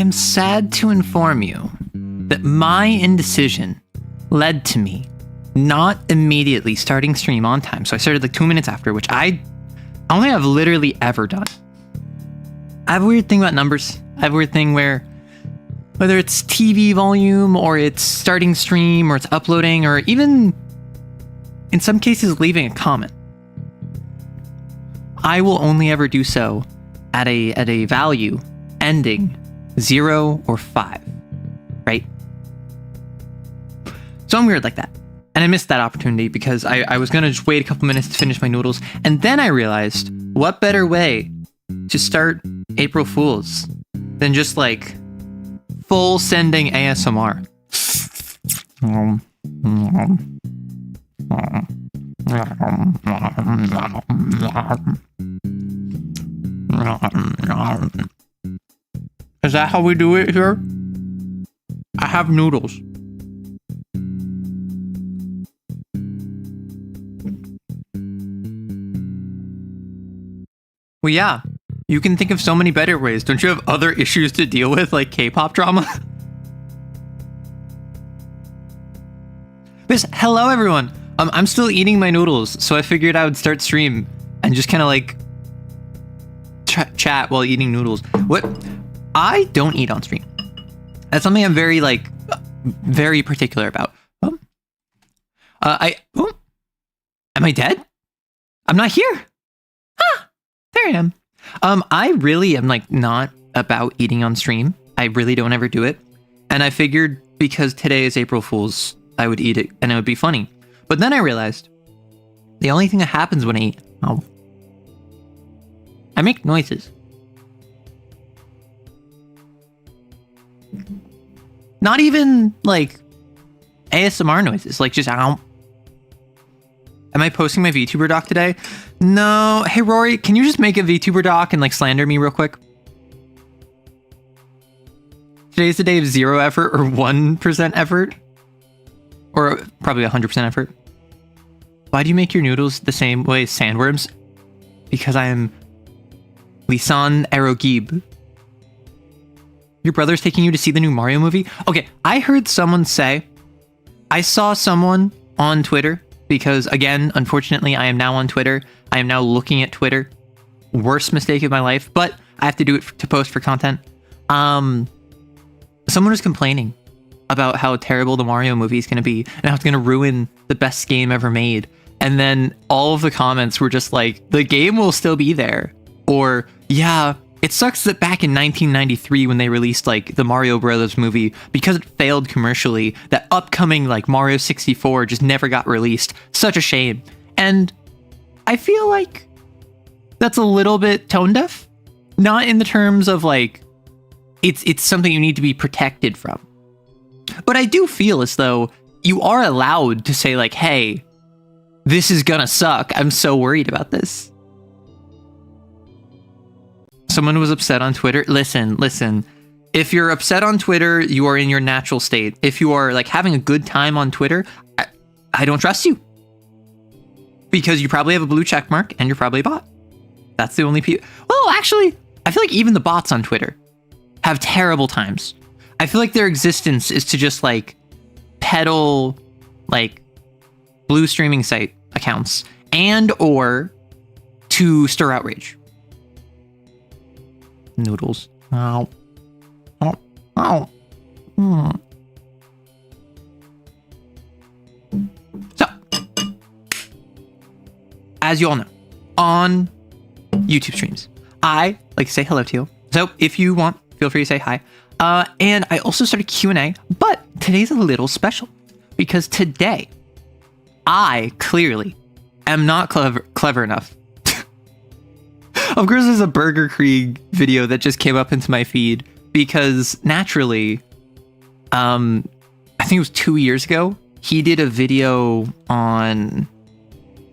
I'm sad to inform you that my indecision led to me not immediately starting stream on time. So I started like 2 minutes after, which I don't think I've literally ever done. I have a weird thing about numbers. I have a weird thing where whether it's TV volume or it's starting stream or it's uploading or even in some cases leaving a comment, I will only ever do so at a value ending 0 or 5, right? So I'm weird like that. And I missed that opportunity because I was going to just wait a couple minutes to finish my noodles. And then I realized, what better way to start April Fools than just like full sending ASMR. Is that how we do it here? I have noodles. Well, yeah, you can think of so many better ways. Don't you have other issues to deal with, like K-pop drama? But hello, everyone. I'm still eating my noodles, so I figured I would start stream and just kind of like chat while eating noodles. What? I don't eat on stream. That's something I'm very very particular about. Am I dead? I'm not here. There I am. I really am like not about eating on stream. I really don't ever do it. And I figured because today is April Fool's, I would eat it and it would be funny. But then I realized the only thing that happens when I eat, I make noises. Not even like ASMR noises, like just ow. Am I posting my VTuber doc today? No. Hey, Rory, can you just make a VTuber doc and like slander me real quick? Today's the day of 0 effort or 1% effort. Or probably 100% effort. Why do you make your noodles the same way as sandworms? Because I am Lisan Arogib. Your brother's taking you to see the new Mario movie? Okay, I heard someone say, I saw someone on Twitter, because again, unfortunately, I am now on Twitter. I am now looking at Twitter. Worst mistake of my life, but I have to do it to post for content. Someone was complaining about how terrible the Mario movie is going to be and how it's going to ruin the best game ever made. And then all of the comments were just like, the game will still be there. Or, yeah, it sucks that back in 1993 when they released like the Mario Brothers movie, because it failed commercially, that upcoming like Mario 64 just never got released. Such a shame. And I feel like that's a little bit tone deaf. Not in the terms of like, it's something you need to be protected from. But I do feel as though you are allowed to say like, hey, this is gonna suck. I'm so worried about this. Someone was upset on Twitter. Listen. If you're upset on Twitter, you are in your natural state. If you are like having a good time on Twitter, I don't trust you. Because you probably have a blue check mark and you're probably a bot. That's the only people. Well, actually, I feel like even the bots on Twitter have terrible times. I feel like their existence is to just like peddle like blue streaming site accounts and or to stir outrage. Noodles. Ow. Oh. Ow. So, as you all know, on YouTube streams, I like to say hello to you. So if you want, feel free to say hi. And I also started Q&A, but today's a little special because today I clearly am not clever enough. Of course, there's a Burger Krieg video that just came up into my feed because naturally, I think it was 2 years ago, he did a video on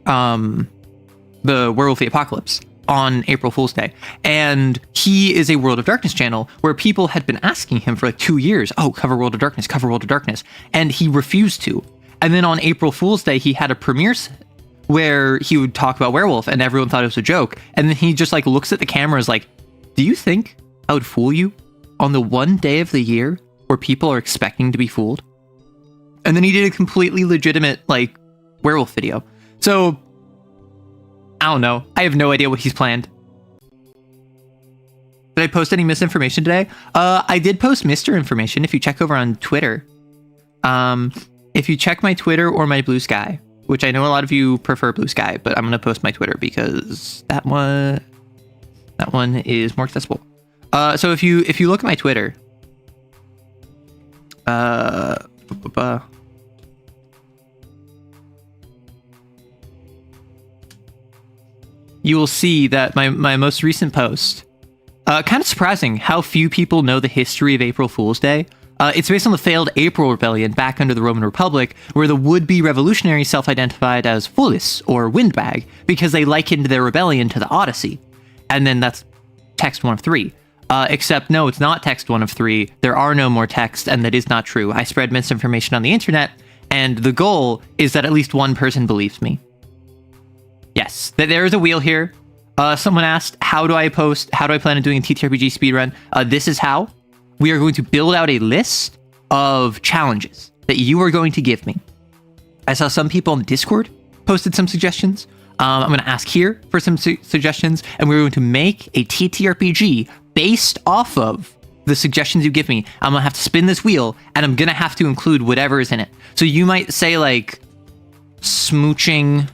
the Werewolf the Apocalypse on April Fool's Day. And he is a World of Darkness channel where people had been asking him for like 2 years, oh, cover World of Darkness, cover World of Darkness. And he refused to. And then on April Fool's Day, he had a premiere set where he would talk about Werewolf and everyone thought it was a joke. And then he just like looks at the cameras like, do you think I would fool you on the one day of the year where people are expecting to be fooled. And then he did a completely legitimate, like, werewolf video. So, I don't know. I have no idea what he's planned. Did I post any misinformation today? I did post Mr. Information if you check over on Twitter. If you check my Twitter or my Blue Sky, which I know a lot of you prefer Blue Sky, but I'm going to post my Twitter because that one is more accessible. So if you look at my Twitter, you will see that my most recent post, kind of surprising how few people know the history of April Fool's Day. It's based on the failed April Rebellion back under the Roman Republic, where the would-be revolutionaries self-identified as Fullis, or Windbag, because they likened their rebellion to the Odyssey. And then that's text 1 of 3. Except, no, it's not text 1 of 3. There are no more texts, and that is not true. I spread misinformation on the internet, and the goal is that at least one person believes me. Yes, there is a wheel here. Someone asked, how do I plan on doing a TTRPG speedrun? This is how. We are going to build out a list of challenges that you are going to give me. I saw some people on Discord posted some suggestions. I'm going to ask here for some suggestions, and we're going to make a TTRPG based off of the suggestions you give me. I'm going to have to spin this wheel, and I'm going to have to include whatever is in it. So you might say, like, smooching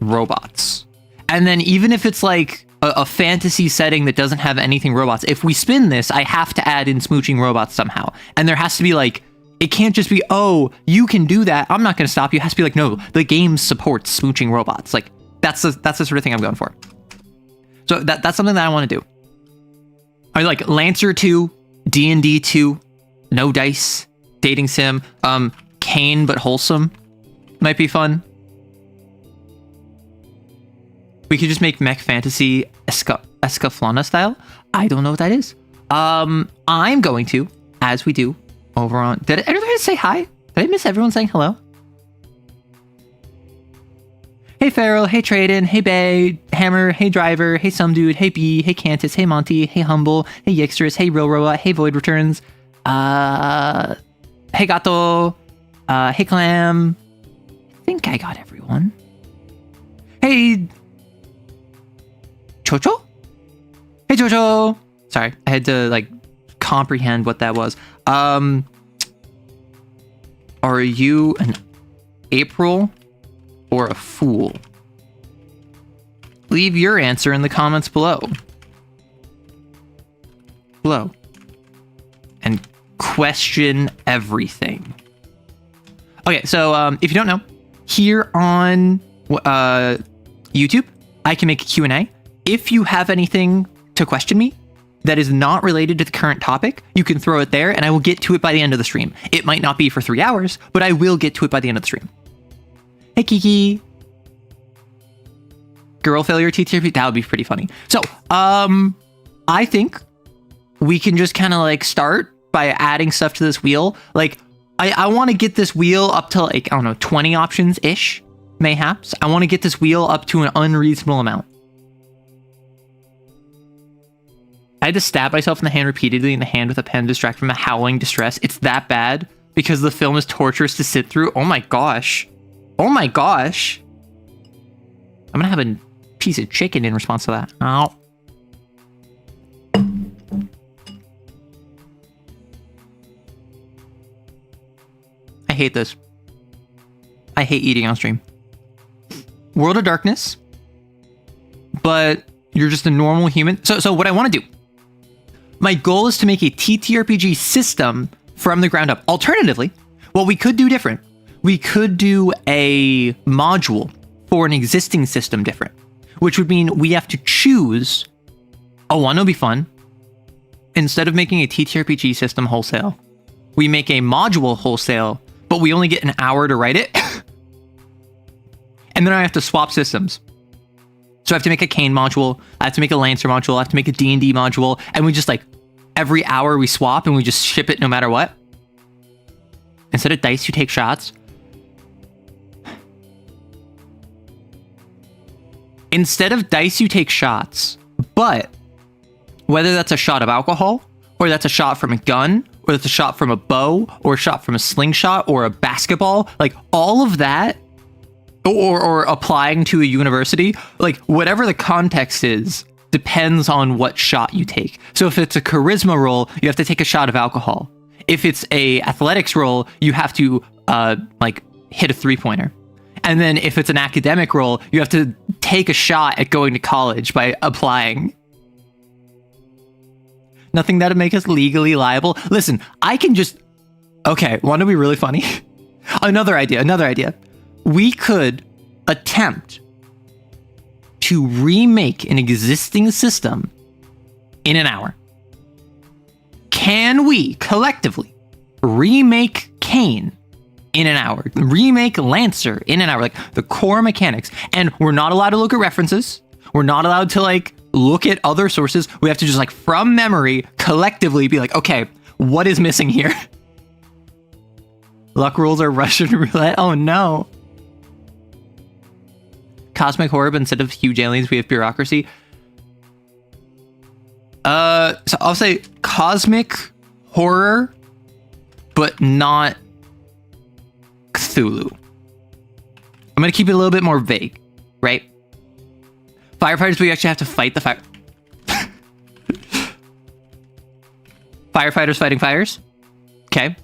robots. And then even if it's like a fantasy setting that doesn't have anything robots, if we spin this, I have to add in smooching robots somehow. And there has to be like, it can't just be, oh, you can do that, I'm not going to stop you. It has to be like, no, the game supports smooching robots. Like, that's the sort of thing I'm going for. So that's something that I want to do. I like Lancer 2, D&D 2, no dice, dating sim, Kane but wholesome might be fun. We could just make mech fantasy Escaflowne style. I don't know what that is. I'm going to, as we do over on... Did everybody say hi? Did I miss everyone saying hello? Hey Farrell, hey Traden, hey Bay, Hammer, hey Driver, hey Some Dude, hey B, hey Cantus, hey Monty, hey Humble, hey Yextras, hey Real Robot, hey Void Returns, hey Gato, hey Clam. I think I got everyone. Hey... Chocho? Hey Chocho! Sorry, I had to like comprehend what that was. Are you an April or a fool? Leave your answer in the comments below. And question everything. Okay, so if you don't know, here on YouTube, I can make a Q&A. If you have anything to question me that is not related to the current topic, you can throw it there and I will get to it by the end of the stream. It might not be for 3 hours, but I will get to it by the end of the stream. Hey Kiki. Girl failure TTRP, that would be pretty funny. So, I think we can just kind of like start by adding stuff to this wheel. Like, I want to get this wheel up to like, I don't know, 20 options-ish, mayhaps. I want to get this wheel up to an unreasonable amount. I had to stab myself in the hand repeatedly in the hand with a pen to distract from a howling distress. It's that bad because the film is torturous to sit through. Oh my gosh. Oh my gosh. I'm gonna have a piece of chicken in response to that. Ow. I hate this. I hate eating on stream. World of Darkness, but you're just a normal human. So what I want to do, my goal is to make a TTRPG system from the ground up. Alternatively, what we could do different, we could do a module for an existing system different, which would mean we have to choose, oh, one will be fun. Instead of making a TTRPG system wholesale, we make a module wholesale, but we only get an hour to write it. And then I have to swap systems. So I have to make a Kane module, I have to make a Lancer module, I have to make a D&D module, and we just like, every hour we swap and we just ship it no matter what. Instead of dice, you take shots. Instead of dice, you take shots. But whether that's a shot of alcohol or that's a shot from a gun, or that's a shot from a bow, or a shot from a slingshot, or a basketball, like all of that, or applying to a university, like whatever the context is, depends on what shot you take. So if it's a charisma roll, you have to take a shot of alcohol. If it's a athletics roll, you have to like hit a 3-pointer. And then if it's an academic roll, you have to take a shot at going to college by applying. Nothing that'd make us legally liable. Listen, I can just... Okay, want to be really funny? Another idea. We could attempt to remake an existing system in an hour. Can we collectively remake Kane in an hour? Remake Lancer in an hour, like the core mechanics. And we're not allowed to look at references. We're not allowed to like look at other sources. We have to just like from memory collectively be like, okay, what is missing here? Luck rolls are Russian roulette. Oh no. Cosmic horror, but instead of huge aliens, we have bureaucracy. So I'll say cosmic horror, but not Cthulhu. I'm gonna keep it a little bit more vague, right? Firefighters, we actually have to fight the fire. Firefighters fighting fires. Okay.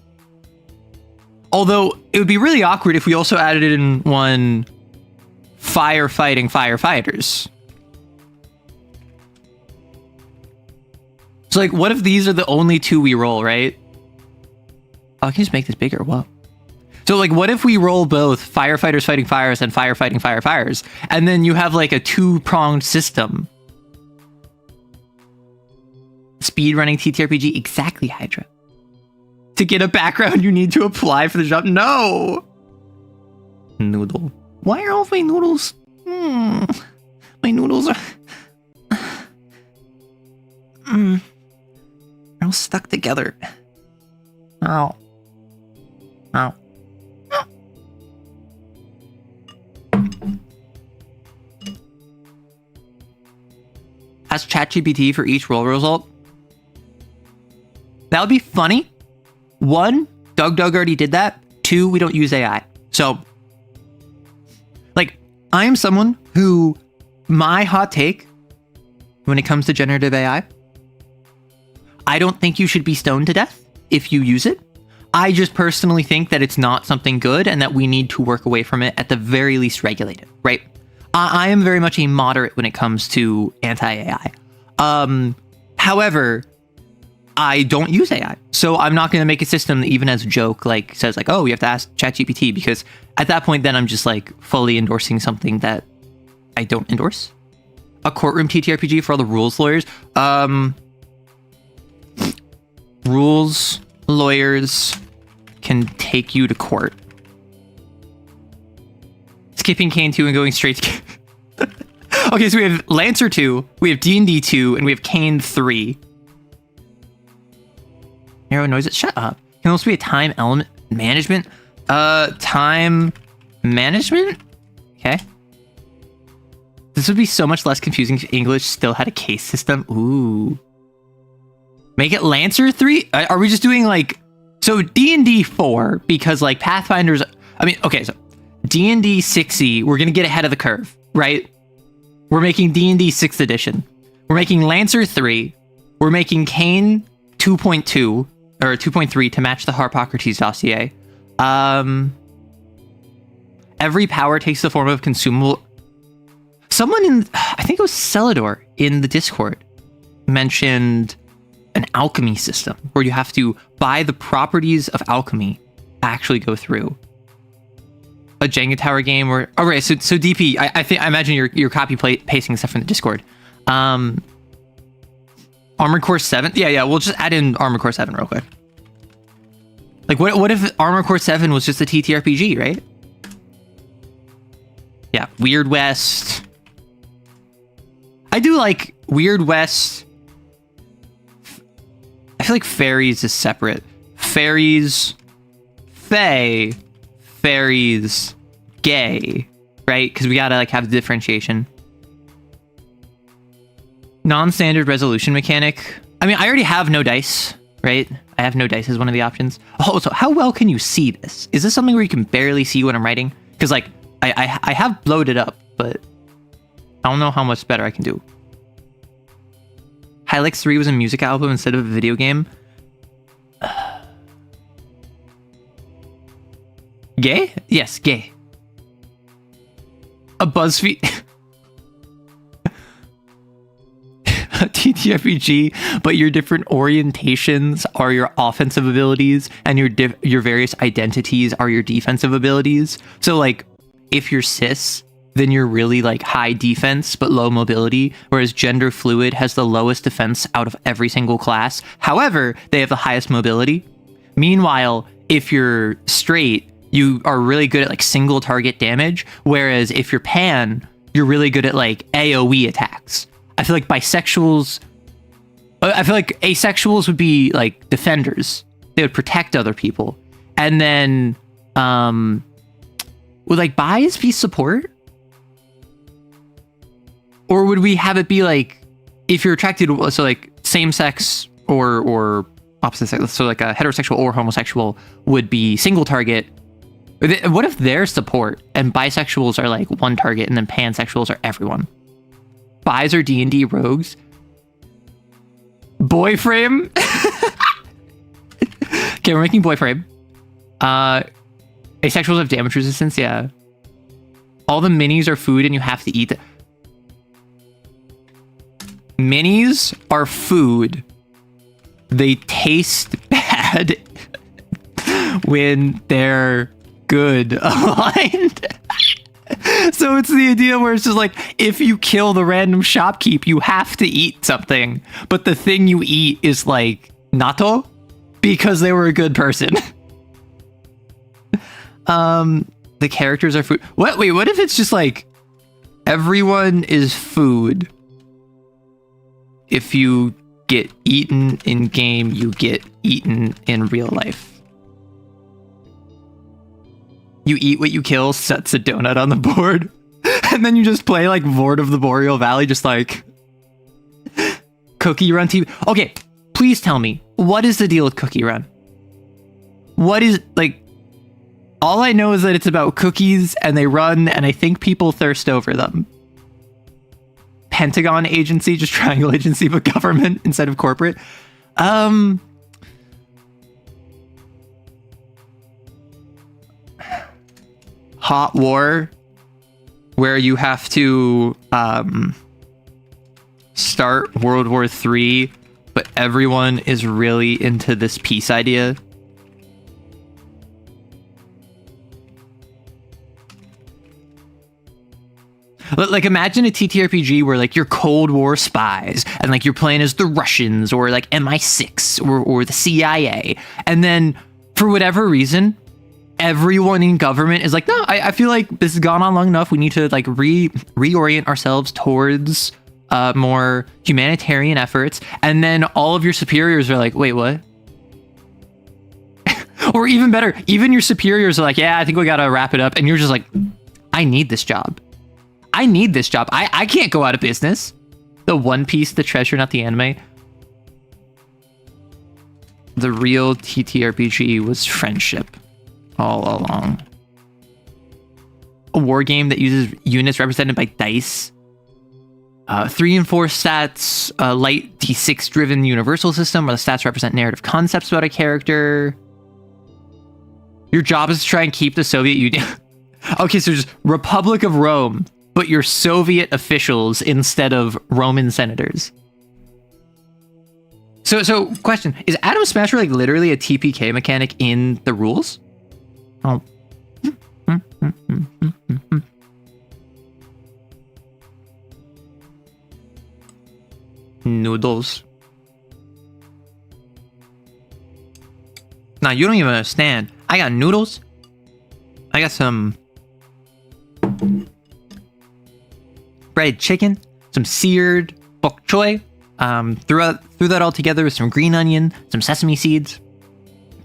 Although it would be really awkward if we also added in one firefighting firefighters. So like, what if these are the only two we roll, right? Oh, I can just make this bigger. Whoa. So like, what if we roll both firefighters fighting fires and firefighting firefighters, and then you have like a two-pronged system? Speedrunning TTRPG, exactly, Hydra. To get a background, you need to apply for the job. No! Noodle. Why are all of my noodles? My noodles are... They're all stuck together. Ow. Ow. Ask ChatGPT for each roll result. That would be funny. 1, Doug already did that. 2, we don't use AI. So, like, I am someone who, my hot take when it comes to generative AI, I don't think you should be stoned to death if you use it. I just personally think that it's not something good and that we need to work away from it, at the very least regulate it, right? I am very much a moderate when it comes to anti-AI. However, I don't use AI. So I'm not going to make a system that even as a joke, like says like, oh, you have to ask ChatGPT, because at that point, then I'm just like fully endorsing something that I don't endorse. A courtroom TTRPG for all the rules lawyers. Rules lawyers can take you to court. Skipping Kane 2 and going straight to... Okay, so we have Lancer 2, we have D&D 2, and we have Kane 3. Narrow noises. Shut up. Can also be a time element management. Time management? Okay. This would be so much less confusing if English still had a case system. Ooh. Make it Lancer 3? Are we just doing like... So D&D 4, because like Pathfinders... I mean, okay, so D&D 6e, we're going to get ahead of the curve, right? We're making D&D 6th edition. We're making Lancer 3. We're making Kane 2.2, or 2.3 to match the Harpocrates dossier. Every power takes the form of consumable... Someone in... I think it was Celador in the Discord mentioned an alchemy system where you have to buy the properties of alchemy, actually go through. A Jenga tower game where... Oh, right, so DP, I imagine you're copy pasting stuff from the Discord. Armored Core 7? Yeah, we'll just add in Armored Core 7 real quick. Like, what if Armored Core 7 was just a TTRPG, right? Yeah, Weird West. I do like Weird West. I feel like Fairies is separate. Fairies, Fae, Fairies, Gay, right? Because we gotta like have the differentiation. Non-standard resolution mechanic. I mean, I already have no dice, right? I have no dice as one of the options. Oh, so how well can you see this? Is this something where you can barely see what I'm writing? Because like, I have blowed it up, but I don't know how much better I can do. Hylix 3 was a music album instead of a video game. Gay? Yes, gay. A BuzzFeed... a TTRPG, but your different orientations are your offensive abilities, and your various identities are your defensive abilities. So, like, if you're cis, then you're really, like, high defense, but low mobility, whereas gender fluid has the lowest defense out of every single class. However, they have the highest mobility. Meanwhile, if you're straight, you are really good at like single target damage, whereas if you're pan, you're really good at like AoE attacks. I feel like asexuals would be like defenders. They would protect other people. And then would like bis be support? Or would we have it be like if you're attracted to, so like same sex or opposite sex, so like a heterosexual or homosexual would be single target. What if they're support and bisexuals are like one target and then pansexuals are everyone? Bis are D&D rogues. Boy frame. Okay, we're making boy frame. Asexuals have damage resistance, yeah. All the minis are food and you have to eat them. Minis are food. They taste bad when they're good aligned. So it's the idea where it's just like, if you kill the random shopkeep, you have to eat something. But the thing you eat is like natto because they were a good person. The characters are food. What? Wait, what if it's just like everyone is food? If you get eaten in game, you get eaten in real life. You eat what you kill, sets a donut on the board, and then you just play like Vord of the Boreal Valley, just like Cookie Run TV. Okay, please tell me, what is the deal with Cookie Run? What is, like, all I know is that it's about cookies and they run and I think people thirst over them. Pentagon agency, just triangle agency, but government instead of corporate. Hot war, where you have to start World War III, but everyone is really into this peace idea. Like, imagine a TTRPG where like you're Cold War spies and like you're playing as the Russians or like MI6 or the CIA, and then for whatever reason everyone in government is like, no, I feel like this has gone on long enough. We need to like reorient ourselves towards more humanitarian efforts. And then all of your superiors are like, wait, what? Or even better, even your superiors are like, yeah, I think we gotta wrap it up. And you're just like, I need this job. I need this job. I can't go out of business. The One Piece, the treasure, not the anime. The real TTRPG was friendship all along. A war game that uses units represented by dice. 3 and 4 stats, light D6 driven universal system where the stats represent narrative concepts about a character. Your job is to try and keep the Soviet Union. Okay, so just Republic of Rome, but you're Soviet officials instead of Roman senators. So question, is Atom Smasher like literally a TPK mechanic in the rules? Oh. Noodles. Nah, you don't even understand. I got noodles. I got some breaded chicken, some seared bok choy. Threw that all together with some green onion, some sesame seeds,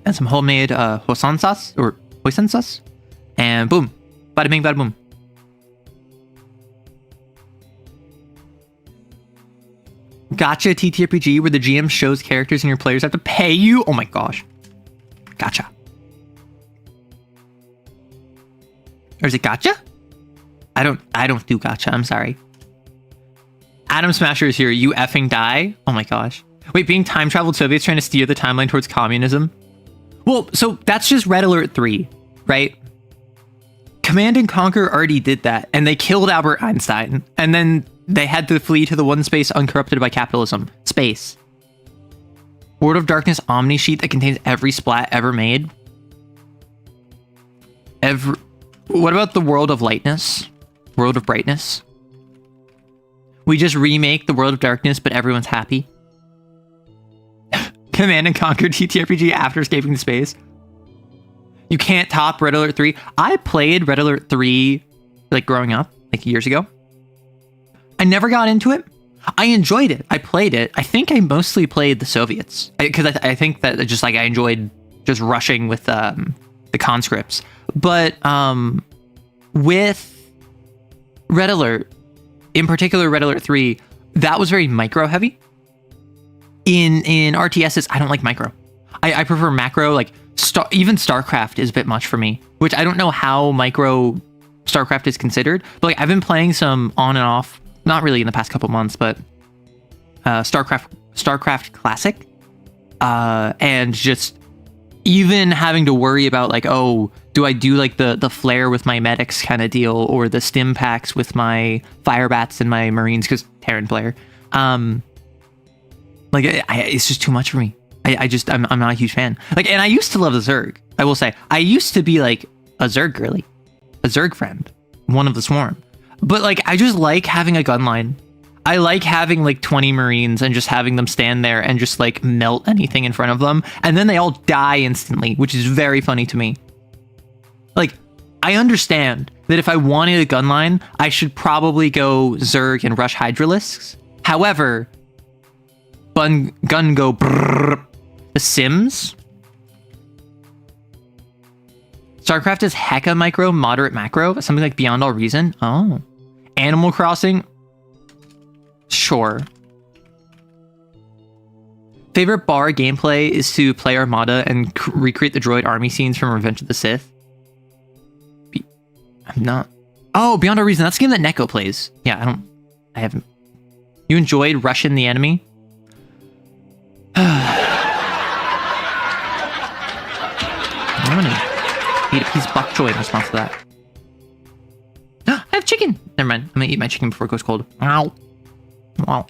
and some homemade hoisin sauce, and boom, bada bing, bada boom. Gotcha TTRPG where the GM shows characters and your players have to pay you? Oh my gosh. Gotcha. Or is it gotcha? I don't do gotcha. I'm sorry. Adam Smasher is here. You effing die? Oh my gosh. Wait, being time traveled Soviets trying to steer the timeline towards communism? Well, so that's just Red Alert 3, right? Command and Conquer already did that, and they killed Albert Einstein, and then they had to flee to the one space uncorrupted by capitalism. Space. World of Darkness Omni sheet that contains every splat ever made. What about the World of Lightness? World of Brightness? We just remake the World of Darkness, but everyone's happy. Command and Conquer TTRPG after escaping to space. You can't top Red Alert 3. I played Red Alert 3 like growing up, like years ago. I never got into it. I enjoyed it. I played it. I think I mostly played the Soviets because I think that just like I enjoyed just rushing with the conscripts. But with Red Alert, in particular Red Alert 3, that was very micro heavy. In RTSs, I don't like micro. I prefer macro. Like even StarCraft is a bit much for me, which I don't know how micro StarCraft is considered. But like I've been playing some on and off, not really in the past couple months, but StarCraft Classic, and just even having to worry about like, oh, do I do like the flare with my medics kind of deal, or the stim packs with my firebats and my marines, because Terran player. Like it's just too much for me. I'm not a huge fan. Like, and I used to love the Zerg. I will say I used to be like a Zerg girly, a Zerg friend, one of the swarm. But like I just like having a gun line. I like having like 20 Marines and just having them stand there and just like melt anything in front of them, and then they all die instantly, which is very funny to me. Like I understand that if I wanted a gun line, I should probably go Zerg and rush Hydralisks. However, gun go brrr. The Sims. StarCraft is hecka micro, moderate macro, something like Beyond All Reason. Oh. Animal Crossing. Sure. Favorite bar gameplay is to play Armada and recreate the droid army scenes from Revenge of the Sith. I'm not. Oh, Beyond All Reason. That's the game that Neko plays. Yeah, I haven't. You enjoyed rushing the enemy? I'm gonna eat a piece of bok choy in response to that. I have chicken! Never mind. I'm gonna eat my chicken before it goes cold. Ow. Wow.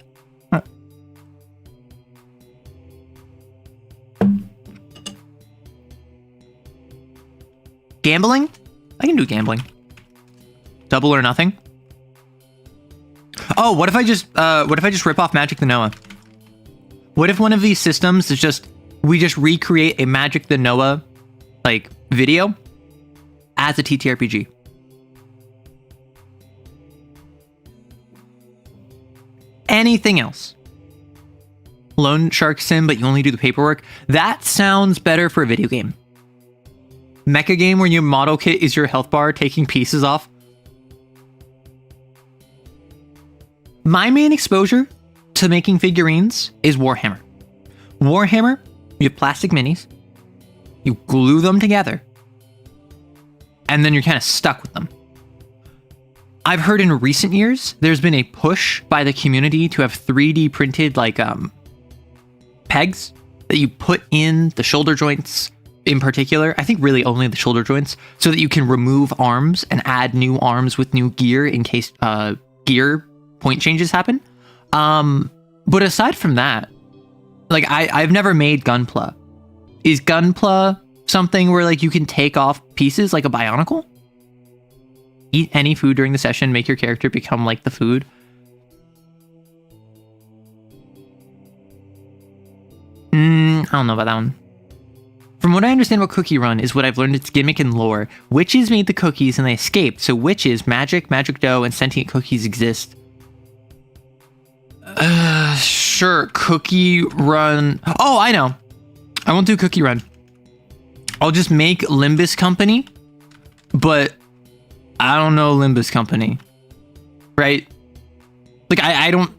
Gambling? I can do gambling. Double or nothing? Oh, what if I just rip off Magic the Noah? What if one of these systems is just, we just recreate a Magic the Noah like video as a TTRPG? Anything else? Loan Shark Sim, but you only do the paperwork? That sounds better for a video game. Mecha game where your model kit is your health bar taking pieces off? My main exposure to making figurines is Warhammer. Warhammer, you have plastic minis, you glue them together, and then you're kind of stuck with them. I've heard in recent years, there's been a push by the community to have 3D printed like pegs that you put in the shoulder joints in particular. I think really only the shoulder joints, so that you can remove arms and add new arms with new gear in case gear point changes happen. But aside from that, like I've never made Gunpla. Is Gunpla something where like you can take off pieces like a Bionicle? Eat any food during the session, make your character become like the food? I don't know about that one. From what I understand about Cookie Run is what I've learned its gimmick and lore. Witches made the cookies and they escaped. So witches, magic dough, and sentient cookies exist. Sure. Cookie Run. Oh, I know. I won't do Cookie Run. I'll just make Limbus Company, but I don't know Limbus Company, right? Like I don't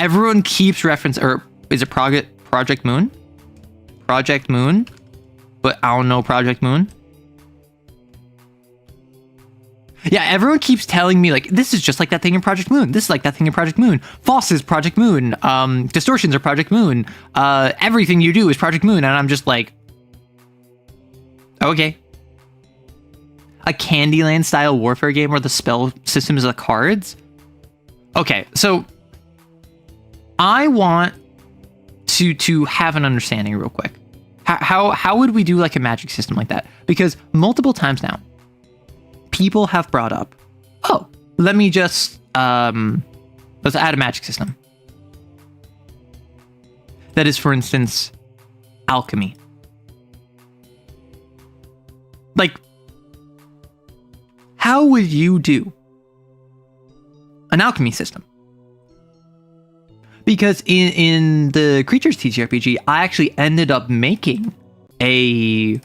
everyone keeps reference, or is it Project Moon? Project Moon, but I don't know Project Moon. Yeah, everyone keeps telling me, like, this is just like that thing in Project Moon. This is like that thing in Project Moon. False is Project Moon. Distortions are Project Moon. Everything you do is Project Moon. And I'm just like, okay. A Candyland style warfare game where the spell system is the cards? Okay, so I want to have an understanding real quick. How would we do like a magic system like that? Because multiple times now, people have brought up, oh, let me just, let's add a magic system. That is, for instance, alchemy. Like, how would you do an alchemy system? Because in the Creatures TTRPG, I actually ended up making a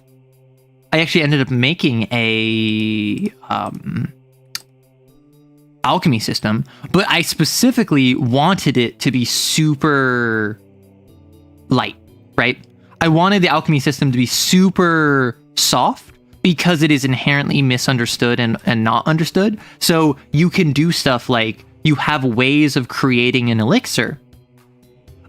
alchemy system, but I specifically wanted it to be super light, right? I wanted the alchemy system to be super soft because it is inherently misunderstood and not understood. So you can do stuff like you have ways of creating an elixir,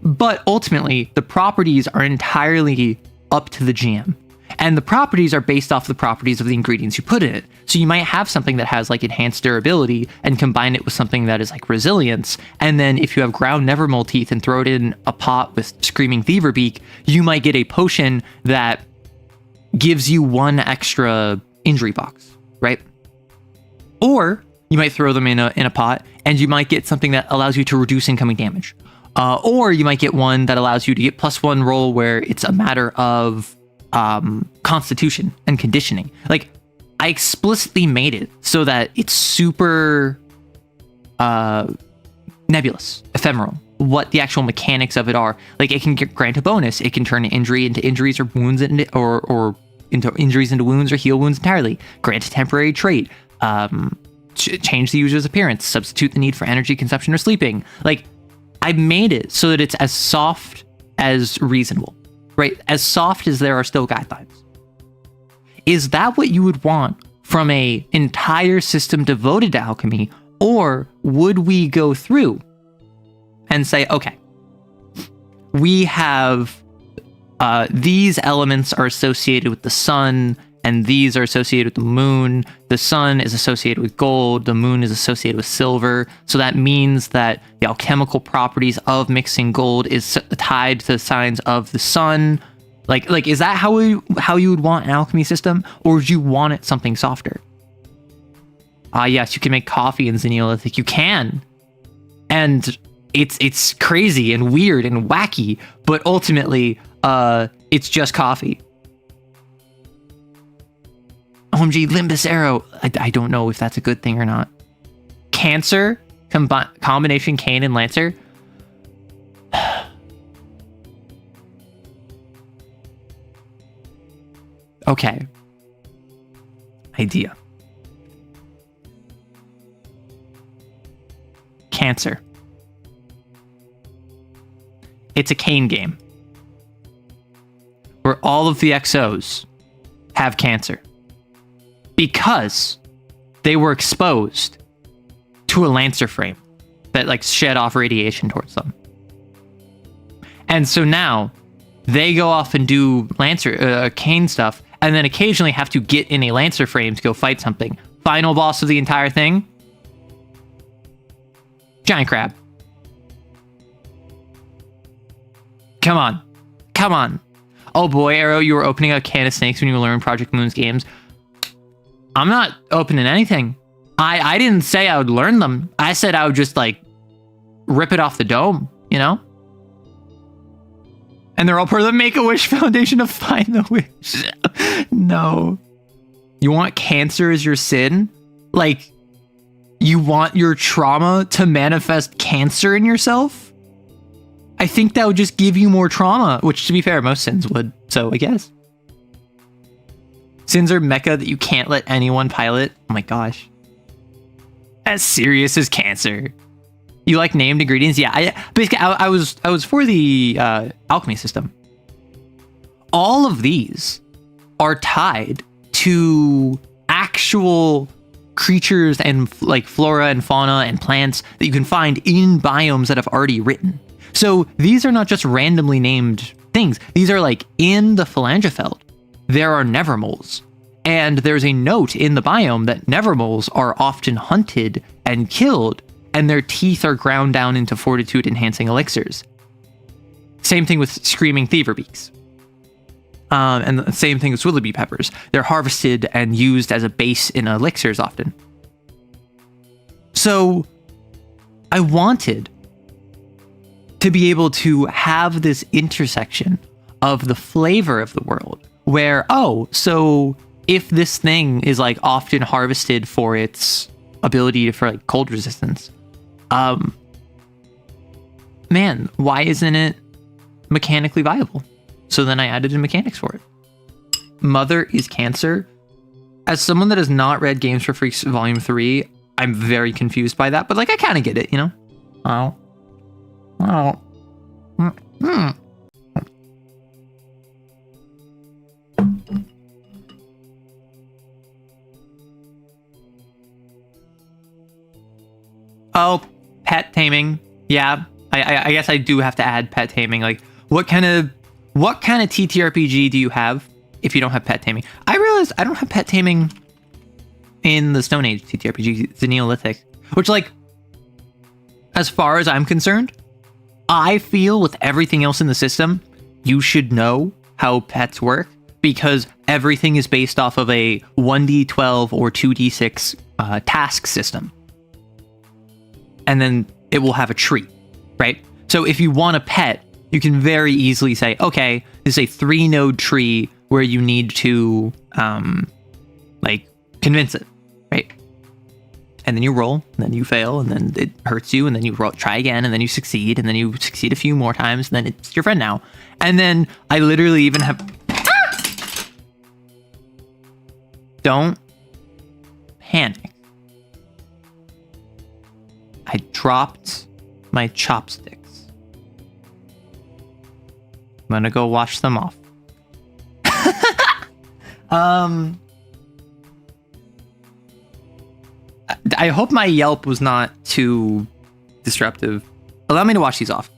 but ultimately the properties are entirely up to the GM. And the properties are based off the properties of the ingredients you put in it. So you might have something that has like enhanced durability and combine it with something that is like resilience. And then if you have ground Nevermole teeth and throw it in a pot with Screaming Thiever Beak, you might get a potion that gives you 1 extra injury box, right? Or you might throw them in a pot and you might get something that allows you to reduce incoming damage. Or you might get one that allows you to get +1 roll where it's a matter of constitution and conditioning. Like, I explicitly made it so that it's super nebulous, ephemeral, what the actual mechanics of it are. Like, it can grant a bonus, it can turn an injury into injuries or wounds or into injuries into wounds or heal wounds entirely, grant a temporary trait, change the user's appearance, substitute the need for energy consumption or sleeping. Like, I made it so that it's as soft as reasonable. Right? As soft as there are still guidelines. Is that what you would want from a entire system devoted to alchemy? Or would we go through and say, okay, we have these elements are associated with the sun, and these are associated with the moon. The sun is associated with gold. The moon is associated with silver. So that means that the alchemical properties of mixing gold is tied to the signs of the sun. Like, is that how you would want an alchemy system? Or would you want it something softer? Yes, you can make coffee in Xeneolithic. You can. And it's crazy and weird and wacky, but ultimately, it's just coffee. OMG, Limbus Arrow. I don't know if that's a good thing or not. Cancer, combination Cane and Lancer. Okay. Idea. Cancer. It's a Cane game where all of the XOs have cancer because they were exposed to a Lancer frame that like shed off radiation towards them. And so now they go off and do Lancer Cane stuff, and then occasionally have to get in a Lancer frame to go fight something. Final boss of the entire thing, giant crab. Come on. Come on. Oh boy, Arrow, you were opening a can of snakes when you learned Project Moon's games. I'm not opening anything. I didn't say I would learn them. I said I would just like rip it off the dome, you know? And they're all part of the Make-A-Wish Foundation to find the wish. No. You want cancer as your sin? Like, you want your trauma to manifest cancer in yourself? I think that would just give you more trauma, which, to be fair, most sins would, so I guess. Sins are mecha that you can't let anyone pilot. Oh my gosh. As serious as cancer. You like named ingredients? Yeah, I was for the alchemy system. All of these are tied to actual creatures and like flora and fauna and plants that you can find in biomes that have already written. So these are not just randomly named things. These are like in the Phalangifeld, there are nevermoles. And there's a note in the biome that nevermoles are often hunted and killed, and their teeth are ground down into fortitude enhancing elixirs. Same thing with screaming thieverbeaks. And the same thing with willoughby peppers. They're harvested and used as a base in elixirs often. So I wanted to be able to have this intersection of the flavor of the world where, oh, so if this thing is like often harvested for its ability for like cold resistance, man, why isn't it mechanically viable? So then I added in mechanics for it. Mother is Cancer. As someone that has not read Games for Freaks Volume 3, I'm very confused by that, but like I kind of get it, you know? Oh. Oh, pet taming. Yeah, I guess I do have to add pet taming. Like, what kind of TTRPG do you have if you don't have pet taming? I realized I don't have pet taming in the Stone Age TTRPG, the Neolithic, which, like, as far as I'm concerned, I feel with everything else in the system, you should know how pets work because everything is based off of a 1d12 or 2d6 task system. And then it will have a tree, right? So if you want a pet, you can very easily say, okay, this is a 3-node tree where you need to, like, convince it, right? And then you roll, and then you fail, and then it hurts you, and then you try again, and then you succeed, and then you succeed a few more times, and then it's your friend now. And then I literally even have... Don't panic. I dropped my chopsticks. I'm gonna go wash them off. I hope my Yelp was not too disruptive. Allow me to wash these off.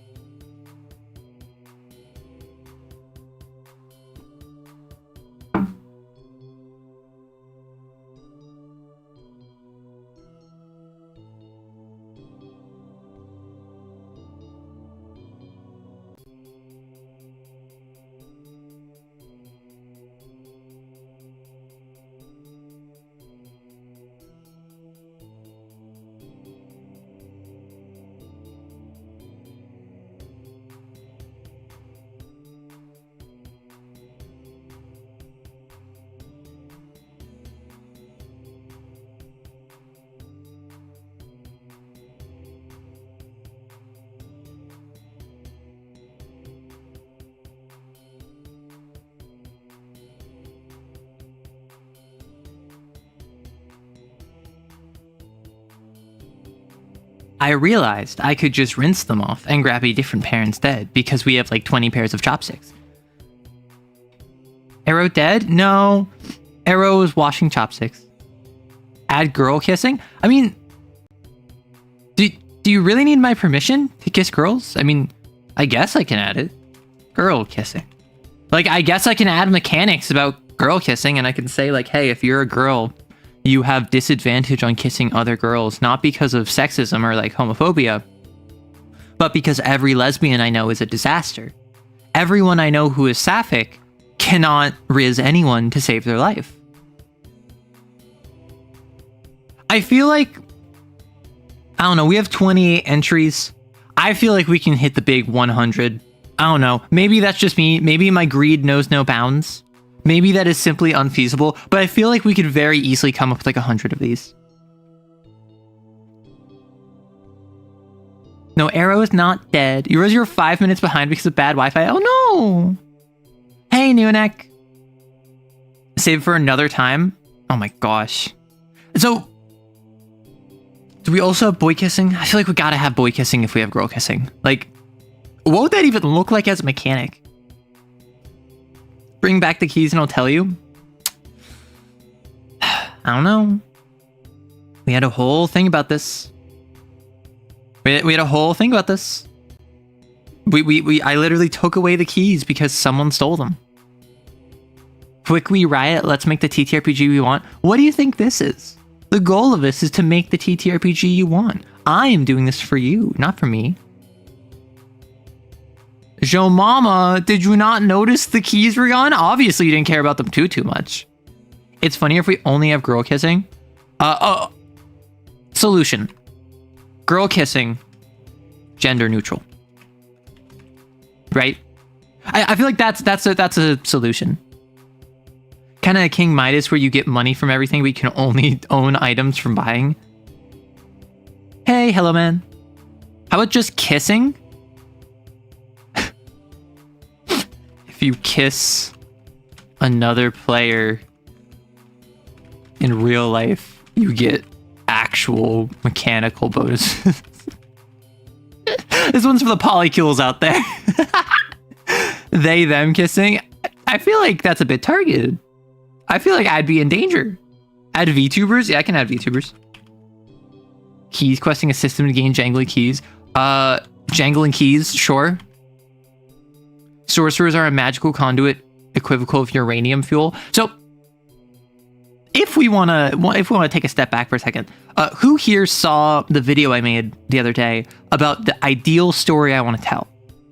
I realized I could just rinse them off and grab a different pair instead because we have like 20 pairs of chopsticks. Arrow dead? No. Arrow is washing chopsticks. Add girl kissing? I mean, do you really need my permission to kiss girls? I mean, I guess I can add it. Girl kissing. Like, I guess I can add mechanics about girl kissing and I can say like, hey, if you're a girl, you have disadvantage on kissing other girls, not because of sexism or like homophobia, but because every lesbian I know is a disaster. Everyone I know who is sapphic cannot riz anyone to save their life. I feel like, I don't know, we have 28 entries. I feel like we can hit the big 100. I don't know. Maybe that's just me. Maybe my greed knows no bounds. Maybe that is simply unfeasible, but I feel like we could very easily come up with like 100 of these. No, Arrow is not dead. You're 5 minutes behind because of bad Wi-Fi. Oh no! Hey, Neonek. Save for another time. Oh my gosh. So Do we also have boy kissing? I feel like we gotta have boy kissing if we have girl kissing. Like, what would that even look like as a mechanic? Bring back the keys and I'll tell you. I don't know. We had a whole thing about this. We had a whole thing about this. I literally took away the keys because someone stole them. Quick we riot, let's make the TTRPG we want. What do you think this is? The goal of this is to make the TTRPG you want. I am doing this for you, not for me. Jo Mama, did you not notice the keys were gone? Obviously you didn't care about them too much. It's funnier if we only have girl kissing. Solution. Girl kissing, gender neutral. Right? I feel like that's a solution. Kind of King Midas where you get money from everything, but you can only own items from buying. Hey, hello man. How about just kissing? If you kiss another player in real life, you get actual mechanical bonuses. This one's for the polycules out there. They, them kissing. I feel like that's a bit targeted. I feel like I'd be in danger. Add VTubers? Yeah, I can add VTubers. Keys questing a system to gain jangly keys. Jangling keys, sure. Sorcerers are a magical conduit equivocal of uranium fuel. So, if we wanna take a step back for a second, who here saw the video I made the other day about the ideal story I want to tell?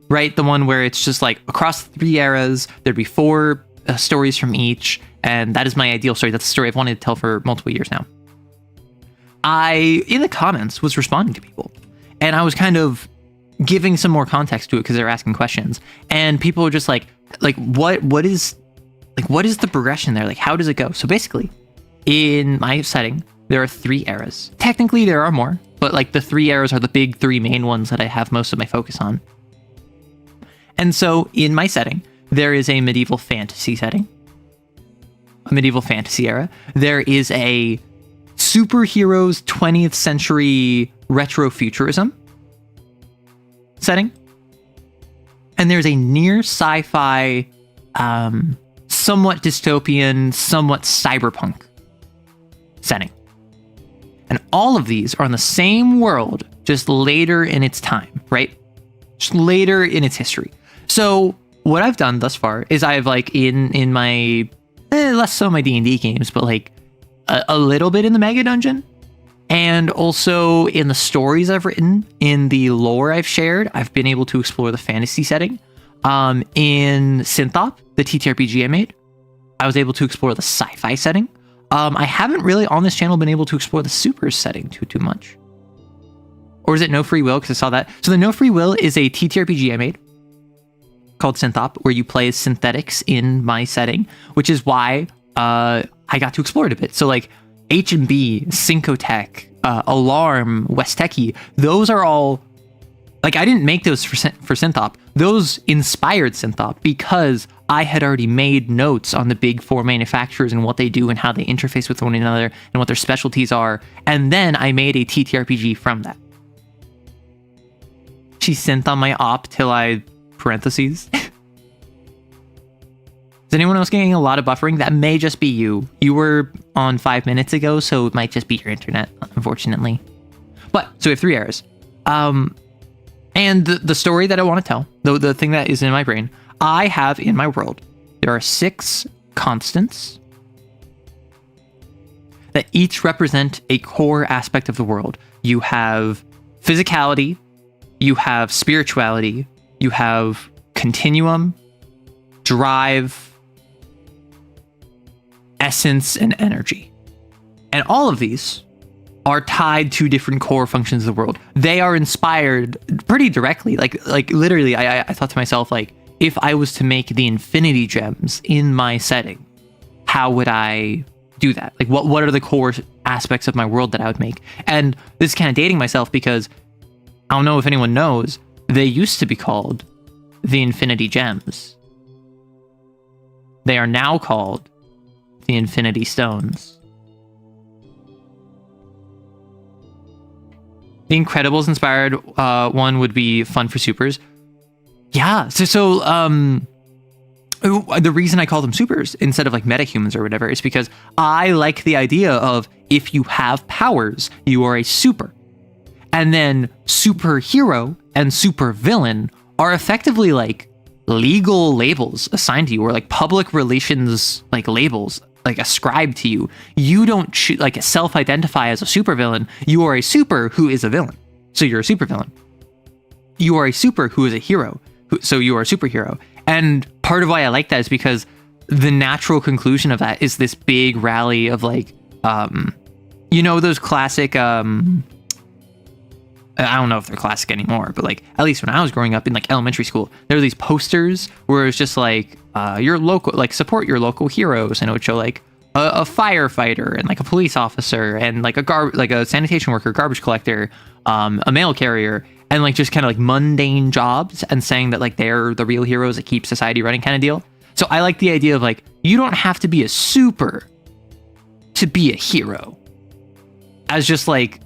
Right, the one where it's just like across 3 eras, there'd be 4 stories from each, and that is my ideal story. That's the story I've wanted to tell for multiple years now. I, in the comments, was responding to people, and I was kind of giving some more context to it because they were asking questions, and people were just like what is the progression there? Like, how does it go? So basically, in my setting, there are 3 eras. Technically, there are more, but like the 3 eras are the big 3 main ones that I have most of my focus on. And so in my setting, there is a medieval fantasy setting, a medieval fantasy era. There is a superheroes 20th century retrofuturism setting. And there's a near sci-fi, somewhat dystopian, somewhat cyberpunk setting. And all of these are in the same world, just later in its time, right? Just later in its history. So what I've done thus far is I've like in my, less so my D&D games, but like a little bit in the Mega Dungeon, and also in the stories I've written, in the lore I've shared, I've been able to explore the fantasy setting. In Synthop, the TTRPG I made, I was able to explore the sci-fi setting. I haven't really on this channel been able to explore the super setting too much. Or is it No Free Will? Because I saw that. So the No Free Will is a TTRPG I made called Synthop, where you play as synthetics in my setting, which is why I got to explore it a bit. So like H&B, Syncotech, Alarm, Westekey, those are all, like, I didn't make those for Synthop. Those inspired Synthop because I had already made notes on the big 4 manufacturers and what they do and how they interface with one another and what their specialties are. And then I made a TTRPG from that. She synth on my op till I parentheses. Is anyone else getting a lot of buffering? That may just be you. You were on 5 minutes ago, so it might just be your internet, unfortunately. But, so we have 3 eras. And the story that I want to tell, the thing that is in my brain, I have in my world, there are 6 constants that each represent a core aspect of the world. You have physicality, you have spirituality, you have continuum, drive, essence, and energy. And all of these are tied to different core functions of the world. They are inspired pretty directly. Like literally, I thought to myself, like, if I was to make the infinity gems in my setting, how would I do that? Like, what are the core aspects of my world that I would make? And this is kind of dating myself because I don't know if anyone knows, they used to be called the Infinity Gems. They are now called the Infinity Stones. The Incredibles inspired one would be fun for supers. Yeah. So the reason I call them supers instead of like metahumans or whatever is because I like the idea of if you have powers, you are a super. And then superhero and supervillain are effectively like legal labels assigned to you, or like public relations like labels like ascribed to you. You don't like self-identify as a supervillain. You are a super who is a villain. So you're a supervillain. You are a super who is a hero. So you are a superhero. And part of why I like that is because the natural conclusion of that is this big rally of like, those classic, I don't know if they're classic anymore, but like, at least when I was growing up in like elementary school, there were these posters where it was just like, your local, like support your local heroes. And it would show like a firefighter and like a police officer and like a sanitation worker, garbage collector, a mail carrier, and like just kind of like mundane jobs, and saying that like they're the real heroes that keep society running kind of deal. So I like the idea of like, you don't have to be a super to be a hero, as just like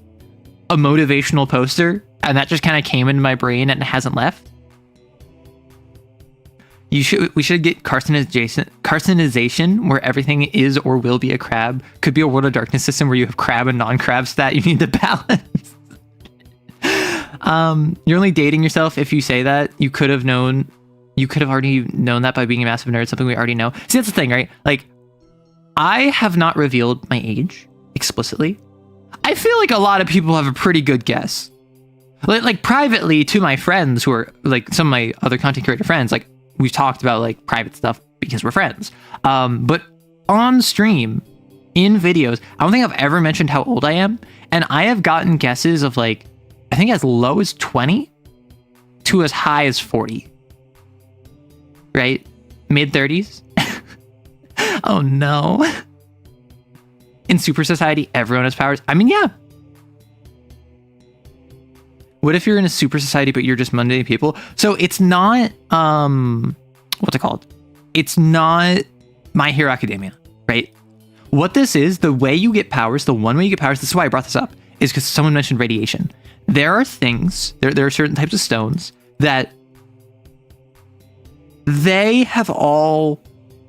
a motivational poster. And that just kind of came into my brain and it hasn't left. We should get carcinization, where everything is or will be a crab. Could be a World of Darkness system where you have crab and non-crab stat you need to balance. You're only dating yourself if you say that. You could have already known that by being a massive nerd, something we already know. See, that's the thing, right? Like, I have not revealed my age explicitly. I feel like a lot of people have a pretty good guess. Like privately to my friends who are like some of my other content creator friends, like we've talked about like private stuff because we're friends. But on stream, in videos, I don't think I've ever mentioned how old I am. And I have gotten guesses of like, I think as low as 20 to as high as 40. Right? Mid 30s. Oh no. In Super Society, everyone has powers. I mean, yeah. What if you're in a super society, but you're just mundane people? So it's not, what's it called? It's not My Hero Academia, right? What this is, the way you get powers, the one way you get powers, this is why I brought this up, is because someone mentioned radiation. There are things, there are certain types of stones that they have all,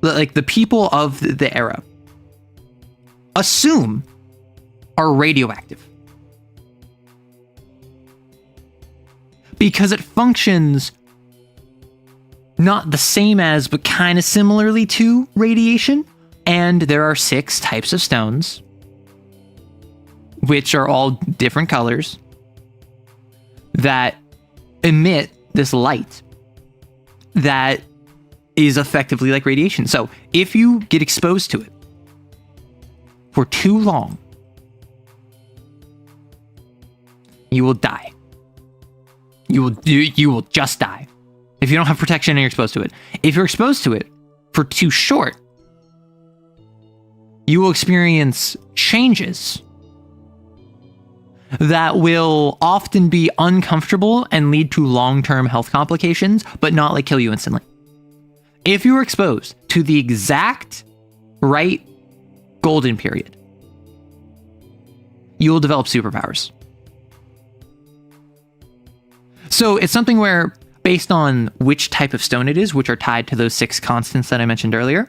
like the people of the era, assume are radioactive. Because it functions not the same as, but kind of similarly to radiation. And there are 6 types of stones, which are all different colors, that emit this light that is effectively like radiation. So if you get exposed to it for too long, you will die. You will just die if you don't have protection and you're exposed to it. If you're exposed to it for too short, you will experience changes that will often be uncomfortable and lead to long-term health complications, but not like kill you instantly. If you are exposed to the exact right golden period, you will develop superpowers. So it's something where, based on which type of stone it is, which are tied to those 6 constants that I mentioned earlier,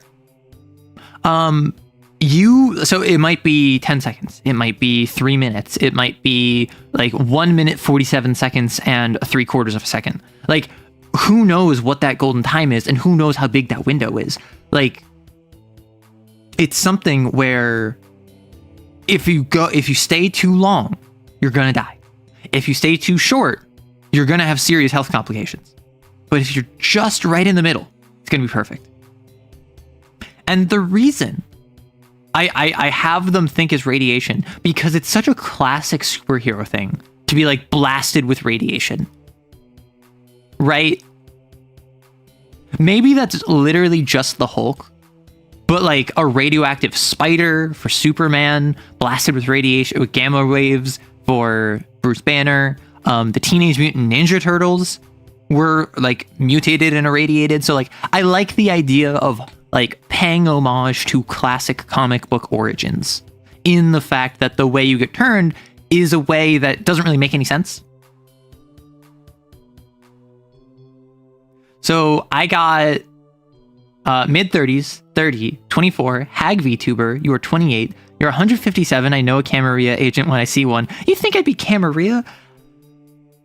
so it might be 10 seconds, it might be 3 minutes, it might be like 1 minute 47 seconds and 3/4 of a second. Like, who knows what that golden time is, and who knows how big that window is. Like, it's something where if you stay too long, you're gonna die. If you stay too short, you're gonna have serious health complications. But if you're just right in the middle, it's gonna be perfect. And the reason I have them think is radiation, because it's such a classic superhero thing to be like blasted with radiation, right? Maybe that's literally just the Hulk, but like a radioactive spider for Superman, blasted with radiation, with gamma waves for Bruce Banner. The Teenage Mutant Ninja Turtles were like mutated and irradiated. So like, I like the idea of like paying homage to classic comic book origins, in the fact that the way you get turned is a way that doesn't really make any sense. So I got mid-30s, 30, 24, Hag VTuber, you are 28, you're 157, I know a Camarilla agent when I see one. You think I'd be Camarilla?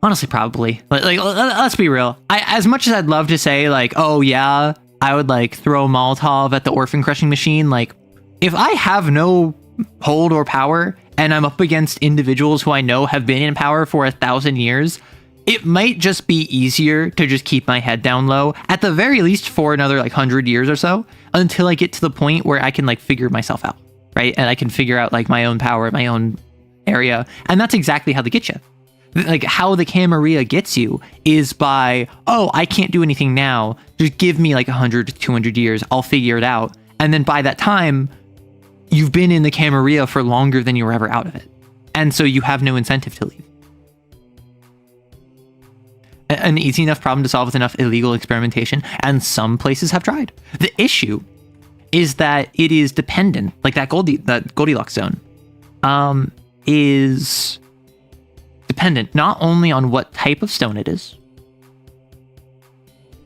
Honestly, probably. Like, let's be real. As much as I'd love to say, like, oh yeah, I would like throw Molotov at the orphan crushing machine, like, if I have no hold or power, and I'm up against individuals who I know have been in power for 1,000 years, it might just be easier to just keep my head down low, at the very least for another like 100 years or so, until I get to the point where I can like figure myself out, right? And I can figure out like my own power, my own area. And that's exactly how they get you. Like how the Camarilla gets you is by, oh, I can't do anything now. Just give me like 100 to 200 years. I'll figure it out. And then by that time, you've been in the Camarilla for longer than you were ever out of it. And so you have no incentive to leave. An easy enough problem to solve with enough illegal experimentation, and some places have tried. The issue is that it is dependent, like that Goldilocks zone, is dependent not only on what type of stone it is,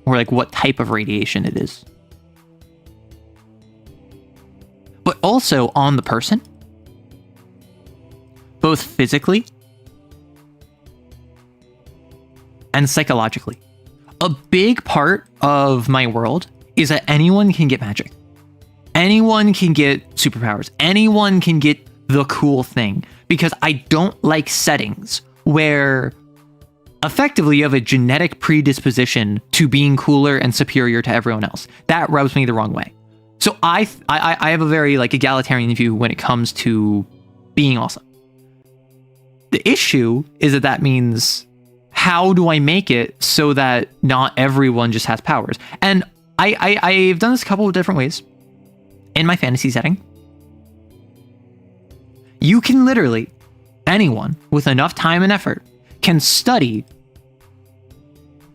or like what type of radiation it is, but also on the person, both physically and psychologically. A big part of my world is that anyone can get magic. Anyone can get superpowers. Anyone can get the cool thing. Because I don't like settings where effectively you have a genetic predisposition to being cooler and superior to everyone else. That rubs me the wrong way. So I have a very like egalitarian view when it comes to being awesome. The issue is that means, how do I make it so that not everyone just has powers? And I've done this a couple of different ways in my fantasy setting. You can literally, anyone with enough time and effort can study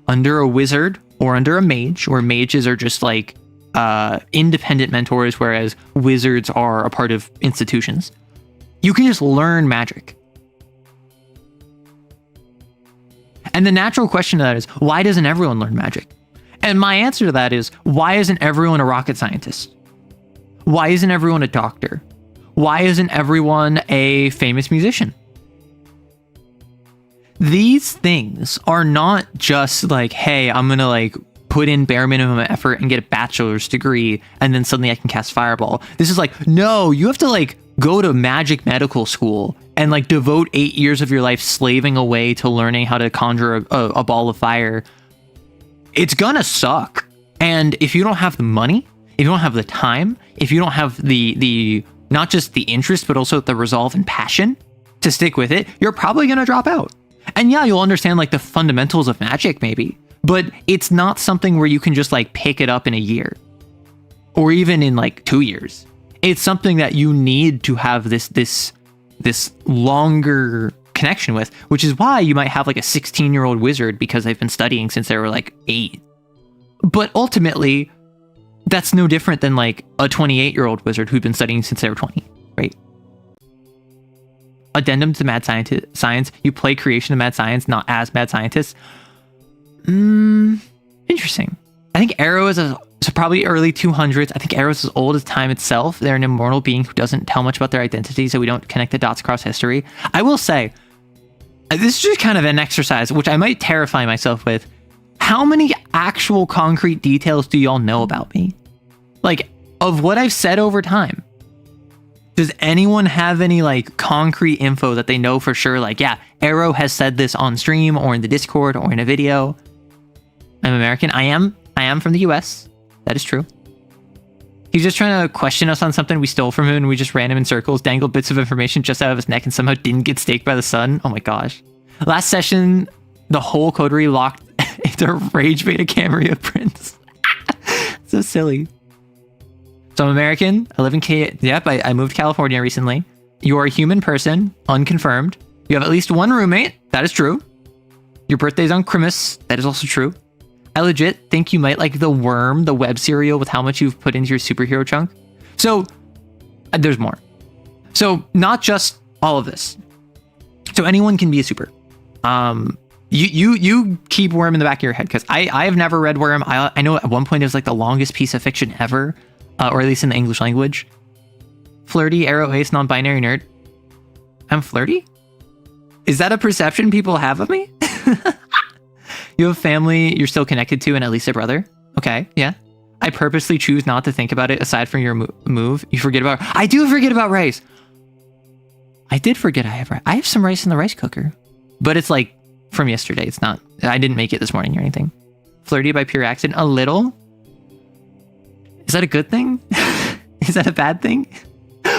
under a wizard or under a mage, or mages are just like independent mentors, whereas wizards are a part of institutions. You can just learn magic. And the natural question to that is, why doesn't everyone learn magic? And my answer to that is, why isn't everyone a rocket scientist? Why isn't everyone a doctor? Why isn't everyone a famous musician? These things are not just like, hey, I'm going to like put in bare minimum effort and get a bachelor's degree, and then suddenly I can cast Fireball. This is like, no, you have to like go to magic medical school and like devote 8 years of your life slaving away to learning how to conjure a ball of fire. It's gonna suck. And if you don't have the money, if you don't have the time, if you don't have the not just the interest, but also the resolve and passion to stick with it, you're probably gonna drop out. And yeah, you'll understand like the fundamentals of magic maybe, but it's not something where you can just like pick it up in a year or even in like 2 years. It's something that you need to have this longer connection with, which is why you might have like a 16-year-old wizard because they've been studying since they were like 8. But ultimately, that's no different than like a 28-year-old wizard who'd been studying since they were 20, right? Addendum to Mad Science. You play Creation of Mad Science, not as Mad Scientists. Interesting. I think Arrow is probably early 200s. I think Arrow's as old as time itself. They're an immortal being who doesn't tell much about their identity, so we don't connect the dots across history. I will say, this is just kind of an exercise, which I might terrify myself with. How many actual concrete details do y'all know about me? Like, of what I've said over time. Does anyone have any, like, concrete info that they know for sure? Like, yeah, Arrow has said this on stream or in the Discord or in a video. I'm American. I am from the US. That is true. He's just trying to question us on something we stole from him, and we just ran him in circles, dangled bits of information just out of his neck, and somehow didn't get staked by the sun. Oh my gosh. Last session, the whole coterie locked into Rage Beta Camarilla Prince. So silly. So I'm American. I live in I moved to California recently. You are a human person, unconfirmed. You have at least one roommate. That is true. Your birthday's on Christmas. That is also true. I legit think you might like The Worm, the web serial, with how much you've put into your superhero chunk. So there's more. So not just all of this. So anyone can be a super. You keep Worm in the back of your head, because I have never read Worm. I know at one point it was like the longest piece of fiction ever, or at least in the English language. Flirty, arrow ace, non-binary nerd. I'm flirty? Is that a perception people have of me? You have family you're still connected to, and at least a brother. Okay, yeah. I purposely choose not to think about it aside from your move. You forget about... I do forget about rice. I did forget I have rice. I have some rice in the rice cooker. But it's like from yesterday. It's not... I didn't make it this morning or anything. Flirty by pure accident. A little? Is that a good thing? Is that a bad thing?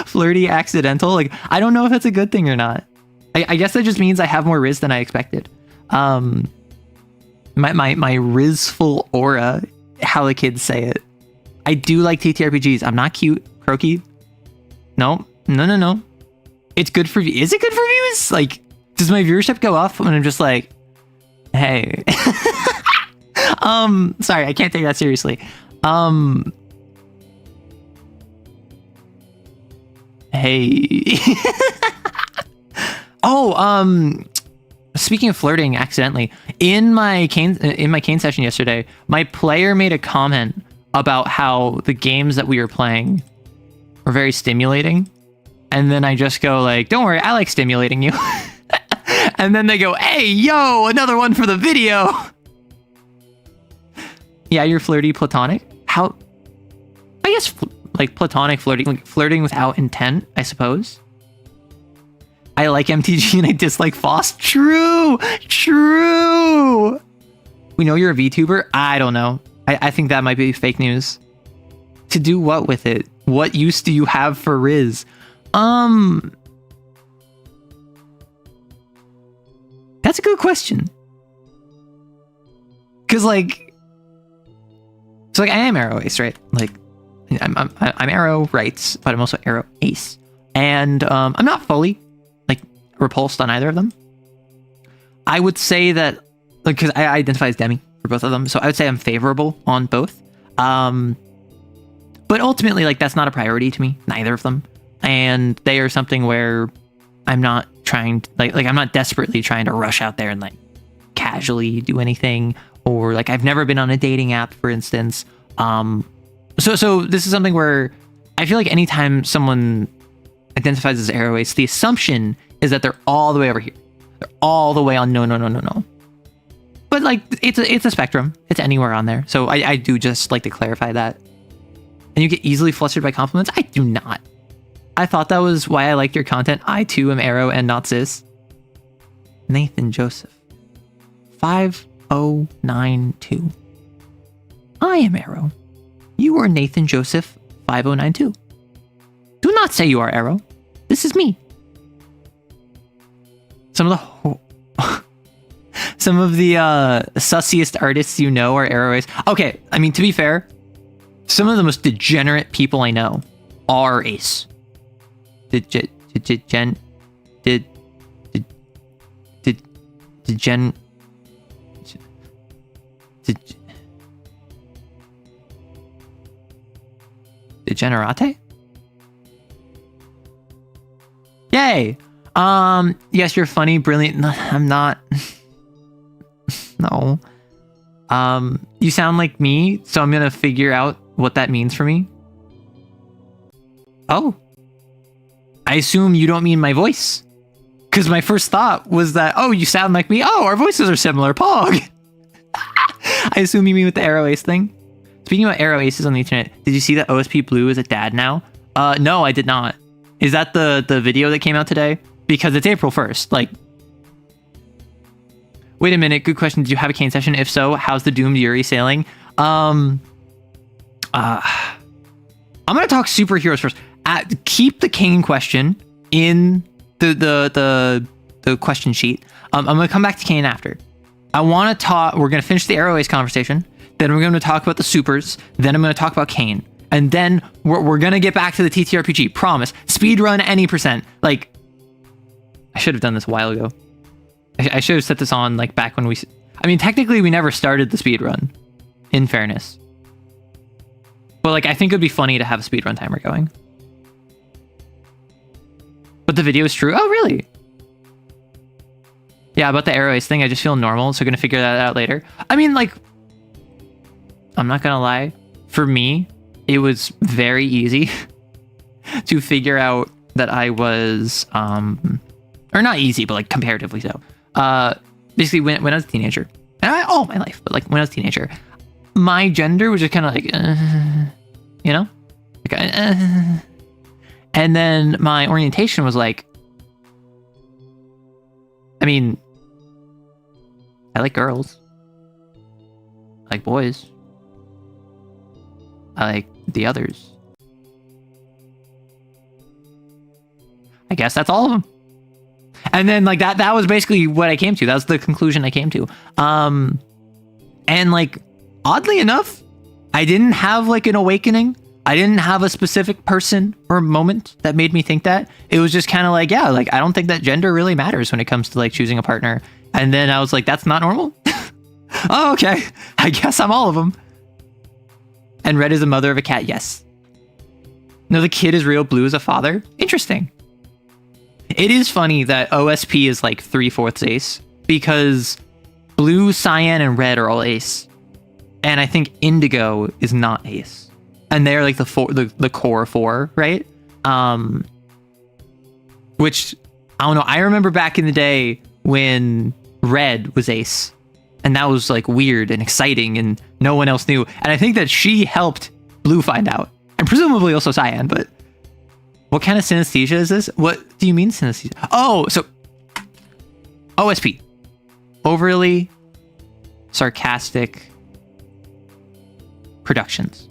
Flirty accidental? Like, I don't know if that's a good thing or not. I guess that just means I have more Riz than I expected. My Rizful aura, how the kids say it. I do like TTRPGs. I'm not cute. Croaky. No. It's good for views. Is it good for views? Like, does my viewership go up when I'm just like, hey. Sorry, I can't take that seriously. Hey. Speaking of flirting accidentally, in my Kane session yesterday, my player made a comment about how the games that we were playing were very stimulating. And then I just go like, don't worry, I like stimulating you. And then they go, hey, yo, another one for the video. Yeah, you're flirty platonic. How? I guess like platonic flirting, like flirting without intent, I suppose. I like MTG and I dislike Foss. True. We know you're a VTuber. I don't know. I think that might be fake news. To do what with it? What use do you have for Riz? That's a good question. Cause like, so like I am arrow ace, right? Like I'm arrow rights, but I'm also arrow ace, and I'm not fully like repulsed on either of them. I would say that, like, because I identify as demi for both of them, so I would say I'm favorable on both. But ultimately, like, that's not a priority to me, neither of them, and they are something where I'm not trying to, like I'm not desperately trying to rush out there and like casually do anything, or like I've never been on a dating app, for instance. So this is something where I feel like anytime someone identifies as arrow ace, the assumption is that they're all the way over here. They're all the way on no. But like it's a spectrum. It's anywhere on there. So I do just like to clarify that. And you get easily flustered by compliments? I do not. I thought that was why I liked your content. I too am arrow and not cis. Nathan Joseph 5092. I am arrow. You are Nathan Joseph 5092. Do not say you are arrow. This is me. Some of the sussiest artists you know are arrow ace. Okay, I mean, to be fair, some of the most degenerate people I know are ace. Degenerate? Yay! Yes, you're funny, brilliant. No, I'm not. No. You sound like me, so I'm gonna figure out what that means for me. Oh. I assume you don't mean my voice. Because my first thought was that, oh, you sound like me. Oh, our voices are similar. Pog! I assume you mean with the arrow ace thing. Speaking about arrow aces on the internet, did you see that OSP Blue is a dad now? No, I did not. Is that the video that came out today? Because it's April 1st. Like, wait a minute. Good question. Did you have a Kane session? If so, how's the Doomed Yuri sailing? I'm gonna talk superheroes first. Keep the Kane question in the question sheet. I'm gonna come back to Kane after. I want to talk. We're gonna finish the arrow ace conversation. Then we're gonna talk about the supers. Then I'm gonna talk about Kane. And then we're gonna get back to the TTRPG. Promise. Speedrun any percent. Like, I should have done this a while ago. I should have set this on like back when I mean, technically we never started the speedrun, in fairness. But like, I think it would be funny to have a speedrun timer going. But the video is true. Oh, really? Yeah, about the arrow ace thing, I just feel normal, so gonna figure that out later. I mean, like, I'm not gonna lie. For me, it was very easy to figure out that I was, or not easy, but like comparatively so. Basically, when I was a teenager, and all my life, but like when I was a teenager, my gender was just kind of like, you know, like, and then my orientation was like, I mean, I like girls, I like boys, I like the others. I guess that's all of them. And then like that was basically what I came to. That was the conclusion I came to. And like, oddly enough, I didn't have like an awakening. I didn't have a specific person or moment that made me think that. It was just kind of like, yeah, like I don't think that gender really matters when it comes to like choosing a partner. And then I was like, that's not normal. Oh, okay. I guess I'm all of them. And red is the mother of a cat. Yes. No, the kid is real. Blue is a father. Interesting. It is funny that OSP is like 3/4 ace because blue, cyan, and red are all ace. And I think indigo is not ace. And they're like the core 4, right? Which, I don't know. I remember back in the day when red was ace. And that was like weird and exciting and no one else knew. And I think that she helped blue find out. And presumably also cyan, but what kind of synesthesia is this? What do you mean synesthesia? Oh, so OSP. Overly sarcastic productions.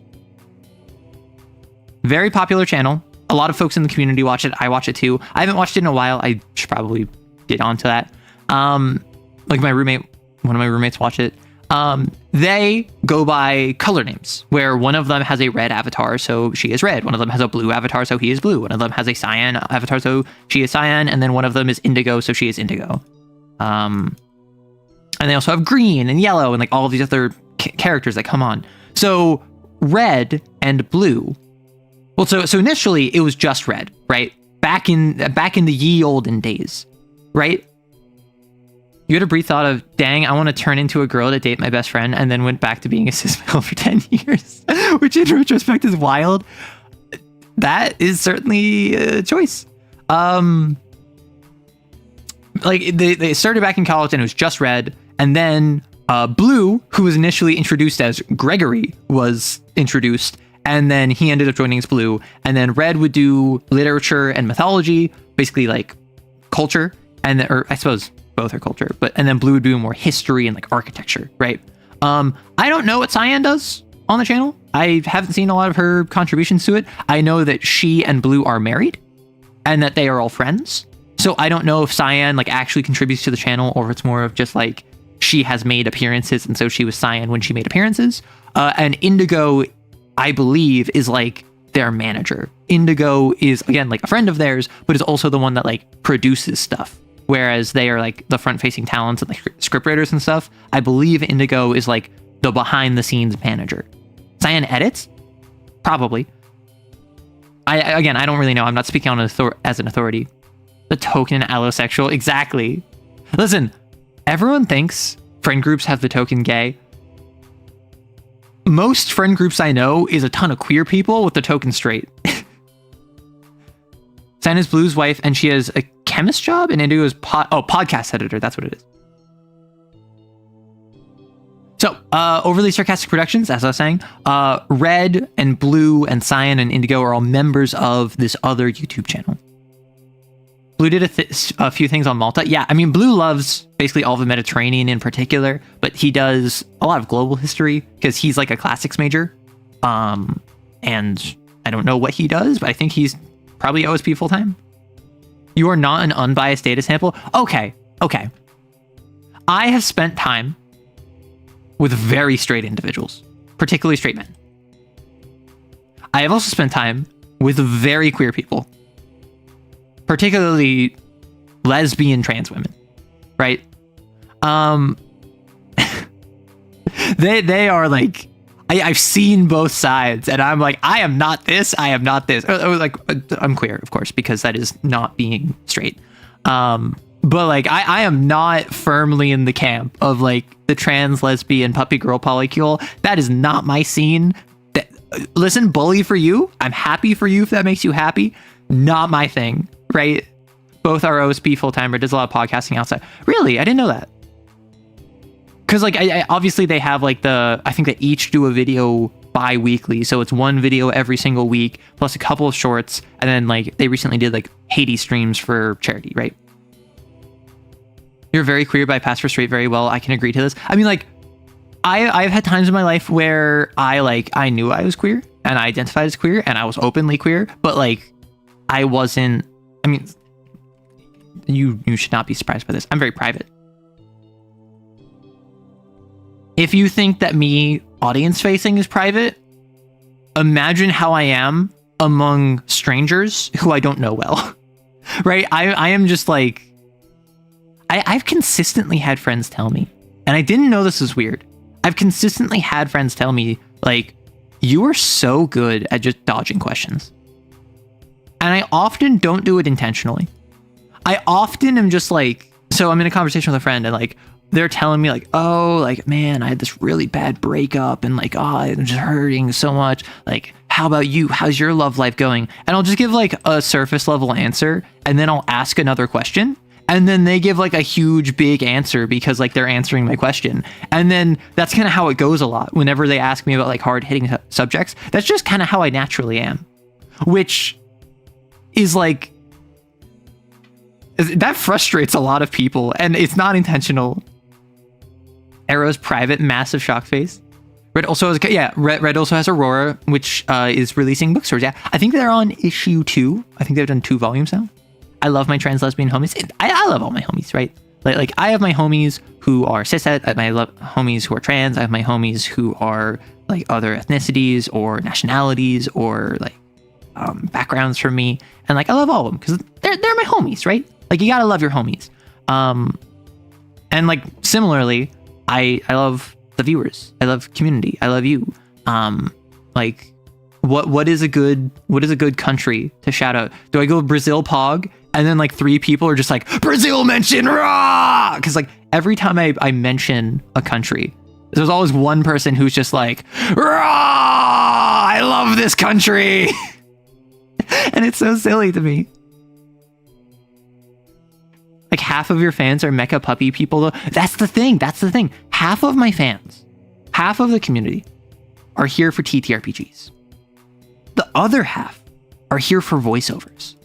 Very popular channel. A lot of folks in the community watch it. I watch it too. I haven't watched it in a while. I should probably get onto that. Like one of my roommates watch it. They go by color names, where one of them has a red avatar, so she is red. One of them has a blue avatar, so he is blue. One of them has a cyan avatar, so she is cyan. And then one of them is indigo, so she is indigo. And they also have green and yellow and like all of these other characters that come on. So red and blue. Well, so initially it was just red, right? Back in the ye olden days, right? You had a brief thought of, dang, I want to turn into a girl to date my best friend, and then went back to being a cis male for 10 years, which in retrospect is wild. That is certainly a choice. Like they started back in college and it was just red, and then blue, who was initially introduced as Gregory, was introduced, and then he ended up joining as blue, and then red would do literature and mythology, basically like culture, or I suppose both are culture, and then blue would do more history and like architecture, right? I don't know what cyan does on the channel. I haven't seen a lot of her contributions to it. I know that she and blue are married and that they are all friends. So I don't know if cyan like actually contributes to the channel, or if it's more of just like she has made appearances and so she was cyan when she made appearances. And indigo, I believe, is like their manager. Indigo is, again, like a friend of theirs, but is also the one that like produces stuff. Whereas they are like the front-facing talents and like scriptwriters and stuff. I believe indigo is like the behind-the-scenes manager. Cyan edits? Probably. I don't really know. I'm not speaking on as an authority. The token allosexual, exactly. Listen, everyone thinks friend groups have the token gay. Most friend groups I know is a ton of queer people with the token straight. Cyan is Blue's wife, and she has a chemist job, and Indigo is podcast editor. That's what it is. So, overly sarcastic productions, as I was saying, red and blue and cyan and indigo are all members of this other YouTube channel. Blue did a few things on Malta. Yeah, I mean, Blue loves basically all the Mediterranean in particular, but he does a lot of global history because he's like a classics major. And I don't know what he does, but I think he's probably OSP full-time. You are not an unbiased data sample? Okay. I have spent time with very straight individuals, particularly straight men. I have also spent time with very queer people, particularly lesbian trans women, right? They are like, I've seen both sides, and I'm like, I am not this, I am not this. Like, I'm queer, of course, because that is not being straight. But like, I am not firmly in the camp of like the trans, lesbian, puppy girl polycule. That is not my scene. Listen, bully for you. I'm happy for you if that makes you happy. Not my thing, right? Both are OSP full-time, but does a lot of podcasting outside. Really? I didn't know that. Because like, I obviously they have like I think they each do a video bi-weekly. So it's one video every single week, plus a couple of shorts. And then like, they recently did like Hades streams for charity, right? You're very queer, but I pass for straight very well. I can agree to this. I mean, like, I've had times in my life where I knew I was queer and I identified as queer and I was openly queer, but like, I wasn't, I mean, you should not be surprised by this. I'm very private. If you think that me audience facing is private, imagine how I am among strangers who I don't know well, right? I am just like, I've consistently had friends tell me, and I didn't know this was weird. I've consistently had friends tell me, like, you are so good at just dodging questions. And I often don't do it intentionally. I often am just like, so I'm in a conversation with a friend and like, they're telling me like, oh, like, man, I had this really bad breakup and like, oh, I'm just hurting so much. Like, how about you? How's your love life going? And I'll just give like a surface level answer and then I'll ask another question. And then they give like a huge big answer because like they're answering my question. And then that's kind of how it goes a lot. Whenever they ask me about like hard hitting subjects, that's just kind of how I naturally am, which is like, that frustrates a lot of people and it's not intentional. Arrow's private, massive shock face. Red also has, Red also has Aurora, which is releasing bookstores. Yeah, I think they're on issue 2. I think they've done 2 volumes now. I love my trans lesbian homies. I love all my homies, right? Like I have my homies who are cishet. I love homies who are trans. I have my homies who are like other ethnicities or nationalities or like backgrounds from me. And like I love all of them because they're my homies, right? Like you gotta love your homies. And like similarly, I love the viewers. I love community. I love you. Like what is a good country to shout out? Do I go Brazil Pog? And then like 3 people are just like, Brazil mention raw! Because like every time I mention a country, there's always one person who's just like, raw! I love this country! And it's so silly to me. Like half of your fans are mecha puppy people though. That's the thing. Half of my fans, half of the community are here for TTRPGs. The other half are here for voiceovers.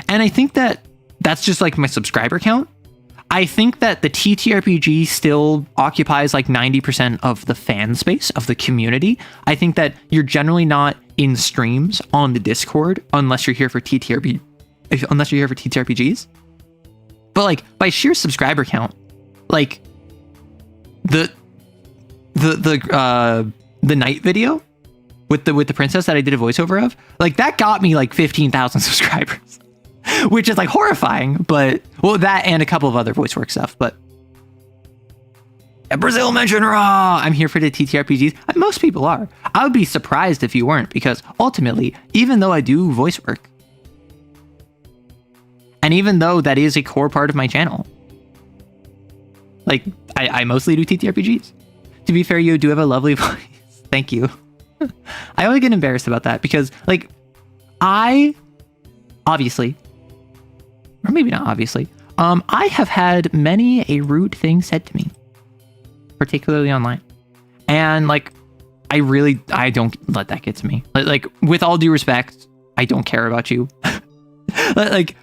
And I think that that's just like my subscriber count. I think that the TTRPG still occupies like 90% of the fan space of the community. I think that you're generally not in streams on the Discord unless you're here for TTRPGs. But like by sheer subscriber count, like the night video with the princess that I did a voiceover of, like that got me like 15,000 subscribers. Which is like horrifying, but well, that and a couple of other voice work stuff. But Brazil mention raw. I'm here for the TTRPGs. Most people are. I would be surprised if you weren't, because ultimately, even though I do voice work, and even though that is a core part of my channel, like I mostly do TTRPGs. To be fair, you do have a lovely voice. Thank you. I always get embarrassed about that because, like, I obviously. Or maybe not obviously. I have had many a rude thing said to me, particularly online. And like, I don't let that get to me. Like with all due respect, I don't care about you. Like,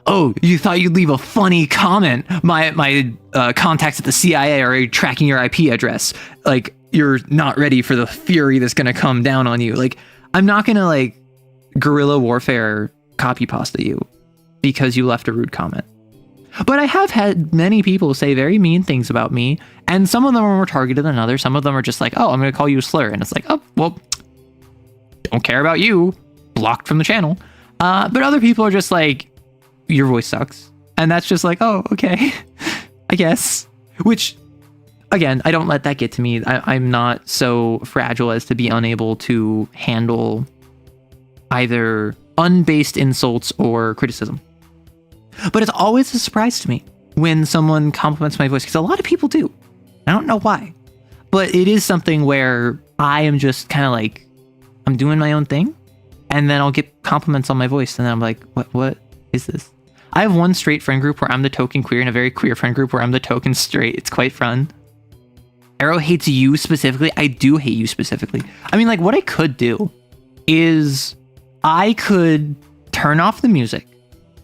oh, you thought you'd leave a funny comment. My contacts at the CIA are already tracking your IP address. Like, you're not ready for the fury that's going to come down on you. Like, I'm not going to like guerrilla warfare copy pasta you because you left a rude comment. But I have had many people say very mean things about me, and some of them are more targeted than others. Some of them are just like, oh, I'm going to call you a slur. And it's like, oh, well, don't care about you. Blocked from the channel. But other people are just like, your voice sucks. And that's just like, oh, okay, I guess. Which, again, I don't let that get to me. I'm not so fragile as to be unable to handle either unbased insults or criticism. But it's always a surprise to me when someone compliments my voice, because a lot of people do. I don't know why, but it is something where I am just kind of like, I'm doing my own thing, and then I'll get compliments on my voice, and then I'm like, what is this? I have one straight friend group where I'm the token queer, and a very queer friend group where I'm the token straight. It's quite fun. Arrow hates you specifically. I do hate you specifically. I mean, like, what I could do is I could turn off the music.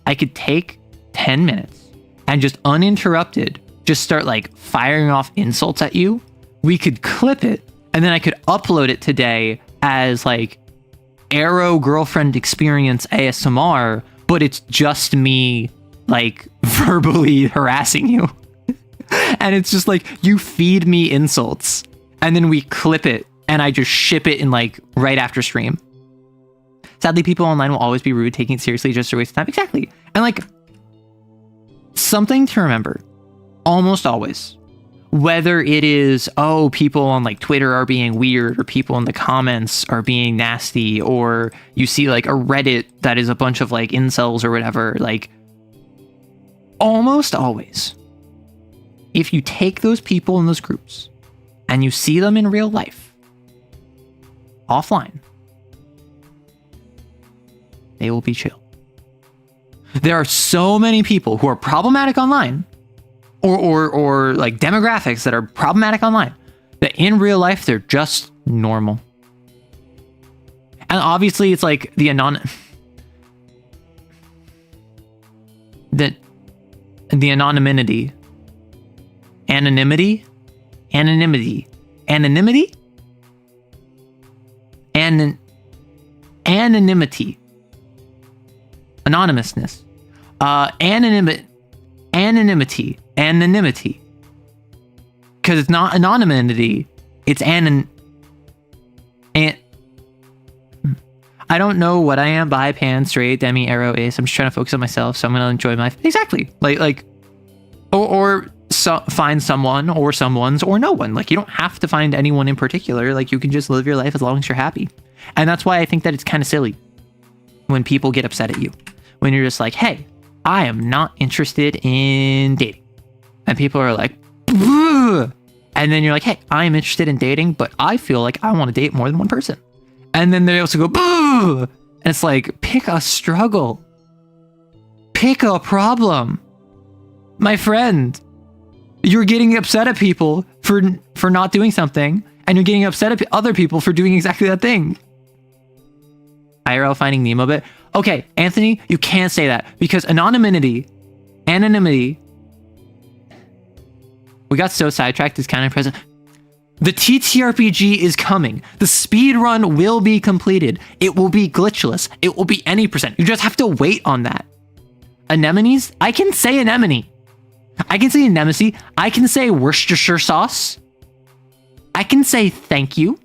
I could take 10 minutes and just uninterrupted, just start like firing off insults at you. We could clip it, and then I could upload it today as like Arrow girlfriend experience ASMR, but it's just me like verbally harassing you. And it's just like, you feed me insults, and then we clip it and I just ship it in like right after stream. Sadly, people online will always be rude, taking it seriously just a waste of time. Exactly. And like, something to remember, almost always, whether it is, oh, people on like Twitter are being weird, or people in the comments are being nasty, or you see like a Reddit that is a bunch of like incels or whatever, like almost always, if you take those people in those groups and you see them in real life, offline, they will be chill. There are so many people who are problematic online, or like demographics that are problematic online, that in real life they're just normal. And obviously it's like the anonymity, anonymousness, anonymity, because it's not anonymity, it's I don't know what I am, bi, pan, straight, demi, arrow, ace. I'm just trying to focus on myself, so I'm gonna enjoy my exactly find someone or someone's or no one. Like, you don't have to find anyone in particular. Like, you can just live your life as long as you're happy. And that's why I think that it's kind of silly when people get upset at you, when you're just like, hey, I am not interested in dating. And people are like, "Ugh." And then you're like, hey, I'm interested in dating, but I feel like I want to date more than one person. And then they also go, "Boo!" And it's like, pick a struggle. Pick a problem. My friend, you're getting upset at people for not doing something, and you're getting upset at other people for doing exactly that thing. IRL finding Nemo bit. Okay, Anthony, you can't say that, because anonymity, we got so sidetracked, it's kind of impressive. The TTRPG is coming. The speedrun will be completed. It will be glitchless. It will be any percent. You just have to wait on that. Anemones? I can say anemone. I can say anemone. I can say Worcestershire sauce. I can say thank you.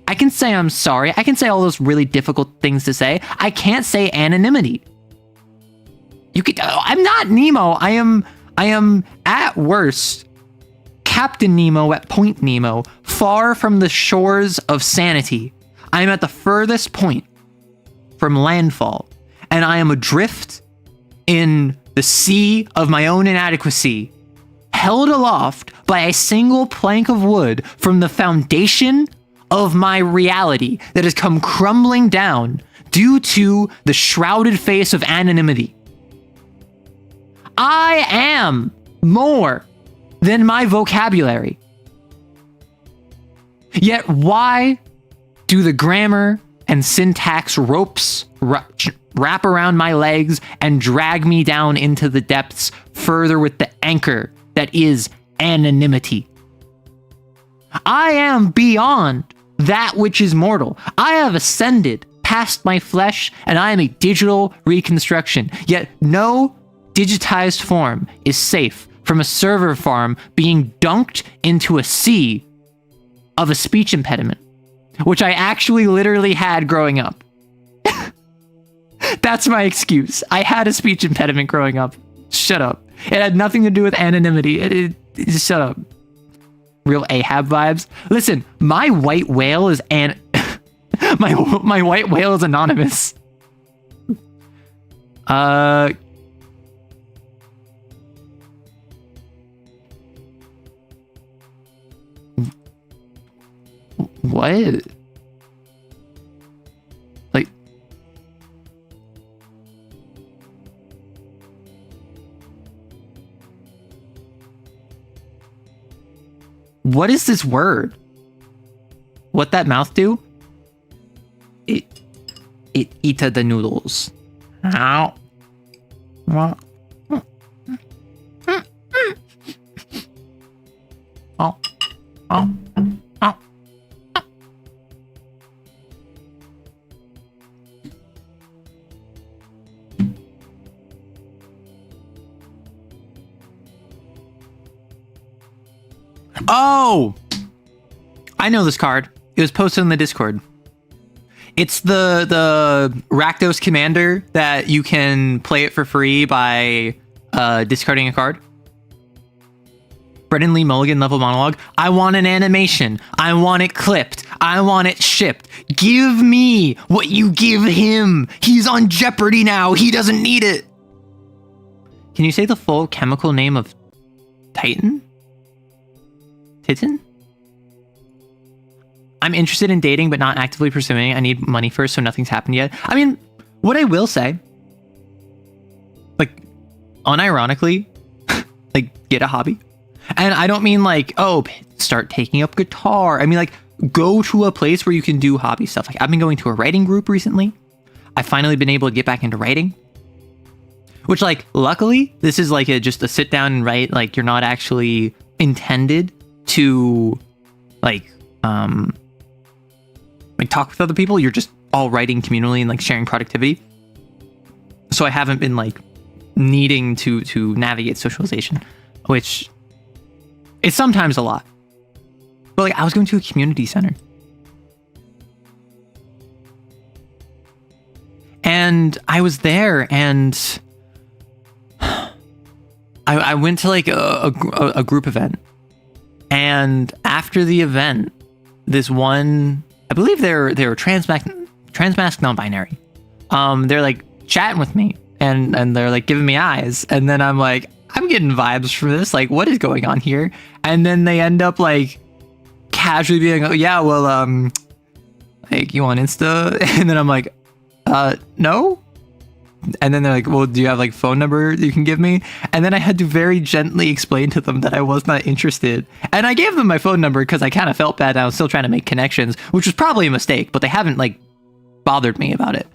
I can say I'm sorry. I can say all those really difficult things to say. I can't say anonymity. You could. I'm not Nemo. I am at worst Captain Nemo at Point Nemo, far from the shores of sanity. I am at the furthest point from landfall, and I am adrift in the sea of my own inadequacy, held aloft by a single plank of wood from the foundation of my reality that has come crumbling down due to the shrouded face of anonymity. I am more than my vocabulary. Yet why do the grammar and syntax ropes wrap around my legs and drag me down into the depths further with the anchor that is anonymity? I am beyond that which is mortal. I have ascended past my flesh, and I am a digital reconstruction. Yet no digitized form is safe from a server farm being dunked into a sea of a speech impediment, which I actually literally had growing up. That's my excuse. I had a speech impediment growing up. Shut up. It had nothing to do with anonymity. Just shut up. Real Ahab vibes. Listen, my white whale is my white whale is anonymous. What? Like, what is this word? What that mouth do? It eat the noodles. Ow. Oh. Oh. Oh. Oh! I know this card. It was posted in the Discord. It's the Rakdos Commander that you can play it for free by discarding a card. Brendan Lee Mulligan level monologue. I want an animation. I want it clipped. I want it shipped. Give me what you give him. He's on Jeopardy now. He doesn't need it. Can you say the full chemical name of Titan? Titan? I'm interested in dating, but not actively pursuing. I need money first, so nothing's happened yet. I mean, what I will say, like, unironically, like, get a hobby. And I don't mean like, oh, start taking up guitar. I mean, like, go to a place where you can do hobby stuff. Like, I've been going to a writing group recently. I've finally been able to get back into writing. Which, like, luckily, this is like just a sit down and write. Like, you're not actually intended to, like talk with other people. You're just all writing communally and like sharing productivity. So I haven't been like needing to navigate socialization, which is sometimes a lot. But like I was going to a community center. And I was there and I went to like a group event. And after the event, this one, I believe they're transmasc non-binary. They're like chatting with me and they're like giving me eyes. And then I'm like, I'm getting vibes from this. Like, what is going on here? And then they end up like casually being, oh yeah, well, like you on Insta? And then I'm like, no. And then they're like, well, do you have like phone number you can give me? And then I had to very gently explain to them that I was not interested. And I gave them my phone number because I kind of felt bad. I was still trying to make connections, which was probably a mistake, but they haven't like bothered me about it.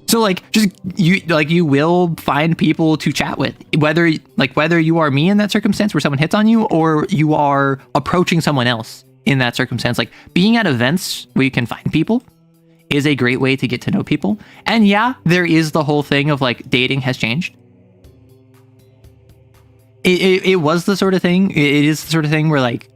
So like, just you will find people to chat with, whether you are me in that circumstance where someone hits on you or you are approaching someone else in that circumstance. Like being at events where you can find people is a great way to get to know people. And yeah, there is the whole thing of like dating has changed. It was the sort of thing. It is the sort of thing where like,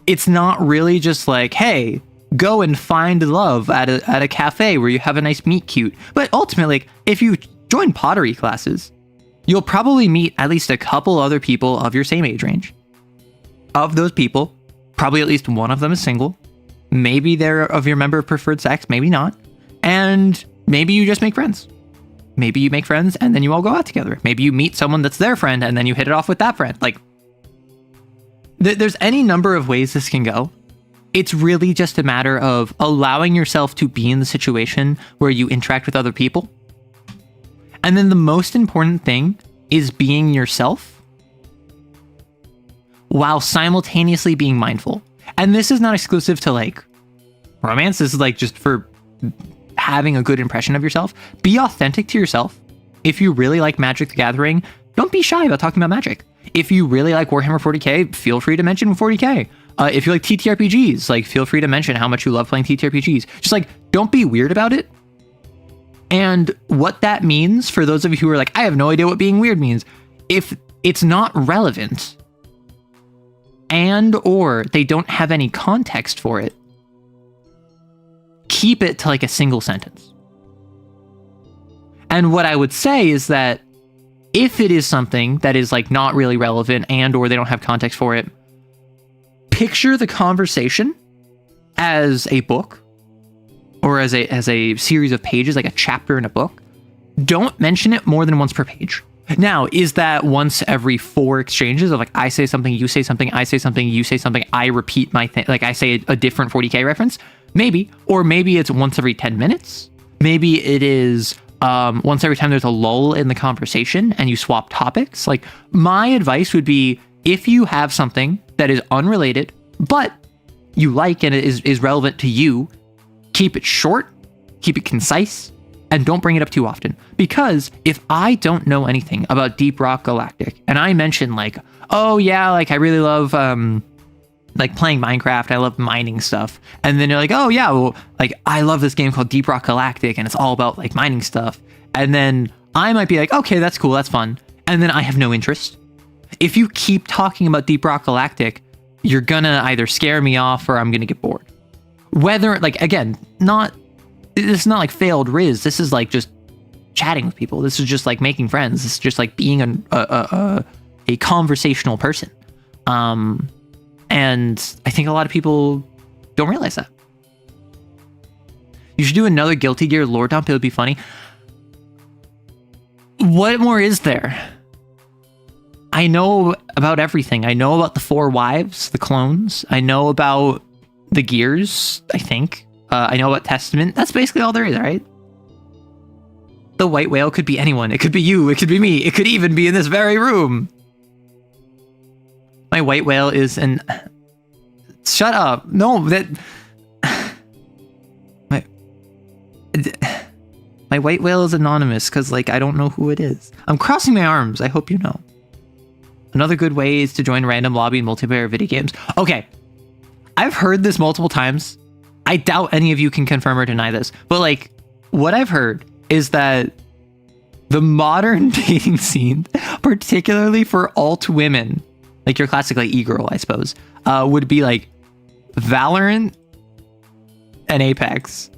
it's not really just like, hey, go and find love at a cafe where you have a nice meet cute. But ultimately, like, if you join pottery classes, you'll probably meet at least a couple other people of your same age range. Of those people, probably at least one of them is single. Maybe they're of your member of preferred sex, maybe not. And maybe you just make friends. Maybe you make friends and then you all go out together. Maybe you meet someone that's their friend and then you hit it off with that friend. Like, there's any number of ways this can go. It's really just a matter of allowing yourself to be in the situation where you interact with other people. And then the most important thing is being yourself while simultaneously being mindful. And this is not exclusive to like romance. This is like just for having a good impression of yourself. Be authentic to yourself. If you really like Magic the Gathering, don't be shy about talking about Magic. If you really like Warhammer 40k, feel free to mention 40k. If you like TTRPGs, like feel free to mention how much you love playing TTRPGs. Just like, don't be weird about it. And what that means for those of you who are like, I have no idea what being weird means. If it's not relevant and or they don't have any context for it, keep it to like a single sentence. And what I would say is that if it is something that is like not really relevant and or they don't have context for it, picture the conversation as a book or as a series of pages, like a chapter in a book. Don't mention it more than once per page. Now, is that once every 4 exchanges of like I say something, you say something, I say something, you say something, I repeat my thing, like I say a different 40K reference? Maybe. Or maybe it's once every 10 minutes. Maybe it is once every time there's a lull in the conversation and you swap topics. Like, my advice would be, if you have something that is unrelated, but you like and it is relevant to you, keep it short, keep it concise, and don't bring it up too often. Because if I don't know anything about Deep Rock Galactic and I mention like, oh yeah, like I really love like playing Minecraft, I love mining stuff, and then you're like, oh yeah, well, like I love this game called Deep Rock Galactic and it's all about like mining stuff, and then I might be like, okay, that's cool, that's fun, and then I have no interest. If you keep talking about Deep Rock Galactic, you're gonna either scare me off or I'm gonna get bored. Whether, like, again, this is not like failed Riz. This is like just chatting with people. This is just like making friends. This is just like being a conversational person. And I think a lot of people don't realize that. You should do another Guilty Gear lore dump. It would be funny. What more is there? I know about everything. I know about the 4 wives, the clones. I know about the gears, I think. I know about Testament. That's basically all there is, right? The white whale could be anyone. It could be you. It could be me. It could even be in this very room. My white whale is an... Shut up. No, that... My white whale is anonymous because, like, I don't know who it is. I'm crossing my arms. I hope you know. Another good way is to join random lobby in multiplayer video games. Okay. I've heard this multiple times. I doubt any of you can confirm or deny this. But, like, what I've heard is that the modern dating scene, particularly for alt women, like your classic, like, e-girl, I suppose, would be, like, Valorant and Apex.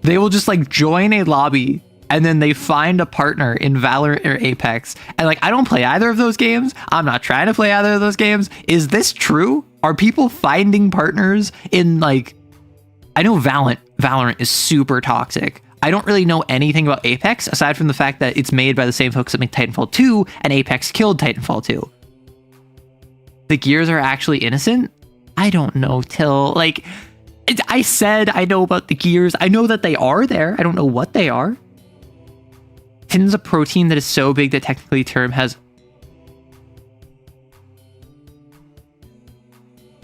They will just, like, join a lobby and then they find a partner in Valorant or Apex. And, like, I don't play either of those games. I'm not trying to play either of those games. Is this true? Are people finding partners in, like... I know Valorant is super toxic. I don't really know anything about Apex, aside from the fact that it's made by the same folks that make Titanfall 2, and Apex killed Titanfall 2. The gears are actually innocent? I don't know till, like... I said I know about the gears. I know that they are there. I don't know what they are. Tin's a protein that is so big that technically term has...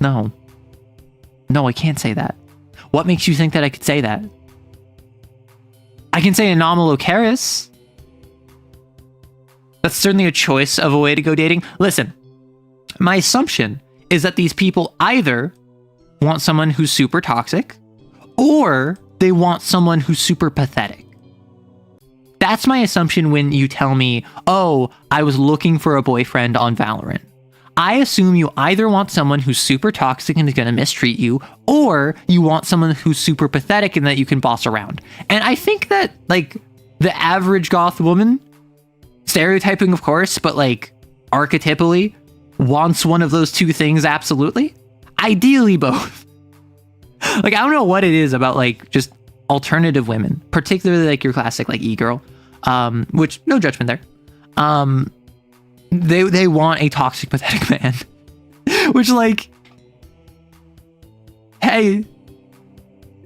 No. No, I can't say that. What makes you think that I could say that? I can say anomalocaris. That's certainly a choice of a way to go dating. Listen, my assumption is that these people either want someone who's super toxic or they want someone who's super pathetic. That's my assumption when you tell me, oh, I was looking for a boyfriend on Valorant. I assume you either want someone who's super toxic and is going to mistreat you, or you want someone who's super pathetic and that you can boss around. And I think that, like, the average goth woman, stereotyping of course, but, like, archetypally, wants one of those two things absolutely. Ideally both. Like, I don't know what it is about, like, just alternative women, particularly, like, your classic, like, e-girl, which, no judgment there. They want a toxic, pathetic man. Which, like, hey,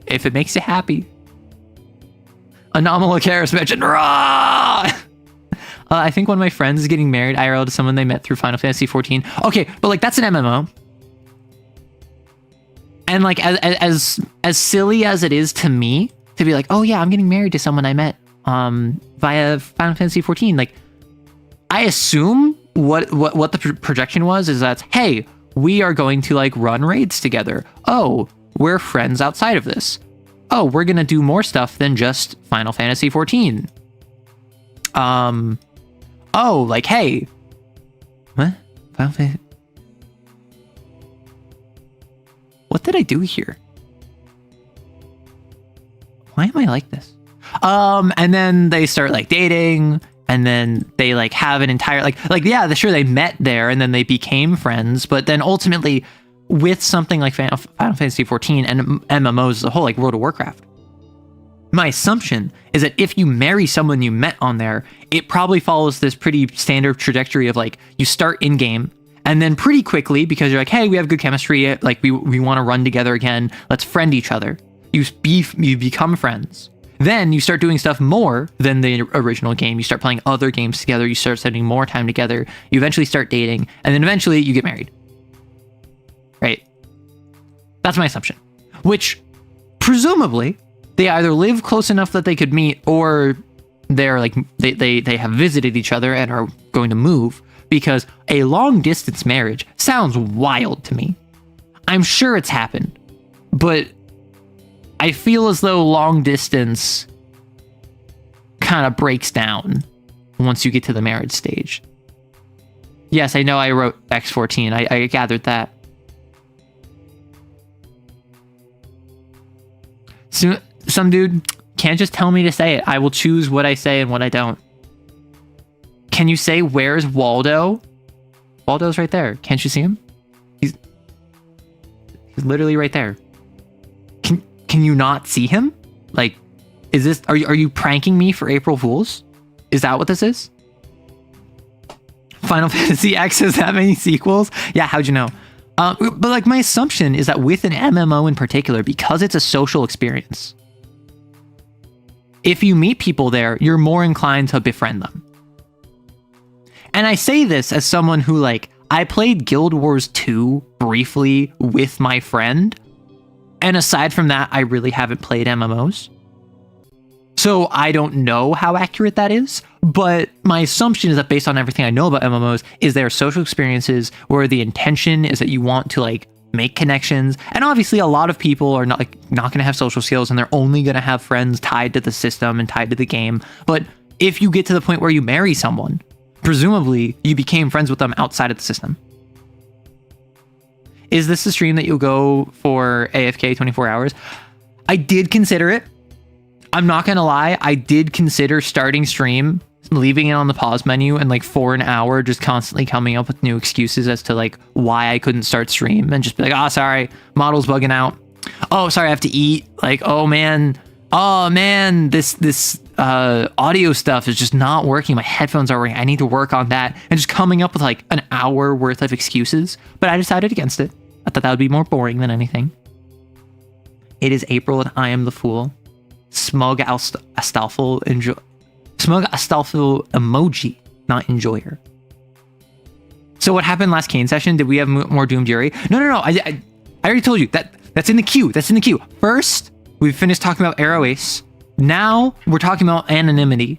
if it makes you happy. Anomalocaris mentioned, raw! I think one of my friends is getting married IRL to someone they met through Final Fantasy 14. Okay, but, like, that's an MMO. And, like, as silly as it is to me to be like, oh yeah, I'm getting married to someone I met via Final Fantasy 14, like, I assume what the projection was is that, hey, we are going to, like, run raids together. Oh, we're friends outside of this. Oh, we're gonna do more stuff than just Final Fantasy 14. Oh, like, hey, what? Final Fantasy? What did I do here? Why am I like this? And then they start, like, dating. And then they, like, have an entire, like, yeah, sure, they met there and then they became friends. But then ultimately, with something like Final Fantasy 14 and MMOs as a whole, like World of Warcraft, My assumption is that if you marry someone you met on there, it probably follows this pretty standard trajectory of like, you start in game, and then pretty quickly, because you're like, hey, we have good chemistry, like we want to run together again, let's friend each other. You become friends. Then you start doing stuff more than the original game. You start playing other games together. You start spending more time together. You eventually start dating, and then eventually you get married. Right? That's my assumption. Which, presumably, they either live close enough that they could meet, or they're like they have visited each other and are going to move, because a long distance marriage sounds wild to me. I'm sure it's happened, but I feel as though long distance kind of breaks down once you get to the marriage stage. Yes, I know I wrote X14. I gathered that. So, some dude can't just tell me to say it. I will choose what I say and what I don't. Can you say, where's Waldo? Waldo's right there. Can't you see him? He's literally right there. Can you not see him? Like, is this, are you pranking me for April Fools? Is that what this is? Final Fantasy X has that many sequels? Yeah, how'd you know? But like, my assumption is that with an MMO in particular, because it's a social experience, if you meet people there, you're more inclined to befriend them. And I say this as someone who, like, I played Guild Wars 2 briefly with my friend, and aside from that, I really haven't played MMOs. So I don't know how accurate that is, but my assumption is that based on everything I know about MMOs, is there are social experiences where the intention is that you want to like make connections. And obviously a lot of people are not going to have social skills, and they're only going to have friends tied to the system and tied to the game. But if you get to the point where you marry someone, presumably you became friends with them outside of the system. Is this a stream that you'll go for AFK 24 hours? I did consider it. I'm not going to lie. I did consider starting stream, leaving it on the pause menu, and like for an hour, just constantly coming up with new excuses as to like why I couldn't start stream, and just be like, oh, sorry, model's bugging out. Oh, sorry, I have to eat. Like, oh man, this audio stuff is just not working. My headphones are ringing. I need to work on that. And just coming up with like an hour worth of excuses. But I decided against it. I thought that would be more boring than anything. It is April and I am the fool. Smug Astolfo emoji, not enjoyer. So what happened last Kane session? Did we have more Doom Fury? No. I already told you that's in the queue. That's in the queue. First, we finished talking about Arrow Ace. Now we're talking about anonymity.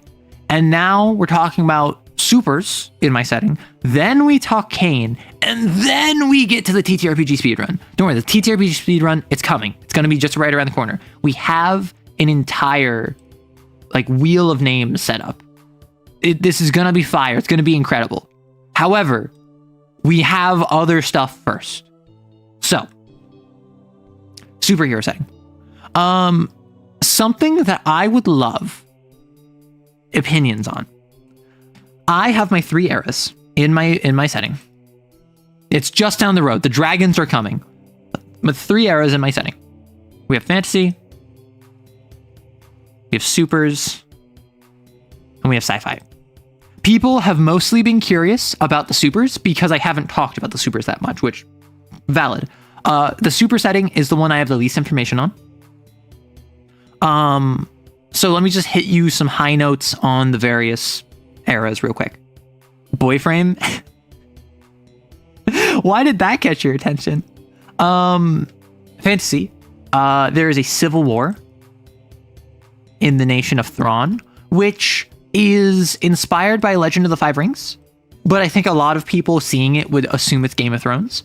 And now we're talking about supers in my setting. Then we talk Kane. And then we get to the TTRPG speedrun. Don't worry, the TTRPG speedrun, it's coming. It's going to be just right around the corner. We have an entire like wheel of names set up. This is going to be fire. It's going to be incredible. However, we have other stuff first. So, superhero setting. Something that I would love opinions on. I have my 3 eras in my setting. It's just down the road. The dragons are coming. With 3 eras in my setting. We have fantasy, we have supers, and we have sci-fi. People have mostly been curious about the supers because I haven't talked about the supers that much, which, valid. The super setting is the one I have the least information on. So let me just hit you some high notes on the various eras real quick. Boy frame. Why did that catch your attention? Fantasy. There is a civil war in the nation of Thrawn, which is inspired by Legend of the Five Rings, but I think a lot of people seeing it would assume it's Game of Thrones.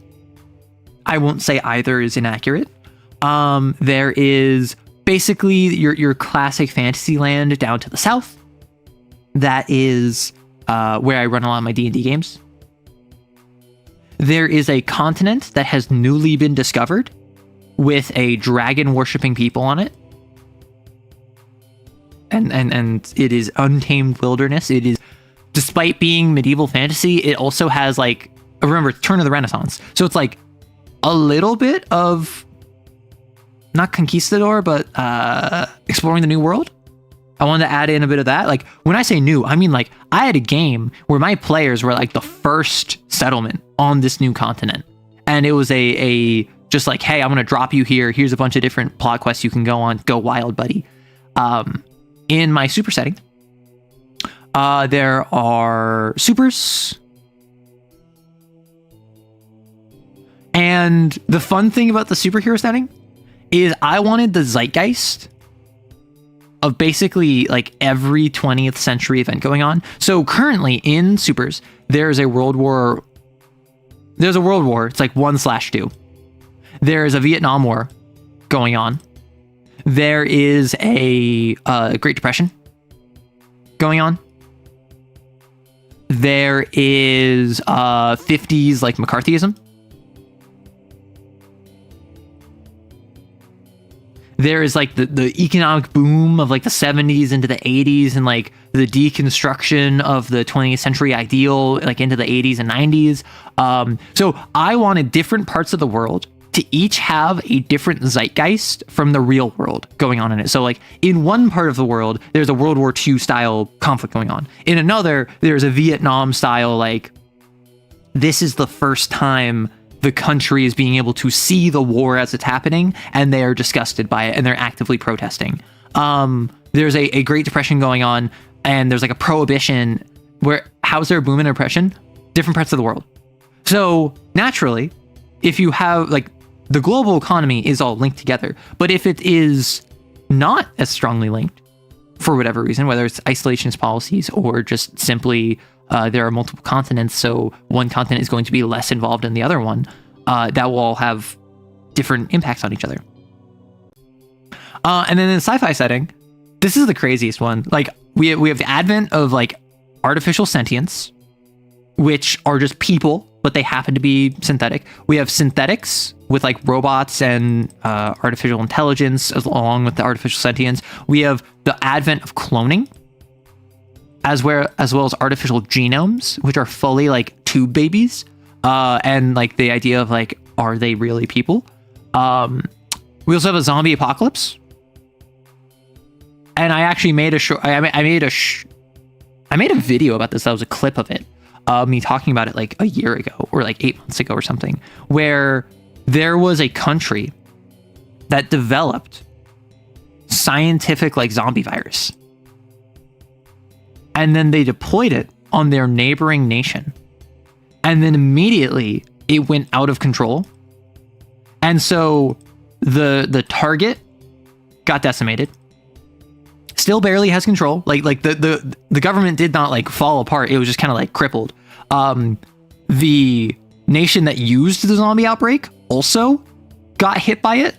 I won't say either is inaccurate. There is basically your classic fantasy land down to the south. That is where I run a lot of my D&D games. There is a continent that has newly been discovered with a dragon worshipping people on it. And it is untamed wilderness. It is, despite being medieval fantasy, it also has like, remember, turn of the Renaissance. So it's like a little bit of not conquistador, but exploring the new world. I wanted to add in a bit of that. Like, when I say new, I mean, like, I had a game where my players were like the first settlement on this new continent. And it was a just like, hey, I'm going to drop you here. Here's a bunch of different plot quests you can go on. Go wild, buddy. In my super setting, there are supers. And the fun thing about the superhero setting is I wanted the zeitgeist of basically like every 20th century event going on. So currently in supers, there's a world war. It's like 1/2. There's a Vietnam War going on. There is a Great Depression going on. There is 50s like McCarthyism. There is like the economic boom of like the 70s into the 80s, and like the deconstruction of the 20th century ideal like into the 80s and 90s. So I wanted different parts of the world to each have a different zeitgeist from the real world going on in it. So like in one part of the world, there's a World War II style conflict going on. In another, there's a Vietnam style, like, this is the first time the country is being able to see the war as it's happening, and they are disgusted by it, and they're actively protesting. There's a Great Depression going on, and there's like a prohibition where, how's there a boom in oppression? Different parts of the world. So naturally, if you have like, the global economy is all linked together, but if it is not as strongly linked for whatever reason, whether it's isolationist policies or just simply there are multiple continents, so one continent is going to be less involved in the other one, that will all have different impacts on each other. And then in the sci-fi setting, this is the craziest one. Like, we have the advent of like artificial sentience, which are just people, but they happen to be synthetic. We have synthetics with like robots and artificial intelligence along with the artificial sentience. We have the advent of cloning, as well as artificial genomes, which are fully like tube babies, and like the idea of like, are they really people? We also have a zombie apocalypse, and I actually made I made a video about this. That was a clip of it, me talking about it like a year ago or like 8 months ago or something, where there was a country that developed scientific like zombie virus. And then they deployed it on their neighboring nation. And then immediately it went out of control. And so the target got decimated. Still barely has control. Like the government did not like fall apart. It was just kind of like crippled. The nation that used the zombie outbreak also got hit by it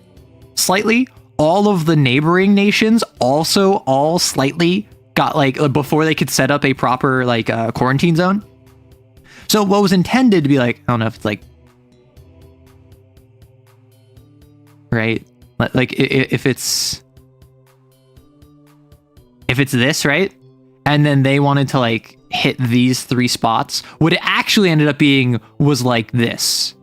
slightly. All of the neighboring nations also all slightly got like, before they could set up a proper like quarantine zone. So what was intended to be like, I don't know if it's like, right? Like if it's this, right? And then they wanted to like hit these 3 spots. What it actually ended up being was like this,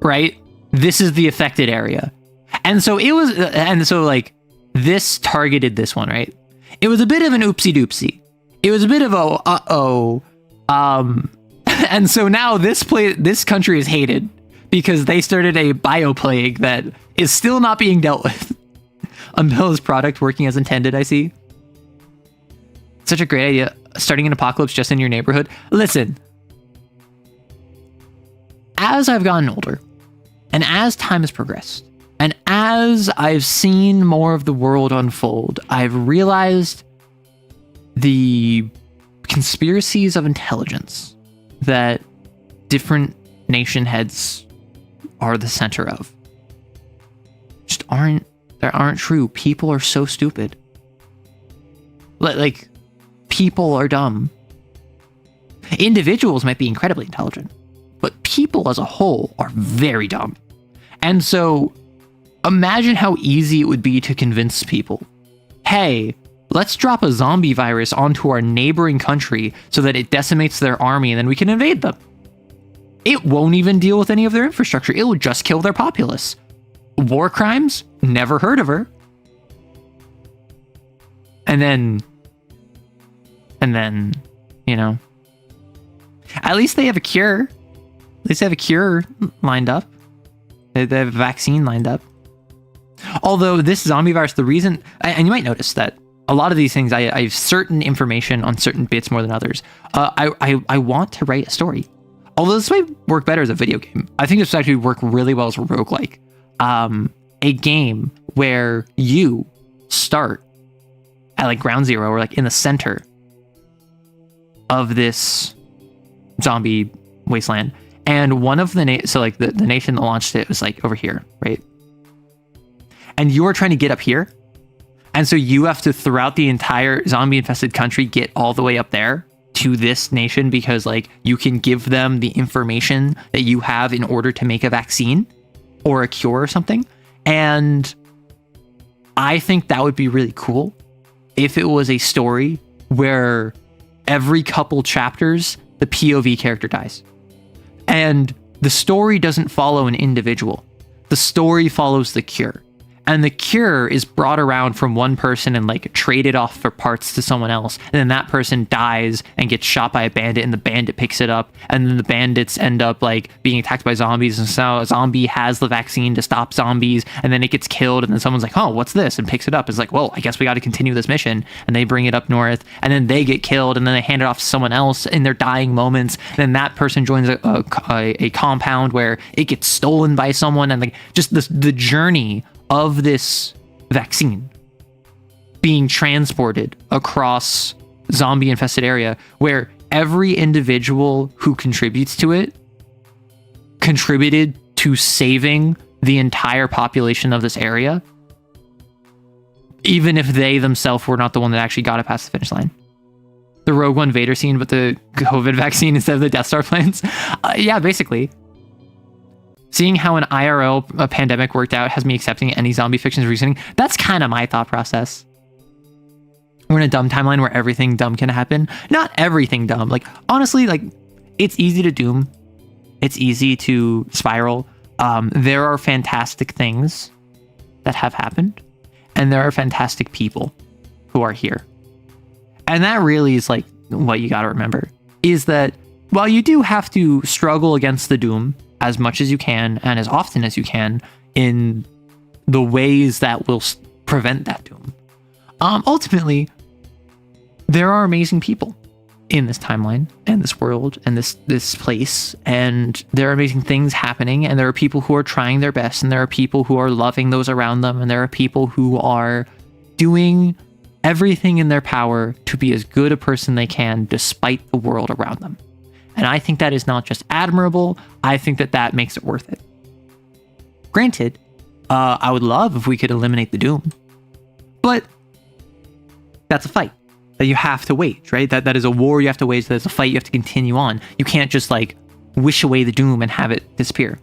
right? This is the affected area. And so it was, and so like this targeted this one, right? It was a bit of an oopsie doopsie. It was a bit of a uh-oh. And so now this country is hated because they started a bioplague that is still not being dealt with until his product working as intended, I see. Such a great idea. Starting an apocalypse just in your neighborhood. Listen, as I've gotten older, and as time has progressed, and as I've seen more of the world unfold, I've realized the conspiracies of intelligence that different nation heads are the center of just aren't true. People are so stupid. Like, people are dumb. Individuals might be incredibly intelligent, but people as a whole are very dumb. And so imagine how easy it would be to convince people, hey, let's drop a zombie virus onto our neighboring country so that it decimates their army and then we can invade them. It won't even deal with any of their infrastructure. It will just kill their populace. War crimes, never heard of her. And then, you know, at least they have a cure. At least they have a cure lined up. They have a vaccine lined up. Although this zombie virus, the reason, and you might notice that a lot of these things, I have certain information on certain bits more than others. I want to write a story. Although this might work better as a video game. I think this would actually work really well as a roguelike. A game where you start at like ground zero or like in the center of this zombie wasteland. And one of the so like the nation that launched it was like over here, right? And you are trying to get up here. And so you have to, throughout the entire zombie infested country, get all the way up there to this nation because like you can give them the information that you have in order to make a vaccine or a cure or something. And I think that would be really cool if it was a story where every couple chapters, the POV character dies. And the story doesn't follow an individual. The story follows the cure. And the cure is brought around from one person and like traded off for parts to someone else. And then that person dies and gets shot by a bandit and the bandit picks it up. And then the bandits end up like being attacked by zombies. And so a zombie has the vaccine to stop zombies. And then it gets killed. And then someone's like, oh, what's this? And picks it up. It's like, well, I guess we got to continue this mission. And they bring it up north. And then they get killed. And then they hand it off to someone else in their dying moments. And then that person joins a compound where it gets stolen by someone. And like just the journey of this vaccine being transported across zombie infested area where every individual who contributes to it contributed to saving the entire population of this area, even if they themselves were not the one that actually got it past the finish line. The Rogue One Vader scene with the COVID vaccine instead of the Death Star plans. Yeah, basically. Seeing how an IRL pandemic worked out has me accepting any zombie fiction's reasoning. That's kind of my thought process. We're in a dumb timeline where everything dumb can happen. Not everything dumb. Like, honestly, like, it's easy to doom. It's easy to spiral. There are fantastic things that have happened. And there are fantastic people who are here. And that really is, like, what you gotta remember. Is that while you do have to struggle against the doom as much as you can and as often as you can in the ways that will prevent that doom. Ultimately, there are amazing people in this timeline and this world and this place, and there are amazing things happening, and there are people who are trying their best, and there are people who are loving those around them, and there are people who are doing everything in their power to be as good a person they can despite the world around them. And I think that is not just admirable, I think that that makes it worth it. Granted, I would love if we could eliminate the doom, but that's a fight that you have to wage, right? That is a war you have to wage, that is a fight you have to continue on. You can't just like wish away the doom and have it disappear.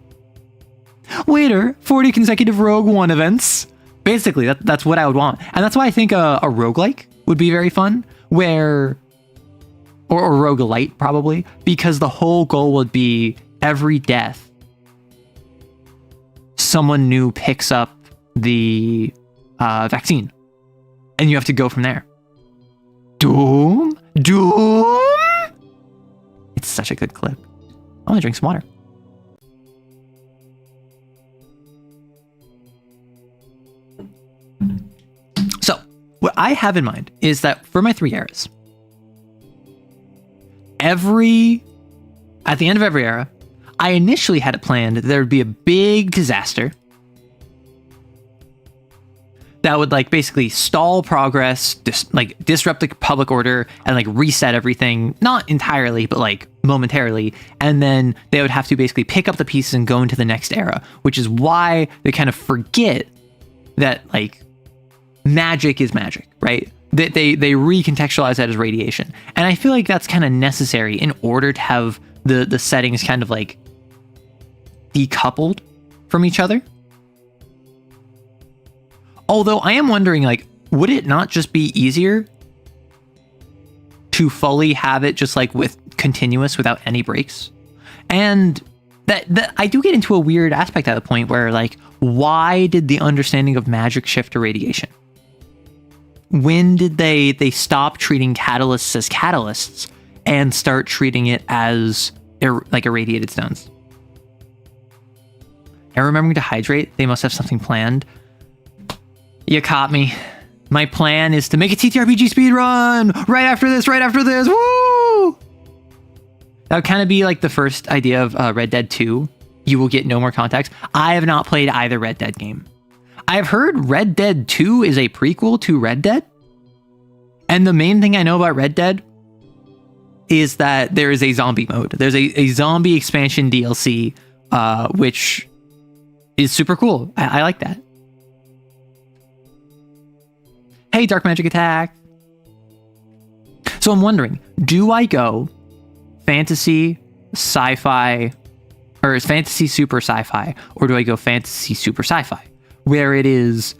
Waiter, 40 consecutive Rogue One events. Basically, that's what I would want. And that's why I think a roguelike would be very fun, where... Or roguelite, probably, because the whole goal would be every death, someone new picks up the vaccine, and you have to go from there. Doom? It's such a good clip. I want to drink some water. So, what I have in mind is that for my 3 eras, at the end of every era, I initially had it planned that there would be a big disaster that would like basically stall progress, disrupt the public order and like reset everything, not entirely, but like momentarily. And then they would have to basically pick up the pieces and go into the next era, which is why they kind of forget that like magic is magic, right? That they recontextualize that as radiation. And I feel like that's kind of necessary in order to have the settings kind of like decoupled from each other. Although I am wondering, like, would it not just be easier to fully have it just like with continuous without any breaks? And that I do get into a weird aspect at the point where like, why did the understanding of magic shift to radiation? When did they stop treating catalysts as catalysts and start treating it as like irradiated stones? And remembering to hydrate, they must have something planned. You caught me. My plan is to make a TTRPG speedrun right after this, woo! That would kind of be like the first idea of Red Dead 2. You will get no more context. I have not played either Red Dead game. I've heard Red Dead 2 is a prequel to Red Dead. And the main thing I know about Red Dead is that there is a zombie mode. There's a zombie expansion DLC, which is super cool. I like that. Hey, Dark Magic Attack. So I'm wondering, do I go fantasy, sci-fi, or fantasy super sci-fi, or do I go fantasy super sci-fi, where there's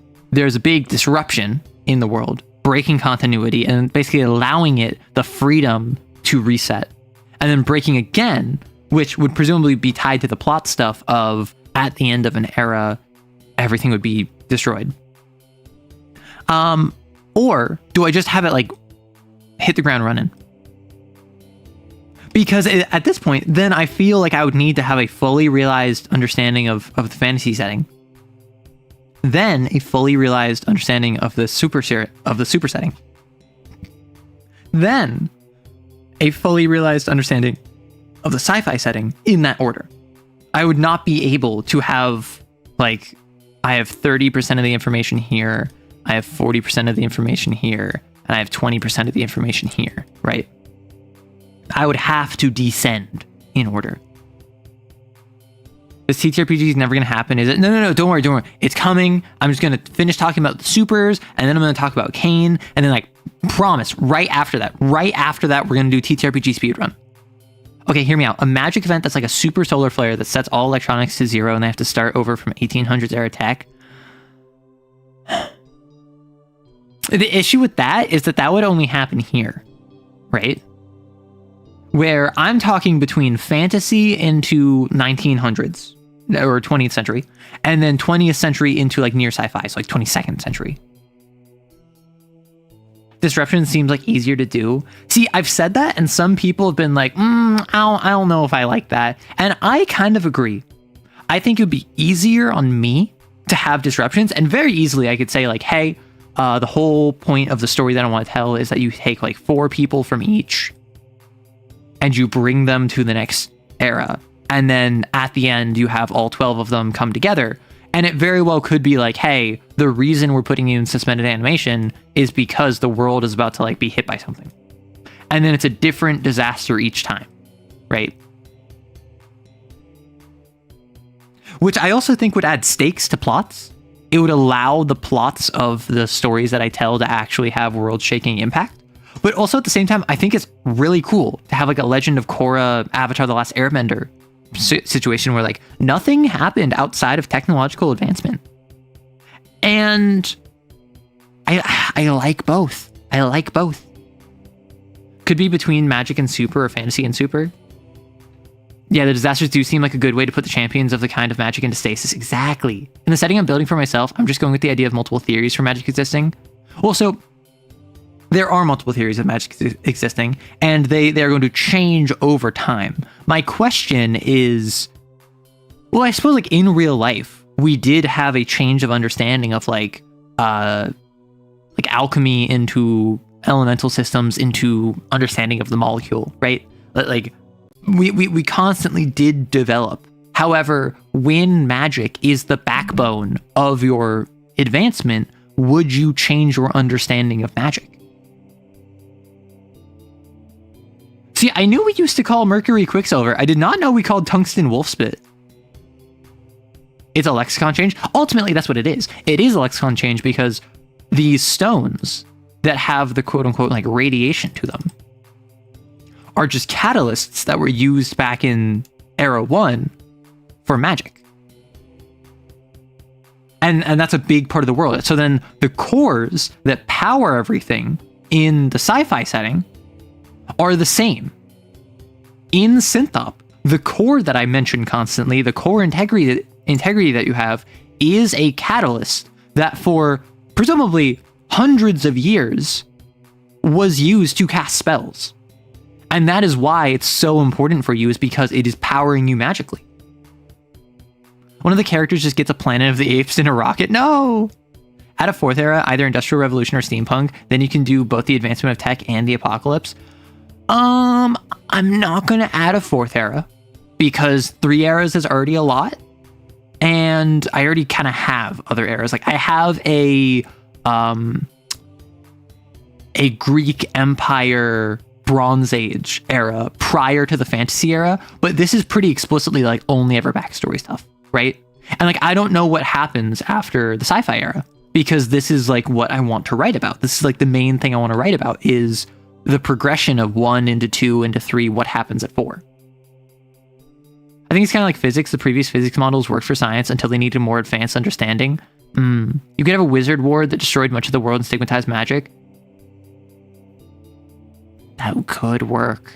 a big disruption in the world, breaking continuity, and basically allowing it the freedom to reset, and then breaking again, which would presumably be tied to the plot stuff of at the end of an era, everything would be destroyed. Or do I just have it like hit the ground running? Because at this point, then I feel like I would need to have a fully realized understanding of the fantasy setting. Then a fully realized understanding of the super setting. Then a fully realized understanding of the sci-fi setting in that order. I would not be able to have, like, I have 30% of the information here, I have 40% of the information here, and I have 20% of the information here, right? I would have to descend in order. This TTRPG is never going to happen, is it? No, don't worry. It's coming. I'm just going to finish talking about the supers, and then I'm going to talk about Kane, and then, like, promise, right after that, we're going to do TTRPG speedrun. Okay, hear me out. A magic event that's like a super solar flare that sets all electronics to zero, and they have to start over from 1800s era tech. The issue with that is that would only happen here, right? Where I'm talking between fantasy into 1900s or 20th century, and then 20th century into like near sci-fi, so like 22nd century. Disruption seems like easier to do. See, I've said that, and some people have been like, I don't know if I like that. And I kind of agree. I think it would be easier on me to have disruptions, and very easily I could say like, hey, the whole point of the story that I want to tell is that you take like 4 people from each and you bring them to the next era. And then at the end, you have all 12 of them come together. And it very well could be like, hey, the reason we're putting you in suspended animation is because the world is about to like be hit by something. And then it's a different disaster each time, right? Which I also think would add stakes to plots. It would allow the plots of the stories that I tell to actually have world-shaking impact. But also at the same time, I think it's really cool to have like a Legend of Korra, Avatar: The Last Airbender situation where like nothing happened outside of technological advancement. And I like both. Could be between magic and super or fantasy and super. Yeah, the disasters do seem like a good way to put the champions of the kind of magic into stasis. Exactly. In the setting I'm building for myself, I'm just going with the idea of multiple theories for magic existing. Also, there are multiple theories of magic existing, and they are going to change over time. My question is, well, I suppose like in real life, we did have a change of understanding of like alchemy into elemental systems into understanding of the molecule, right? Like we constantly did develop. However, when magic is the backbone of your advancement, would you change your understanding of magic? See, I knew we used to call mercury quicksilver. I did not know we called tungsten wolfspit. It's a lexicon change. Ultimately, that's what it is. It is a lexicon change because these stones that have the quote-unquote like radiation to them are just catalysts that were used back in Era 1 for magic. And that's a big part of the world. So then the cores that power everything in the sci-fi setting are the same. In Synthop, the core that I mention constantly, the core integrity that you have is a catalyst that for presumably hundreds of years was used to cast spells. And that is why it's so important for you, is because it is powering you magically. One of the characters just gets a Planet of the Apes in a rocket. No! Add a 4th era, either Industrial Revolution or Steampunk. Then you can do both the advancement of tech and the apocalypse. I'm not going to add a 4th era because 3 eras is already a lot. And I already kind of have other eras. Like I have a Greek Empire Bronze Age era prior to the fantasy era, but this is pretty explicitly like only ever backstory stuff, right? And like I don't know what happens after the sci-fi era, because this is like what I want to write about. This is like the main thing I want to write about, is the progression of 1 into 2 into 3, what happens at 4. I think it's kind of like physics. The previous physics models worked for science until they needed more advanced understanding. You could have a wizard ward that destroyed much of the world and stigmatized magic. That could work.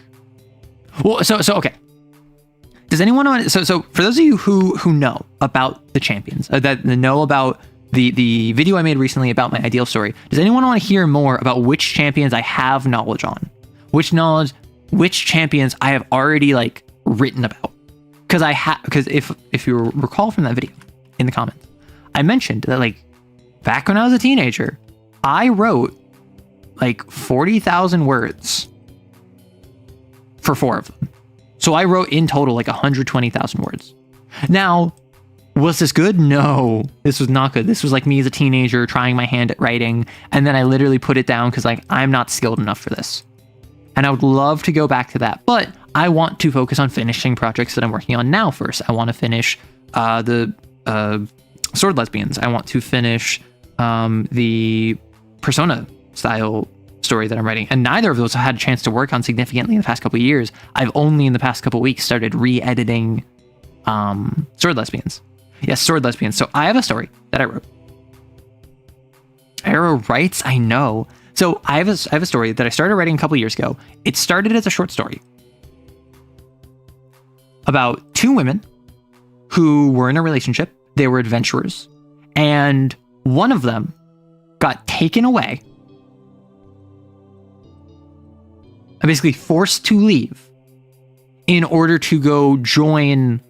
Well, so okay. Does anyone want? So for those of you who know about the champions, that know about the video I made recently about my ideal story, does anyone want to hear more about which champions I have knowledge on? Which champions I have already like written about? Because if you recall from that video in the comments, I mentioned that like back when I was a teenager, I wrote like 40,000 words for 4 of them. So I wrote in total like 120,000 words. Now, was this good? No, this was not good. This was like me as a teenager trying my hand at writing, and then I literally put it down because like I'm not skilled enough for this. And I would love to go back to that, but I want to focus on finishing projects that I'm working on now first. I want to finish the Sword Lesbians. I want to finish the Persona style story that I'm writing, and neither of those I had a chance to work on significantly in the past couple of years. I've only in the past couple of weeks started re-editing Sword Lesbians. Yes, Sword Lesbians. So I have a story that I wrote. Arrow writes, I know. So I have a story that I started writing a couple of years ago. It started as a short story about 2 women who were in a relationship. They were adventurers, and one of them got taken away and basically forced to leave in order to go join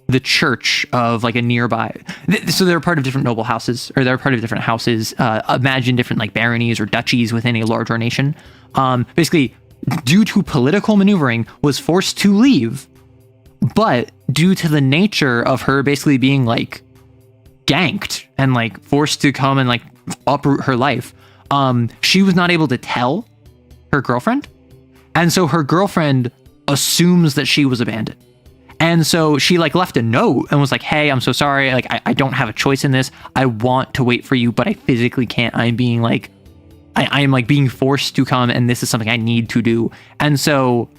the church of like a nearby. So they're part of different noble houses, or they're part of different houses. Imagine different like baronies or duchies within a larger nation. Basically, due to political maneuvering, was forced to leave, but due to the nature of her basically being like ganked and like forced to come and like uproot her life, she was not able to tell her girlfriend, and so her girlfriend assumes that she was abandoned. And so she like left a note and was like, hey, I'm so sorry. Like, I don't have a choice in this. I want to wait for you, but I physically can't. I'm being like, I am like being forced to come, and this is something I need to do. And so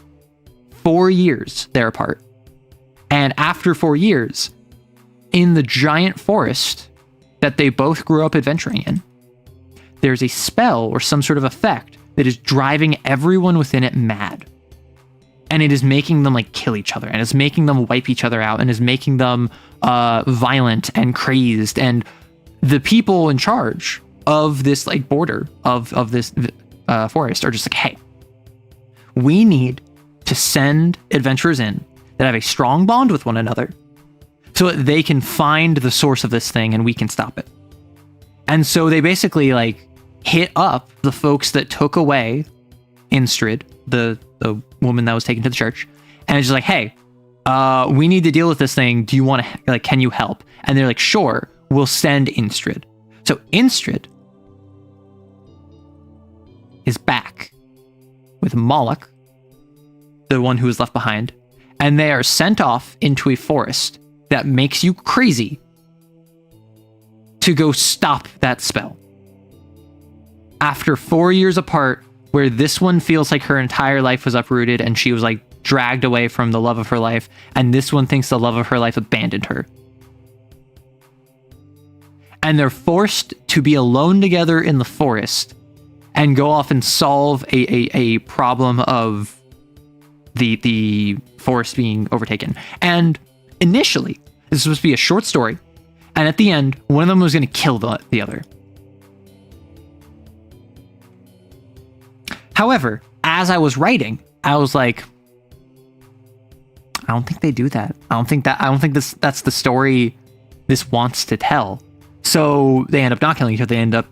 4 years they're apart. And after 4 years, in the giant forest that they both grew up adventuring in, there's a spell or some sort of effect that is driving everyone within it mad. And it is making them like kill each other, and it's making them wipe each other out, and is making them violent and crazed. And the people in charge of this like border of this forest are just like, hey, we need to send adventurers in that have a strong bond with one another so that they can find the source of this thing and we can stop it. And so they basically like hit up the folks that took away Instrid, the woman that was taken to the church, and it's just like, hey, we need to deal with this thing. Do you want to, like, can you help? And they're like, sure, we'll send Instrid. So Instrid is back with Moloch, the one who was left behind, and they are sent off into a forest that makes you crazy to go stop that spell. After 4 years apart, where this one feels like her entire life was uprooted and she was like dragged away from the love of her life, and this one thinks the love of her life abandoned her. And they're forced to be alone together in the forest and go off and solve a problem of the forest being overtaken. And initially, This was supposed to be a short story. And at the end, one of them was going to kill the other. However, as I was writing, I was like, I don't think they do that. I don't think that's the story this wants to tell. So they end up not killing each other. They end up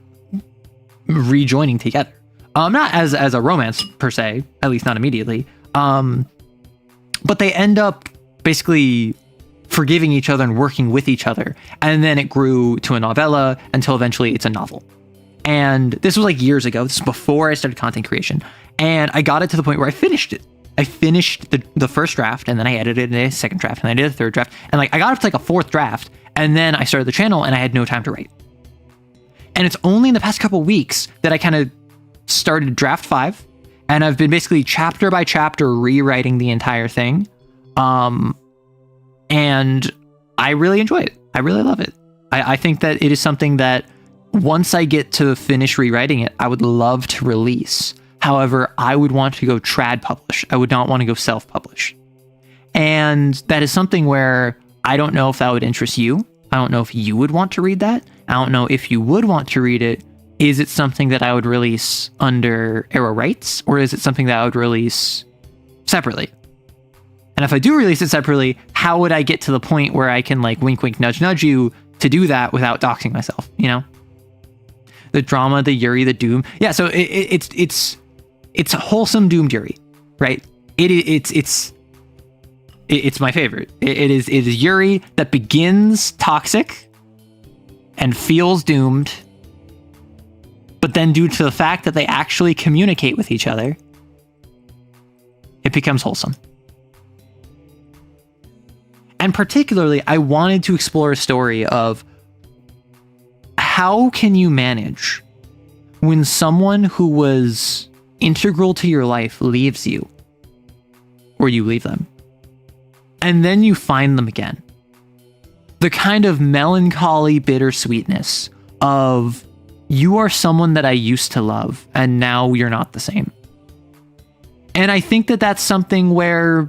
rejoining together. Not as a romance per se, at least not immediately. But they end up basically forgiving each other and working with each other. And then it grew to a novella until eventually it's a novel. And this was like years ago. This was before I started content creation. And I got it to the point where I finished it. I finished the first draft, and then I edited a second draft, and I did a third draft. And like I got up to like a fourth draft, and then I started the channel and I had no time to write. And it's only in the past couple weeks that I kind of started draft 5, and I've been basically chapter by chapter rewriting the entire thing. And I really enjoy it. I really love it. I think that it is something that once I get to finish rewriting it, I would love to release. However, I would want to go trad publish. I would not want to go self-publish. And that is something where I don't know if that would interest you. I don't know if you would want to read that. I don't know if you would want to read it. Is it something that I would release under Arrow Rights, or is it something that I would release separately? And if I do release it separately, how would I get to the point where I can like wink, wink, nudge, nudge you to do that without doxing myself, you know? The drama, the Yuri, the doom. Yeah, so it's wholesome doomed Yuri, right? It's my favorite. It is Yuri that begins toxic and feels doomed, but then due to the fact that they actually communicate with each other, it becomes wholesome. And particularly, I wanted to explore a story of how can you manage when someone who was integral to your life leaves you, or you leave them, and then you find them again. The kind of melancholy bittersweetness of you are someone that I used to love, and now you're not the same. And I think that that's something where,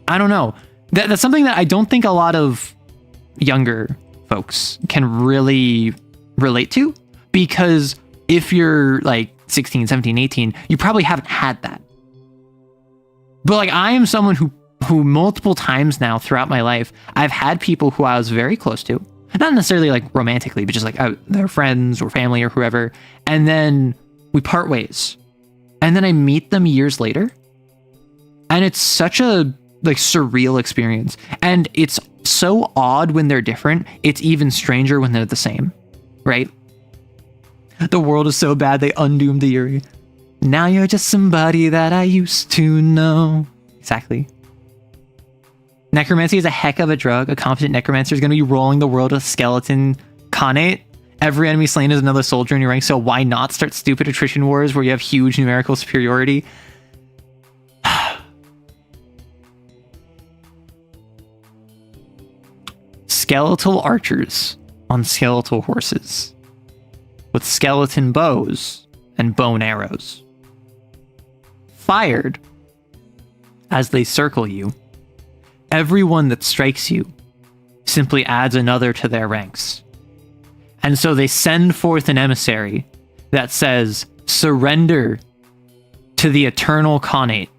I don't know, that's something that I don't think a lot of younger folks can really relate to, because if you're like 16, 17, 18, you probably haven't had that. But like I am someone who multiple times now throughout my life, I've had people who I was very close to, not necessarily like romantically, but just like they're friends or family or whoever. And then we part ways, and then I meet them years later. And it's such a like surreal experience. And it's so odd when they're different. It's even stranger when they're the same, right? The world is so bad, they undoomed the Yuri. Now you're just somebody that I used to know. Exactly. Necromancy is a heck of a drug. A competent necromancer is going to be rolling the world with skeleton Khanate. Every enemy slain is another soldier in your rank, so why not start stupid attrition wars where you have huge numerical superiority? Skeletal archers on skeletal horses with skeleton bows and bone arrows. Fired as they circle you, everyone that strikes you simply adds another to their ranks. And so they send forth an emissary that says, surrender to the eternal Khanate.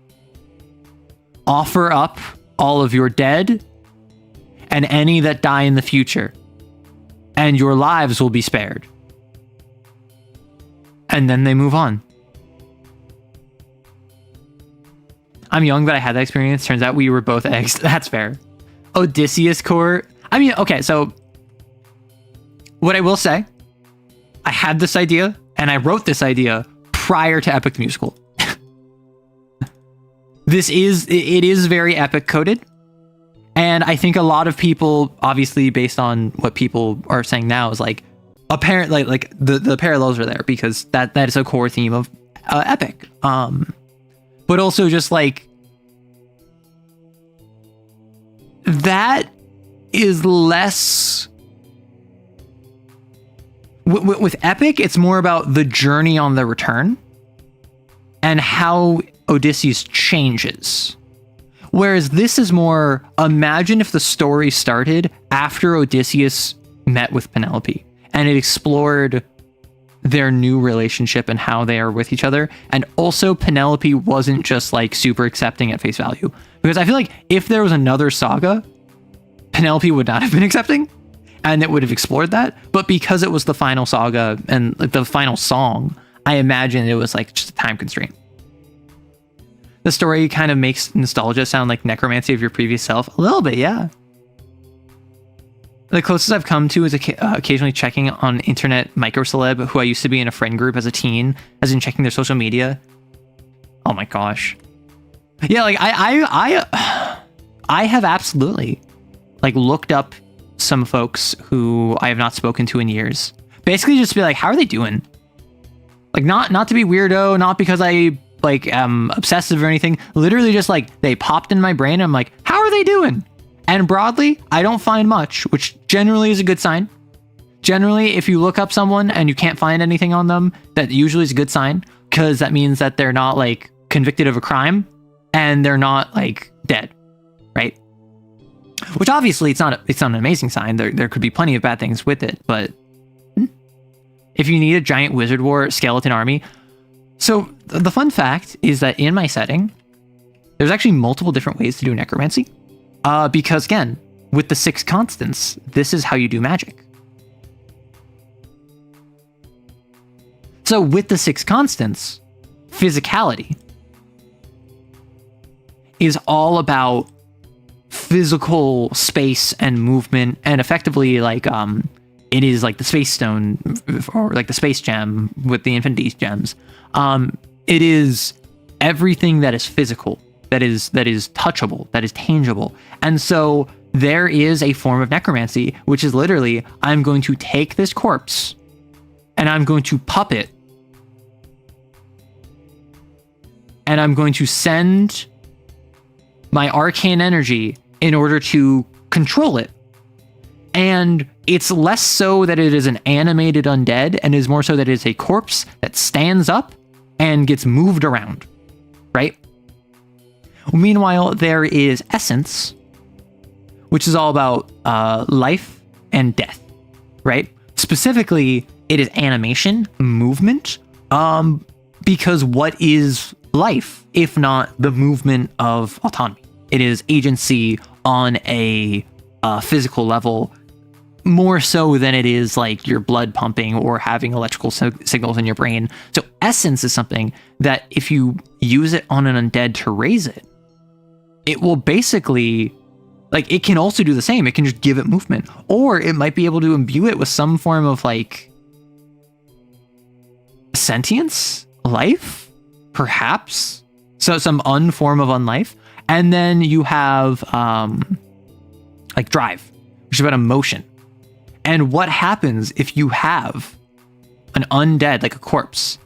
Offer up all of your dead and any that die in the future, and your lives will be spared. And then they move on. I'm young, but I had that experience. Turns out we were both eggs. That's fair. Odysseus Court. I mean, okay, so what I will say, I had this idea, and I wrote this idea prior to Epic the Musical. It is very epic coded. And I think a lot of people, obviously based on what people are saying now, is like apparent, like the parallels are there because that is a core theme of Epic. But also just like that is less with Epic. It's more about the journey on the return and how Odysseus changes. Whereas this is more, imagine if the story started after Odysseus met with Penelope and it explored their new relationship and how they are with each other. And also Penelope wasn't just like super accepting at face value. Because I feel like if there was another saga, Penelope would not have been accepting and it would have explored that. But because it was the final saga and like the final song, I imagine it was like just a time constraint. The story kind of makes nostalgia sound like necromancy of your previous self. A little bit, yeah. The closest I've come to is occasionally checking on internet microceleb who I used to be in a friend group as a teen, as in checking their social media. Oh my gosh. Yeah, like I have absolutely like looked up some folks who I have not spoken to in years. Basically just to be like, how are they doing? Like not to be weirdo, not because I like am obsessive or anything. Literally just like they popped in my brain and I'm like, how are they doing? And broadly, I don't find much, which generally is a good sign. Generally, if you look up someone and you can't find anything on them, that usually is a good sign, because that means that they're not like convicted of a crime and they're not like dead, right? Which obviously it's not an amazing sign. There could be plenty of bad things with it, but if you need a giant wizard war skeleton army. So the fun fact is that in my setting, there's actually multiple different ways to do necromancy. Because again, with the 6 constants, this is how you do magic. So with the 6 constants, physicality is all about physical space and movement, and effectively like it is like the space stone or like the space gem with the infinite gems. It is everything that is physical, that is touchable, that is tangible. And so there is a form of necromancy, which is literally, I'm going to take this corpse and I'm going to puppet and I'm going to send my arcane energy in order to control it. And it's less so that it is an animated undead and is more so that it is a corpse that stands up and gets moved around, right? Meanwhile, there is essence, which is all about life and death, right? Specifically, it is animation, movement, because what is life if not the movement of autonomy? It is agency on a physical level, more so than it is like your blood pumping or having electrical signals in your brain. So essence is something that if you use it on an undead to raise it, it will basically, like, it can also do the same. It can just give it movement, or it might be able to imbue it with some form of like sentience, life, perhaps. So some unform of unlife. And then you have like drive, which is about emotion. And what happens if you have an undead, like a corpse,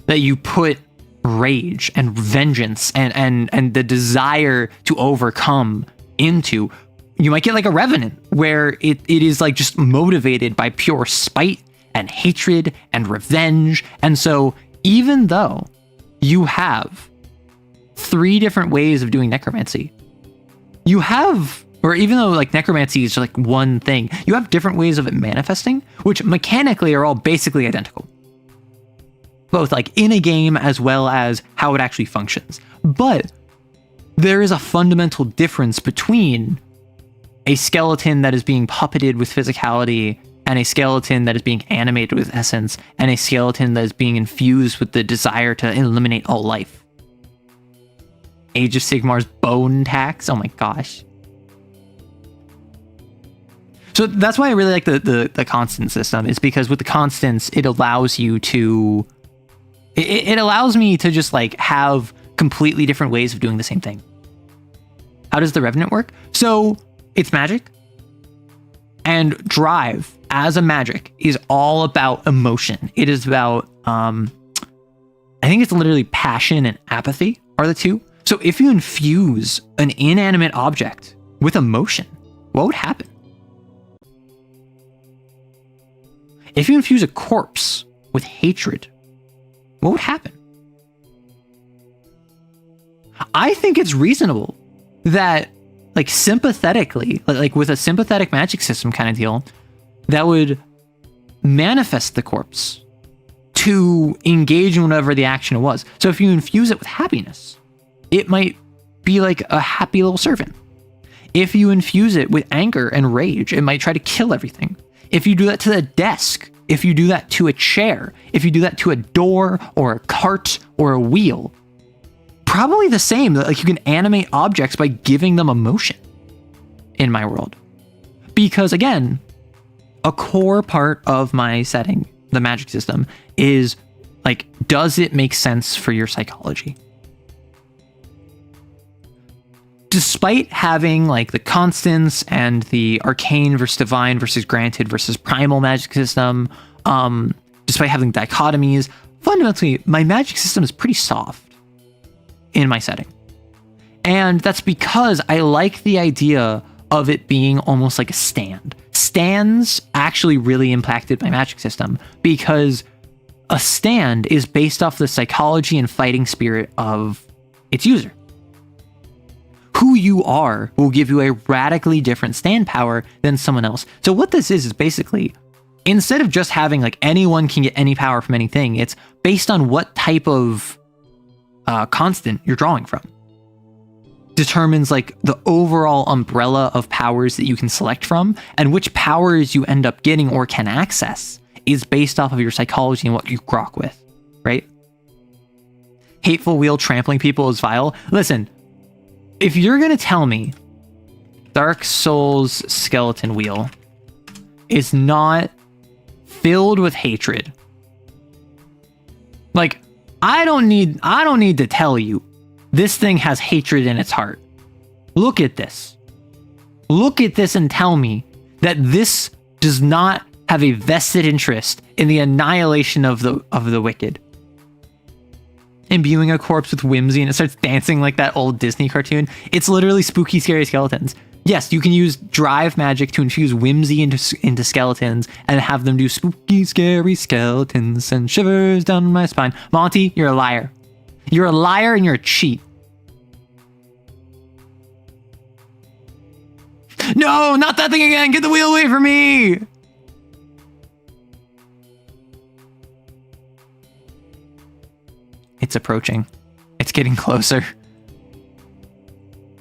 that you put rage and vengeance and the desire to overcome into? You might get like a revenant, where it is like just motivated by pure spite and hatred and revenge. And so even though you have 3 different ways of doing necromancy, you have, or even though like necromancy is just like one thing, you have different ways of it manifesting, which mechanically are all basically identical, both like in a game as well as how it actually functions. But there is a fundamental difference between a skeleton that is being puppeted with physicality and a skeleton that is being animated with essence, and a skeleton that is being infused with the desire to eliminate all life. Age of Sigmar's bone tax. Oh my gosh. So that's why I really like the constant system, is because with the constants, it allows you to, it allows me to just like have completely different ways of doing the same thing. How does the Revenant work? So it's magic, and drive as a magic is all about emotion. It is about, I think it's literally passion and apathy are the two. So if you infuse an inanimate object with emotion, what would happen? If you infuse a corpse with hatred, what would happen? I think it's reasonable that like sympathetically, like with a sympathetic magic system kind of deal, that would manifest the corpse to engage in whatever the action was. So if you infuse it with happiness, it might be like a happy little servant. If you infuse it with anger and rage, it might try to kill everything. If you do that to the desk, if you do that to a chair, if you do that to a door or a cart or a wheel, probably the same. Like you can animate objects by giving them emotion in my world. Because again, a core part of my setting, the magic system, is like, does it make sense for your psychology? Despite having like the constants and the arcane versus divine versus granted versus primal magic system, despite having dichotomies, fundamentally my magic system is pretty soft in my setting. And that's because I like the idea of it being almost like a stand. Stands actually really impacted my magic system because a stand is based off the psychology and fighting spirit of its user. Who you are will give you a radically different stand power than someone else. So what this is basically, instead of just having like anyone can get any power from anything, it's based on what type of constant you're drawing from. Determines like the overall umbrella of powers that you can select from, and which powers you end up getting or can access is based off of your psychology and what you grok with, right? Hateful wheel trampling people is vile. Listen, if you're gonna tell me Dark Souls skeleton wheel is not filled with hatred, like I don't need to tell you this thing has hatred in its heart. Look at this. Look at this and tell me that this does not have a vested interest in the annihilation of the wicked. Imbuing a corpse with whimsy and it starts dancing like that old Disney cartoon. It's literally spooky, scary skeletons. Yes, you can use drive magic to infuse whimsy into skeletons and have them do spooky, scary skeletons and shivers down my spine. Monty, you're a liar. You're a liar and you're a cheat. No, not that thing again. Get the wheel away from me. It's approaching. It's getting closer.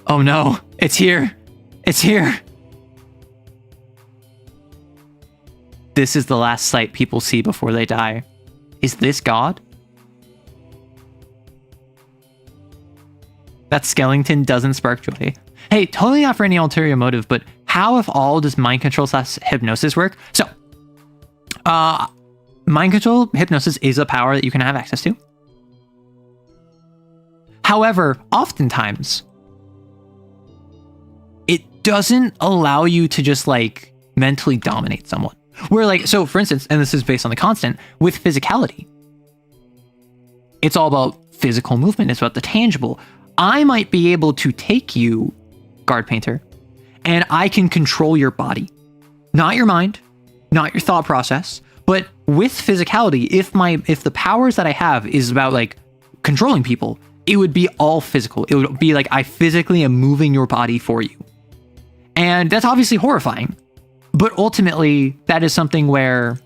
Oh no, it's here. It's here. This is the last sight people see before they die. Is this God? That skeleton doesn't spark joy. Hey, totally not for any ulterior motive, but how, if all, does mind control / hypnosis work? So, mind control, hypnosis is a power that you can have access to. However, oftentimes, it doesn't allow you to just like mentally dominate someone. Where like, so for instance, and this is based on the constant, with physicality, it's all about physical movement. It's about the tangible. I might be able to take you, Guard Painter, and I can control your body. Not your mind, not your thought process, but with physicality, if the powers that I have is about like controlling people, it would be all physical. It would be like I physically am moving your body for you. And that's obviously horrifying. But ultimately, that is something where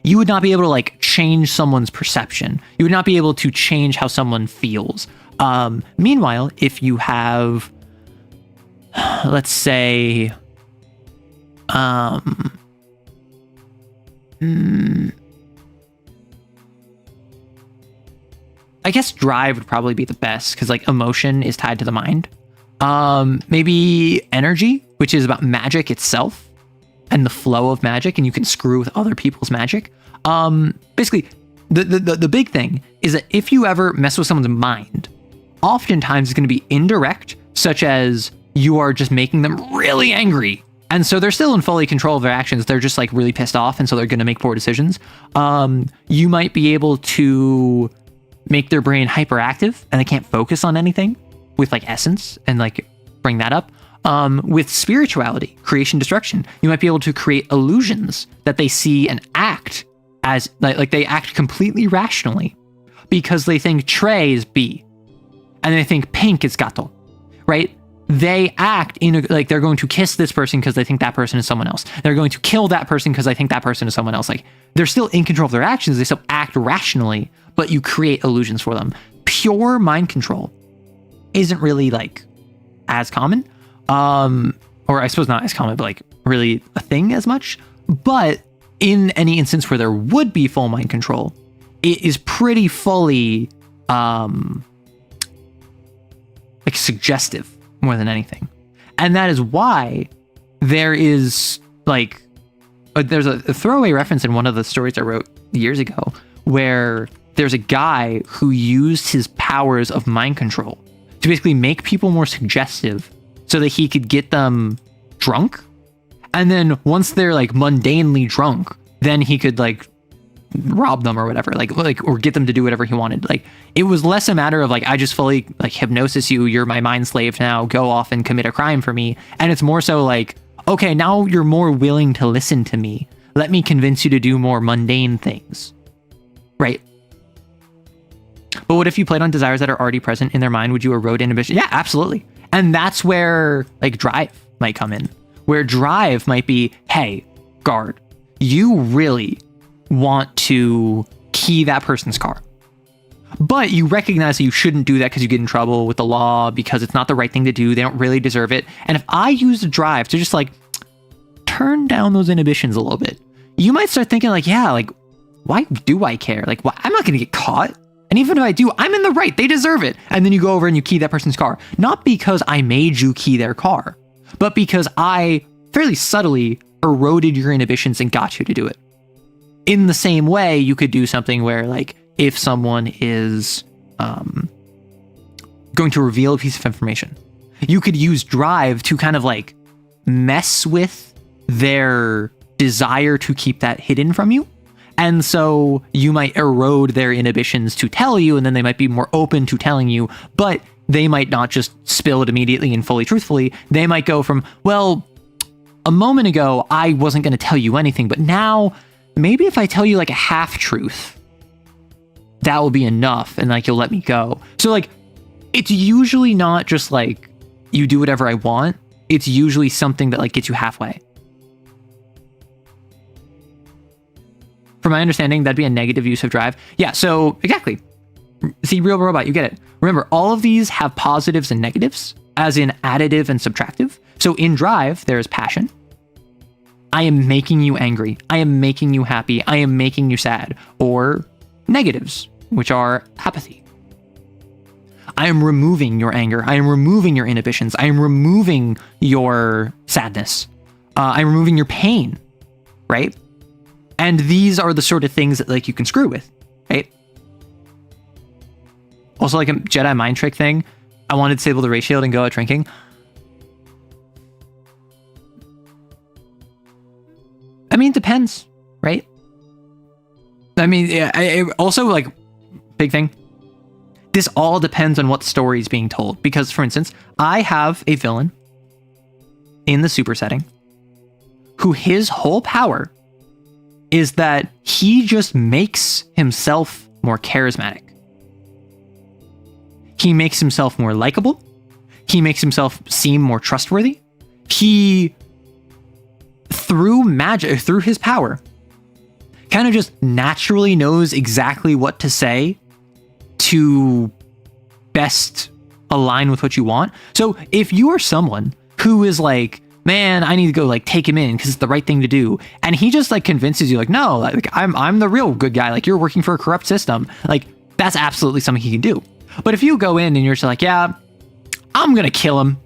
you would not be able to like change someone's perception. You would not be able to change how someone feels. Meanwhile, if you have, let's say, I guess drive would probably be the best because like emotion is tied to the mind. Maybe energy, which is about magic itself and the flow of magic, and you can screw with other people's magic. Basically, the big thing is that if you ever mess with someone's mind, oftentimes it's going to be indirect, such as you are just making them really angry. And so they're still in fully control of their actions. They're just like really pissed off. And so they're going to make poor decisions. You might be able to make their brain hyperactive and they can't focus on anything with like essence and like bring that up. With spirituality, creation, destruction, you might be able to create illusions that they see and act as like they act completely rationally because they think Trey is B and they think pink is gato, right? they act like they're going to kiss this person because they think that person is someone else. They're going to kill that person because they think that person is someone else. Like, they're still in control of their actions. They still act rationally, but you create illusions for them. Pure mind control isn't really like as common. Or I suppose not as common, but like really a thing as much. But in any instance where there would be full mind control, it is pretty fully like suggestive more than anything. And that is why there is like there's a throwaway reference in one of the stories I wrote years ago where there's a guy who used his powers of mind control to basically make people more suggestive so that he could get them drunk. And then once they're like mundanely drunk, then he could like rob them or whatever, like or get them to do whatever he wanted. Like, it was less a matter of like, I just fully like hypnosis you, you're my mind slave now, go off and commit a crime for me. And it's more so like, okay, now you're more willing to listen to me. Let me convince you to do more mundane things. Right? But what if you played on desires that are already present in their mind? Would you erode inhibition? Yeah, absolutely. And that's where like drive might come in. Where drive might be, hey, guard, you really want to key that person's car. But you recognize that you shouldn't do that because you get in trouble with the law, because it's not the right thing to do. They don't really deserve it. And if I use the drive to just like turn down those inhibitions a little bit, you might start thinking like, yeah, like, why do I care? Like, I'm not going to get caught. And even if I do, I'm in the right. They deserve it. And then you go over and you key that person's car. Not because I made you key their car, but because I fairly subtly eroded your inhibitions and got you to do it. In the same way, you could do something where, like, if someone is going to reveal a piece of information, you could use drive to kind of like mess with their desire to keep that hidden from you. And so you might erode their inhibitions to tell you, and then they might be more open to telling you, but they might not just spill it immediately and fully truthfully. They might go from, well, a moment ago, I wasn't going to tell you anything, but now maybe if I tell you like a half truth, that will be enough. And like, you'll let me go. So like, it's usually not just like you do whatever I want. It's usually something that like gets you halfway. From my understanding, that'd be a negative use of drive. Yeah, so exactly. See, Real Robot, you get it. Remember, all of these have positives and negatives, as in additive and subtractive. So in drive, there's passion. I am making you angry. I am making you happy. I am making you sad. Or negatives, which are apathy. I am removing your anger. I am removing your inhibitions. I am removing your sadness. I'm removing your pain, right? And these are the sort of things that like you can screw with, right? Also, like a Jedi mind trick thing. I want to disable the ray shield and go out drinking. I mean, it depends, right? I mean, yeah, also like big thing. This all depends on what story is being told. Because, for instance, I have a villain in the super setting who his whole power is that he just makes himself more charismatic. He makes himself more likable. He makes himself seem more trustworthy. He, through magic, through his power, kind of just naturally knows exactly what to say to best align with what you want. So if you are someone who is like, man, I need to go like take him in because it's the right thing to do, and he just like convinces you like, no, like I'm the real good guy, like you're working for a corrupt system, like that's absolutely something he can do. But if you go in and you're just like, yeah, I'm gonna kill him,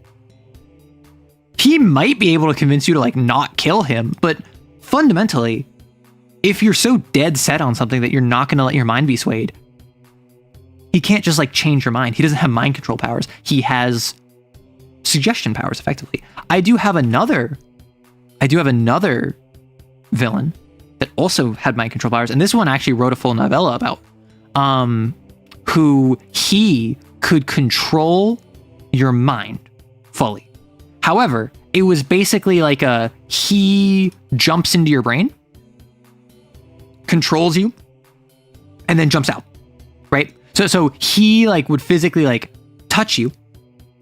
he might be able to convince you to like not kill him. But fundamentally, if you're so dead set on something that you're not gonna let your mind be swayed, he can't just like change your mind. He doesn't have mind control powers. He has suggestion powers, effectively. I do have another villain that also had mind control powers, and this one I actually wrote a full novella about. Who he could control your mind fully. However, it was basically like he jumps into your brain, controls you, and then jumps out, right? So he like would physically like touch you,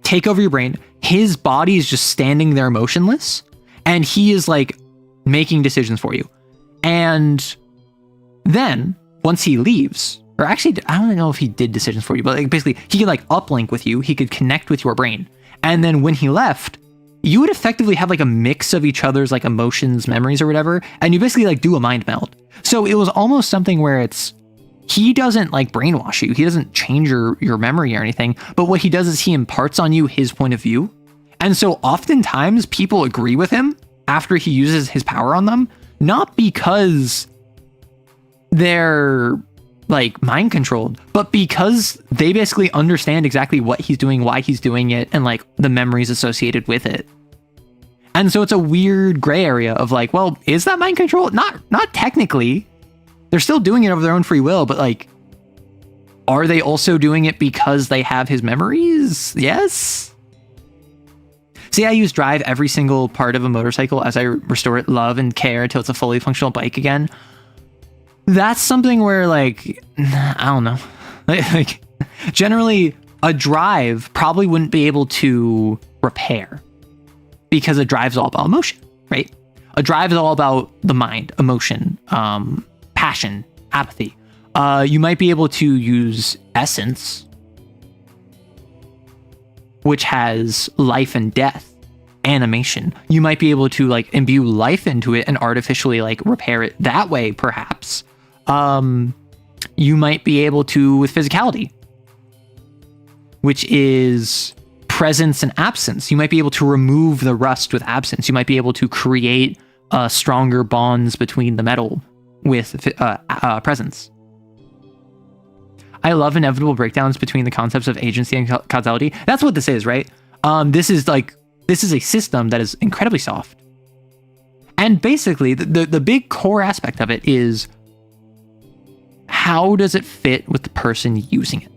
take over your brain, his body is just standing there motionless, and he is like making decisions for you. And then once he leaves, or actually, I don't know if he did decisions for you, but like basically he could like uplink with you. He could connect with your brain. And then when he left, you would effectively have like a mix of each other's like emotions, memories, or whatever. And you basically like do a mind meld. So it was almost something where he doesn't like brainwash you. He doesn't change your memory or anything. But what he does is he imparts on you his point of view. And so oftentimes people agree with him after he uses his power on them, not because they're like mind controlled, but because they basically understand exactly what he's doing, why he's doing it, and like the memories associated with it. And so it's a weird gray area of like, well, is that mind control? Not technically. They're still doing it of their own free will, but like, are they also doing it because they have his memories? Yes. See, I use drive every single part of a motorcycle as I restore it love and care until it's a fully functional bike again. That's something where like, I don't know. Like generally a drive probably wouldn't be able to repair because a drive is all about emotion, right? A drive is all about the mind, emotion, passion, apathy. You might be able to use essence, which has life and death, animation. You might be able to like imbue life into it and artificially like repair it that way, perhaps. You might be able to with physicality, which is presence and absence. You might be able to remove the rust with absence. You might be able to create stronger bonds between the metal with presence. I love inevitable breakdowns between the concepts of agency and causality. That's what this is, right? This is a system that is incredibly soft. And basically, the big core aspect of it is, how does it fit with the person using it?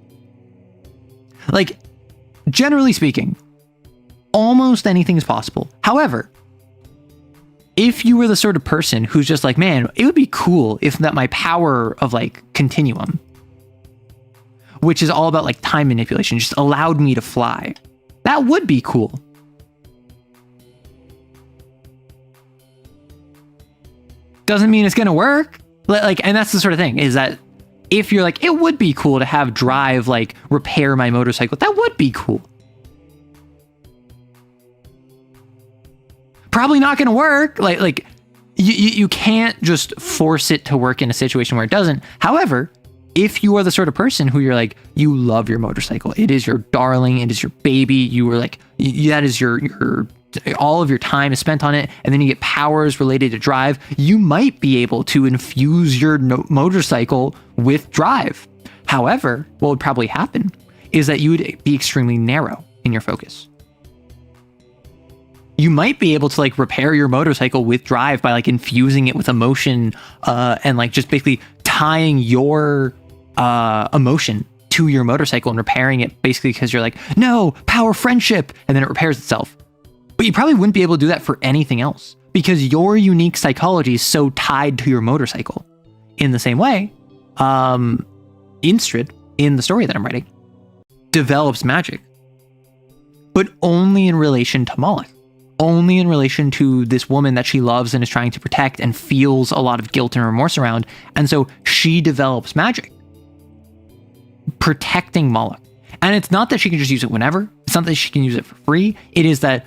Like, generally speaking, almost anything is possible. However, if you were the sort of person who's just like, man, it would be cool if that my power of like continuum, which is all about like time manipulation, just allowed me to fly, that would be cool. Doesn't mean it's gonna work. Like, and that's the sort of thing, is that if you're like, it would be cool to have drive like repair my motorcycle, that would be cool. Probably not gonna work. Like you can't just force it to work in a situation where it doesn't. However, if you are the sort of person who you're like, you love your motorcycle, it is your darling, it is your baby, you were like, that is your all of your time is spent on it, and then you get powers related to drive, you might be able to infuse your motorcycle with drive. However, what would probably happen is that you would be extremely narrow in your focus. You might be able to like repair your motorcycle with drive by like infusing it with emotion, and like just basically tying your emotion to your motorcycle and repairing it basically because you're like, no, power friendship, and then it repairs itself. But you probably wouldn't be able to do that for anything else because your unique psychology is so tied to your motorcycle. In the same way, Instrid, in the story that I'm writing, develops magic, but only in relation to Moloch. Only in relation to this woman that she loves and is trying to protect and feels a lot of guilt and remorse around. And so she develops magic, protecting Moloch. And it's not that she can just use it whenever. It's not that she can use it for free. It is that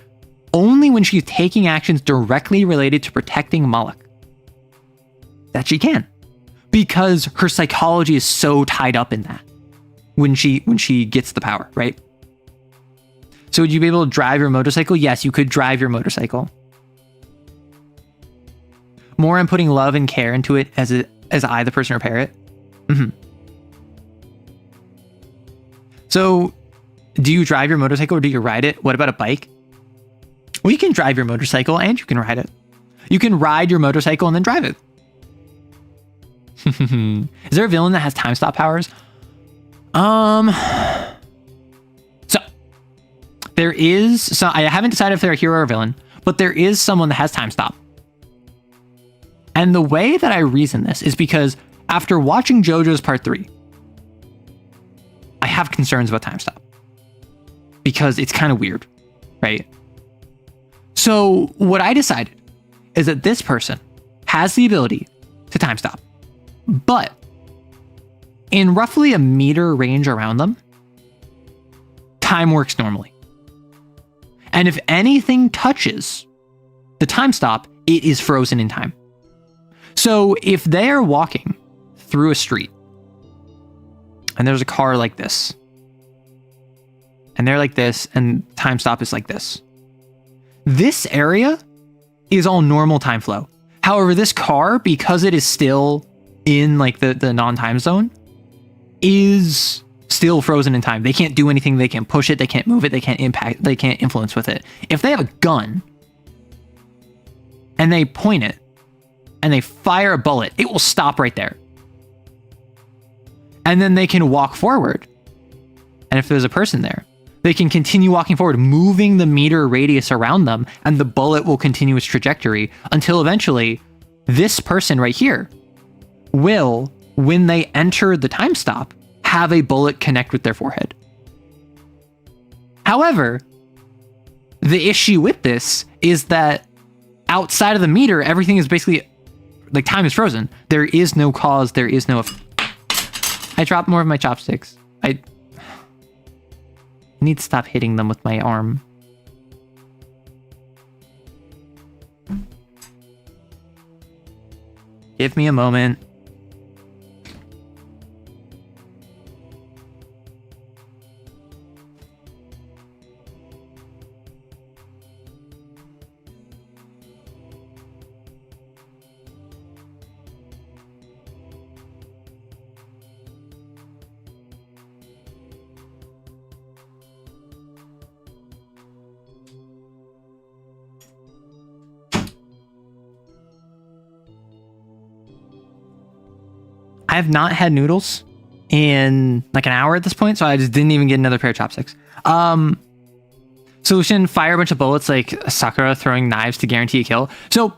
only when she's taking actions directly related to protecting Moloch that she can, because her psychology is so tied up in that when she gets the power, right? So would you be able to drive your motorcycle? Yes, you could drive your motorcycle. More I'm putting love and care into it as I, the person, repair it. Mm-hmm. So do you drive your motorcycle or do you ride it? What about a bike? Well, you can drive your motorcycle and you can ride it. You can ride your motorcycle and then drive it. Is there a villain that has time stop powers? So there is, so I haven't decided if they're a hero or a villain, but there is someone that has time stop. And the way that I reason this is because after watching JoJo's Part 3, I have concerns about time stop because it's kind of weird, right? So what I decided is that this person has the ability to time stop, but in roughly a meter range around them, time works normally. And if anything touches the time stop, it is frozen in time. So if they are walking through a street and there's a car like this, and they're like this, and time stop is like this area is all normal time flow. However, this car, because it is still in like the non-time zone, is still frozen in time. They can't do anything. They can't push it. They can't move it. They can't impact. They can't influence with it. If they have a gun and they point it and they fire a bullet, it will stop right there. And then they can walk forward. And if there's a person there, they can continue walking forward, moving the meter radius around them, and the bullet will continue its trajectory until eventually this person right here will, when they enter the time stop, have a bullet connect with their forehead. However, the issue with this is that outside of the meter, everything is basically, like, time is frozen. There is no cause, there is no... I dropped more of my chopsticks. I need to stop hitting them with my arm. Give me a moment. I have not had noodles in like an hour at this point, so I just didn't even get another pair of chopsticks. Solution, fire a bunch of bullets like Sakura throwing knives to guarantee a kill. So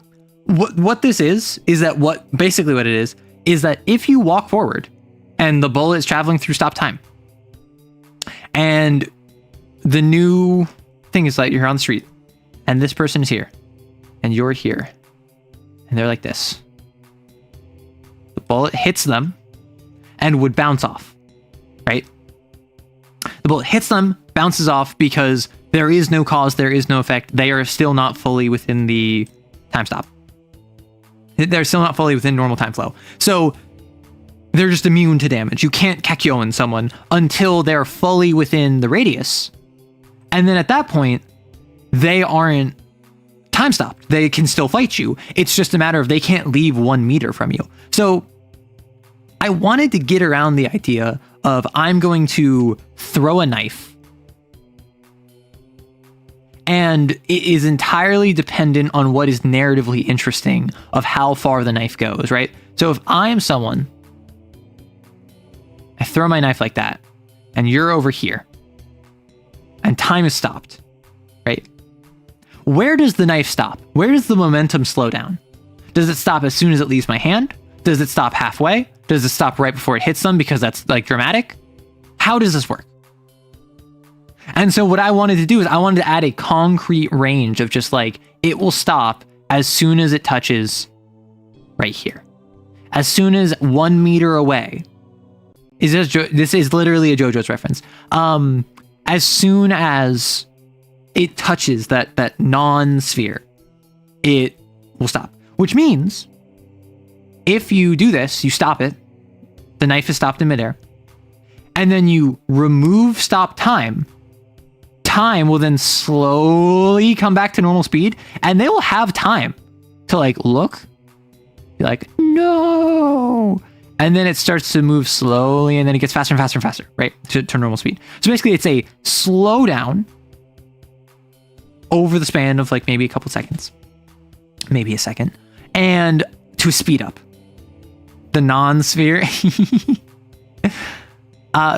what this is that basically what it is that if you walk forward and the bullet is traveling through stop time, and the new thing is like you're on the street and this person is here and you're here and they're like this. The bullet hits them and would bounce off, right? The bullet hits them, bounces off because there is no cause, there is no effect. They are still not fully within the time stop. They're still not fully within normal time flow. So they're just immune to damage. You can't Kakyoin someone until they're fully within the radius. And then at that point, they aren't time stopped. They can still fight you. It's just a matter of they can't leave 1 meter from you. So I wanted to get around the idea of I'm going to throw a knife, and it is entirely dependent on what is narratively interesting of how far the knife goes, right? So if I'm someone, I throw my knife like that, and you're over here, and time is stopped, right? Where does the knife stop? Where does the momentum slow down? Does it stop as soon as it leaves my hand? Does it stop halfway? Does it stop right before it hits them because that's like dramatic? How does this work? And so what I wanted to do is I wanted to add a concrete range of just like, it will stop as soon as it touches right here. As soon as 1 meter away. This is literally a JoJo's reference. As soon as it touches that non-sphere, it will stop. Which means if you do this, you stop it, the knife is stopped in midair, and then you remove stop time, time will then slowly come back to normal speed, and they will have time to like look, be like, no, and then it starts to move slowly, and then it gets faster and faster and faster, right, to normal speed. So basically it's a slowdown over the span of like maybe a couple seconds, maybe a second, and to speed up the non-sphere.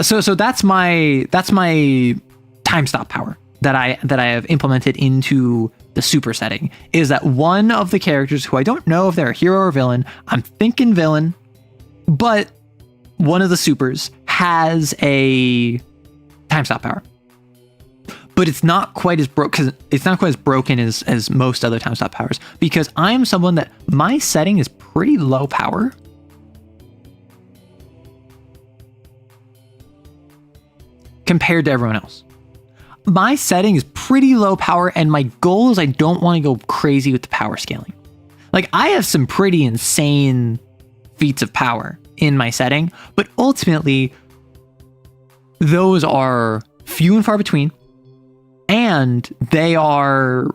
So that's my time stop power that I have implemented into the super setting, is that one of the characters, who I don't know if they're a hero or villain, I'm thinking villain, but one of the supers has a time stop power. but it's not quite as broken as most other time stop powers, because I am someone that my setting is pretty low power. Compared to everyone else. My setting is pretty low power, and my goal is I don't want to go crazy with the power scaling. Like, I have some pretty insane feats of power in my setting, but ultimately, those are few and far between, and they are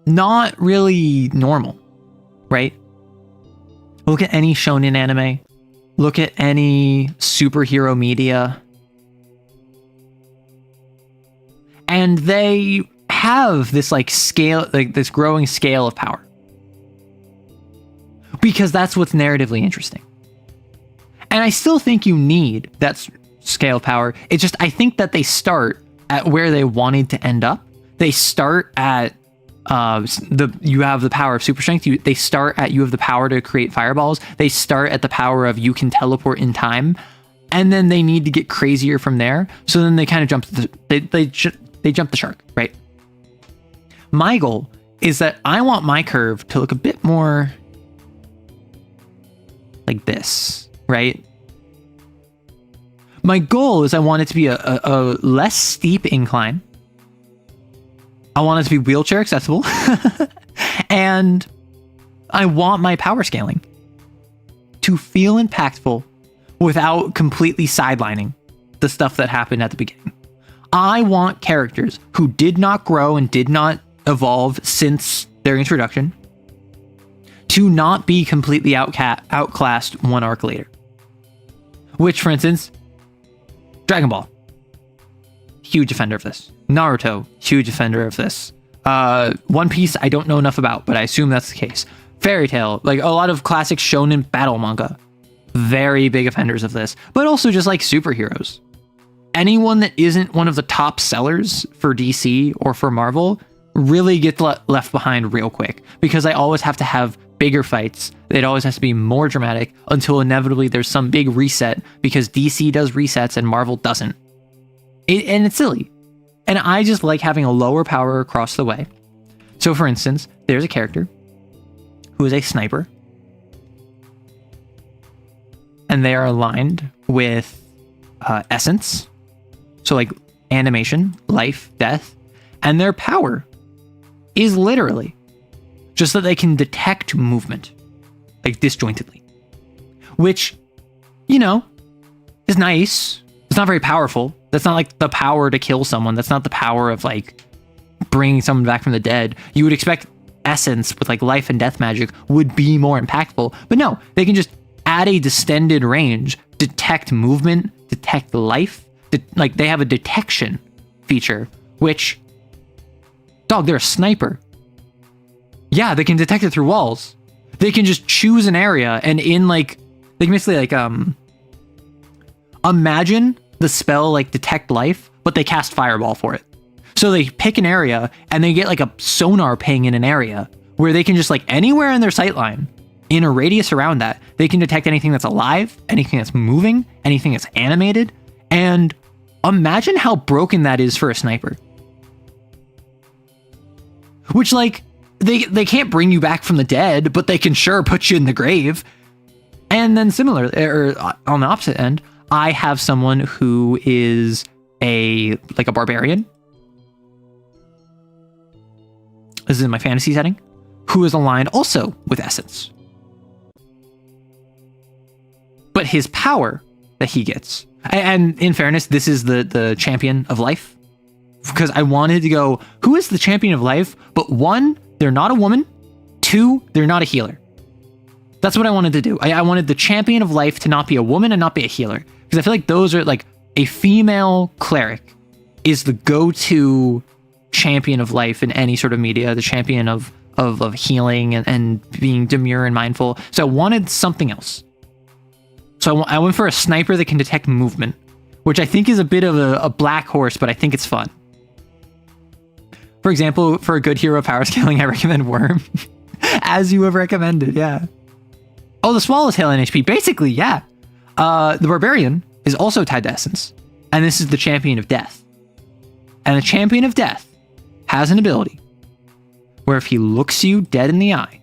not really normal, right? Look at any shonen anime, look at any superhero media, and they have this like scale, like this growing scale of power, because that's what's narratively interesting. And I still think you need that scale of power. It's just, I think that they start at where they wanted to end up. They start at you have the power of super strength. They start at you have the power to create fireballs. They start at the power of you can teleport in time, and then they need to get crazier from there. So then they kind of jump they jump the shark, right? My goal is that I want my curve to look a bit more like this, right? My goal is I want it to be a less steep incline. I want it to be wheelchair accessible. And I want my power scaling to feel impactful without completely sidelining the stuff that happened at the beginning. I want characters who did not grow and did not evolve since their introduction to not be completely outclassed one arc later. Which, for instance, Dragon Ball, huge offender of this. Naruto, huge offender of this. One Piece, I don't know enough about, but I assume that's the case. Fairy Tail, like a lot of classic shonen battle manga, very big offenders of this. But also just like superheroes. Anyone that isn't one of the top sellers for DC or for Marvel really gets left behind real quick, because I always have to have bigger fights. It always has to be more dramatic until inevitably there's some big reset, because DC does resets and Marvel doesn't. And it's silly. And I just like having a lower power across the way. So for instance, there's a character who is a sniper, and they are aligned with essence. So like animation, life, death, and their power is literally just that they can detect movement, like disjointedly, which, you know, is nice. It's not very powerful. That's not like the power to kill someone. That's not the power of like bringing someone back from the dead. You would expect essence with like life and death magic would be more impactful, but no, they can just at a distended range detect movement, detect life. Like they have a detection feature, which, dog, they're a sniper. Yeah, they can detect it through walls. They can just choose an area, and in like, they can basically like imagine the spell like detect life, but they cast fireball for it. So they pick an area and they get like a sonar ping in an area where they can just like anywhere in their sightline, in a radius around that, they can detect anything that's alive, anything that's moving, anything that's animated. And imagine how broken that is for a sniper. Which, like, they can't bring you back from the dead, but they can sure put you in the grave. And then similar, or on the opposite end, I have someone who is a barbarian. This is in my fantasy setting, who is aligned also with essence. But his power that he gets, and in fairness, this is the champion of life, because I wanted to go, who is the champion of life? But one, they're not a woman. Two, they're not a healer. That's what I wanted to do. I wanted the champion of life to not be a woman and not be a healer, because I feel like those are like, a female cleric is the go-to champion of life in any sort of media, the champion of healing and being demure and mindful. So I wanted something else. So I went for a sniper that can detect movement, which I think is a bit of a black horse, but I think it's fun. For example, for a good hero power scaling, I recommend Worm. As you have recommended, yeah. Oh, the Swallowtail NHP, basically, yeah. The Barbarian is also tied to Essence, and this is the champion of death. And the champion of death has an ability where if he looks you dead in the eye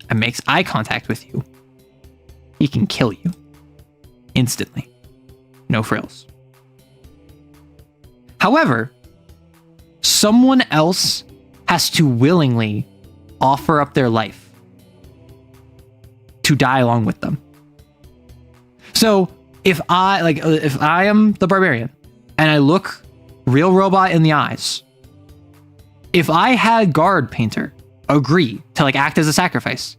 and makes eye contact with you, he can kill you instantly. No frills. However, someone else has to willingly offer up their life to die along with them. So if I am the barbarian and I look real robot in the eyes, if I had guard painter agree to like act as a sacrifice,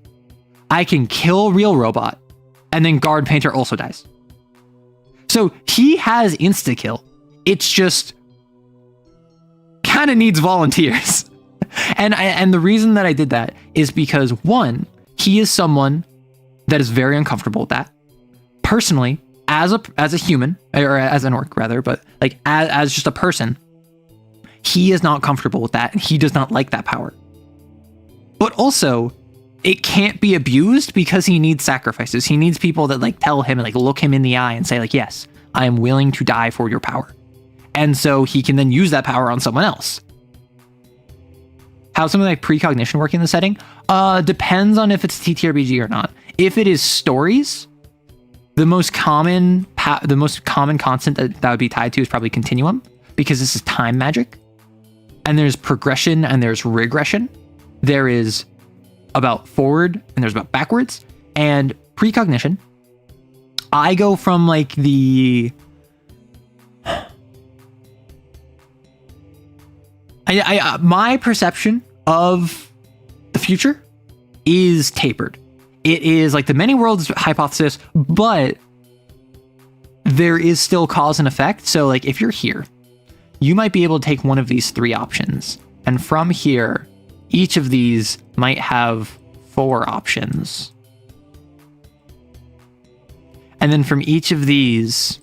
I can kill real robot and then guard painter also dies. So he has insta kill. It's just kind of needs volunteers. And the reason that I did that is because, one, he is someone that is very uncomfortable with that. Personally, as a human, or as an orc rather, but like as just a person, he is not comfortable with that and he does not like that power. But also, it can't be abused because he needs sacrifices. He needs people that like tell him and like look him in the eye and say like, yes, I am willing to die for your power. And so he can then use that power on someone else. How something like precognition work in the setting? Depends on if it's TTRPG or not. If it is stories, the most common constant that would be tied to is probably continuum, because this is time magic. And there's progression and there's regression. There is about forward and there's about backwards. And precognition, I go from like the... my perception of the future is tapered. It is like the many worlds hypothesis, but there is still cause and effect. So like if you're here, you might be able to take one of these three options. And from here, each of these might have 4 options. And then from each of these,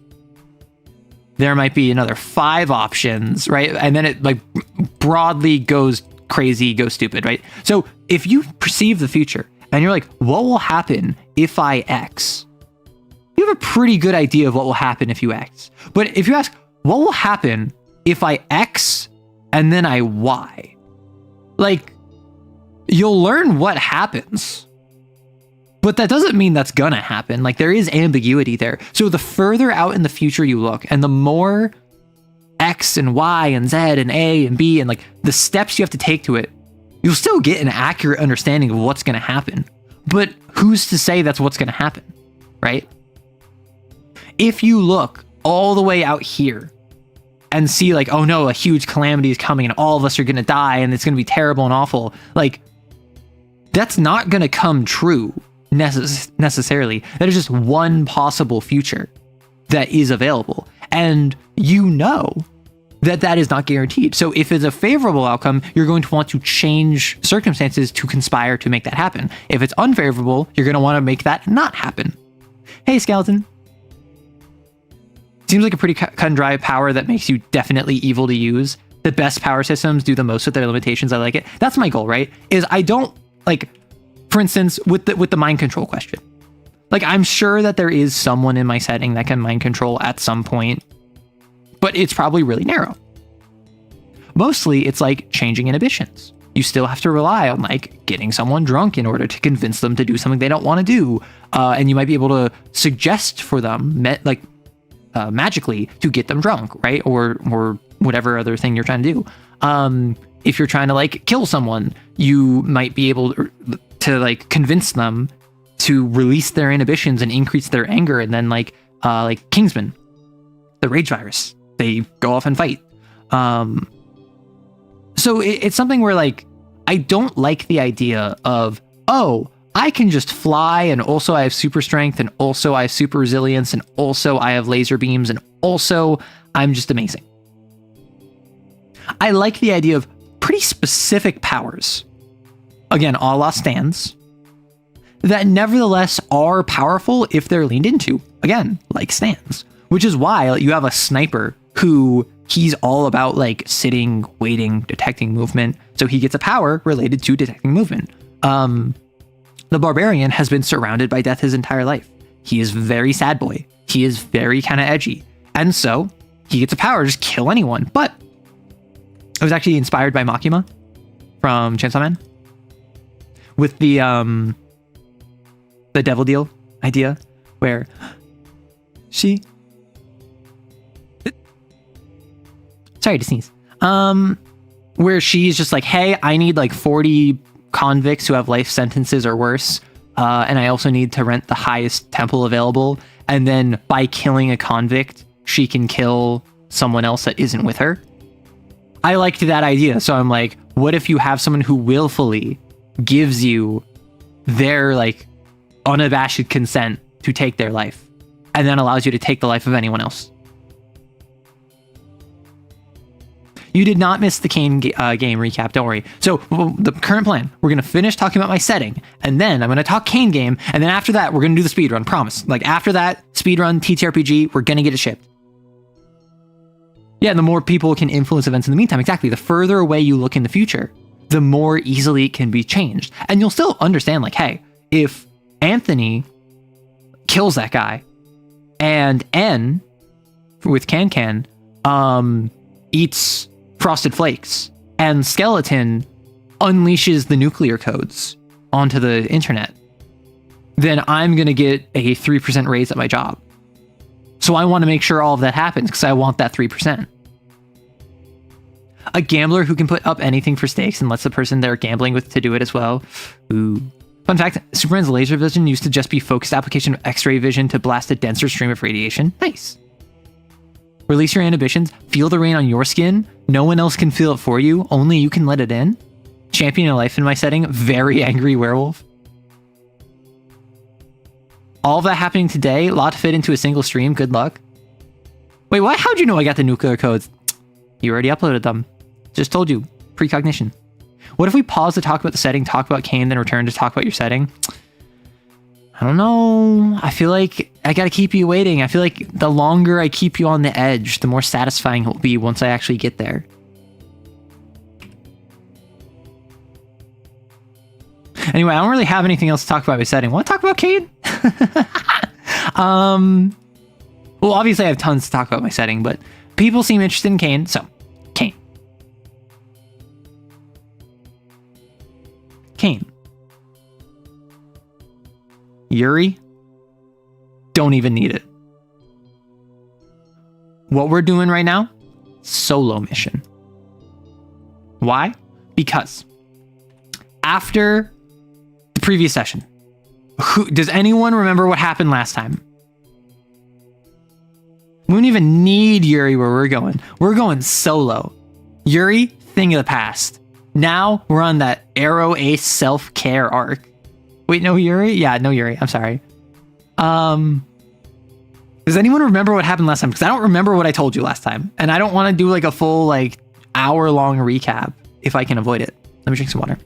there might be another 5 options, right? And then it like broadly goes crazy, goes stupid, right? So if you perceive the future and you're like, what will happen if I X? You have a pretty good idea of what will happen if you X. But if you ask, what will happen if I X and then I Y? Like, you'll learn what happens, but that doesn't mean that's gonna happen. Like, there is ambiguity there. So the further out in the future you look and the more X and Y and Z and A and B and like the steps you have to take to it, you'll still get an accurate understanding of what's gonna happen. But who's to say that's what's gonna happen, right? If you look all the way out here and see like, oh no, a huge calamity is coming and all of us are gonna die and it's gonna be terrible and awful, like, that's not gonna come true necessarily. That is just one possible future that is available. And you know that that is not guaranteed. So if it's a favorable outcome, you're going to want to change circumstances to conspire to make that happen. If it's unfavorable, you're going to want to make that not happen. Hey, Skeleton. Seems like a pretty cut and dry power that makes you definitely evil to use. The best power systems do the most with their limitations. I like it. That's my goal, right? Is I don't like, for instance, with the mind control question. Like, I'm sure that there is someone in my setting that can mind control at some point, but it's probably really narrow. Mostly, it's like changing inhibitions. You still have to rely on like getting someone drunk in order to convince them to do something they don't want to do. And you might be able to suggest for them, magically, to get them drunk, right? Or whatever other thing you're trying to do. If you're trying to like kill someone, you might be able to like convince them to release their inhibitions and increase their anger, and then like Kingsman, the rage virus, they go off and fight. So it's something where like I don't like the idea of, oh, I can just fly and also I have super strength and also I have super resilience and also I have laser beams and also I'm just amazing. I like the idea of pretty specific powers, again, a la stands, that nevertheless are powerful if they're leaned into, again, like stands, which is why you have a sniper who he's all about like sitting, waiting, detecting movement. So he gets a power related to detecting movement. The barbarian has been surrounded by death his entire life. He is very sad boy. He is very kind of edgy. And so he gets a power to just kill anyone. But It was actually inspired by Makima from Chainsaw Man with the devil deal idea where she sorry to sneeze. Where she's just like, hey, I need like 40 convicts who have life sentences or worse. And I also need to rent the highest temple available. And then by killing a convict, she can kill someone else that isn't with her. I liked that idea. So I'm like, what if you have someone who willfully gives you their like unabashed consent to take their life and then allows you to take the life of anyone else? You did not miss the Kane game recap, don't worry. So the current plan, we're going to finish talking about my setting, and then I'm going to talk Kane game, and then after that, we're going to do the speedrun, promise. Like after that, speedrun, TTRPG, we're going to get it shipped. Yeah, and the more people can influence events in the meantime, exactly, the further away you look in the future, the more easily it can be changed. And you'll still understand, like, hey, if Anthony kills that guy, and N, with Can, eats Frosted Flakes, and Skeleton unleashes the nuclear codes onto the internet, then I'm going to get a 3% raise at my job. So I want to make sure all of that happens because I want that 3%. A gambler who can put up anything for stakes and lets the person they're gambling with to do it as well. Ooh. Fun fact, Superman's laser vision used to just be focused application of X-ray vision to blast a denser stream of radiation. Nice. Release your inhibitions, feel the rain on your skin. No one else can feel it for you. Only you can let it in. Champion of life in my setting. Very angry werewolf. All of that happening today. A lot to fit into a single stream. Good luck. Wait, what? How'd you know I got the nuclear codes? You already uploaded them. Just told you. Precognition. What if we pause to talk about the setting, talk about Kane, then return to talk about your setting? I don't know. I feel like I gotta keep you waiting. I feel like the longer I keep you on the edge, the more satisfying it will be once I actually get there. Anyway, I don't really have anything else to talk about my setting. Want to talk about Kane? Well, obviously I have tons to talk about my setting, but people seem interested in Kane, so Kane. Kane. Yuri, don't even need it. What we're doing right now, solo mission. Why? Because after the previous session, does anyone remember what happened last time? We don't even need Yuri where we're going. We're going solo. Yuri, thing of the past. Now we're on that Arrow Ace self-care arc. Wait, no Yuri? Yeah, no Yuri. I'm sorry. Does anyone remember what happened last time? Because I don't remember what I told you last time. And I don't want to do like a full like hour-long recap if I can avoid it. Let me drink some water.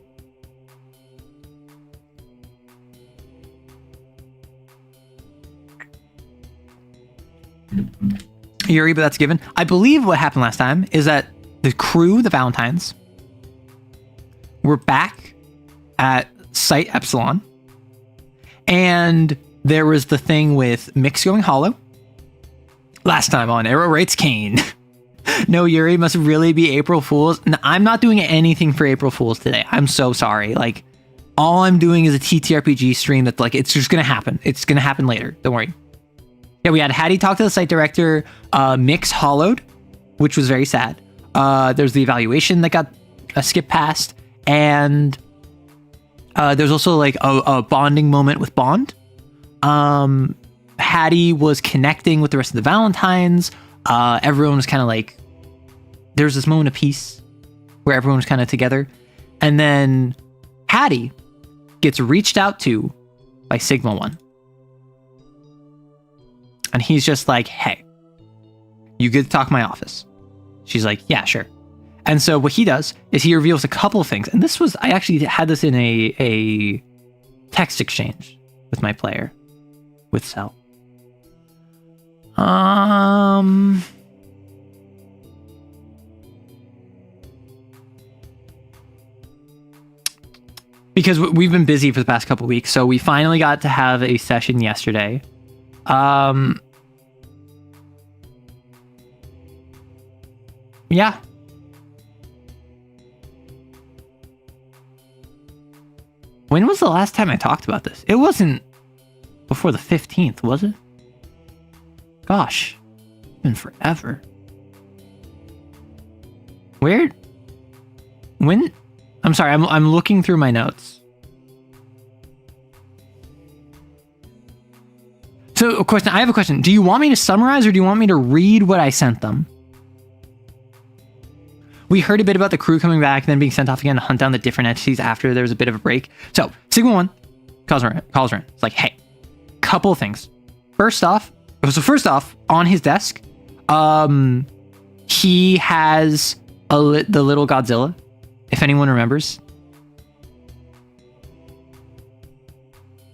Yuri, but that's given. I believe what happened last time is that the crew, the Valentines, were back at Site Epsilon. And there was the thing with Mix going hollow. Last time on Arrow Rates Kane. No, Yuri, must really be April Fool's. No, I'm not doing anything for April Fool's today. I'm so sorry. Like, all I'm doing is a TTRPG stream that's like, it's just going to happen. It's going to happen later. Don't worry. Yeah, we had Hattie talk to the site director. Mix hollowed, which was very sad. There's the evaluation that got skipped past. And there's also like a bonding moment with Bond. Hattie was connecting with the rest of the Valentines. Everyone was kind of like, there's this moment of peace where everyone was kind of together. And then Hattie gets reached out to by Sigma 1. And he's just like, hey, you get to talk in my office. She's like, yeah, sure. And so what he does is he reveals a couple of things. And this was, I actually had this in a text exchange with my player, with Cell. Because we've been busy for the past couple of weeks, so we finally got to have a session yesterday. Yeah. When was the last time I talked about this? It wasn't before the 15th, was it? Gosh, it's been forever. Where? When? I'm sorry, I'm looking through my notes. So, of course, I have a question. Do you want me to summarize or do you want me to read what I sent them? We heard a bit about the crew coming back and then being sent off again to hunt down the different entities after there was a bit of a break. So, Sigma 1 calls her in. It's like, hey, couple of things. First off, on his desk, he has the little Godzilla, if anyone remembers.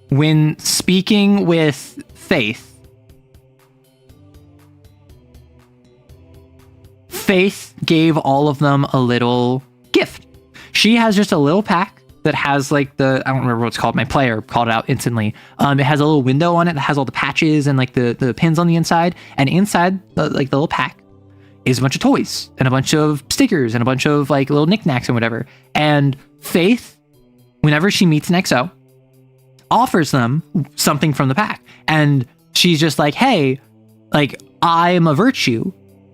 When speaking with Faith gave all of them a little gift. She has just a little pack that has like I don't remember what it's called. My player called it out instantly. It has a little window on it that has all the patches and like the pins on the inside. And inside the little pack is a bunch of toys and a bunch of stickers and a bunch of like little knickknacks and whatever. And Faith, whenever she meets an XO, offers them something from the pack. And she's just like, hey, like, I am a virtue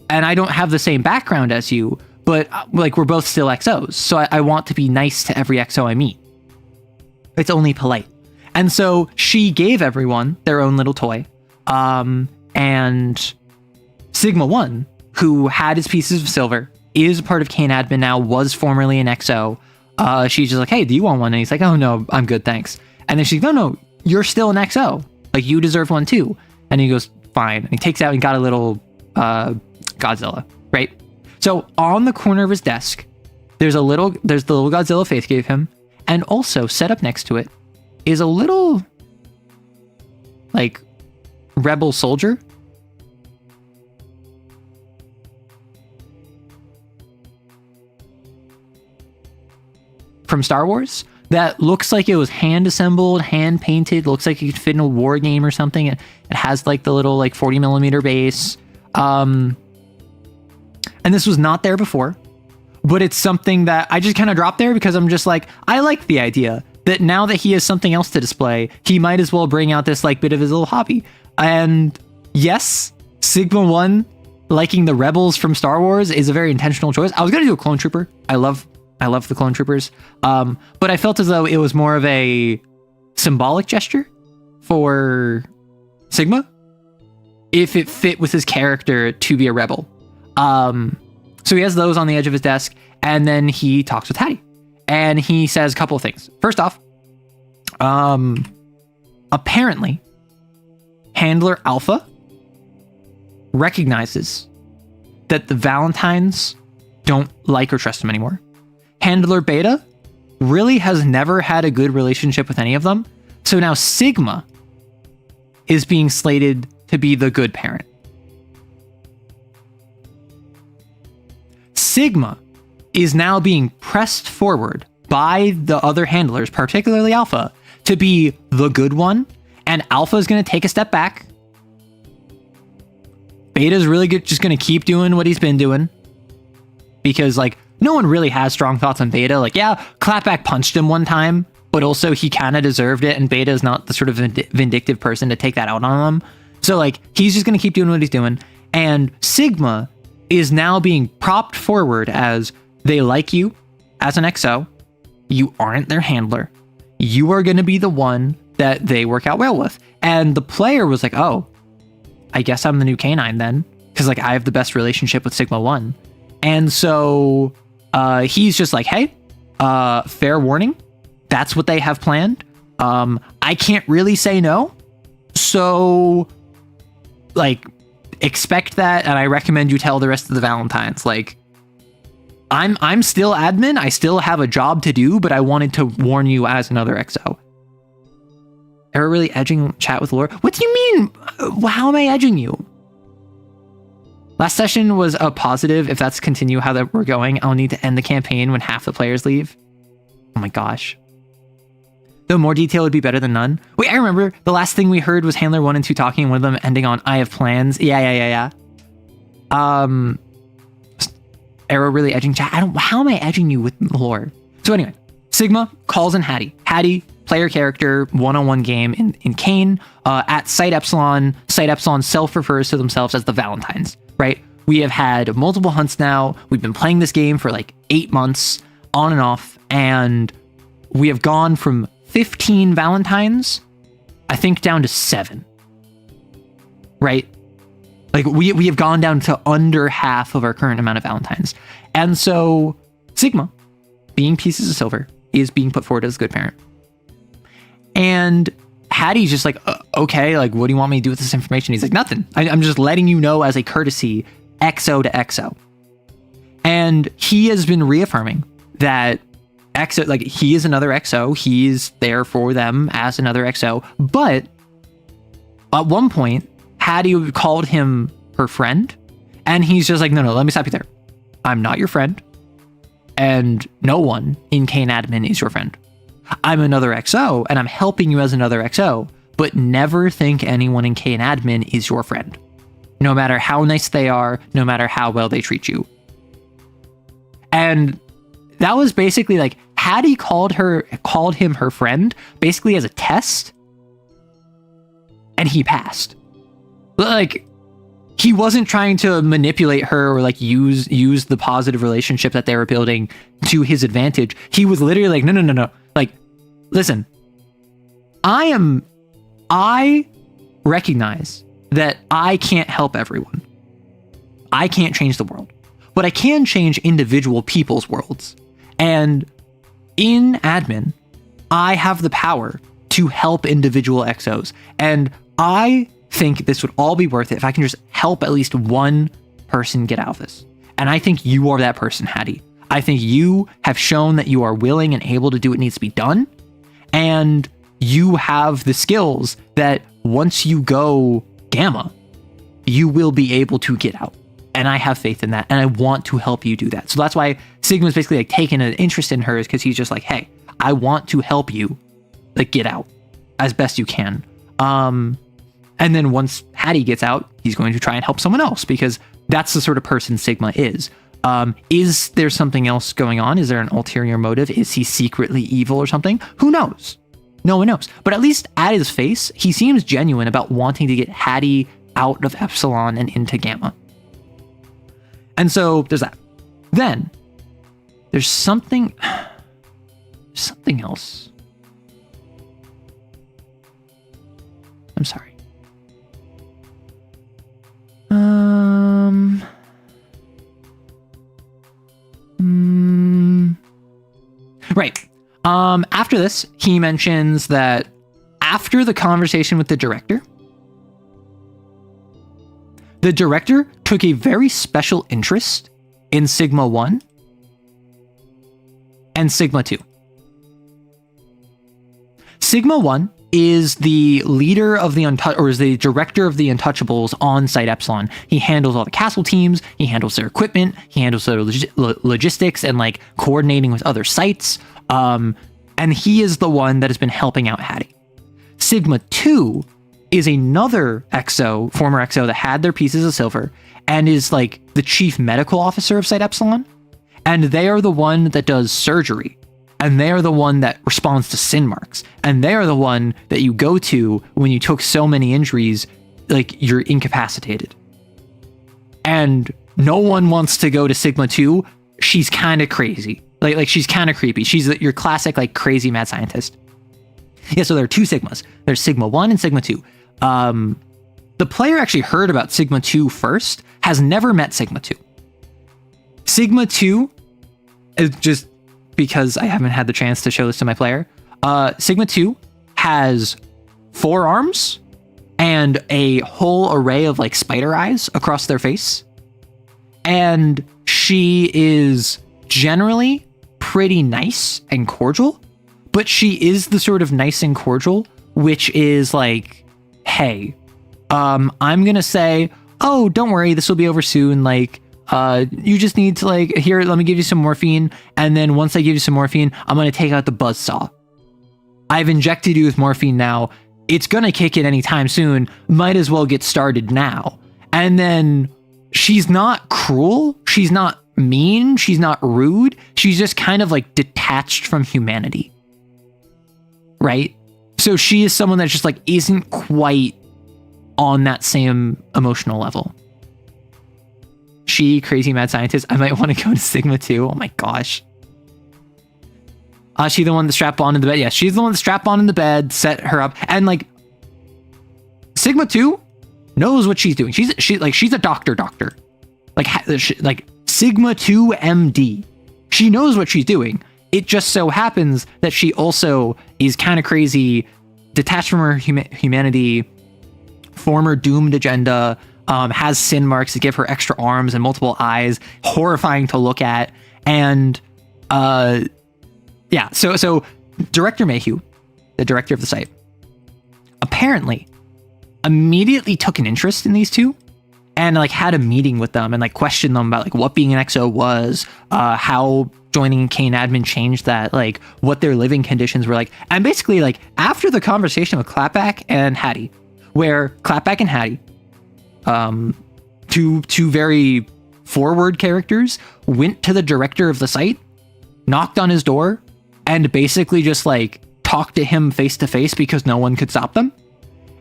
and I don't have the same background as you, but like, we're both still XOs. So I want to be nice to every XO I meet. It's only polite. And so she gave everyone their own little toy. And Sigma 1, who had his pieces of silver, is a part of Kane admin now, was formerly an XO. She's just like, hey, do you want one? And he's like, oh no, I'm good, thanks. And then she's like, no, you're still an XO. Like, you deserve one too. And he goes, fine. And he takes out and got a little Godzilla, right? So on the corner of his desk, there's the little Godzilla Faith gave him. And also set up next to it is a little, like, rebel soldier. From Star Wars. That looks like it was hand assembled, hand painted, looks like it could fit in a war game or something. It has like the little like 40 millimeter base. And this was not there before, but it's something that I just kind of dropped there because I'm just like, I like the idea that now that he has something else to display, he might as well bring out this like bit of his little hobby. And yes, Sigma 1 liking the rebels from Star Wars is a very intentional choice. I was going to do a clone trooper. I love the clone troopers. But I felt as though it was more of a symbolic gesture for Sigma if it fit with his character to be a rebel. So he has those on the edge of his desk, and then he talks with Hattie. And he says a couple of things. First off, apparently, Handler Alpha recognizes that the Valentines don't like or trust him anymore. Handler Beta really has never had a good relationship with any of them. So now Sigma is being slated to be the good parent. Sigma is now being pressed forward by the other handlers, particularly Alpha, to be the good one. And Alpha is going to take a step back. Beta's really good, just going to keep doing what he's been doing. Because, like, no one really has strong thoughts on Beta. Like, yeah, Clapback punched him one time, but also he kind of deserved it, and Beta is not the sort of vindictive person to take that out on him. So, like, he's just going to keep doing what he's doing. And Sigma is now being propped forward as they like you as an XO. You aren't their handler. You are going to be the one that they work out well with. And the player was like, oh, I guess I'm the new canine then, because, like, I have the best relationship with Sigma 1. And so he's just like, hey, fair warning. That's what they have planned. I can't really say no. So, like, expect that. And I recommend you tell the rest of the Valentines, like, I'm still admin. I still have a job to do, but I wanted to warn you as another XO. Are we really edging chat with Laura? What do you mean? How am I edging you? Last session was a positive. If that's continue how that we're going, I'll need to end the campaign when half the players leave. Oh my gosh. Though more detail would be better than none. Wait, I remember the last thing we heard was Handler 1 and 2 talking, and one of them ending on, I have plans. Yeah. Arrow really edging chat. How am I edging you with lore? So anyway, Sigma calls in Hattie. Hattie, player character, one-on-one game in Kane. At Site Epsilon self-refers to themselves as the Valentines, right? We have had multiple hunts now. We've been playing this game for like 8 months, on and off, and we have gone from 15 Valentines, I think, down to 7, right? Like, we have gone down to under half of our current amount of Valentines. And so Sigma, being pieces of silver, is being put forward as a good parent. And Hattie's just like, okay, like, what do you want me to do with this information? He's like, nothing. I'm just letting you know as a courtesy, XO to XO. And he has been reaffirming that XO, like, he is another XO. He's there for them as another XO. But at one point, Hattie called him her friend. And he's just like, no, let me stop you there. I'm not your friend. And no one in Kane admin is your friend. I'm another XO, and I'm helping you as another XO, but never think anyone in Kane admin is your friend. No matter how nice they are, no matter how well they treat you. And that was basically like, Hattie called him her friend, basically as a test, and he passed. Like, he wasn't trying to manipulate her or like use the positive relationship that they were building to his advantage. He was literally like, no. Like, listen, I recognize that I can't help everyone. I can't change the world, but I can change individual people's worlds. And in admin, I have the power to help individual XOs. And I think this would all be worth it if I can just help at least one person get out of this. And I think you are that person, Hattie. I think you have shown that you are willing and able to do what needs to be done. And you have the skills that once you go Gamma, you will be able to get out. And I have faith in that. And I want to help you do that. So that's why Sigma's basically like taking an interest in her, is because he's just like, hey, I want to help you like get out as best you can. And then once Hattie gets out, he's going to try and help someone else, because that's the sort of person Sigma is. Is there something else going on? Is there an ulterior motive? Is he secretly evil or something? Who knows? No one knows. But at least at his face, he seems genuine about wanting to get Hattie out of Epsilon and into Gamma. And so there's that. Then there's something else. I'm sorry. Right. After this, he mentions that after the conversation with the director took a very special interest in Sigma 1 and Sigma 2. Sigma 1 is the leader of the is the director of the Untouchables on Site Epsilon. He handles all the castle teams, he handles their equipment, he handles their logistics and like coordinating with other sites. And he is the one that has been helping out Hattie. Sigma 2 is another XO, former XO, that had their pieces of silver and is like the chief medical officer of Site Epsilon. And they are the one that does surgery. And they are the one that responds to sin marks. And they are the one that you go to when you took so many injuries, like you're incapacitated. And no one wants to go to Sigma 2. She's kind of crazy. Like she's kind of creepy. She's your classic like crazy mad scientist. Yeah, so there are two Sigmas. There's Sigma 1 and Sigma 2. The player actually heard about Sigma 2 first, has never met Sigma 2. Sigma 2 is just because I haven't had the chance to show this to my player. Sigma 2 has 4 arms and a whole array of like spider eyes across their face. And she is generally pretty nice and cordial, but she is the sort of nice and cordial, which is like, hey, I'm gonna say, oh, don't worry, this will be over soon. Like, you just need to like, here, let me give you some morphine. And then once I give you some morphine, I'm going to take out the buzzsaw. I've injected you with morphine now. It's going to kick in anytime soon. Might as well get started now. And then she's not cruel. She's not mean. She's not rude. She's just kind of like detached from humanity. Right? So she is someone that just like isn't quite on that same emotional level. She, crazy mad scientist. I might want to go to Sigma too. Oh my gosh. She the one that strapped on in the bed. Yeah, she's the one that strapped on in the bed, set her up, and like Sigma 2 knows what she's doing. She's a doctor. Like Sigma 2 MD. She knows what she's doing. It just so happens that she also is kind of crazy, detached from her humanity, former doomed agenda, has sin marks that give her extra arms and multiple eyes, horrifying to look at. And yeah, so Director Mayhew, the director of the site, apparently immediately took an interest in these two and like had a meeting with them and like questioned them about like what being an XO was, how joining Kane admin changed that, like what their living conditions were like. And basically like after the conversation with Clapback and Hattie, where Clapback and Hattie, two very forward characters, went to the director of the site, knocked on his door, and basically just like talked to him face to face because no one could stop them.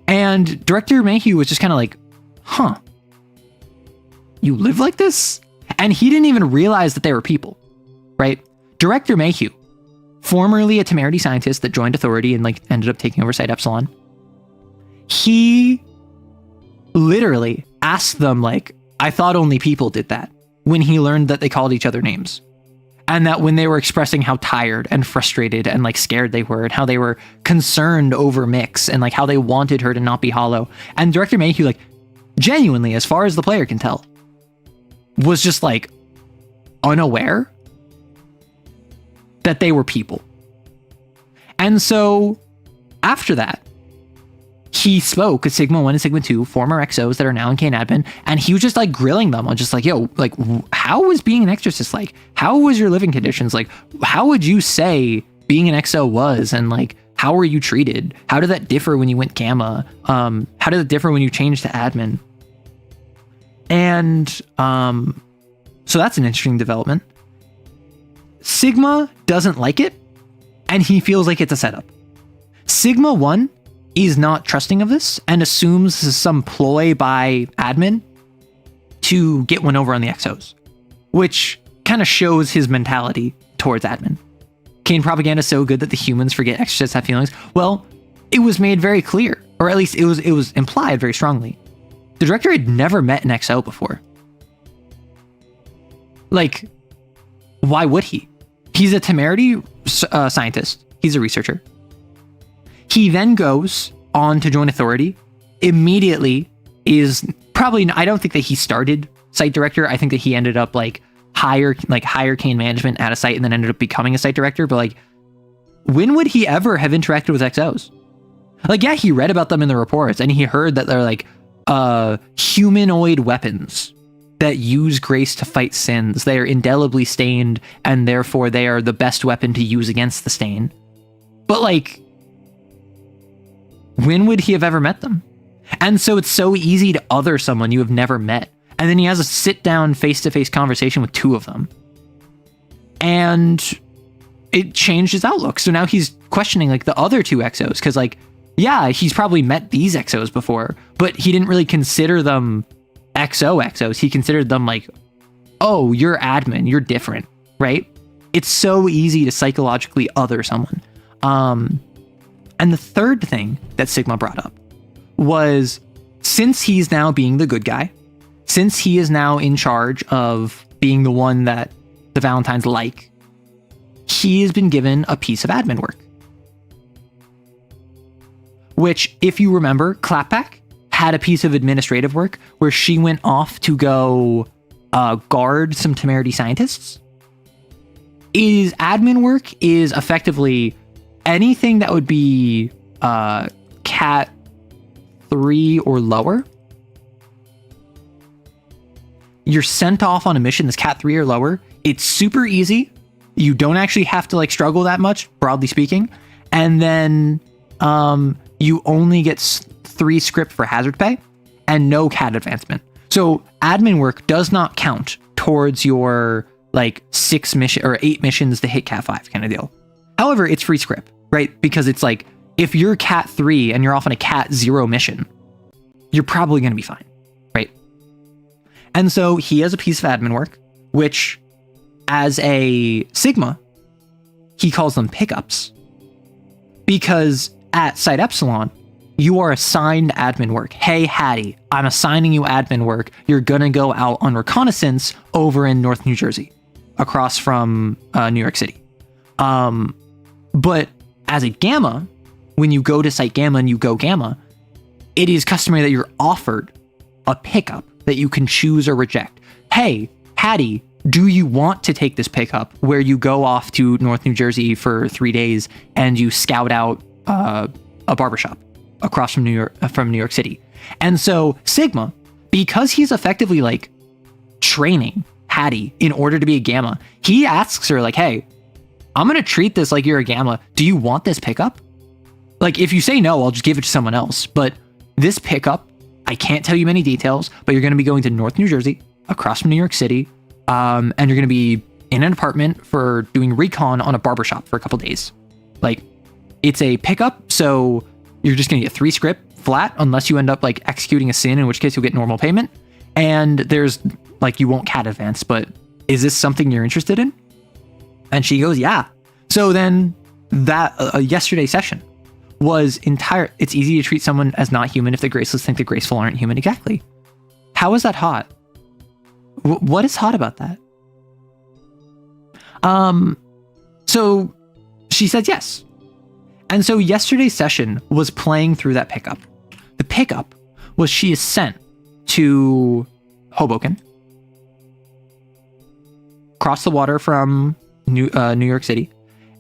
And Director Mayhew was just kind of like, huh, you live like this? And he didn't even realize that they were people, right? Director Mayhew, formerly a temerity scientist that joined Authority and like ended up taking over Site Epsilon, he literally asked them like, I thought only people did that, when he learned that they called each other names. And that when they were expressing how tired and frustrated and like scared they were and how they were concerned over Mix and like how they wanted her to not be hollow. And Director Mayhew, like genuinely, as far as the player can tell, was just like unaware that they were people. And so after that, he spoke at Sigma 1 and Sigma 2, former XOs that are now in Kane admin, and he was just like grilling them on just like, yo, like, how was being an exorcist like? How was your living conditions? Like, how would you say being an XO was? And like, how were you treated? How did that differ when you went Gamma? How did it differ when you changed to admin? And so that's an interesting development. Sigma doesn't like it, and he feels like it's a setup. Sigma 1 is not trusting of this and assumes this is some ploy by admin to get one over on the XOs, which kind of shows his mentality towards admin. Kane propaganda is so good that the humans forget exorcists have feelings. Well, it was made very clear, or at least it was implied very strongly. The director had never met an XO before. Like, why would he? He's a temerity scientist. He's a researcher. He then goes on to join Authority, immediately is probably, I don't think that he started site director. I think that he ended up like hire Kane management at a site and then ended up becoming a site director. But like, when would he ever have interacted with XOs? Like, yeah, he read about them in the reports and he heard that they're like humanoid weapons that use grace to fight sins. They are indelibly stained and therefore they are the best weapon to use against the stain. But like, when would he have ever met them? And so it's so easy to other someone you have never met. And then he has a sit-down, face-to-face conversation with two of them. And it changed his outlook. So now he's questioning like the other two XOs. Because like, yeah, he's probably met these XOs before, but he didn't really consider them XOs. He considered them like, oh, you're admin, you're different, right? It's so easy to psychologically other someone. And the third thing that Sigma brought up was, since he's now being the good guy, since he is now in charge of being the one that the Valentines like, he has been given a piece of admin work. Which, if you remember, Clapback had a piece of administrative work where she went off to go guard some temerity scientists. Admin work is effectively anything that would be Cat 3 or lower. You're sent off on a mission that's Cat 3 or lower. It's super easy. You don't actually have to like struggle that much, broadly speaking. And then you only get 3 script for hazard pay and no Cat advancement. So admin work does not count towards your like 6 mission or 8 missions to hit Cat 5 kind of deal. However, it's free script, right? Because it's like, if you're Cat 3 and you're off on a Cat 0 mission, you're probably going to be fine, right? And so he has a piece of admin work, which as a Sigma, he calls them pickups. Because at Site Epsilon, you are assigned admin work. Hey, Hattie, I'm assigning you admin work. You're going to go out on reconnaissance over in North New Jersey, across from New York City. But as a Gamma, when you go to Site Gamma and you go Gamma, it is customary that you're offered a pickup that you can choose or reject. Hey, Hattie, do you want to take this pickup where you go off to North New Jersey for 3 days and you scout out a barbershop across from New York City? And so Sigma, because he's effectively like training Hattie in order to be a Gamma, he asks her like, hey, I'm going to treat this like you're a Gamma. Do you want this pickup? Like, if you say no, I'll just give it to someone else. But this pickup, I can't tell you many details, but you're going to be going to North New Jersey, across from New York City, and you're going to be in an apartment for doing recon on a barbershop for a couple days. Like, it's a pickup, so you're just going to get 3 script flat, unless you end up, like, executing a sin, in which case you'll get normal payment. And there's, like, you won't cat advance, but is this something you're interested in? And she goes, yeah. So then that yesterday's session was it's easy to treat someone as not human if the graceless think the graceful aren't human. Exactly. How is that hot? What is hot about that? So she said yes. And so yesterday's session was playing through that pickup. The pickup was she is sent to Hoboken, across the water from New York City,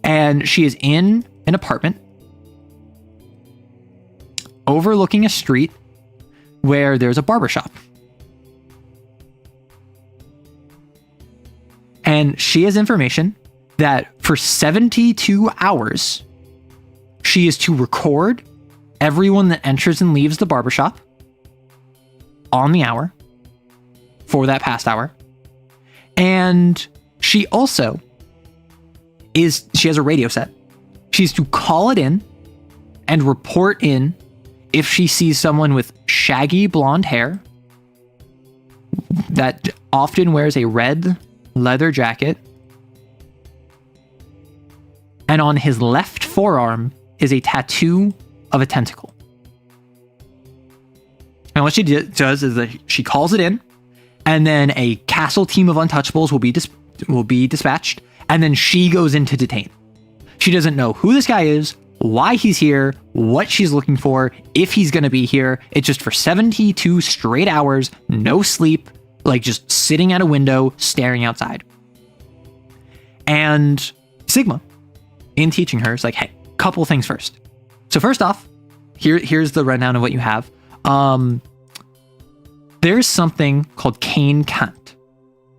and she is in an apartment overlooking a street where there's a barbershop. And she has information that for 72 hours, she is to record everyone that enters and leaves the barbershop on the hour for that past hour. And she also she has a radio set. She's to call it in and report in if she sees someone with shaggy blonde hair that often wears a red leather jacket, and on his left forearm is a tattoo of a tentacle. And what she does is that she calls it in, and then a castle team of untouchables will be dispatched, and then she goes in to detain. She doesn't know who this guy is, why he's here, what she's looking for, if he's going to be here. It's just for 72 straight hours, no sleep, like just sitting at a window, staring outside. And Sigma, in teaching her, is like, hey, couple things first. So first off, here's the rundown of what you have. There's something called Cane Can't.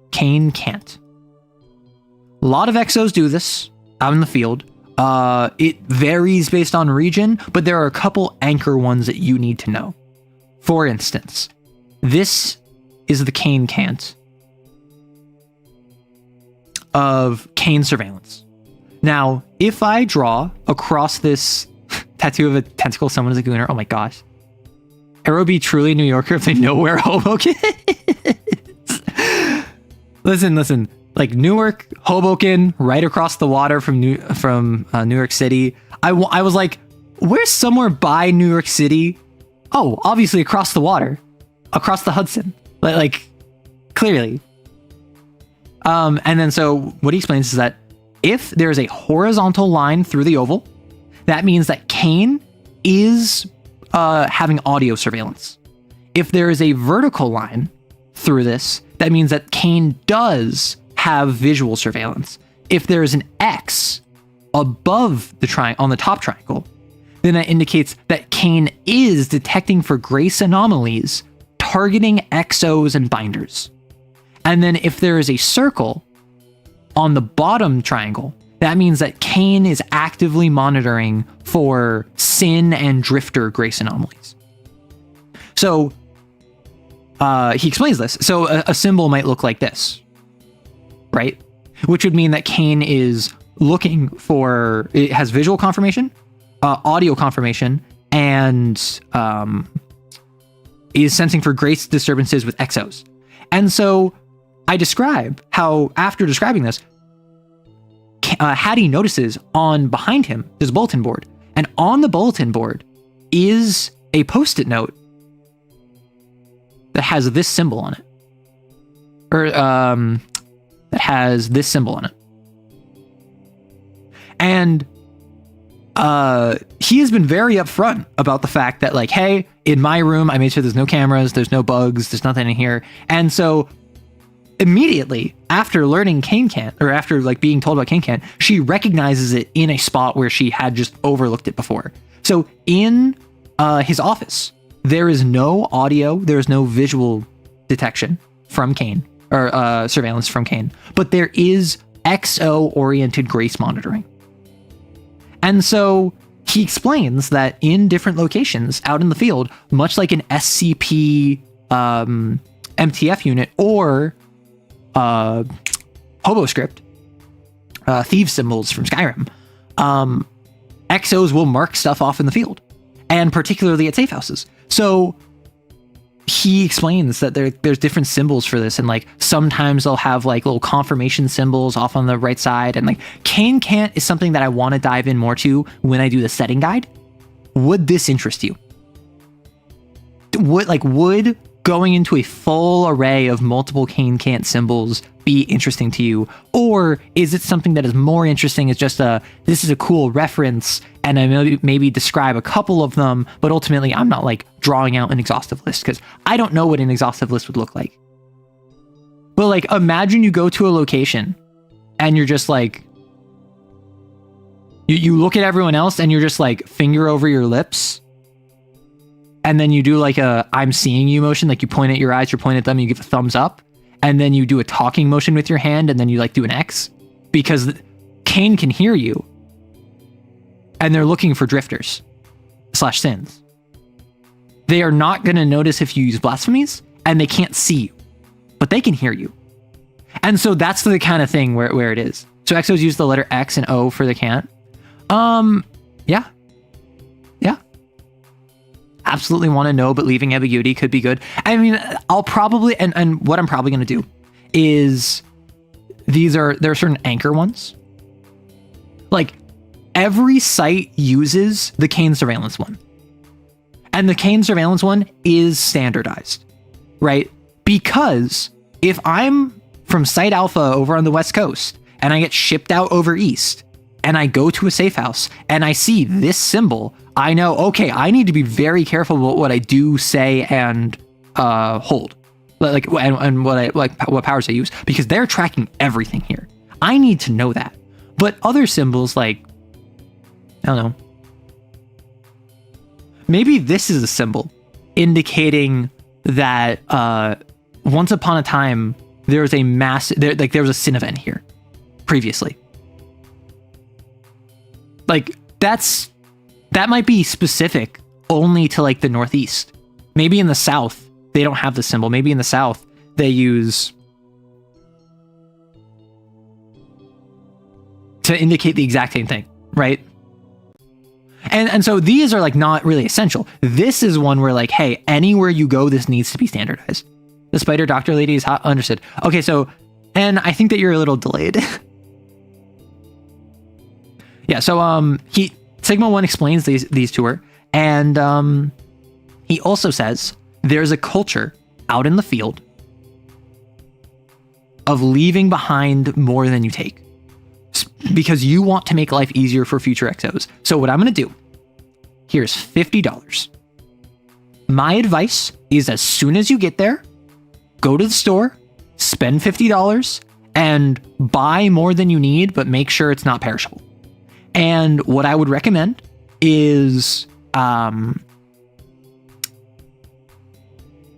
Cane Can't. A lot of exos do this out in the field. It varies based on region, but there are a couple anchor ones that you need to know. For instance, this is the Cane Can't of Cane surveillance. Now, if I draw across this tattoo of a tentacle, someone is a gooner, oh my gosh. Arrow be truly a New Yorker if they know where Hoboken is. Listen. Like Newark, Hoboken, right across the water from New York City. I was like, where's somewhere by New York City? Oh, obviously across the water, across the Hudson. Like clearly. And then so what he explains is that if there's a horizontal line through the oval, that means that Cane is having audio surveillance. If there is a vertical line through this, that means that Cane does have visual surveillance. If there is an X above the on the top triangle, then that indicates that Cane is detecting for grace anomalies, targeting XOs and binders. And then if there is a circle on the bottom triangle, that means that Cane is actively monitoring for sin and drifter grace anomalies. So he explains this. So a symbol might look like this, right? Which would mean that Kane is looking for, it has visual confirmation, audio confirmation, and is sensing for grace disturbances with exos. And so I describe how, after describing this, Hattie notices on behind him this bulletin board, and on the bulletin board is a post-it note that has this symbol on it, or that has this symbol on it. And he has been very upfront about the fact that, like, hey, in my room, I made sure there's no cameras, there's no bugs, there's nothing in here. And so immediately after learning Kane can't, or after like being told about Kane can't, she recognizes it in a spot where she had just overlooked it before. So in his office, there is no audio, there is no visual detection from Kane, or surveillance from Kane, but there is XO-oriented grace monitoring. And so he explains that in different locations out in the field, much like an SCP MTF unit or hobo script, thieves symbols from Skyrim, XOs will mark stuff off in the field, and particularly at safe houses. So he explains that there's different symbols for this, and like sometimes they'll have like little confirmation symbols off on the right side, and like Kane can't is something that I want to dive in more to when I do the setting guide. Would this interest you? Would going into a full array of multiple Kane can't symbols be interesting to you? Or is it something that is more interesting as just this is a cool reference, and I maybe describe a couple of them, but ultimately I'm not like drawing out an exhaustive list, because I don't know what an exhaustive list would look like. But like, imagine you go to a location and you're just like, you look at everyone else and you're just like finger over your lips, and then you do like a I'm seeing you motion, like you point at your eyes, you point at them, you give a thumbs up, and then you do a talking motion with your hand, and then you like do an X, because Kane can hear you, and they're looking for drifters / sins. They are not going to notice if you use blasphemies, and they can't see you, but they can hear you. And so that's the kind of thing where it is. So XOs use the letter X and O for the can't. Yeah. Absolutely want to know, but leaving ambiguity could be good. I mean, I'll probably, and what I'm probably going to do is there are certain anchor ones. Like every site uses the Kane surveillance one, and the Kane surveillance one is standardized, right? Because if I'm from Site Alpha over on the West Coast and I get shipped out over East, and I go to a safe house and I see this symbol, I know, okay, I need to be very careful about what I do, say, and hold, like, and what powers I use, because they're tracking everything here. I need to know that. But other symbols, like, I don't know, maybe this is a symbol indicating that once upon a time there was there was a sin event here previously. Like that might be specific only to like the Northeast. Maybe in the South they don't have the symbol. Maybe in the South they use to indicate the exact same thing, right? And so these are like not really essential. This is one where like, hey, anywhere you go, this needs to be standardized. The spider doctor lady is hot. Understood. Okay, so, and I think that you're a little delayed. Yeah, so Sigma 1 explains these to her, and he also says there's a culture out in the field of leaving behind more than you take, because you want to make life easier for future XOs. So what I'm going to do, here's $50. My advice is, as soon as you get there, go to the store, spend $50, and buy more than you need, but make sure it's not perishable. And what I would recommend is, what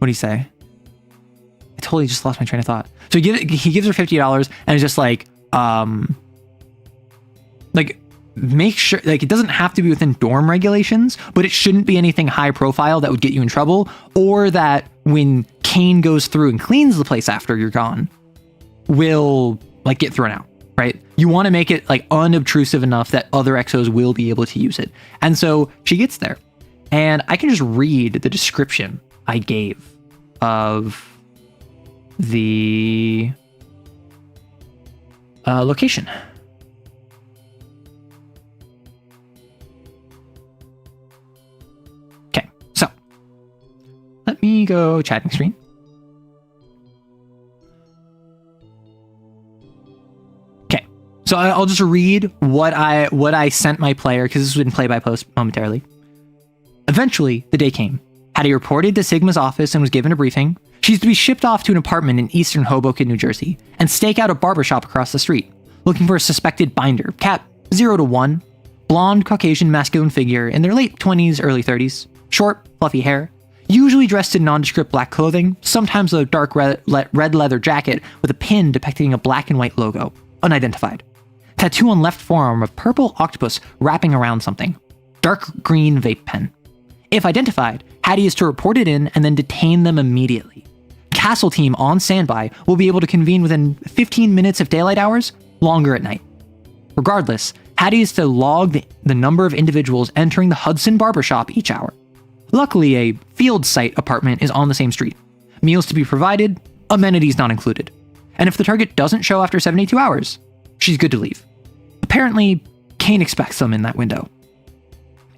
do you say? I totally just lost my train of thought. So he gives her $50 and is just like make sure, like, it doesn't have to be within dorm regulations, but it shouldn't be anything high profile that would get you in trouble, or that when Kane goes through and cleans the place after you're gone will like get thrown out, right? You want to make it like unobtrusive enough that other exos will be able to use it. And so she gets there, and I can just read the description I gave of the location. Okay, so let me go chatting screen. Okay, so I'll just read what I sent my player, because this was in play-by-post momentarily. Eventually, the day came. Hattie reported to Sigma's office and was given a briefing. She's to be shipped off to an apartment in eastern Hoboken, New Jersey, and stake out a barbershop across the street, looking for a suspected binder, cat 0 to 1, blonde, Caucasian, masculine figure in their late 20s, early 30s, short, fluffy hair, usually dressed in nondescript black clothing, sometimes a dark red leather jacket with a pin depicting a black and white logo, unidentified. Tattoo on left forearm of purple octopus wrapping around something, dark green vape pen. If identified, Hattie is to report it in and then detain them immediately. Castle team on standby will be able to convene within 15 minutes of daylight hours, longer at night. Regardless, Hattie is to log the number of individuals entering the Hudson barbershop each hour. Luckily, a field site apartment is on the same street. Meals to be provided, amenities not included. And if the target doesn't show after 72 hours, she's good to leave. Apparently, Kane expects them in that window.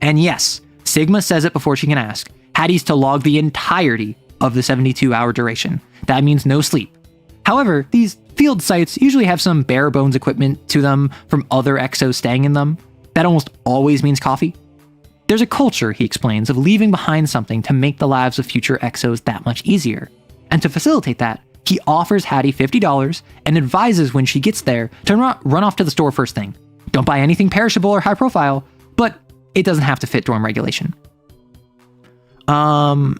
And yes, Sigma says it before she can ask. Hattie's to log the entirety of the 72-hour duration. That means no sleep. However, these field sites usually have some bare bones equipment to them from other exos staying in them. That almost always means coffee. There's a culture, he explains, of leaving behind something to make the lives of future exos that much easier. And to facilitate that, he offers Hattie $50 and advises when she gets there to run off to the store first thing. Don't buy anything perishable or high profile, but it doesn't have to fit dorm regulation. Oh,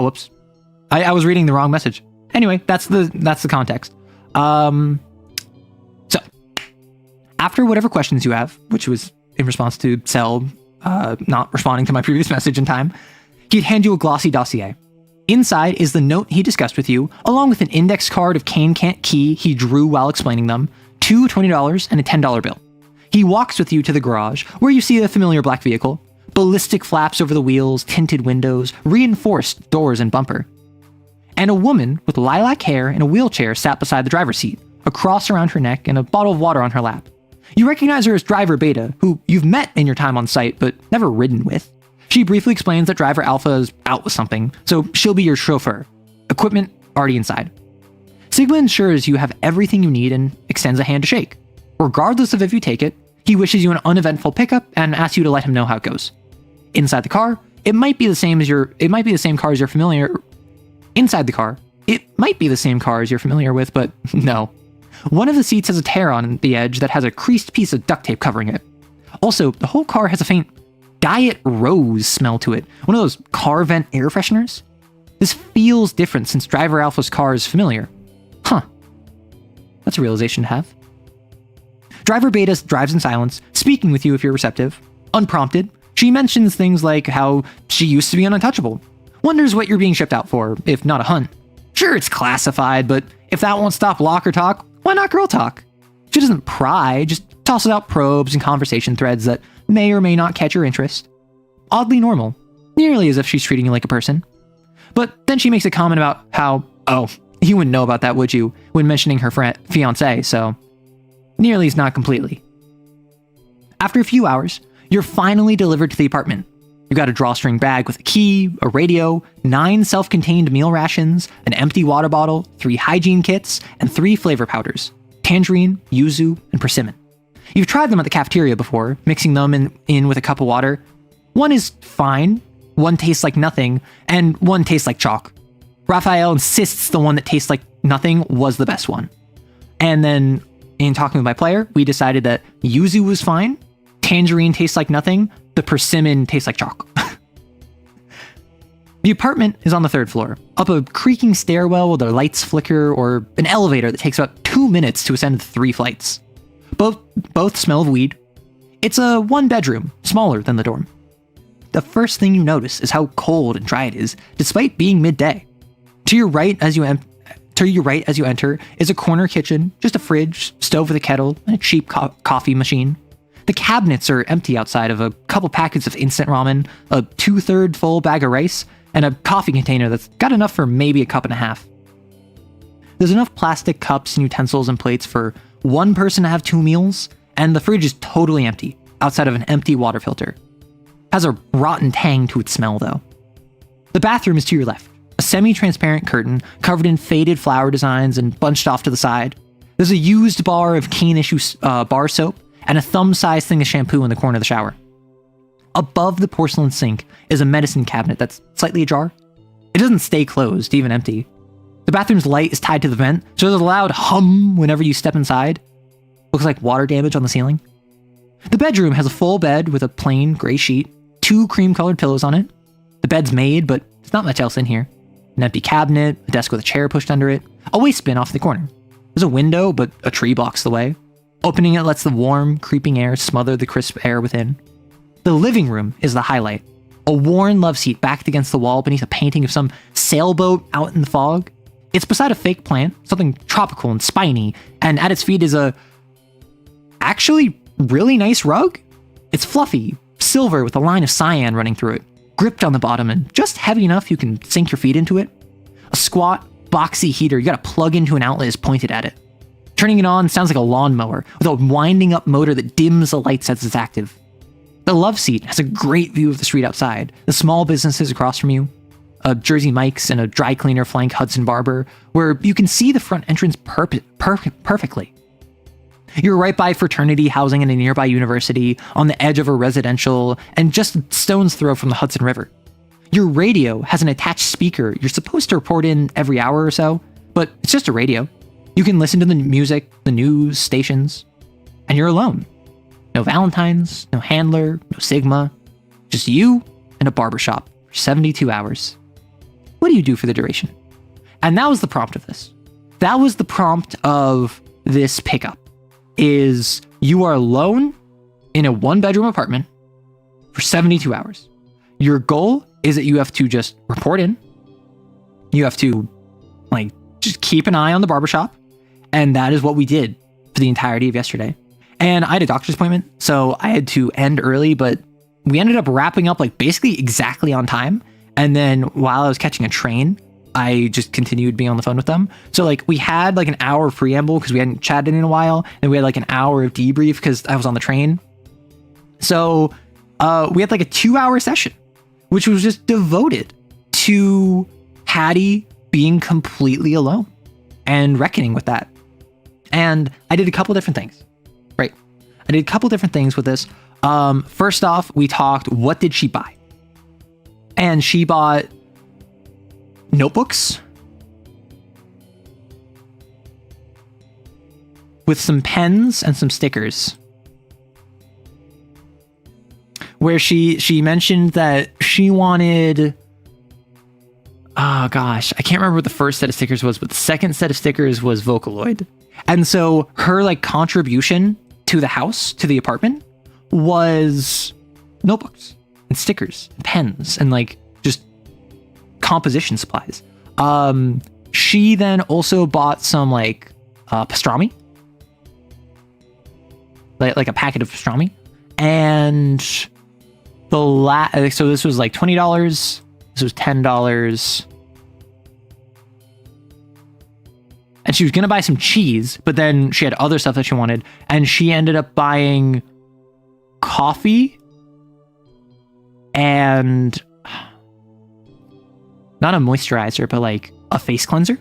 whoops. I was reading the wrong message. Anyway, that's the context. So, after whatever questions you have, which was in response to Cell not responding to my previous message in time, he'd hand you a glossy dossier. Inside is the note he discussed with you, along with an index card of Kane Can't Key he drew while explaining them, two $20 and a $10 bill. He walks with you to the garage, where you see a familiar black vehicle, ballistic flaps over the wheels, tinted windows, reinforced doors and bumper. And a woman with lilac hair in a wheelchair sat beside the driver's seat, a cross around her neck and a bottle of water on her lap. You recognize her as Driver Beta, who you've met in your time on site but never ridden with. She briefly explains that Driver Alpha is out with something, so she'll be your chauffeur. Equipment already inside. Sigma ensures you have everything you need and extends a hand to shake. Regardless of if you take it, he wishes you an uneventful pickup and asks you to let him know how it goes. Inside the car, it might be the same car as you're familiar. Inside the car, it might be the same car as you're familiar with, but no. One of the seats has a tear on the edge that has a creased piece of duct tape covering it. Also, the whole car has a faint Diet Rose smell to it, one of those car vent air fresheners. This feels different since Driver Alpha's car is familiar. Huh. That's a realization to have. Driver Beta drives in silence, speaking with you if you're receptive. Unprompted, she mentions things like how she used to be untouchable. Wonders what you're being shipped out for, if not a hunt. Sure, it's classified, but if that won't stop locker talk, why not girl talk? She doesn't pry, just tosses out probes and conversation threads that may or may not catch your interest. Oddly normal, nearly as if she's treating you like a person. But then she makes a comment about how, oh, you wouldn't know about that, would you, when mentioning her fiancé, so nearly is not completely. After a few hours, you're finally delivered to the apartment. You got a drawstring bag with a key, a radio, 9 self-contained meal rations, an empty water bottle, 3 hygiene kits, and 3 flavor powders: tangerine, yuzu, and persimmon. You've tried them at the cafeteria before, mixing them in with a cup of water. One is fine, one tastes like nothing, and one tastes like chalk. Raphael insists the one that tastes like nothing was the best one. And then, in talking with my player, we decided that yuzu was fine, tangerine tastes like nothing, the persimmon tastes like chalk. The apartment is on the 3rd floor, up a creaking stairwell where the lights flicker, or an elevator that takes about 2 minutes to ascend 3 flights. Both smell of weed. It's a 1-bedroom, smaller than the dorm. The first thing you notice is how cold and dry it is, despite being midday. To your right as you To your right as you enter is a corner kitchen, just a fridge, stove with a kettle, and a cheap coffee machine. The cabinets are empty outside of a couple packets of instant ramen, a 2/3 full bag of rice, and a coffee container that's got enough for maybe a cup and a half. There's enough plastic cups and utensils and plates for one person to have 2 meals, and the fridge is totally empty, outside of an empty water filter. Has a rotten tang to its smell, though. The bathroom is to your left. A semi-transparent curtain covered in faded flower designs and bunched off to the side. There's a used bar of Keen Issue bar soap and a thumb-sized thing of shampoo in the corner of the shower. Above the porcelain sink is a medicine cabinet that's slightly ajar. It doesn't stay closed, even empty. The bathroom's light is tied to the vent, so there's a loud hum whenever you step inside. Looks like water damage on the ceiling. The bedroom has a full bed with a plain gray sheet, 2 cream-colored pillows on it. The bed's made, but there's not much else in here. An empty cabinet, a desk with a chair pushed under it, a waste bin off in the corner. There's a window, but a tree blocks the way. Opening it lets the warm, creeping air smother the crisp air within. The living room is the highlight. A worn love seat backed against the wall beneath a painting of some sailboat out in the fog. It's beside a fake plant, something tropical and spiny, and at its feet is a actually really nice rug. It's fluffy, silver with a line of cyan running through it, gripped on the bottom and just heavy enough you can sink your feet into it. A squat, boxy heater you gotta plug into an outlet is pointed at it. Turning it on sounds like a lawnmower with a winding up motor that dims the lights as it's active. The love seat has a great view of the street outside, the small businesses across from you, a Jersey Mike's and a dry cleaner flank Hudson Barber, where you can see the front entrance perfectly. You're right by fraternity housing in a nearby university, on the edge of a residential, and just a stone's throw from the Hudson River. Your radio has an attached speaker you're supposed to report in every hour or so, but it's just a radio. You can listen to the music, the news, stations, and you're alone. No Valentine's, no handler, no Sigma, just you and a barbershop for 72 hours. What do you do for the duration? And that was the prompt of this. That was the prompt of this pickup. Is you are alone in a 1-bedroom apartment for 72 hours. Your goal is that you have to just report in. You have to just keep an eye on the barbershop. And that is what we did for the entirety of yesterday. And I had a doctor's appointment, so I had to end early, but we ended up wrapping up basically exactly on time. And then while I was catching a train, I just continued being on the phone with them. So we had an hour of preamble because we hadn't chatted in a while. And we had an hour of debrief because I was on the train. So we had a 2-hour session, which was just devoted to Hattie being completely alone and reckoning with that. And I did a couple different things, right? I did a couple different things with this. First off, we talked, what did she buy? And she bought notebooks with some pens and some stickers, where she mentioned that she wanted, oh gosh, I can't remember what the first set of stickers was, but the second set of stickers was Vocaloid. And so her contribution to the house, to the apartment, was notebooks and stickers and pens and just composition supplies. She then also bought some pastrami, like a packet of pastrami, and so this was $20. This was $10. And she was gonna buy some cheese, but then she had other stuff that she wanted, and she ended up buying coffee and not a moisturizer, but a face cleanser.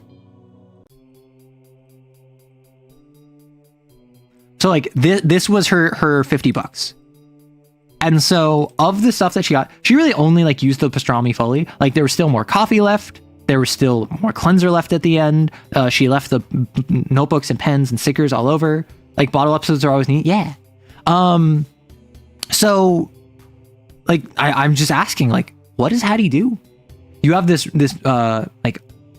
So this was her $50. And so of the stuff that she got, she really only used the pastrami fully. There was still more coffee left. There was still more cleanser left at the end. She left the notebooks and pens and stickers all over. Bottle episodes are always neat. Yeah. So I'm just asking, what does Hattie do? You have this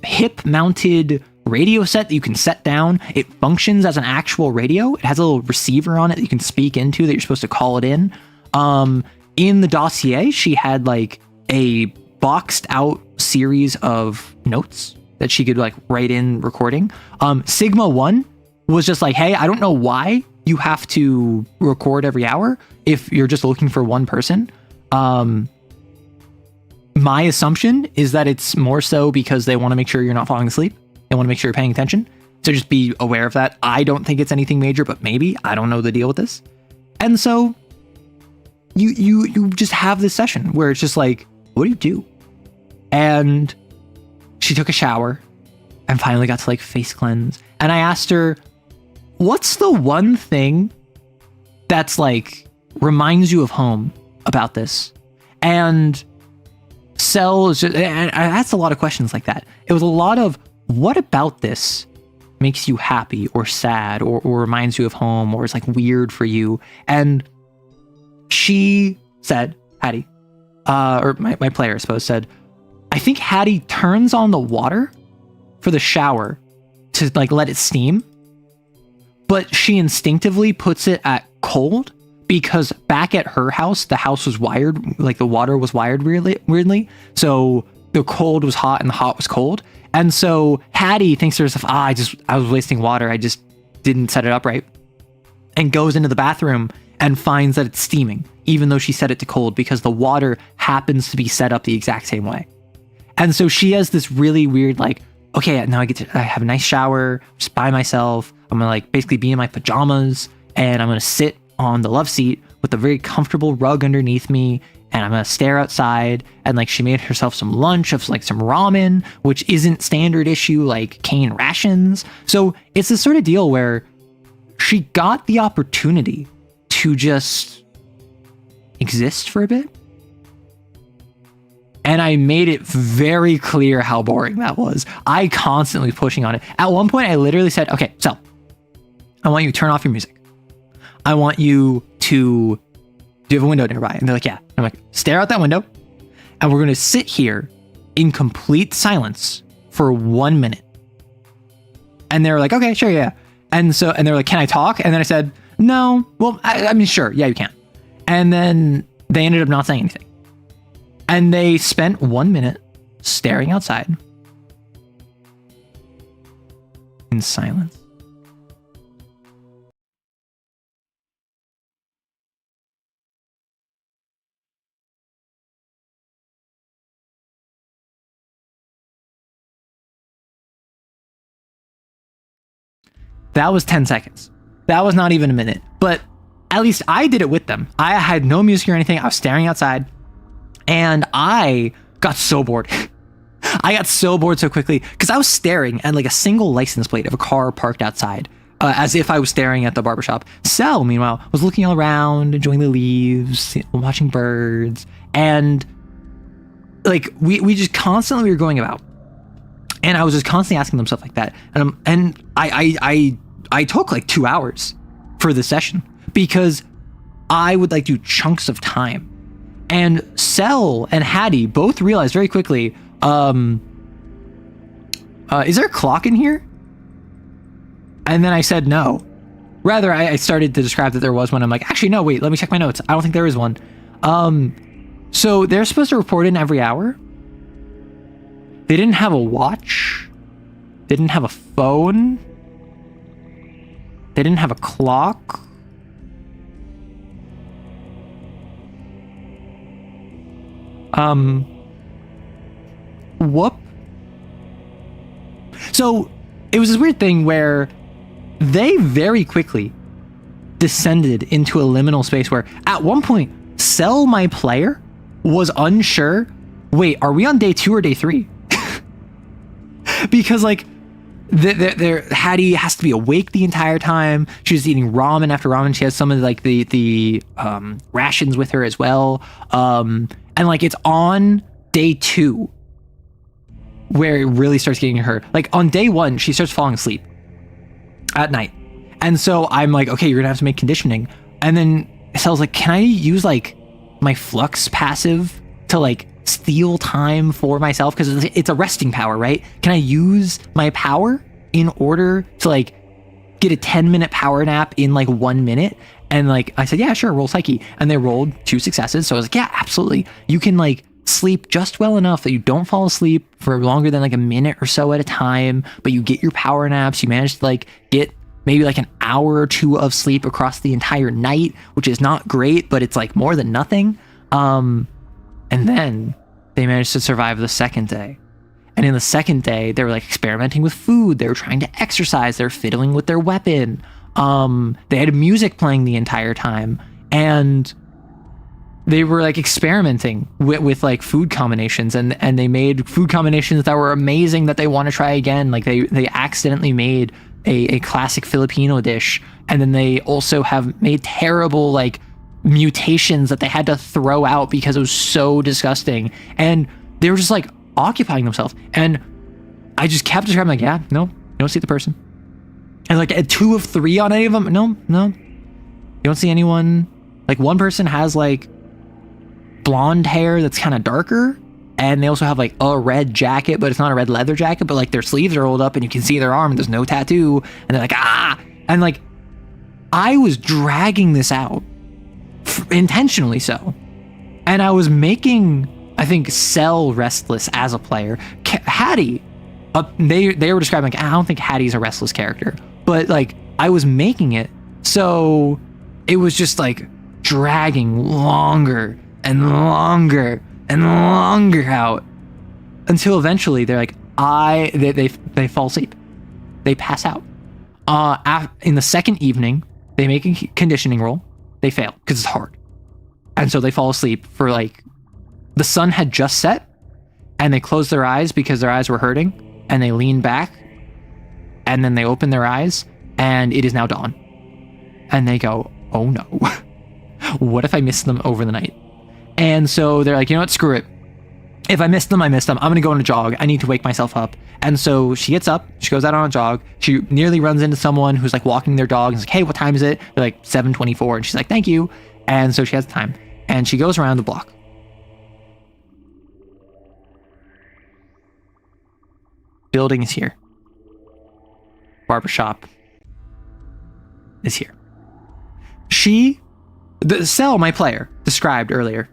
hip mounted radio set that you can set down. It functions as an actual radio. It has a little receiver on it that you can speak into that you're supposed to call it in. In the dossier, she had a boxed out series of notes that she could like write in recording. Sigma 1 was just like, hey, I don't know why you have to record every hour if you're just looking for one person. My assumption is that it's more so because they want to make sure you're not falling asleep. They want to make sure you're paying attention. So just be aware of that. I don't think it's anything major, but maybe. I don't know the deal with this. And so you just have this session where it's just like, what do you do? And she took a shower and finally got to like face cleanse. And I asked her, what's the one thing that's like reminds you of home about this? And Cell is just, and I asked a lot of questions like that. It was a lot of, what about this makes you happy or sad or reminds you of home or is like weird for you? And she said, Hattie, or my player, I suppose, said, I think Hattie turns on the water for the shower to like let it steam, but she instinctively puts it at cold because back at her house, the house was wired, like the water was wired weirdly. So the cold was hot and the hot was cold. And so Hattie thinks to herself, I was wasting water. I just didn't set it up right. And goes into the bathroom and finds that it's steaming, even though she set it to cold because the water happens to be set up the exact same way. And so she has this really weird, like, okay, now I have a nice shower just by myself. I'm gonna like basically be in my pajamas and I'm gonna sit on the love seat with a very comfortable rug underneath me. And I'm gonna stare outside. And like she made herself some lunch of like some ramen, which isn't standard issue like cane rations. So it's this sort of deal where she got the opportunity to just exist for a bit. And I made it very clear how boring that was. I constantly pushing on it. At one point, I literally said, okay, so I want you to turn off your music. I want you to, do you have a window nearby? And they're like, yeah. I'm like, stare out that window. And we're going to sit here in complete silence for 1 minute. And they were like, okay, sure, yeah. And they're like, can I talk? And then I said, no, well, I mean, sure, yeah, you can. And then they ended up not saying anything. And they spent 1 minute staring outside in silence. That was 10 seconds. That was not even a minute, but at least I did it with them. I had no music or anything. I was staring outside. And I got so bored. I got so bored so quickly because I was staring at like a single license plate of a car parked outside as if I was staring at the barbershop. Cell, meanwhile, was looking all around, enjoying the leaves, watching birds. And like we just constantly were going about. And I was just constantly asking them stuff like that. And I took like 2 hours for the session because I would like do chunks of time. And Cell and Hattie both realized very quickly, is there a clock in here? And then I said no. Rather, I started to describe that there was one. I'm like, actually, no, wait, let me check my notes. I don't think there is one. So they're supposed to report in every hour. They didn't have a watch. They didn't have a phone. They didn't have a clock. Whoop. So it was this weird thing where they very quickly descended into a liminal space where at one point, Cell, my player, was unsure. Wait, are we on day 2 or day 3? Because like Hattie has to be awake the entire time. She's eating ramen after ramen. She has some of like the rations with her as well. And like it's on day 2 where it really starts getting her. Like on day 1, she starts falling asleep at night. And so I'm like, okay, you're gonna have to make conditioning. And then Cell's like, can I use like my flux passive to like steal time for myself? Because it's a resting power, right? Can I use my power in order to like get a 10-minute power nap in like 1 minute? And like I said, yeah, sure, roll psyche. And they rolled 2 successes. So I was like, yeah, absolutely. You can like sleep just well enough that you don't fall asleep for longer than like a minute or so at a time, but you get your power naps. You manage to like get maybe like an hour or two of sleep across the entire night, which is not great, but it's like more than nothing. And then they managed to survive the second day. And in the second day, they were like experimenting with food. They were trying to exercise. They're fiddling with their weapon. They had music playing the entire time. And they were like experimenting with like food combinations, and they made food combinations that were amazing that they want to try again. Like they accidentally made a classic Filipino dish, and then they also have made terrible like mutations that they had to throw out because it was so disgusting. And they were just like occupying themselves. And I just kept describing like, yeah, no, you don't see the person. And like at 2 of 3 on any of them, no, you don't see anyone. Like one person has like blonde hair that's kind of darker, and they also have like a red jacket, but it's not a red leather jacket, but like their sleeves are rolled up and you can see their arm and there's no tattoo, and they're like, ah. And like I was dragging this out intentionally so, and I was making, I think, Cell restless as a player. Hattie, they were describing like, I don't think Hattie's a restless character, but like I was making it so it was just like dragging longer and longer and longer out until eventually they're like, they fall asleep. They pass out. In the second evening, they make a conditioning roll. They fail because it's hard. And so they fall asleep for like, the sun had just set, and they closed their eyes because their eyes were hurting, and they lean back, and then they open their eyes, and it is now dawn. And they go, oh no, what if I miss them over the night? And so they're like, you know what, screw it. If I missed them, I missed them. I'm going to go on a jog. I need to wake myself up. And so she gets up, she goes out on a jog. She nearly runs into someone who's like walking their dog and is like, hey, what time is it? They're like 7:24. And she's like, thank you. And so she has time. And she goes around the block. Building is here. Barbershop is here. The Cell, my player, described earlier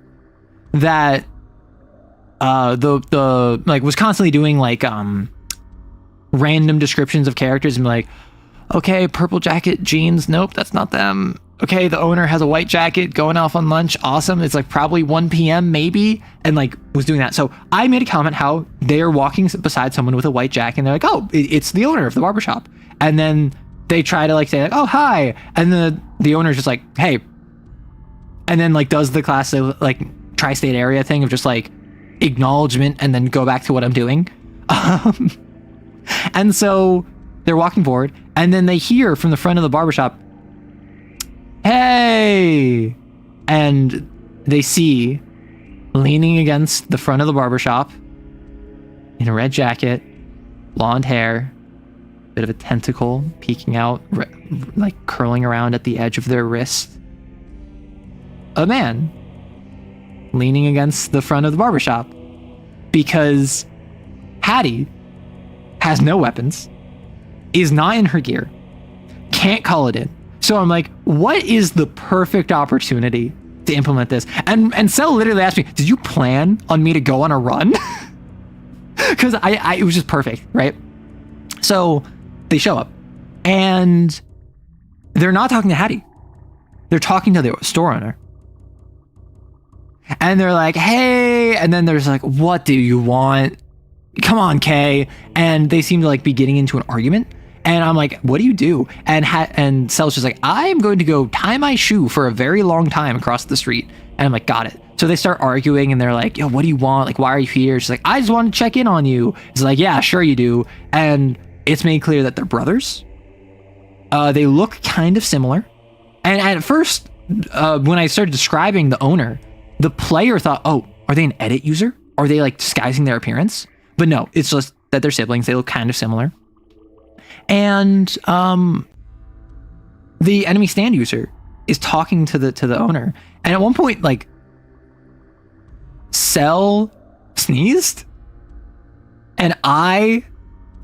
that the like was constantly doing like random descriptions of characters and like, okay, purple jacket, jeans, nope, that's not them. Okay, the owner has a white jacket, going off on lunch, awesome. It's like probably 1 p.m. maybe, and like was doing that. So I made a comment how they are walking beside someone with a white jacket, and they're like, oh, it's the owner of the barbershop. And then they try to like say like, oh, hi, and the owner's just like, hey, and then like does the classic like tri-state area thing of just like acknowledgement and then go back to what I'm doing. And so they're walking forward, and then they hear from the front of the barbershop, hey, and they see leaning against the front of the barbershop in a red jacket, blonde hair, bit of a tentacle peeking out, like curling around at the edge of their wrist, a man leaning against the front of the barbershop, because Hattie has no weapons, is not in her gear, can't call it in. So I'm like, what is the perfect opportunity to implement this? And Cell literally asked me, did you plan on me to go on a run? Because it was just perfect, right? So they show up, and they're not talking to Hattie. They're talking to the store owner. And they're like, hey, and then there's like, what do you want? Come on, Kay. And they seem to like be getting into an argument. And I'm like, what do you do? And Cell's just like, I'm going to go tie my shoe for a very long time across the street. And I'm like, got it. So they start arguing, and they're like, yo, what do you want? Like, why are you here? She's like, I just want to check in on you. It's like, yeah, sure you do. And it's made clear that they're brothers. They look kind of similar. And at first, when I started describing the owner, the player thought, oh, are they an edit user? Are they like disguising their appearance? But no, it's just that they're siblings. They look kind of similar. And the enemy stand user is talking to the owner. And at one point, like, Cell sneezed, and I,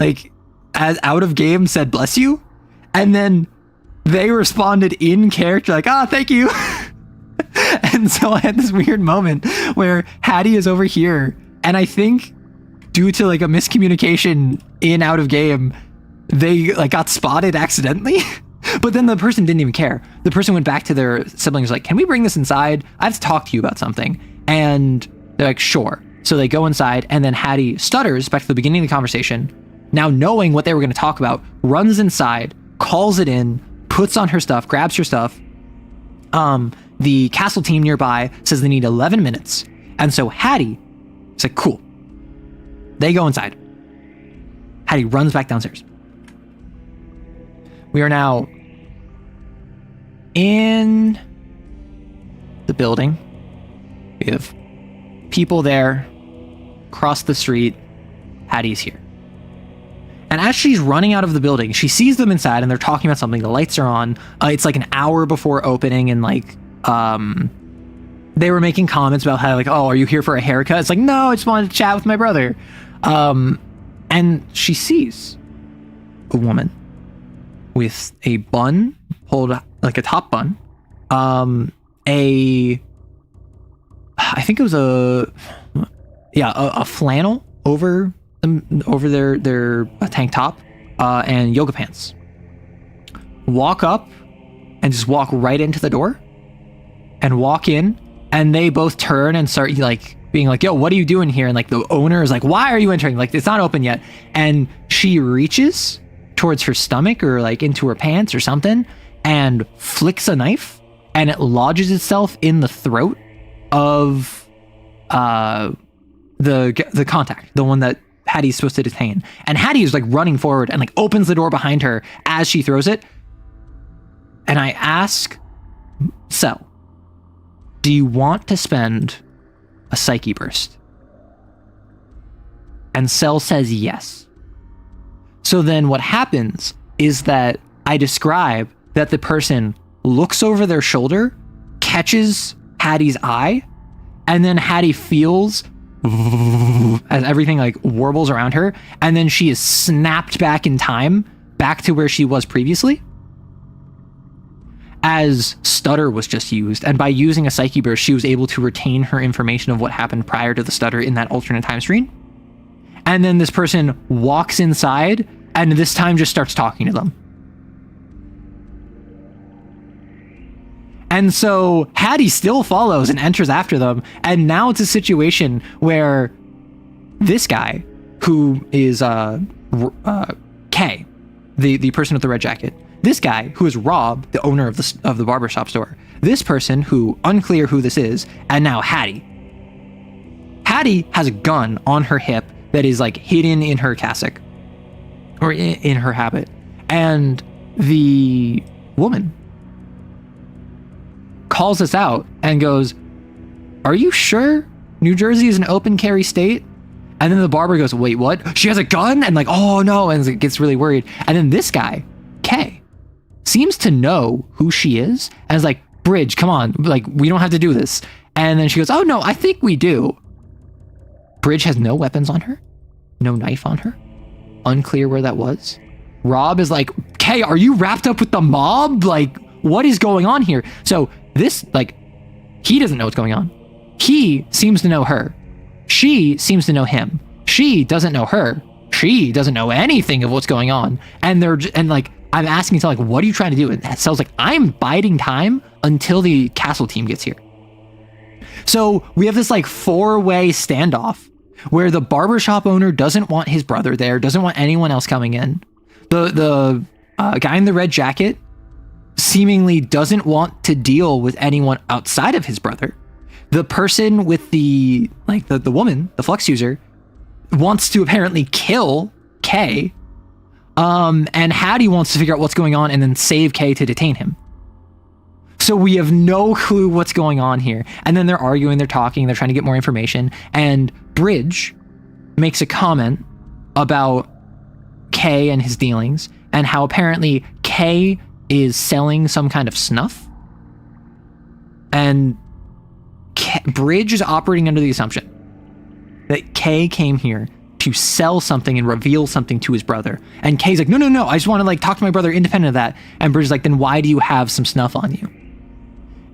like, as out of game said, bless you. And then they responded in character like, thank you. And so I had this weird moment where Hattie is over here, and I think due to like a miscommunication in out of game, they like got spotted accidentally. But then the person didn't even care. The person went back to their siblings like, can we bring this inside? I have to talk to you about something. And they're like, sure. So they go inside, and then Hattie stutters back to the beginning of the conversation. Now knowing what they were going to talk about, runs inside, calls it in, puts on her stuff, grabs her stuff. The castle team nearby says they need 11 minutes. And so Hattie is like, cool. They go inside. Hattie runs back downstairs. We are now in the building. We have people there. Across the street, Hattie's here. And as she's running out of the building, she sees them inside and they're talking about something. The lights are on. It's like an hour before opening, and like they were making comments about how like, oh, are you here for a haircut? It's like, no, I just wanted to chat with my brother. And she sees a woman with a bun, pulled like a top bun, I think it was a flannel over their tank top, and yoga pants. Walk up and just walk right into the door and walk in, and they both turn and start like being like, yo, what are you doing here? And like the owner is like, why are you entering? Like, it's not open yet. And she reaches towards her stomach or like into her pants or something and flicks a knife, and it lodges itself in the throat of the contact, the one that Hattie's supposed to detain. And Hattie is like running forward and like opens the door behind her as she throws it. And I ask Cell, do you want to spend a psyche burst? And Cell says yes. So then what happens is that I describe that the person looks over their shoulder, catches Hattie's eye, and then Hattie feels as everything like warbles around her, and then she is snapped back in time, back to where she was previously, as stutter was just used. And by using a psyche burst, she was able to retain her information of what happened prior to the stutter in that alternate time screen. And then this person walks inside and this time just starts talking to them. And so Hattie still follows and enters after them. And now it's a situation where this guy, who is K, the person with the red jacket, this guy who is Rob, the owner of the barbershop store, this person who, unclear who this is, and now Hattie. Hattie has a gun on her hip that is like hidden in her cassock, or in her habit. And the woman calls us out and goes, are you sure New Jersey is an open carry state? And then the barber goes, wait, what? She has a gun? And like, oh no, and it gets really worried. And then this guy, K, seems to know who she is and is like, Bridge, come on, like, we don't have to do this. And then she goes, oh no, I think we do. Bridge has no weapons on her, no knife on her, unclear where that was. Rob is like, K, are you wrapped up with the mob? Like, what is going on here? So this, like, he doesn't know what's going on. He seems to know her. She seems to know him. She doesn't know her. She doesn't know anything of what's going on. And like, I'm asking to like, what are you trying to do? And Cell's like, I'm biding time until the castle team gets here. So we have this like 4-way standoff where the barbershop owner doesn't want his brother there, doesn't want anyone else coming in. The guy in the red jacket seemingly doesn't want to deal with anyone outside of his brother. The person with the woman, the flux user, wants to apparently kill K. And Hattie wants to figure out what's going on and then save K to detain him. So we have no clue what's going on here. And then they're arguing, they're talking, they're trying to get more information. And Bridge makes a comment about K and his dealings and how apparently K is selling some kind of snuff. And Bridge is operating under the assumption that K came here to sell something and reveal something to his brother. And K's like, no, I just want to like talk to my brother independent of that. And Bridge is like, then why do you have some snuff on you?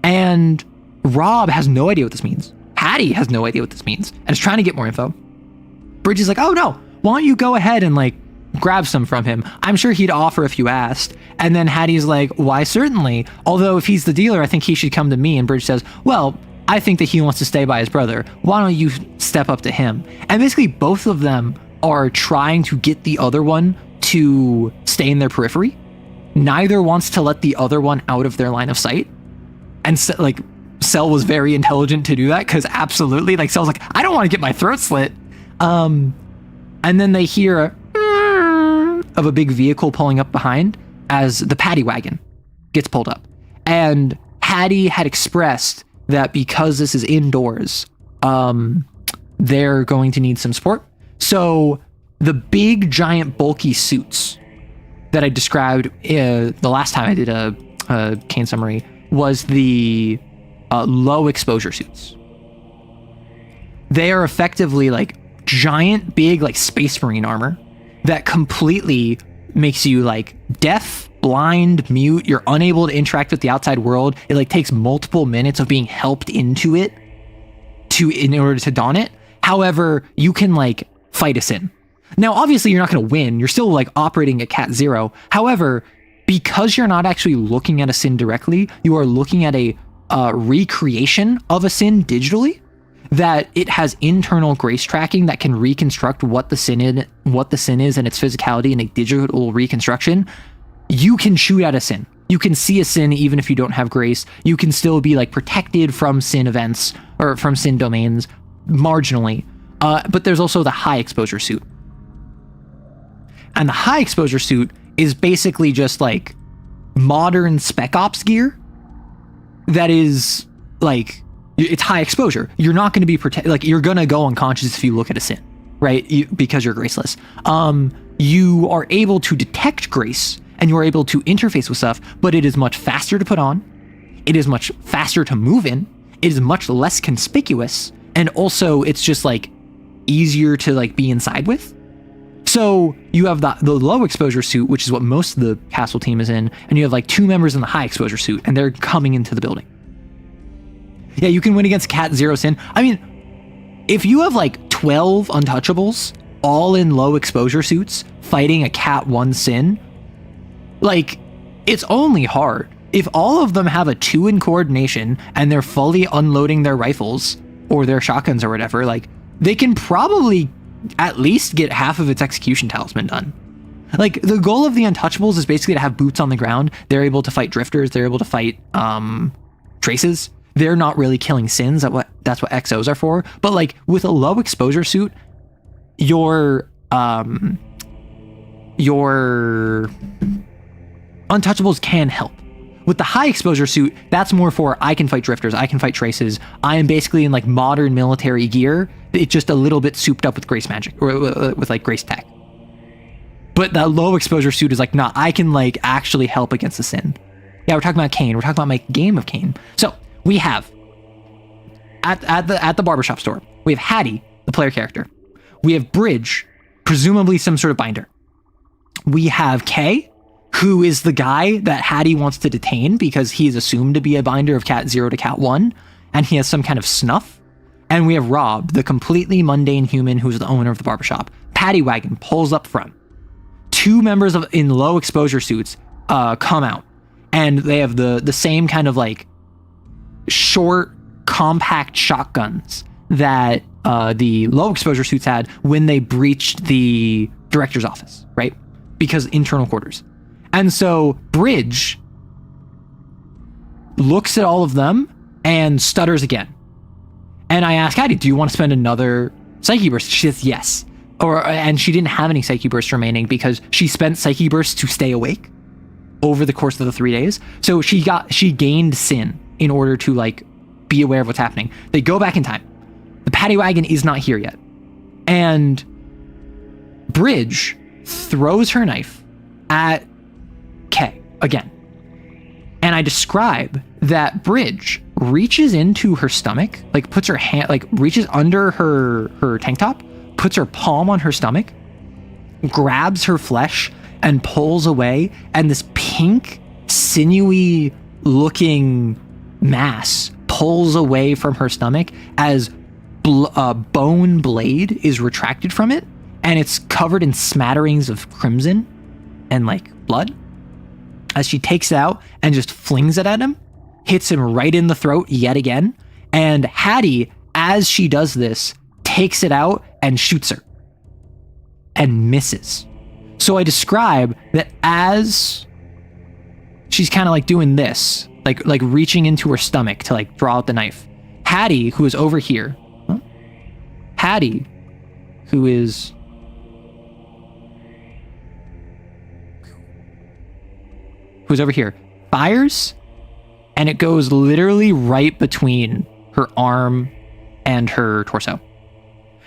And Rob has no idea what this means. Hattie has no idea what this means and is trying to get more info. Bridge is like, oh no, why don't you go ahead and like grab some from him? I'm sure he'd offer if you asked. And then Hattie's like, why certainly. Although if he's the dealer, I think he should come to me. And Bridge says, well, I think that he wants to stay by his brother. Why don't you step up to him? And basically both of them are trying to get the other one to stay in their periphery. Neither wants to let the other one out of their line of sight. And so, like, Cell was very intelligent to do that, because absolutely, like, Cell's like, I don't want to get my throat slit. And then they hear of a big vehicle pulling up behind as the paddy wagon gets pulled up. And Hattie had expressed that because this is indoors, they're going to need some support. So the big, giant, bulky suits that I described the last time I did a Kane summary was the low exposure suits. They are effectively like giant, big, like Space Marine armor that completely makes you like deaf, blind, mute. You're unable to interact with the outside world. It like takes multiple minutes of being helped into it in order to don it. However, you can like fight a sin. Now, obviously, you're not going to win. You're still like operating at Cat 0. However, because you're not actually looking at a sin directly, you are looking at a recreation of a sin digitally, that it has internal grace tracking that can reconstruct what the sin is and its physicality in a digital reconstruction. You can shoot at a sin. You can see a sin even if you don't have grace. You can still be like protected from sin events or from sin domains marginally. But there's also the high exposure suit. And the high exposure suit is basically just like modern Spec Ops gear that is like, it's high exposure. You're not going to be like you're going to go unconscious if you look at a sin, right? Because you're graceless. You are able to detect grace and you are able to interface with stuff, but it is much faster to put on. It is much faster to move in. It is much less conspicuous. And also it's just like easier to like be inside with. So you have the low exposure suit, which is what most of the castle team is in, and you have like 2 members in the high exposure suit, and they're coming into the building. Yeah, you can win against Cat 0 Sin. I mean, if you have like 12 untouchables, all in low exposure suits, fighting a Cat 1 Sin, like, it's only hard. If all of them have a 2 in coordination, and they're fully unloading their rifles, or their shotguns or whatever, like, they can probably at least get half of its execution talisman done. Like, the goal of the untouchables is basically to have boots on the ground. They're able to fight drifters. They're able to fight traces. They're not really killing sins. That's what XOs are for. But like with a low exposure suit, your untouchables can help. With the high exposure suit, that's more for I can fight drifters, I can fight traces. I am basically in like modern military gear. It's just a little bit souped up with grace magic or with like grace tech. But that low exposure suit is like, nah, I can like actually help against the sin. Yeah, we're talking about Kane. We're talking about my game of Kane. So we have at the barbershop store, we have Hattie, the player character. We have Bridge, presumably some sort of binder. We have Kay, who is the guy that Hattie wants to detain because he's assumed to be a binder of Cat 0 to Cat 1, and he has some kind of snuff. And we have Rob, the completely mundane human who's the owner of the barbershop. Paddy wagon pulls up front. 2 members in low exposure suits come out, and they have the same kind of like short, compact shotguns that the low exposure suits had when they breached the director's office, right? Because internal quarters. And so Bridge looks at all of them and stutters again. And I ask Hattie, do you want to spend another Psyche Burst? She says yes. And she didn't have any Psyche Bursts remaining because she spent Psyche Bursts to stay awake over the course of the 3 days. So she gained Sin in order to like be aware of what's happening. They go back in time. The paddy wagon is not here yet. And Bridge throws her knife at Kay again. And I describe that Bridge reaches into her stomach, like puts her hand, like reaches under her tank top, puts her palm on her stomach, grabs her flesh and pulls away, and this pink, sinewy looking mass pulls away from her stomach as a bone blade is retracted from it, and it's covered in smatterings of crimson and like blood. As she takes it out and just flings it at him, hits him right in the throat yet again. And Hattie, as she does this, takes it out and shoots her and misses. So I describe that as she's kind of like doing this, like reaching into her stomach to like draw out the knife. Hattie, who is over here, Hattie, who's over here, fires, and it goes literally right between her arm and her torso.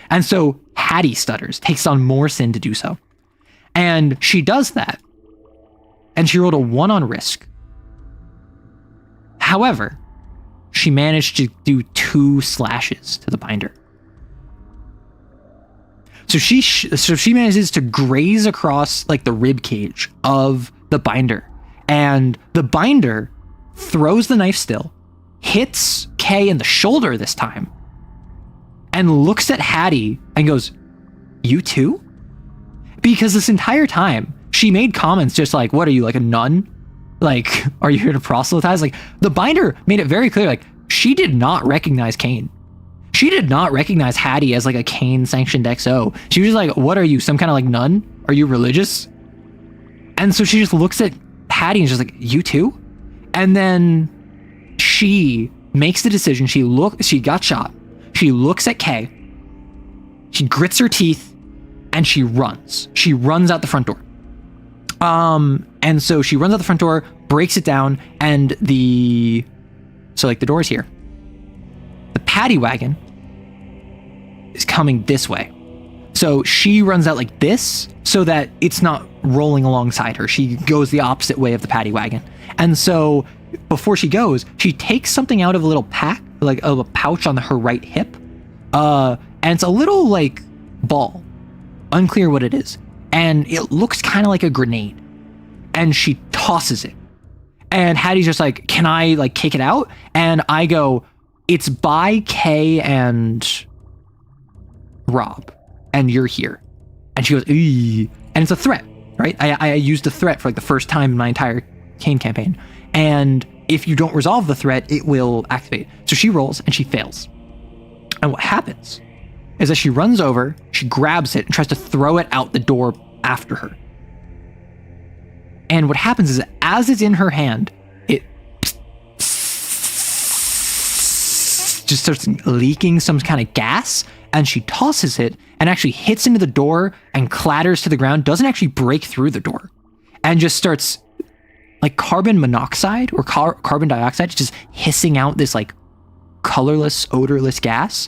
And so Hattie stutters, takes on more sin to do so. And she does that. And she rolled a 1 on risk. However, she managed to do 2 slashes to the binder. So she manages to graze across like the rib cage of the binder. And the binder throws the knife still, hits Kay in the shoulder this time, and looks at Hattie and goes, "You too?" Because this entire time, she made comments just like, "What are you, like a nun? Like, are you here to proselytize?" Like, the binder made it very clear, like, she did not recognize Kane. She did not recognize Hattie as like a Kane-sanctioned XO. She was just like, "What are you, some kind of like nun? Are you religious?" And so she just looks at Hattie and just like, "You too?" And then she makes the decision. She got shot. She looks at Kay. She grits her teeth and she runs. She runs out the front door. And so she runs out the front door, breaks it down, and the door's here. The paddy wagon is coming this way. So she runs out like this so that it's not rolling alongside her. She goes the opposite way of the paddy wagon. And so before she goes, she takes something out of a little pack, like of a pouch on her right hip. And it's a little like ball. Unclear what it is. And it looks kind of like a grenade. And she tosses it. And Hattie's just like, "Can I like kick it out?" And I go, "It's by Kay and Rob. And you're here." And she goes, "Eee." And it's a threat, right? I used a threat for like the first time in my entire Kane campaign. And if you don't resolve the threat, it will activate. So she rolls and she fails. And what happens is that she runs over, she grabs it and tries to throw it out the door after her. And what happens is that as it's in her hand, it just starts leaking some kind of gas, and she tosses it and actually hits into the door and clatters to the ground, doesn't actually break through the door, and just starts like carbon monoxide or carbon dioxide just hissing out this like colorless, odorless gas.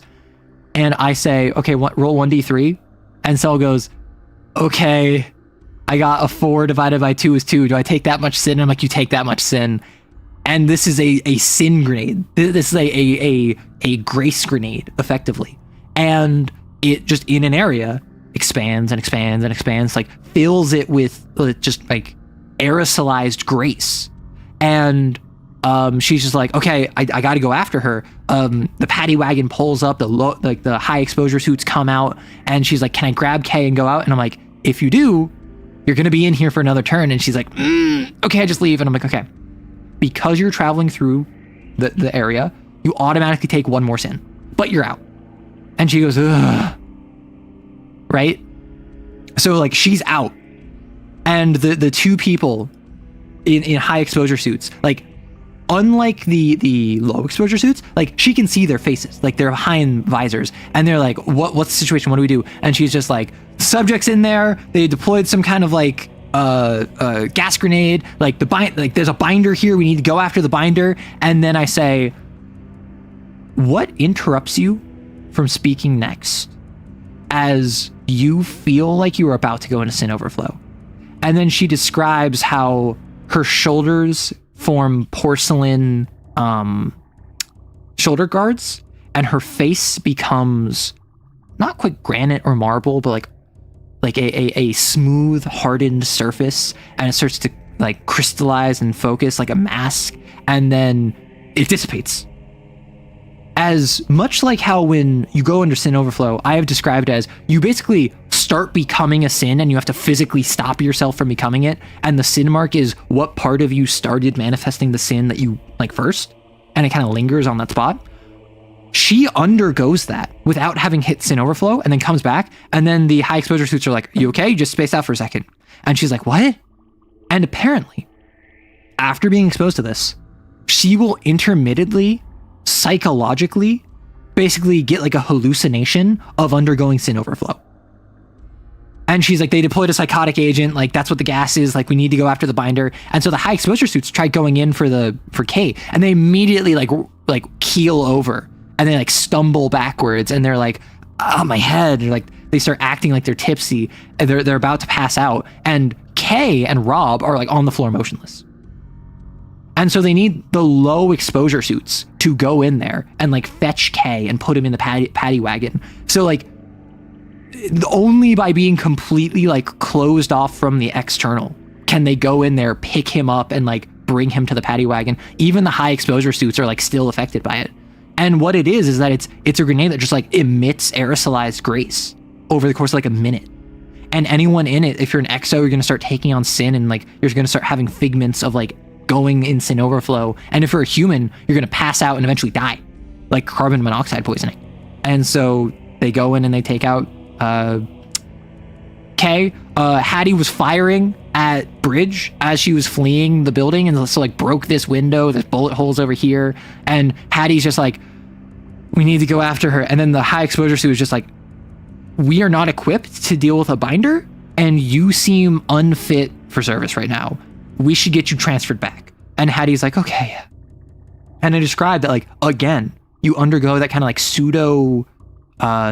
And I say, "Okay, roll 1d3. And Cell goes, "Okay, I got a 4 divided by 2 is 2. Do I take that much sin?" I'm like, "You take that much sin." And this is a sin grenade. This is a grace grenade, effectively. And it just in an area expands and expands and expands, like fills it with just like aerosolized grace. And she's just like, "Okay, I got to go after her." The paddy wagon pulls up, the high exposure suits come out, and she's like, "Can I grab Kay and go out?" And I'm like, "If you do, you're going to be in here for another turn." And she's like, "Okay, I just leave." And I'm like, "Okay, because you're traveling through the area, you automatically take 1 more sin, but you're out." And she goes, "Ugh." Right? So like she's out. And the 2 people in high exposure suits, like unlike the low exposure suits, like she can see their faces, like they're behind visors, and they're like, what's the situation? What do we do? And she's just like, "Subjects in there. They deployed some kind of like gas grenade. Like there's a binder here. We need to go after the binder." And then I say, "What interrupts you from speaking next as you feel like you are about to go into sin overflow?" And then she describes how her shoulders form porcelain shoulder guards, and her face becomes not quite granite or marble, but like a smooth, hardened surface, and it starts to like crystallize and focus like a mask, and then it dissipates. as much like how when you go under sin overflow, I have described as you basically start becoming a sin and you have to physically stop yourself from becoming it. And the sin mark is what part of you started manifesting the sin that you like first. And it kind of lingers on that spot. She undergoes that without having hit sin overflow and then comes back. And then the high exposure suits are like, you okay? You just spaced out for a second. And she's like, what? And apparently, after being exposed to this, she will intermittently, psychologically, basically get like a hallucination of undergoing sin overflow. And she's like, they deployed a psychotic agent, like that's what the gas is, like we need to go after the binder. And so the high exposure suits tried going in for K, and they immediately like keel over and they like stumble backwards and they're like, oh my head. Like they start acting like they're tipsy and they're about to pass out. And Kay and Rob are like on the floor motionless. And so they need the low exposure suits to go in there and like fetch Kay and put him in the paddy wagon. So like only by being completely like closed off from the external can they go in there, pick him up and like bring him to the paddy wagon. Even the high exposure suits are like still affected by it. And what it is that it's a grenade that just like emits aerosolized grace over the course of like a minute. And anyone in it, if you're an exo, you're going to start taking on sin and like you're going to start having figments of like going in sin overflow. And if you're a human, you're going to pass out and eventually die, like carbon monoxide poisoning. And so they go in and they take out Kay. Hattie was firing at Bridge as she was fleeing the building and so like broke this window, there's bullet holes over here. And Hattie's just like, we need to go after her. And then the high exposure suit is just like, we are not equipped to deal with a binder and you seem unfit for service right now. We should get you transferred back. And Hattie's like, okay. And I described that like, again, you undergo that kind of like pseudo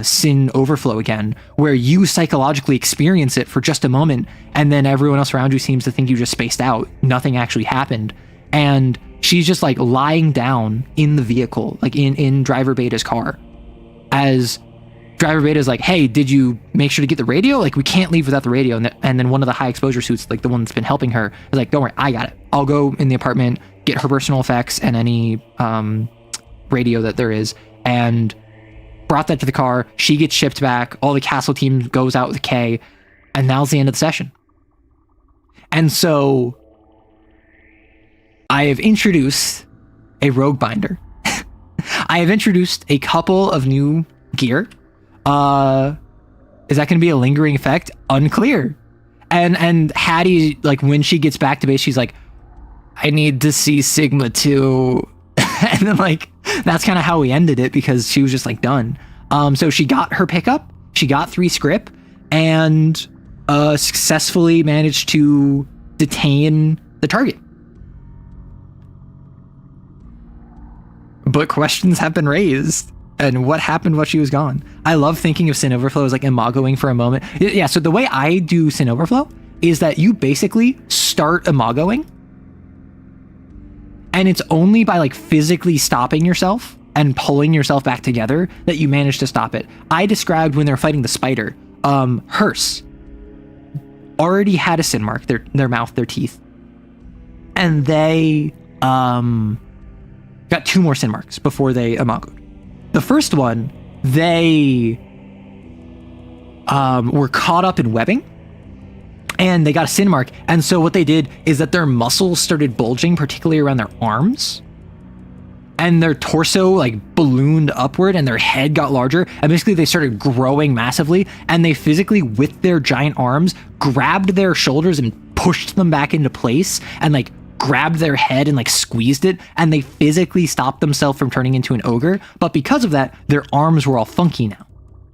sin overflow again, where you psychologically experience it for just a moment. And then everyone else around you seems to think you just spaced out. Nothing actually happened. And she's just like lying down in the vehicle, like in driver Beta's car, as driver Beta is like, hey, did you make sure to get the radio? Like, we can't leave without the radio. And then one of the high exposure suits, like the one that's been helping her, is like, don't worry, I got it. I'll go in the apartment, get her personal effects and any radio that there is, and brought that to the car. She gets shipped back. All the castle team goes out with Kay, and now's the end of the session. And so I have introduced a rogue binder. I have introduced a couple of new gear. Is that going to be a lingering effect? Unclear. And Hattie, like when she gets back to base, she's like, I need to see Sigma too. And then like, that's kind of how we ended it because she was just like done. So she got her pickup, she got 3 script and, successfully managed to detain the target. But questions have been raised. And what happened while she was gone? I love thinking of Sin Overflow as like imagoing for a moment. Yeah, so the way I do Sin Overflow is that you basically start imagoing, and it's only by like physically stopping yourself and pulling yourself back together that you manage to stop it. I described when they're fighting the spider, Hearse already had a sin mark, their mouth, their teeth, and they got 2 more sin marks before they imagoed. The first one, they were caught up in webbing and they got a sin mark. And so what they did is that their muscles started bulging, particularly around their arms, and their torso like ballooned upward and their head got larger. And basically they started growing massively, and they physically, with their giant arms, grabbed their shoulders and pushed them back into place and like grabbed their head and like squeezed it, and they physically stopped themselves from turning into an ogre. But because of that, their arms were all funky now,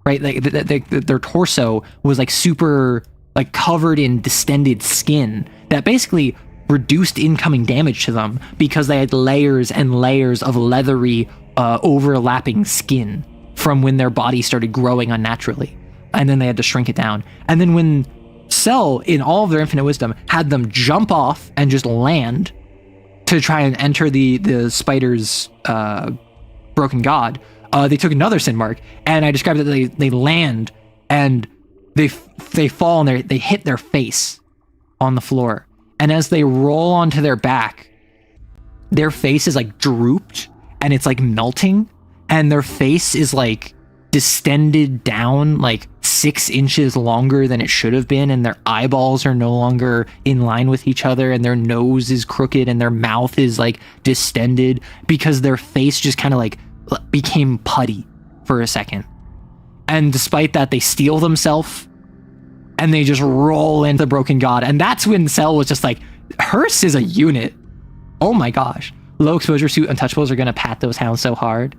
right? Like their torso was like super like covered in distended skin that basically reduced incoming damage to them because they had layers and layers of leathery overlapping skin from when their body started growing unnaturally, and then they had to shrink it down. And then when Cell, in all of their infinite wisdom, had them jump off and just land to try and enter the spider's broken god, they took another sin mark, and I described that they land and they fall and they hit their face on the floor, and as they roll onto their back, their face is like drooped and it's like melting, and their face is like distended down like 6 inches longer than it should have been, and their eyeballs are no longer in line with each other, and their nose is crooked, and their mouth is like distended because their face just kind of like became putty for a second. And despite that, they steel themselves and they just roll into the broken god. And that's when Cell was just like, Hearst is a unit. Oh my gosh. Low exposure suit untouchables are gonna pat those hounds so hard.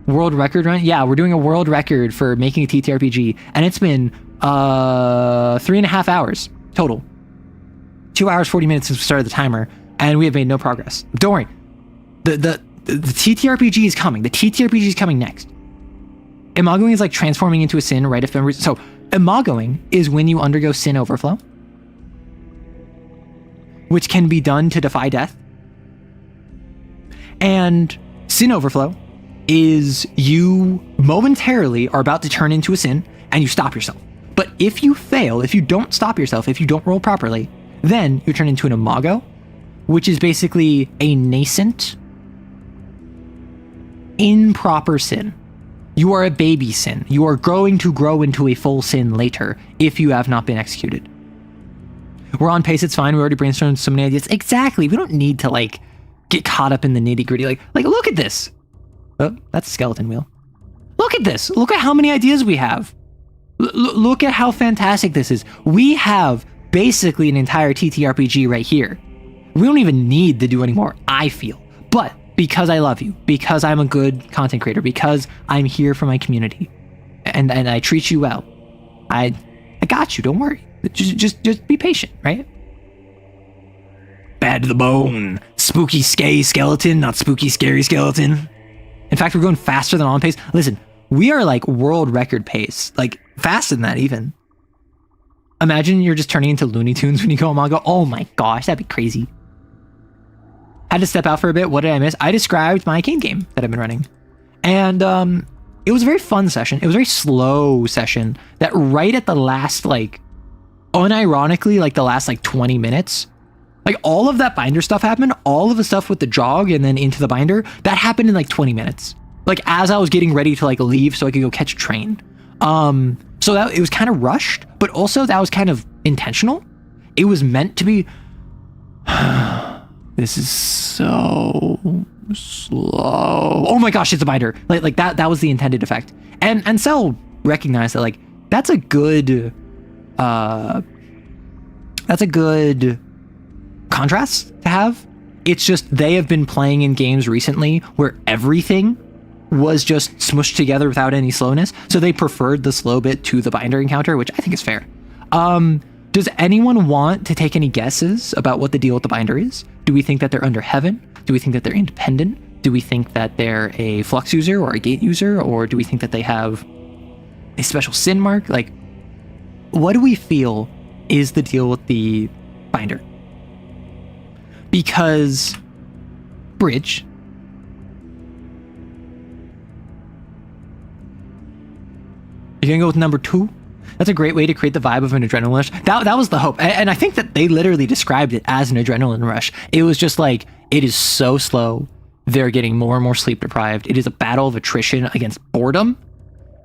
World record run? Yeah, we're doing a world record for making a TTRPG, and it's been 3.5 hours total. 2 hours 40 minutes since we started the timer, and we have made no progress. Don't worry. The TTRPG is coming. The TTRPG is coming next. Imagoing is like transforming into a sin, right? If memories. So imagoing is when you undergo sin overflow, which can be done to defy death. And sin overflow is you momentarily are about to turn into a sin and you stop yourself. But if you fail, if you don't stop yourself, if you don't roll properly, then you turn into an imago, which is basically a nascent, improper sin. You are a baby sin. You are going to grow into a full sin later if you have not been executed. We're on pace, it's fine. We already brainstormed so many ideas. Exactly. We don't need to like get caught up in the nitty gritty. Like look at this. Oh, that's a skeleton wheel. Look at this. Look at how many ideas we have. Look at how fantastic this is. We have basically an entire TTRPG right here. We don't even need to do any more, I feel. But because I love you, because I'm a good content creator, because I'm here for my community, and I treat you well, I got you. Don't worry. Just be patient, right? Bad to the bone. Spooky, scary skeleton, not spooky, scary skeleton. In fact, we're going faster than on pace. Listen, we are like world record pace, like faster than that even. Imagine you're just turning into Looney Tunes when you go Imago. Oh my gosh, that'd be crazy. Had to step out for a bit. What did I miss? I described my game that I've been running. And it was a very fun session. It was a very slow session that right at the last, like, unironically, like the last like 20 minutes, like all of that binder stuff happened, all of the stuff with the jog and then into the binder, that happened in like 20 minutes. Like as I was getting ready to like leave so I could go catch a train. So that it was kind of rushed, but also that was kind of intentional. It was meant to be. This is so slow. Oh my gosh, it's a binder. Like that was the intended effect. And Cell recognized that like that's a good contrast to have. It's just they have been playing in games recently where everything was just smushed together without any slowness, so they preferred the slow bit to the binder encounter, which I think is fair. Does anyone want to take any guesses about what the deal with the binder is? Do we think that they're under heaven? Do we think that they're independent? Do we think that they're a flux user or a gate user? Or do we think that they have a special sin mark? Like, what do we feel is the deal with the binder? Because Bridge, you're gonna go with number 2? That's a great way to create the vibe of an adrenaline rush. That was the hope. And I think that they literally described it as an adrenaline rush. It was just like, it is so slow. They're getting more and more sleep deprived. It is a battle of attrition against boredom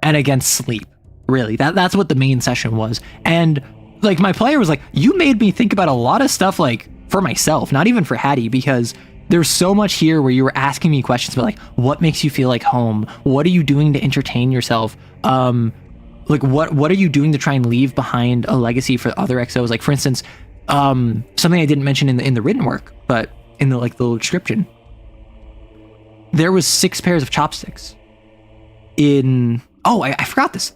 and against sleep. Really, that's what the main session was. And like my player was like, you made me think about a lot of stuff like for myself, not even for Hattie, because there's so much here where you were asking me questions about like, what makes you feel like home? What are you doing to entertain yourself? Like what are you doing to try and leave behind a legacy for other XOs? Like for instance, something I didn't mention in the written work, but in the little description, there was 6 pairs of chopsticks in. Oh, I forgot this.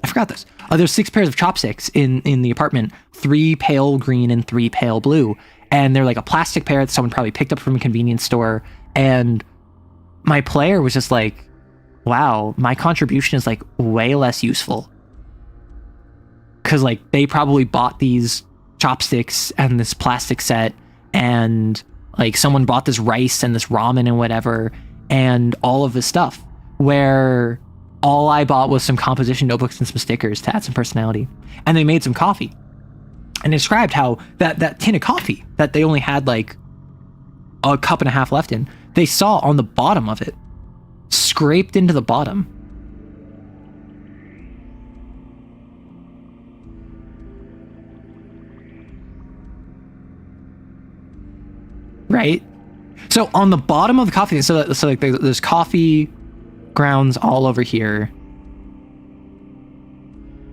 There's 6 pairs of chopsticks in the apartment, 3 pale green and 3 pale blue, and they're like a plastic pair that someone probably picked up from a convenience store. And my player was just like, "Wow, my contribution is like way less useful." Because like they probably bought these chopsticks and this plastic set, and like someone bought this rice and this ramen and whatever, and all of this stuff, where all I bought was some composition notebooks and some stickers to add some personality. And they made some coffee and described how that tin of coffee that they only had like a cup and a half left in, they saw on the bottom of it, scraped into the bottom, right? So on the bottom of the coffee, so like there's coffee grounds all over here,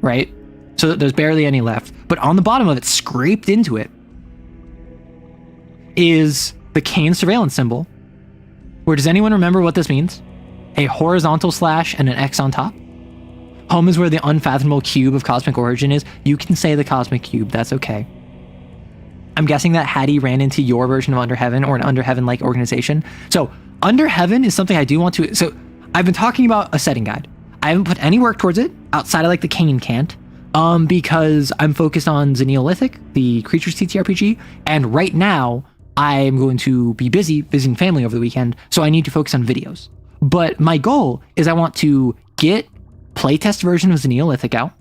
right? So there's barely any left, but on the bottom of it, scraped into it, is the Cain surveillance symbol. Where does anyone remember what this means? A horizontal slash and an X on top. Home is where the unfathomable cube of cosmic origin is. You can say the cosmic cube, that's okay. I'm guessing that Hattie ran into your version of Under Heaven or an Under Heaven-like organization. So Under Heaven is something I do want to... So I've been talking about a setting guide. I haven't put any work towards it outside of like the Cain can't, because I'm focused on Neolithic, the Creatures TTRPG, and right now I'm going to be busy visiting family over the weekend, so I need to focus on videos. But my goal is I want to get playtest version of Neolithic out.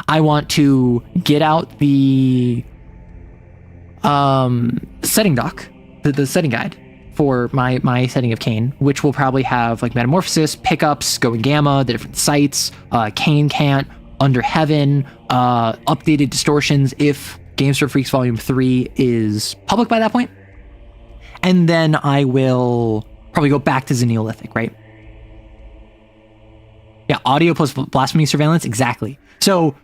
I want to get out the setting doc, the setting guide for my setting of Cain, which will probably have like metamorphosis, pickups, going gamma, the different sites, Cain can't, Under Heaven, updated distortions if Games for Freaks Volume 3 is public by that point. And then I will probably go back to Neolithic, right? Yeah, audio plus blasphemy surveillance, exactly. So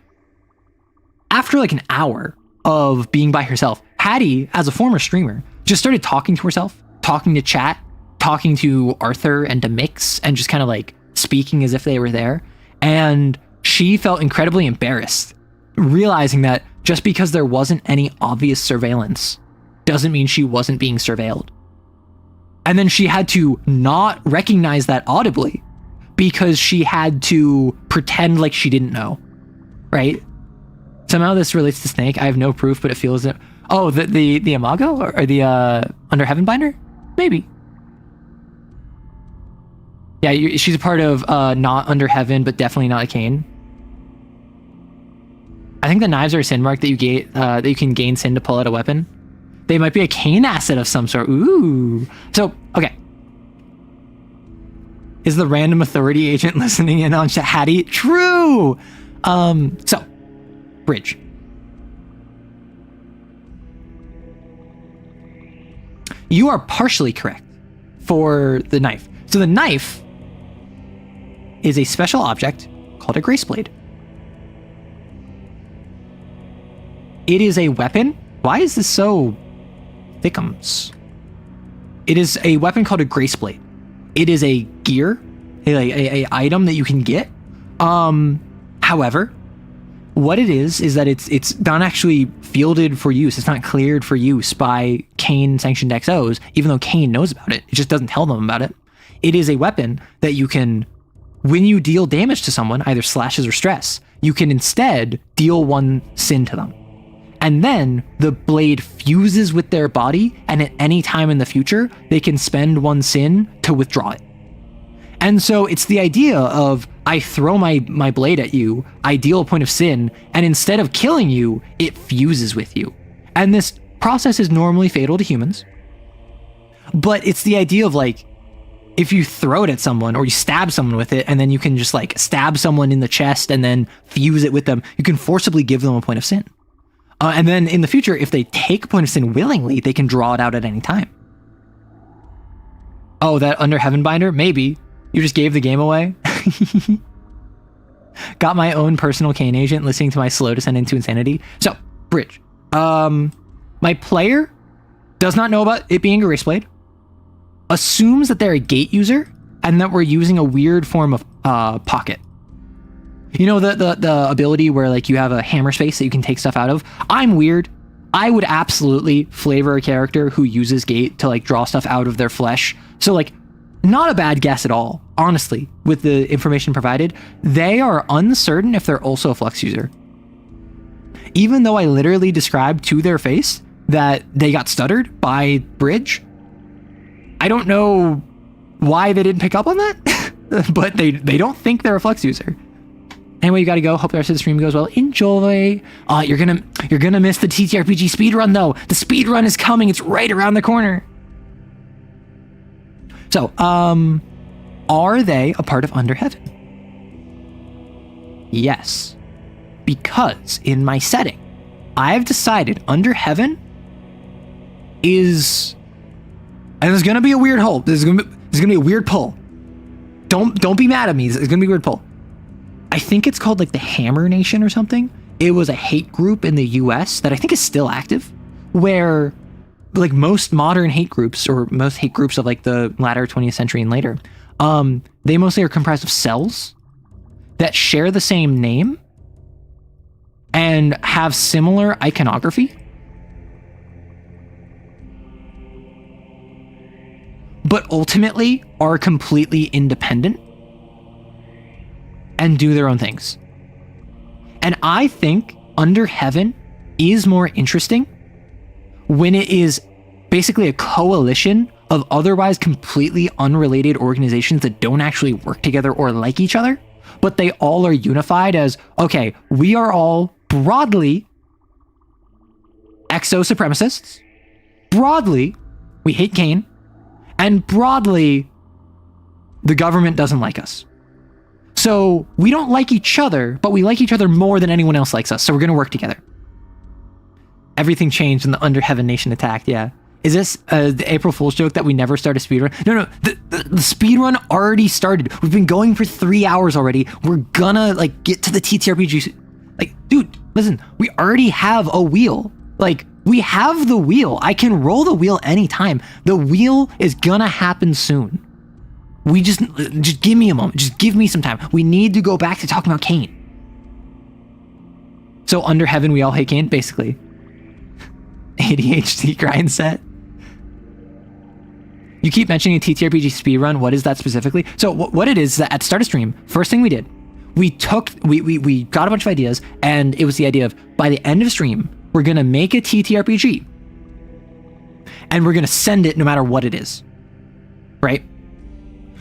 after like an hour of being by herself, Hattie, as a former streamer, just started talking to herself, talking to chat, talking to Arthur and to Mix, and just kind of like speaking as if they were there. And she felt incredibly embarrassed, realizing that just because there wasn't any obvious surveillance doesn't mean she wasn't being surveilled. And then she had to not recognize that audibly because she had to pretend like she didn't know, right? Somehow this relates to Snake. I have no proof, but it feels... Oh, the Imago? Or the Under Heaven binder? Maybe. Yeah, she's a part of not Under Heaven, but definitely not a Cain. I think the knives are a sin mark that you can gain sin to pull out a weapon. They might be a Cain asset of some sort. Ooh. So, okay. Is the random authority agent listening in on Hattie? True! So, Bridge. You are partially correct for the knife. So the knife is a special object called a grace blade. It is a weapon. Why is this so thickums? It is a weapon called a grace blade. It is a gear, a item that you can get. However, what it is that it's not actually fielded for use. It's not cleared for use by Cain sanctioned XOs, even though Cain knows about it. It just doesn't tell them about it. It is a weapon that you can, when you deal damage to someone, either slashes or stress, you can instead deal one sin to them. And then the blade fuses with their body, and at any time in the future, they can spend one sin to withdraw it. And so it's the idea of, I throw my blade at you, I deal a point of sin, and instead of killing you, it fuses with you. And this process is normally fatal to humans. But it's the idea of like, if you throw it at someone or you stab someone with it, and then you can just like stab someone in the chest and then fuse it with them, you can forcibly give them a point of sin. And then in the future, if they take a point of sin willingly, they can draw it out at any time. Oh, that Under Heaven binder? Maybe. You just gave the game away? Got my own personal Cain agent listening to my slow descent into insanity. So, Bridge. My player does not know about it being a grace blade, assumes that they're a gate user, and that we're using a weird form of pocket. You know, the ability where like you have a hammer space that you can take stuff out of? I'm weird. I would absolutely flavor a character who uses gate to like draw stuff out of their flesh. So like, not a bad guess at all, honestly, with the information provided. They are uncertain if they're also a flux user. Even though I literally described to their face that they got stuttered by Bridge, I don't know why they didn't pick up on that, but they don't think they're a flux user. Anyway, you gotta go. Hope the rest of the stream goes well. Enjoy. You're gonna miss the TTRPG speedrun though. The speedrun is coming. It's right around the corner. So, are they a part of Under Heaven? Yes. Because in my setting, I've decided Under Heaven is... And there's gonna be a weird hole. There's gonna be a weird pull. Don't be mad at me. It's gonna be a weird pull. I think it's called like the Hammer Nation or something. It was a hate group in the US that I think is still active, where like most modern hate groups, or most hate groups of like the latter 20th century and later, they mostly are comprised of cells that share the same name and have similar iconography, but ultimately are completely independent and do their own things. And I think Under Heaven is more interesting when it is basically a coalition of otherwise completely unrelated organizations that don't actually work together or like each other, but they all are unified as, okay, we are all broadly exo-supremacists, broadly we hate Cain, and broadly the government doesn't like us. So we don't like each other, but we like each other more than anyone else likes us, so we're going to work together. Everything changed when the Under Heaven Nation attacked, yeah. Is this the April Fool's joke that we never start a speedrun? No, the speedrun already started. We've been going for 3 hours already. We're gonna, like, get to the TTRPG. Like, dude, listen, we already have a wheel. Like, we have the wheel. I can roll the wheel anytime. The wheel is gonna happen soon. We just give me a moment. Just give me some time. We need to go back to talking about Cain. So Under Heaven, we all hate Cain, basically. ADHD grind set. You keep mentioning a TTRPG speedrun. What is that specifically? So what it is that at start of stream, first thing we did, we got a bunch of ideas, and it was the idea of, by the end of stream, we're going to make a TTRPG. And we're going to send it no matter what it is. Right?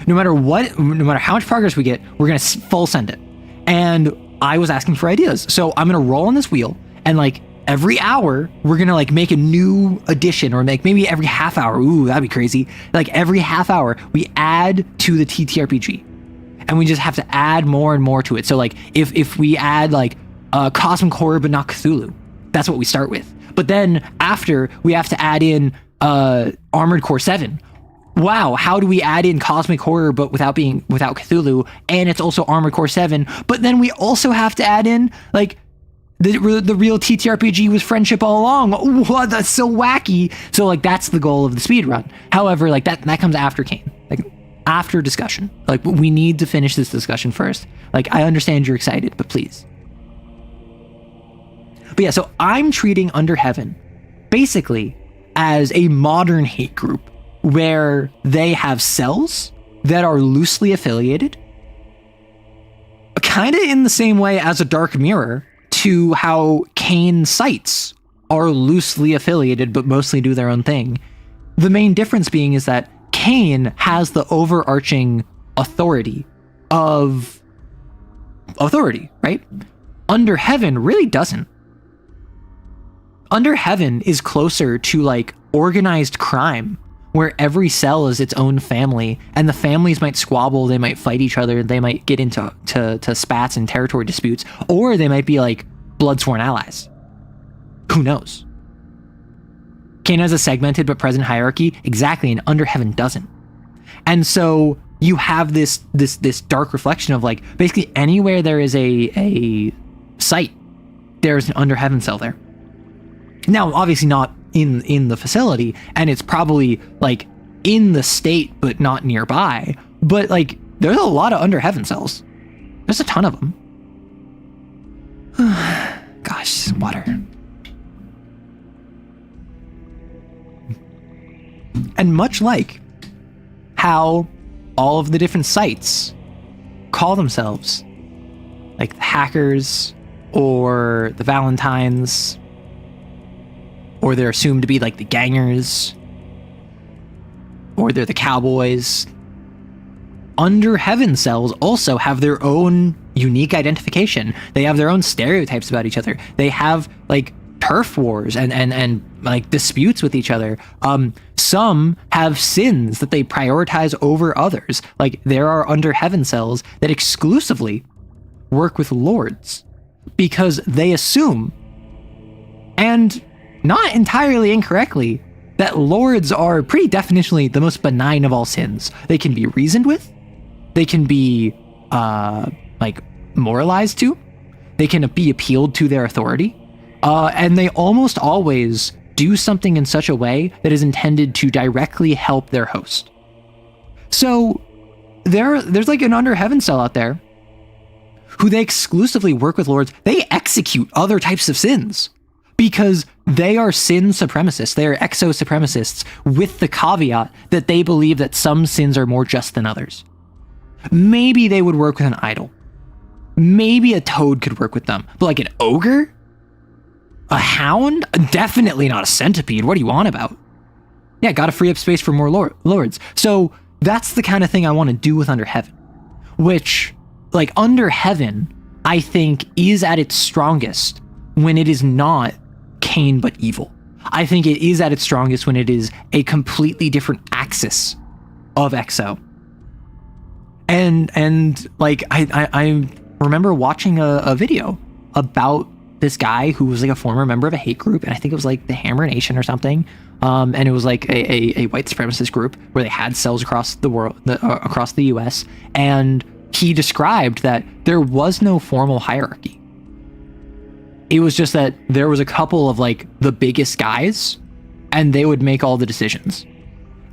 No matter how much progress we get, we're going to full send it. And I was asking for ideas. So I'm going to roll on this wheel, and like every hour, we're going to like make a new addition, or make maybe every half hour. Ooh, that'd be crazy. Like every half hour, we add to the TTRPG. And we just have to add more and more to it. So like if we add like cosmic horror but not Cthulhu, that's what we start with. But then after, we have to add in Armored Core 7. Wow, how do we add in cosmic horror but without Cthulhu, and it's also Armored Core 7? But then we also have to add in like the real TTRPG was friendship all along. What? That's so wacky. So like that's the goal of the speedrun. However, like that comes after Cain. Like after discussion. Like we need to finish this discussion first. Like I understand you're excited, but please. But yeah, so I'm treating Under Heaven basically as a modern hate group where they have cells that are loosely affiliated, kind of in the same way as a dark mirror to how Cain sites are loosely affiliated but mostly do their own thing. The main difference being is that Cain has the overarching authority, right? Under Heaven really doesn't. Under Heaven is closer to like organized crime, where every cell is its own family, and the families might squabble, they might fight each other, they might get into spats and territory disputes, or they might be like blood-sworn allies. Who knows? Cain has a segmented but present hierarchy, exactly, and Under Heaven doesn't. And so you have this dark reflection of like, basically anywhere there is a site, there's an Under Heaven cell there. Now, obviously not in the facility, and it's probably like in the state but not nearby, but like there's a lot of Under Heaven cells. There's a ton of them. Gosh, water. And much like how all of the different sites call themselves like the hackers or the Valentines, or they're assumed to be like the gangers, or they're the cowboys, Under Heaven cells also have their own unique identification. They have their own stereotypes about each other. They have like turf wars and like disputes with each other. Some have sins that they prioritize over others. Like there are under heaven cells that exclusively work with lords because they assume, and not entirely incorrectly, that lords are pretty definitionally the most benign of all sins. They can be reasoned with, they can be like moralized to, they can be appealed to their authority, and they almost always do something in such a way that is intended to directly help their host. So there's like an under heaven cell out there who they exclusively work with lords. They execute other types of sins because they are sin supremacists. They are exo supremacists with the caveat that they believe that some sins are more just than others. Maybe they would work with an idol. Maybe a toad could work with them, but like an ogre? A hound? Definitely not a centipede. What do you want about? Yeah, gotta free up space for more lords. So that's the kind of thing I want to do with Under Heaven, which, like, Under Heaven, I think, is at its strongest when it is not Cain but evil. I think it is at its strongest when it is a completely different axis of EXO. And like, I remember watching a video about this guy who was like a former member of a hate group, and I think it was like the Hammer Nation or something, and it was like a white supremacist group where they had cells across the world, across the US, and he described that there was no formal hierarchy. It was just that there was a couple of like the biggest guys, and they would make all the decisions.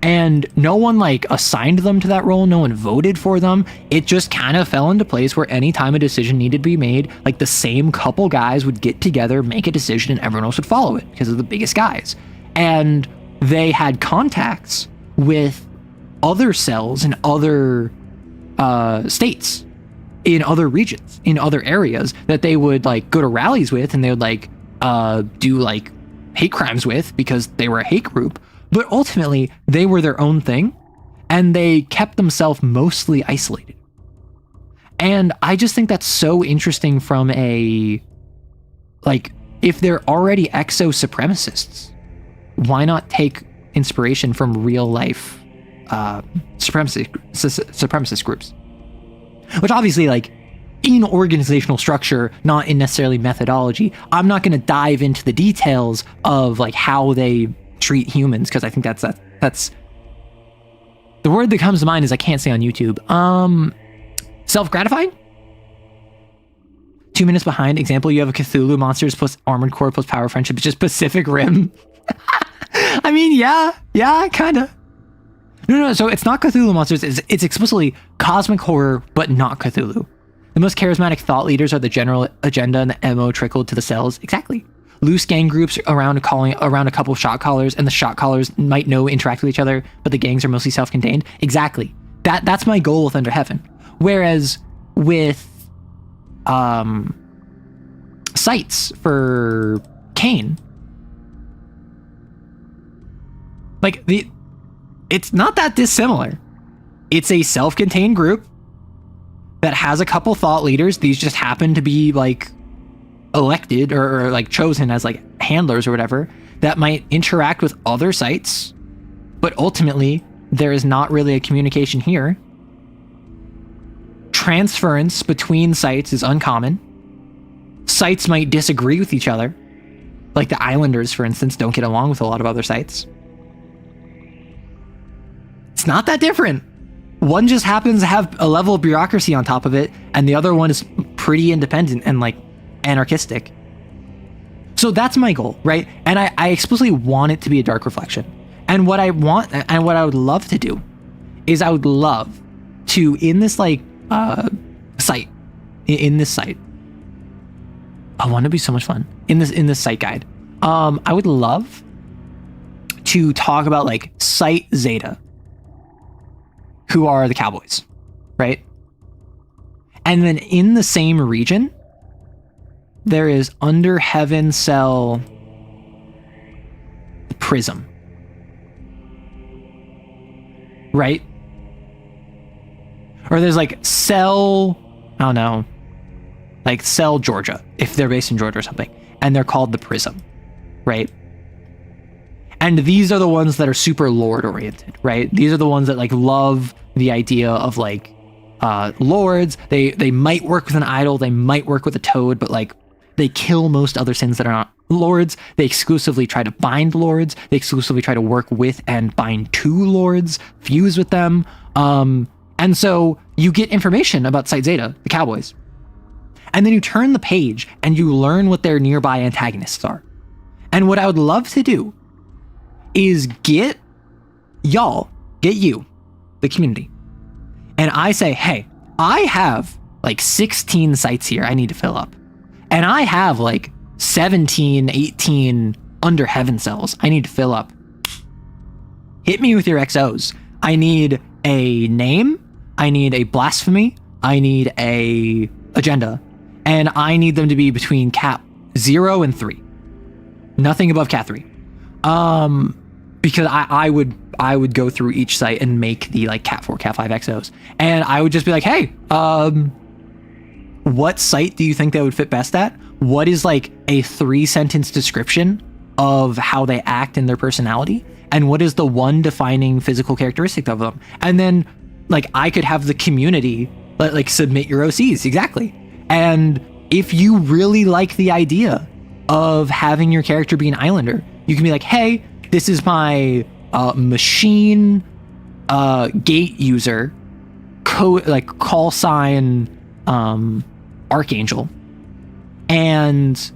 And no one like assigned them to that role. No one voted for them. It just kind of fell into place where anytime a decision needed to be made, like the same couple guys would get together, make a decision, and everyone else would follow it because of the biggest guys. And they had contacts with other cells in other states, in other regions, in other areas that they would like go to rallies with, and they would like do like hate crimes with because they were a hate group. But ultimately, they were their own thing, and they kept themselves mostly isolated. And I just think that's so interesting from a, like, if they're already exo supremacists, why not take inspiration from real life supremacist groups? Which obviously, like, in organizational structure, not in necessarily methodology. I'm not going to dive into the details of like how they treat humans, because I think that's the word that comes to mind is I can't say on YouTube. Self-gratifying? 2 minutes behind. Example, you have a Cthulhu monsters plus Armored Core plus Power Friendship. It's just Pacific Rim. I mean, yeah, kind of. No, so it's not Cthulhu monsters. It's explicitly cosmic horror, but not Cthulhu. The most charismatic thought leaders are the general agenda and the MO trickled to the cells. Exactly. Loose gang groups around a couple of shot callers, and the shot callers might interact with each other, but the gangs are mostly self-contained. Exactly. That's my goal with Under Heaven. Whereas with sites for Cain, like it's not that dissimilar. It's a self-contained group that has a couple thought leaders. These just happen to be like elected or like chosen as like handlers or whatever that might interact with other sites, but ultimately there is not really a communication here. Transference between sites is uncommon. Sites might disagree with each other, like the Islanders, for instance, don't get along with a lot of other sites. It's not that different. One just happens to have a level of bureaucracy on top of it, and the other one is pretty independent and like anarchistic. So that's my goal, right? And I explicitly want it to be a dark reflection. And what I want and what I would love to do is I would love to, in this like site, in this site, I want to be so much fun in this site guide. I would love to talk about like Site Zeta, who are the Cowboys, right? And then in the same region, there is Under Heaven Cell Prism, right? Or there's like Cell, I don't know, like Cell Georgia, if they're based in Georgia or something, and they're called the Prism, right? And these are the ones that are super lord oriented, right? These are the ones that like love the idea of like lords. They might work with an idol, they might work with a toad, but like they kill most other sins that are not lords. They exclusively try to bind lords. They exclusively try to work with and bind to lords, fuse with them. And so you get information about Site Zeta, the Cowboys. And then you turn the page and you learn what their nearby antagonists are. And what I would love to do is get you, the community. And I say, hey, I have like 16 sites here I need to fill up. And I have like 17, 18 under heaven cells I need to fill up. Hit me with your XOs. I need a name. I need a blasphemy. I need a agenda. And I need them to be between cap 0 and 3. Nothing above cat 3. Because I would go through each site and make the like cat 4, cat 5 XOs. And I would just be like, hey, what site do you think they would fit best at? What is like a 3-sentence description of how they act and their personality? And what is the one defining physical characteristic of them? And then like I could have the community like submit your OCs. Exactly. And if you really like the idea of having your character be an islander, you can be like, hey, this is my machine gate user call sign Archangel. And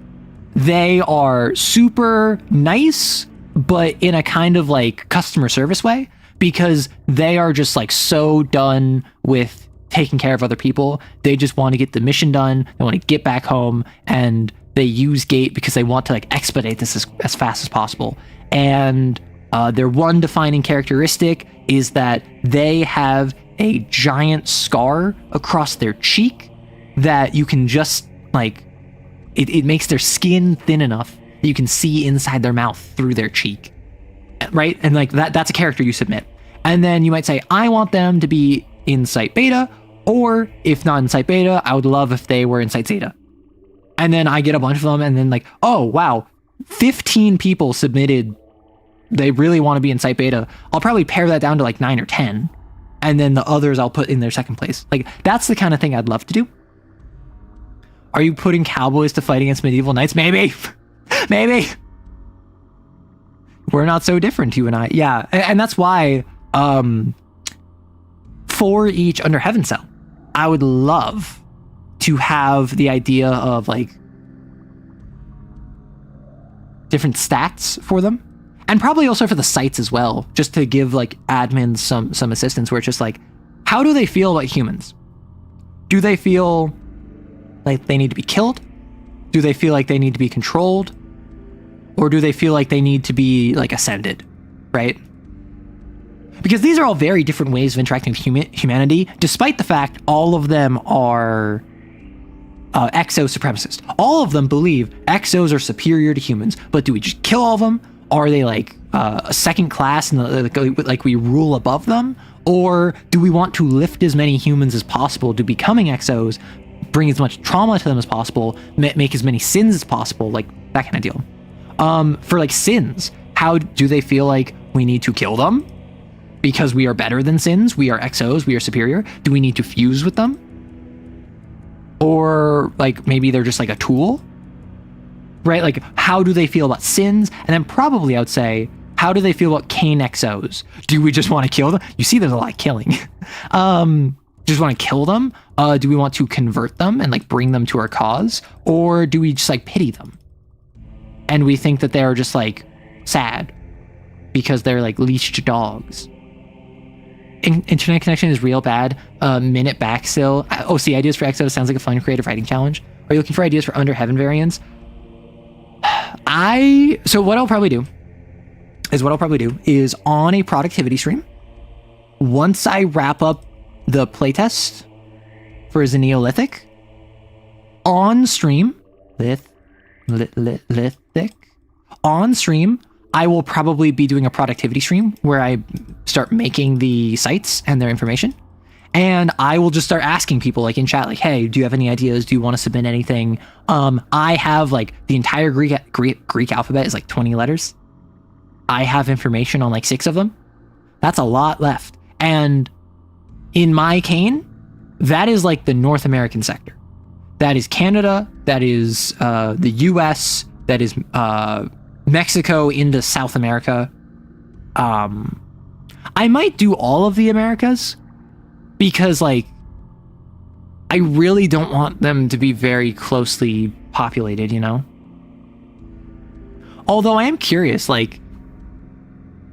they are super nice, but in a kind of like customer service way, because they are just like so done with taking care of other people. They just want to get the mission done. They want to get back home, and they use gate because they want to like expedite this as fast as possible. And their one defining characteristic is that they have a giant scar across their cheek that you can just like, it makes their skin thin enough that you can see inside their mouth through their cheek, right? And like that's a character you submit. And then you might say, I want them to be incite beta, or if not incite beta, I would love if they were incite zeta. And then I get a bunch of them, and then like, oh wow, 15 people submitted they really want to be incite beta. I'll probably pare that down to like 9 or 10, and then the others I'll put in their second place. Like that's the kind of thing I'd love to do. Are you putting cowboys to fight against medieval knights? Maybe. Maybe. We're not so different, you and I. Yeah, and that's why for each under heaven cell, I would love to have the idea of like different stats for them, and probably also for the sites as well, just to give like admins some assistance, where it's just like, how do they feel about humans? Do they feel like they need to be killed? Do they feel like they need to be controlled? Or do they feel like they need to be like ascended, right? Because these are all very different ways of interacting with humanity, despite the fact all of them are exo supremacists. All of them believe exos are superior to humans, but do we just kill all of them? Are they like a second class and like we rule above them? Or do we want to lift as many humans as possible to becoming exos, bring as much trauma to them as possible, make as many sins as possible, like that kind of deal? For like sins, how do they feel like we need to kill them because we are better than sins? We are exos, we are superior. Do we need to fuse with them? Or like maybe they're just like a tool, right? Like how do they feel about sins? And then probably I would say, how do they feel about Cain exos? Do we just want to kill them? You see, there's a lot of killing. Just want to kill them? Do we want to convert them and like bring them to our cause? Or do we just like pity them? And we think that they're just like sad because they're like leashed dogs. Internet connection is real bad. Minute back still. Oh, see, ideas for Exo sounds like a fun creative writing challenge. Are you looking for ideas for under heaven variants? So what I'll probably do is on a productivity stream, once I wrap up the playtest for the Neolithic, on stream, on stream, I will probably be doing a productivity stream where I start making the sites and their information. And I will just start asking people like in chat, like, hey, do you have any ideas? Do you want to submit anything? I have like the entire Greek alphabet is like 20 letters. I have information on like 6 of them. That's a lot left. And in my cane, that is like the North American sector. That is Canada, that is the US, that is Mexico into South America. I might do all of the Americas because like I really don't want them to be very closely populated, you know? Although I am curious, like,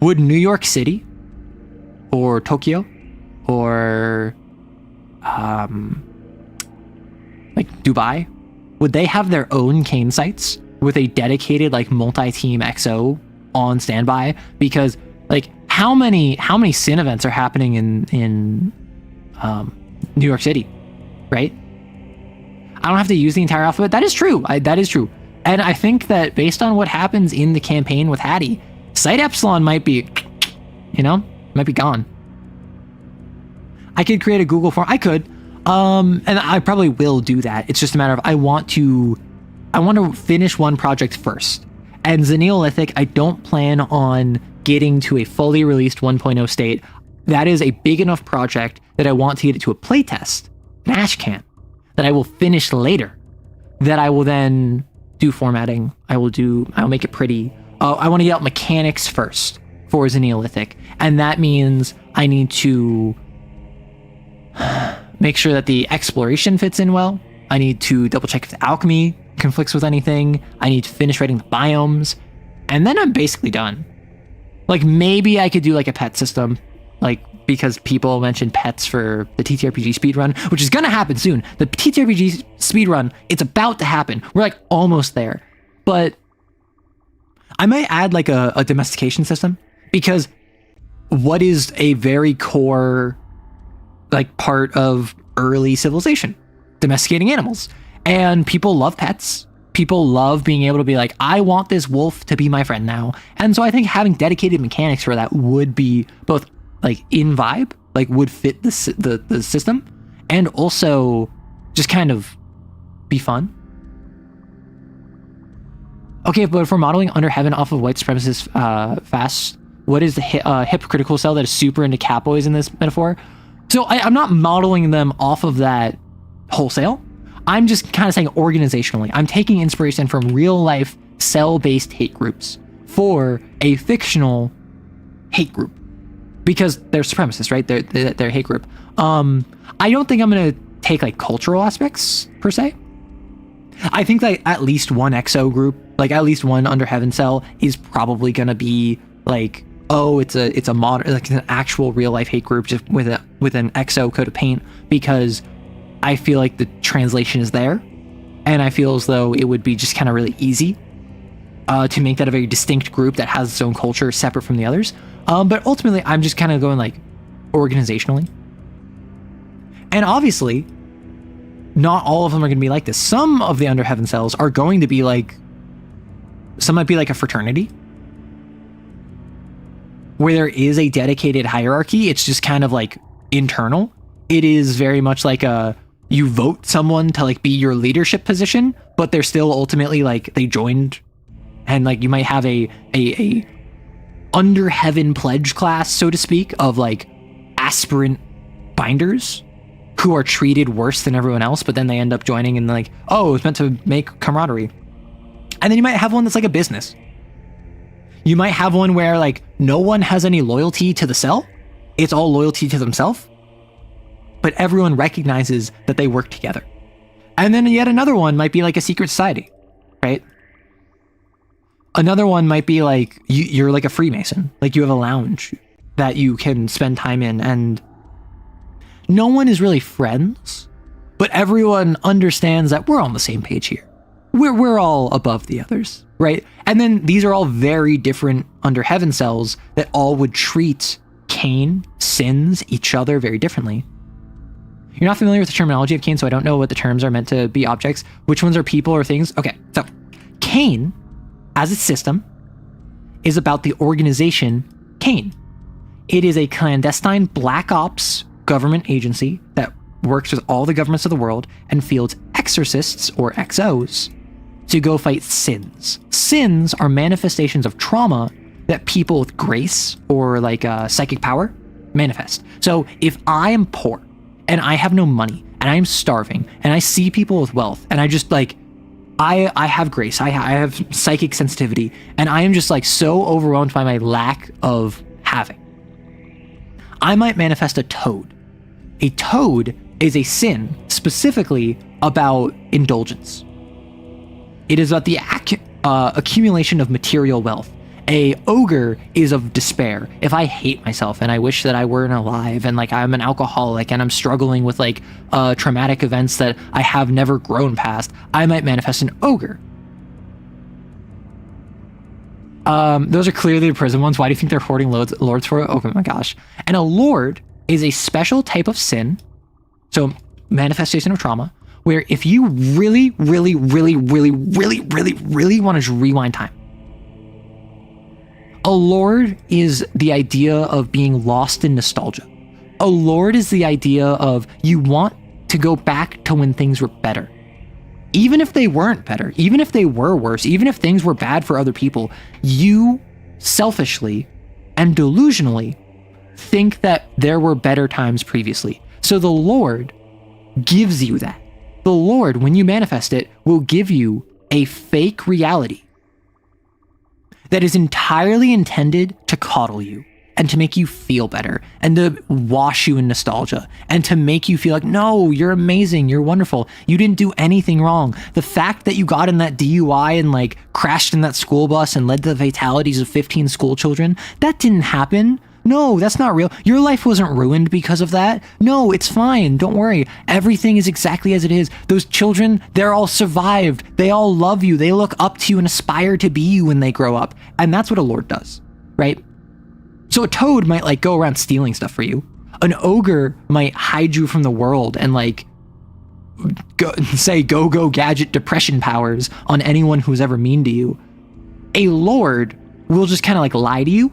would New York City or Tokyo or like Dubai, would they have their own cane sites with a dedicated like multi-team XO on standby? Because like how many sin events are happening in New York City, right? I don't have to use the entire alphabet. That is true. That is true. And I think that based on what happens in the campaign with Hattie, Site Epsilon might be, you know, might be gone. I could create a Google form. I could. And I probably will do that. It's just a matter of I want to finish one project first. And Xeneolithic, I don't plan on getting to a fully released 1.0 state. That is a big enough project that I want to get it to a playtest, an ashcan, that I will finish later, that I will then do formatting. I'll make it pretty. I want to get out mechanics first for Xeneolithic. And that means I need to make sure that the exploration fits in well. I need to double check if the alchemy conflicts with anything. I need to finish writing the biomes. And then I'm basically done. Like maybe I could do like a pet system, like because people mentioned pets for the TTRPG speedrun, which is going to happen soon. The TTRPG speedrun, it's about to happen. We're like almost there. But I might add like a domestication system, because what is a very core like part of early civilization? Domesticating animals. And people love pets. People love being able to be like, I want this wolf to be my friend now. And so I think having dedicated mechanics for that would be both like in vibe, like would fit the system, and also just kind of be fun. Okay, but if we're modeling Under Heaven off of white supremacist fast, what is the hypocritical cell that is super into catboys in this metaphor? So I'm not modeling them off of that wholesale. I'm just kind of saying organizationally. I'm taking inspiration from real life cell-based hate groups for a fictional hate group, because they're supremacists, right? They're a hate group. I don't think I'm going to take like cultural aspects per se. I think like at least one XO group, like at least one Under Heaven cell is probably going to be like, oh, it's a modern, like an actual real life hate group just with an XO coat of paint, because I feel like the translation is there, and I feel as though it would be just kind of really easy to make that a very distinct group that has its own culture separate from the others. But ultimately, I'm just kind of going like organizationally. And obviously, not all of them are going to be like this. Some of the Under Heaven cells are going to be like, some might be like a fraternity, where there is a dedicated hierarchy. It's just kind of like internal. It is very much like you vote someone to like be your leadership position, but they're still ultimately like they joined, and like you might have a Under Heaven pledge class, so to speak, of like aspirant binders who are treated worse than everyone else, but then they end up joining and like, oh, it's meant to make camaraderie. And then you might have one that's like a business. You might have one where like no one has any loyalty to the cell. It's all loyalty to themselves. But everyone recognizes that they work together. And then yet another one might be like a secret society, right? Another one might be like you're like a Freemason, like you have a lounge that you can spend time in, and no one is really friends, but everyone understands that we're on the same page here. We're all above the others, right? And then these are all very different Under Heaven cells that all would treat Cain, sins, each other very differently. You're not familiar with the terminology of Cain, so I don't know what the terms are meant to be objects. Which ones are people or things? Okay, so Cain, as a system, is about the organization Cain. It is a clandestine black ops government agency that works with all the governments of the world and fields exorcists, or XOs, to go fight sins. Sins are manifestations of trauma that people with grace or like psychic power manifest. So if I am poor and I have no money and I'm starving and I see people with wealth and I just like, I have grace, I have psychic sensitivity, and I am just like so overwhelmed by my lack of having, I might manifest a toad. A toad is a sin specifically about indulgence. It is about the accumulation of material wealth. A ogre is of despair. If I hate myself and I wish that I weren't alive and like I'm an alcoholic and I'm struggling with like traumatic events that I have never grown past, I might manifest an ogre. Those are clearly the prison ones. Why do you think they're hoarding lords for it? Oh my gosh. And a lord is a special type of sin, so manifestation of trauma, where if you really, really, really, really, really, really, really want to rewind time, a lord is the idea of being lost in nostalgia. A lord is the idea of you want to go back to when things were better. Even if they weren't better, even if they were worse, even if things were bad for other people, you selfishly and delusionally think that there were better times previously. So the Lord gives you that. The Lord, when you manifest it, will give you a fake reality that is entirely intended to coddle you and to make you feel better and to wash you in nostalgia and to make you feel like, no, you're amazing, you're wonderful, you didn't do anything wrong. The fact that you got in that DUI and like crashed in that school bus and led to the fatalities of 15 school children, that didn't happen. No, that's not real. Your life wasn't ruined because of that. No, it's fine. Don't worry. Everything is exactly as it is. Those children, they're all survived. They all love you. They look up to you and aspire to be you when they grow up. And that's what a lord does, right? So a toad might like go around stealing stuff for you. An ogre might hide you from the world and like go gadget depression powers on anyone who's ever mean to you. A lord will just kind of like lie to you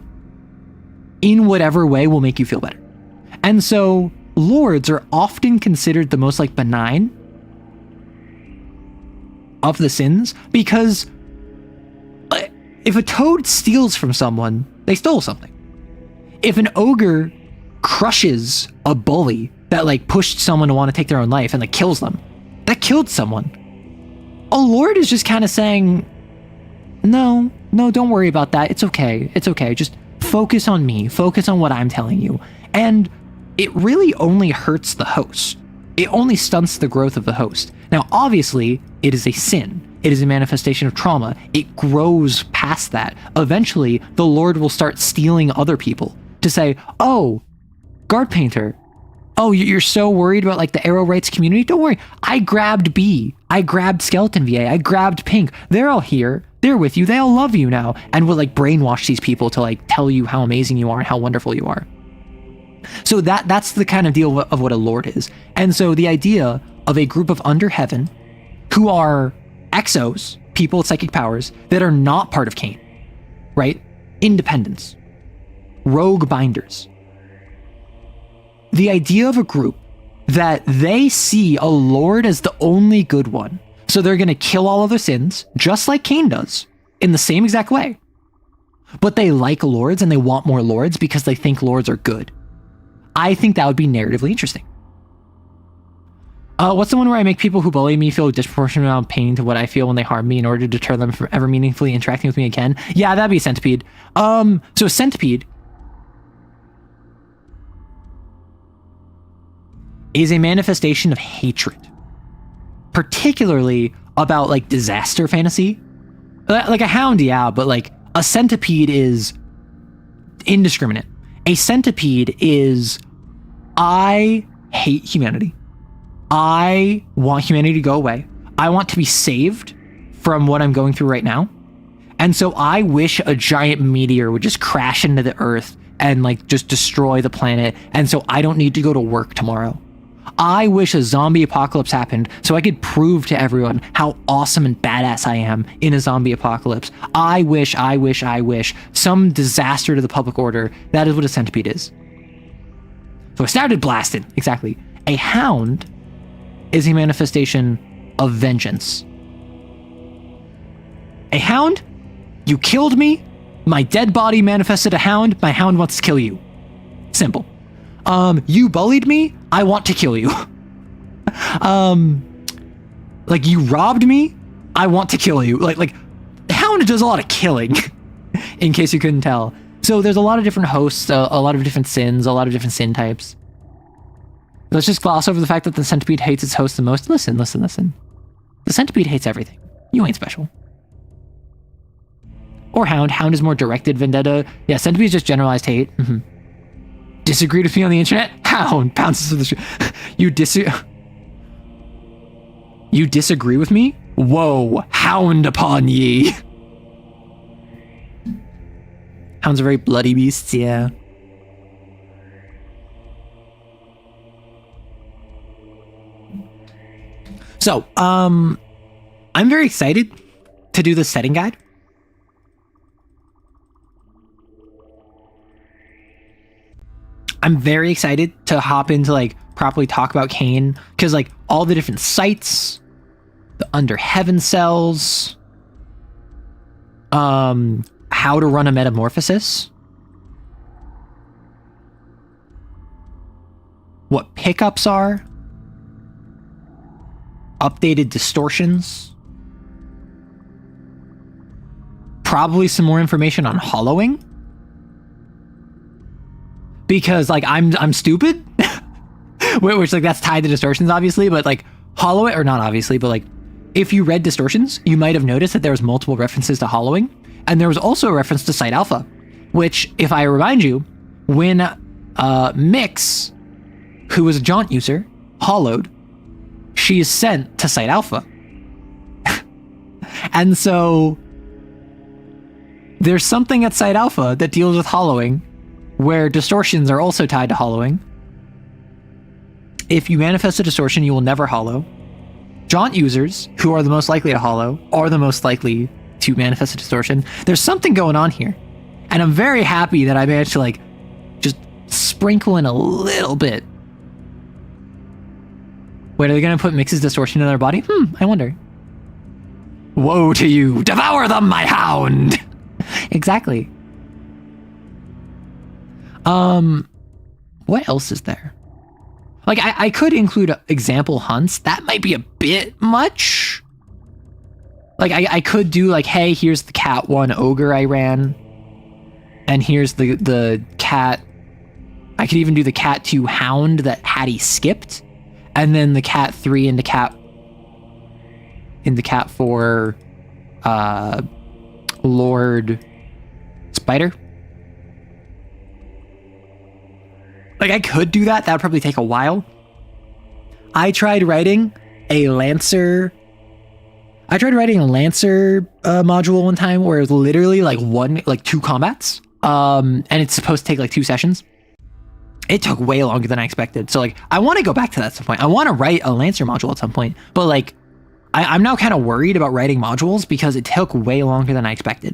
in whatever way will make you feel better. And so lords are often considered the most like benign of the sins, because if a toad steals from someone, they stole something. If an ogre crushes a bully that like pushed someone to want to take their own life and like kills them, that killed someone. A lord is just kind of saying, no, don't worry about that. It's okay. Just focus on me. Focus on what I'm telling you. And it really only hurts the host. It only stunts the growth of the host. Now, obviously, it is a sin. It is a manifestation of trauma. It grows past that. Eventually, the Lord will start stealing other people to say, oh, guard painter, oh, you're so worried about like the arrow rights community? Don't worry. I grabbed B. I grabbed Skeleton VA. I grabbed Pink. They're all here. They're with you. They all love you now. And will like brainwash these people to like tell you how amazing you are and how wonderful you are. So that's the kind of deal of what a lord is. And so the idea of a group of under heaven who are exos, people with psychic powers that are not part of Cain, right? Independents, rogue binders. The idea of a group that they see a lord as the only good one. So they're going to kill all of their sins, just like Cain does, in the same exact way. But they like lords and they want more lords because they think lords are good. I think that would be narratively interesting. What's the one where I make people who bully me feel a disproportionate amount of pain to what I feel when they harm me in order to deter them from ever meaningfully interacting with me again? Yeah, that'd be a centipede. So a centipede is a manifestation of hatred, particularly about like disaster fantasy. Like a hound, yeah, but like a centipede is indiscriminate. A centipede is, I hate humanity. I want humanity to go away. I want to be saved from what I'm going through right now. And so I wish a giant meteor would just crash into the earth and like just destroy the planet. And so I don't need to go to work tomorrow. I wish a zombie apocalypse happened so I could prove to everyone how awesome and badass I am in a zombie apocalypse. I wish some disaster to the public order. That is what a centipede is. So I started blasting. Exactly. A hound is a manifestation of vengeance. A hound, you killed me, My dead body manifested a hound. My hound wants to kill you. Simple. You bullied me. I want to kill you. Like you robbed me. I want to kill you. Like hound does a lot of killing, in case you couldn't tell. So there's a lot of different hosts, a lot of different sins, a lot of different sin types. Let's just gloss over the fact that the centipede hates its host the most. Listen. The centipede hates everything. You ain't special. Or hound. Hound is more directed vendetta. Yeah, centipede is just generalized hate. Disagreed with me on the internet? Hound pounces with the You disagree with me? Whoa, hound upon ye. Hounds are very bloody beasts, yeah. So, I'm very excited to do this setting guide. I'm very excited to hop into like properly talk about Cain, because like all the different sites, the under heaven cells, how to run a metamorphosis, what pickups are, updated distortions, probably some more information on hollowing. Because like I'm stupid, which like that's tied to distortions obviously, but like hollow it, or not obviously, but like if you read distortions, you might have noticed that there was multiple references to hollowing, and there was also a reference to site alpha, which if I remind you, when Mix, who was a jaunt user, hollowed, she is sent to site alpha. And so there's something at site alpha that deals with hollowing, where distortions are also tied to hollowing. If you manifest a distortion, you will never hollow. Jaunt users, who are the most likely to hollow, are the most likely to manifest a distortion. There's something going on here. And I'm very happy that I managed to like just sprinkle in a little bit. Wait, are they gonna put Mix's distortion in their body? I wonder. Woe to you! Devour them, my hound! Exactly. What else is there? Like, I could include example hunts. That might be a bit much. Like, I could do like, hey, here's the cat 1 ogre I ran. And here's the cat. I could even do the cat 2 hound that Hattie skipped. And then the cat 3 into cat 4 Lord Spider. Like, I could do that. That would probably take a while. I tried writing a Lancer module one time where it was literally like 2 combats. And it's supposed to take like 2 sessions. It took way longer than I expected. So like, I want to go back to that at some point. I want to write a Lancer module at some point. But like, I'm now kind of worried about writing modules because it took way longer than I expected.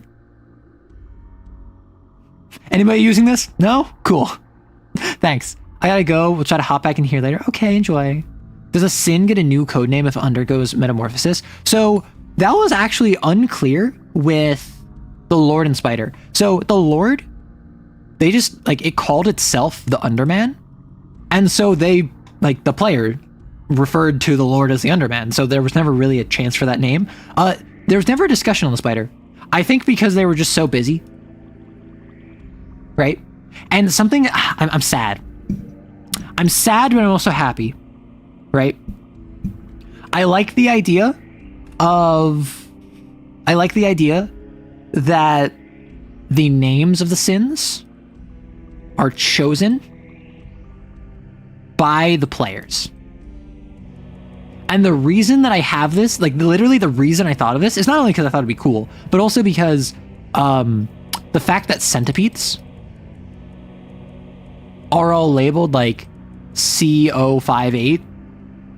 Anybody using this? No? Cool. Thanks. I gotta go. We'll try to hop back in here later. Okay, enjoy. Does a sin get a new codename if it undergoes metamorphosis? So that was actually unclear with the Lord and Spider. So the Lord, they just like, it called itself the Underman. And so they, like, the player referred to the Lord as the Underman. So there was never really a chance for that name. There was never a discussion on the Spider. I think because they were just so busy. Right? And something, I'm sad. I'm sad, but I'm also happy. Right? I like the idea that the names of the sins are chosen by the players. And the reason that I have this, like literally the reason I thought of this is not only because I thought it'd be cool, but also because the fact that centipedes are all labeled like C058.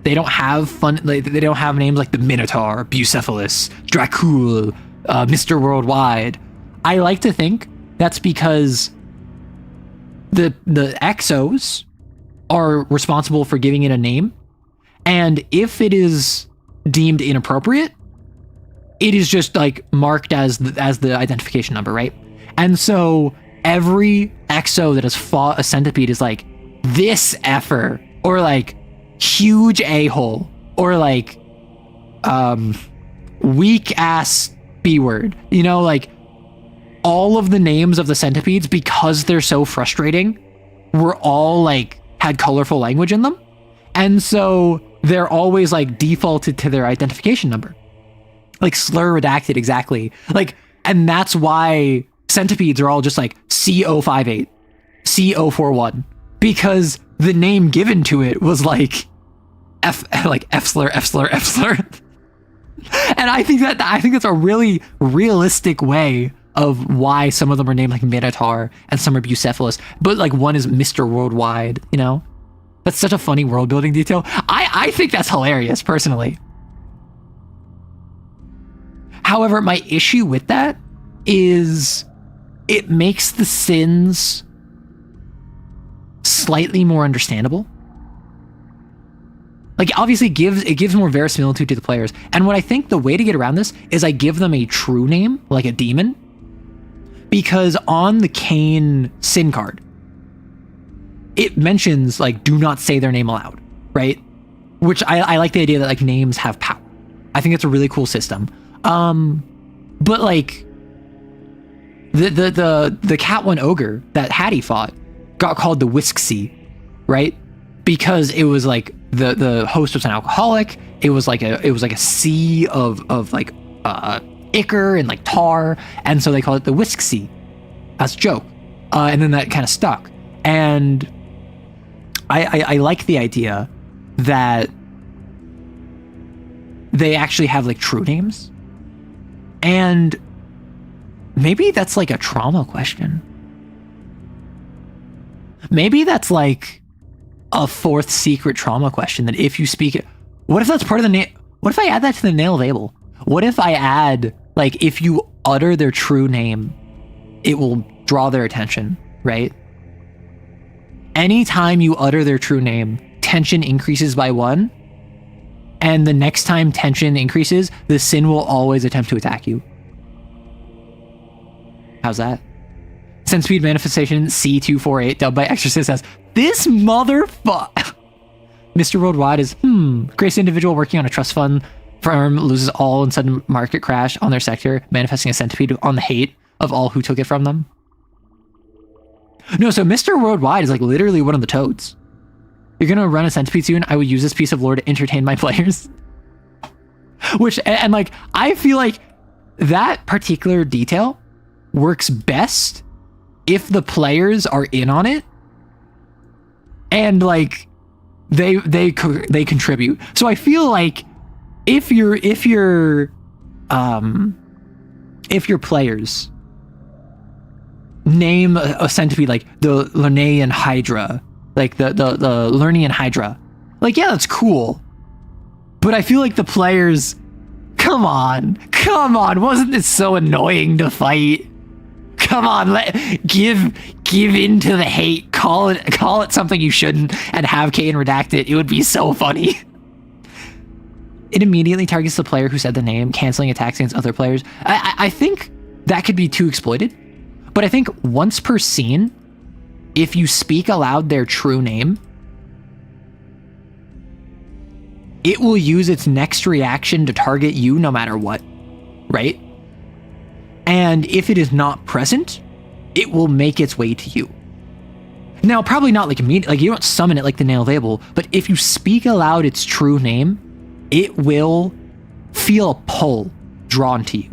They don't have they don't have names like the Minotaur, Bucephalus, Dracul, Mr. Worldwide. I like to think that's because the exos are responsible for giving it a name, and if it is deemed inappropriate, it is just like marked as the identification number, right? And so every exo that has fought a centipede is like, this effer, or like huge a-hole, or like weak ass b-word, you know, like all of the names of the centipedes, because they're so frustrating, were all like had colorful language in them. And so they're always like defaulted to their identification number, like slur redacted exactly, like, and that's why centipedes are all just like C058, C041, because the name given to it was like F slur. And I think that's a really realistic way of why some of them are named like Minotaur and some are Bucephalus, but like one is Mr. Worldwide, you know? That's such a funny world building detail. I think that's hilarious personally. However, my issue with that is it makes the sins slightly more understandable. Like, obviously it gives more verisimilitude to the players. And what I think the way to get around this is I give them a true name, like a demon, because on the Cain sin card, it mentions like, do not say their name aloud, right? Which I like the idea that like names have power. I think it's a really cool system. But like the cat one ogre that Hattie fought got called the Whisksea, right? Because it was like the host was an alcoholic. It was like a sea of like ichor and like tar, and so they called it the Whisksea as a joke. And then that kind of stuck. And I like the idea that they actually have like true names. And maybe that's like a trauma question. Maybe that's like a fourth secret trauma question that if you speak it, what if that's part of the name? What if I add that to the nail label? What if I add, like, if you utter their true name, it will draw their attention, right? Anytime you utter their true name, tension increases by 1. And the next time tension increases, the sin will always attempt to attack you. How's that? Centipede manifestation C248, dubbed by Exorcist, says, this motherfucker. Mr. Worldwide is, grace individual working on a trust fund firm loses all in sudden market crash on their sector, manifesting a centipede on the hate of all who took it from them. No, so Mr. Worldwide is like literally one of the toads. You're gonna run a centipede soon? I would use this piece of lore to entertain my players. Which, and like, I feel like that particular detail works best if the players are in on it and like they contribute. So I feel like if your players name a centipede like the Lernaean Hydra, like the Lernaean Hydra, like, yeah, that's cool. But I feel like the players, come on, wasn't this so annoying to fight? Come on, give into the hate. Call it something you shouldn't, and have Cain redact it. It would be so funny. It immediately targets the player who said the name, canceling attacks against other players. I think that could be too exploited, but I think once per scene, if you speak aloud their true name, it will use its next reaction to target you no matter what, right? And if it is not present, it will make its way to you. Now, probably not like immediately, like you don't summon it like the nail label, but if you speak aloud its true name, it will feel a pull drawn to you.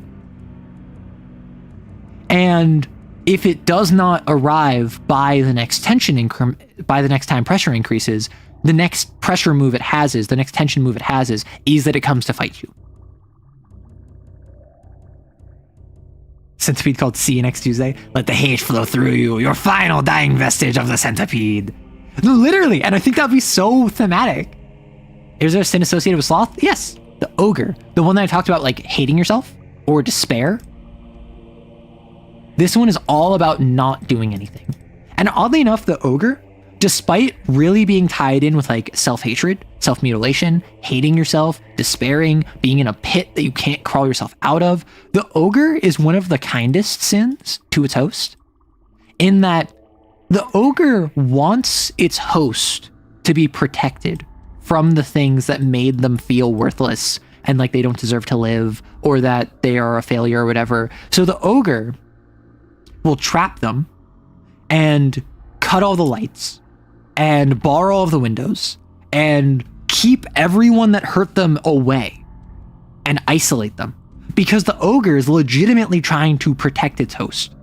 And if it does not arrive by the next by the next time pressure increases, the next pressure move it has is, the next tension move it has is that it comes to fight you. Centipede called C next Tuesday. Let the hate flow through you, your final dying vestige of the centipede. Literally, and I think that'd be so thematic. Is there a sin associated with sloth? Yes, the ogre. The one that I talked about, like hating yourself or despair. This one is all about not doing anything. And oddly enough, the ogre despite really being tied in with like self-hatred, self-mutilation, hating yourself, despairing, being in a pit that you can't crawl yourself out of, the ogre is one of the kindest sins to its host, in that the ogre wants its host to be protected from the things that made them feel worthless and like they don't deserve to live, or that they are a failure or whatever. So the ogre will trap them and cut all the lights and bar all of the windows and keep everyone that hurt them away and isolate them, because the ogre is legitimately trying to protect its host.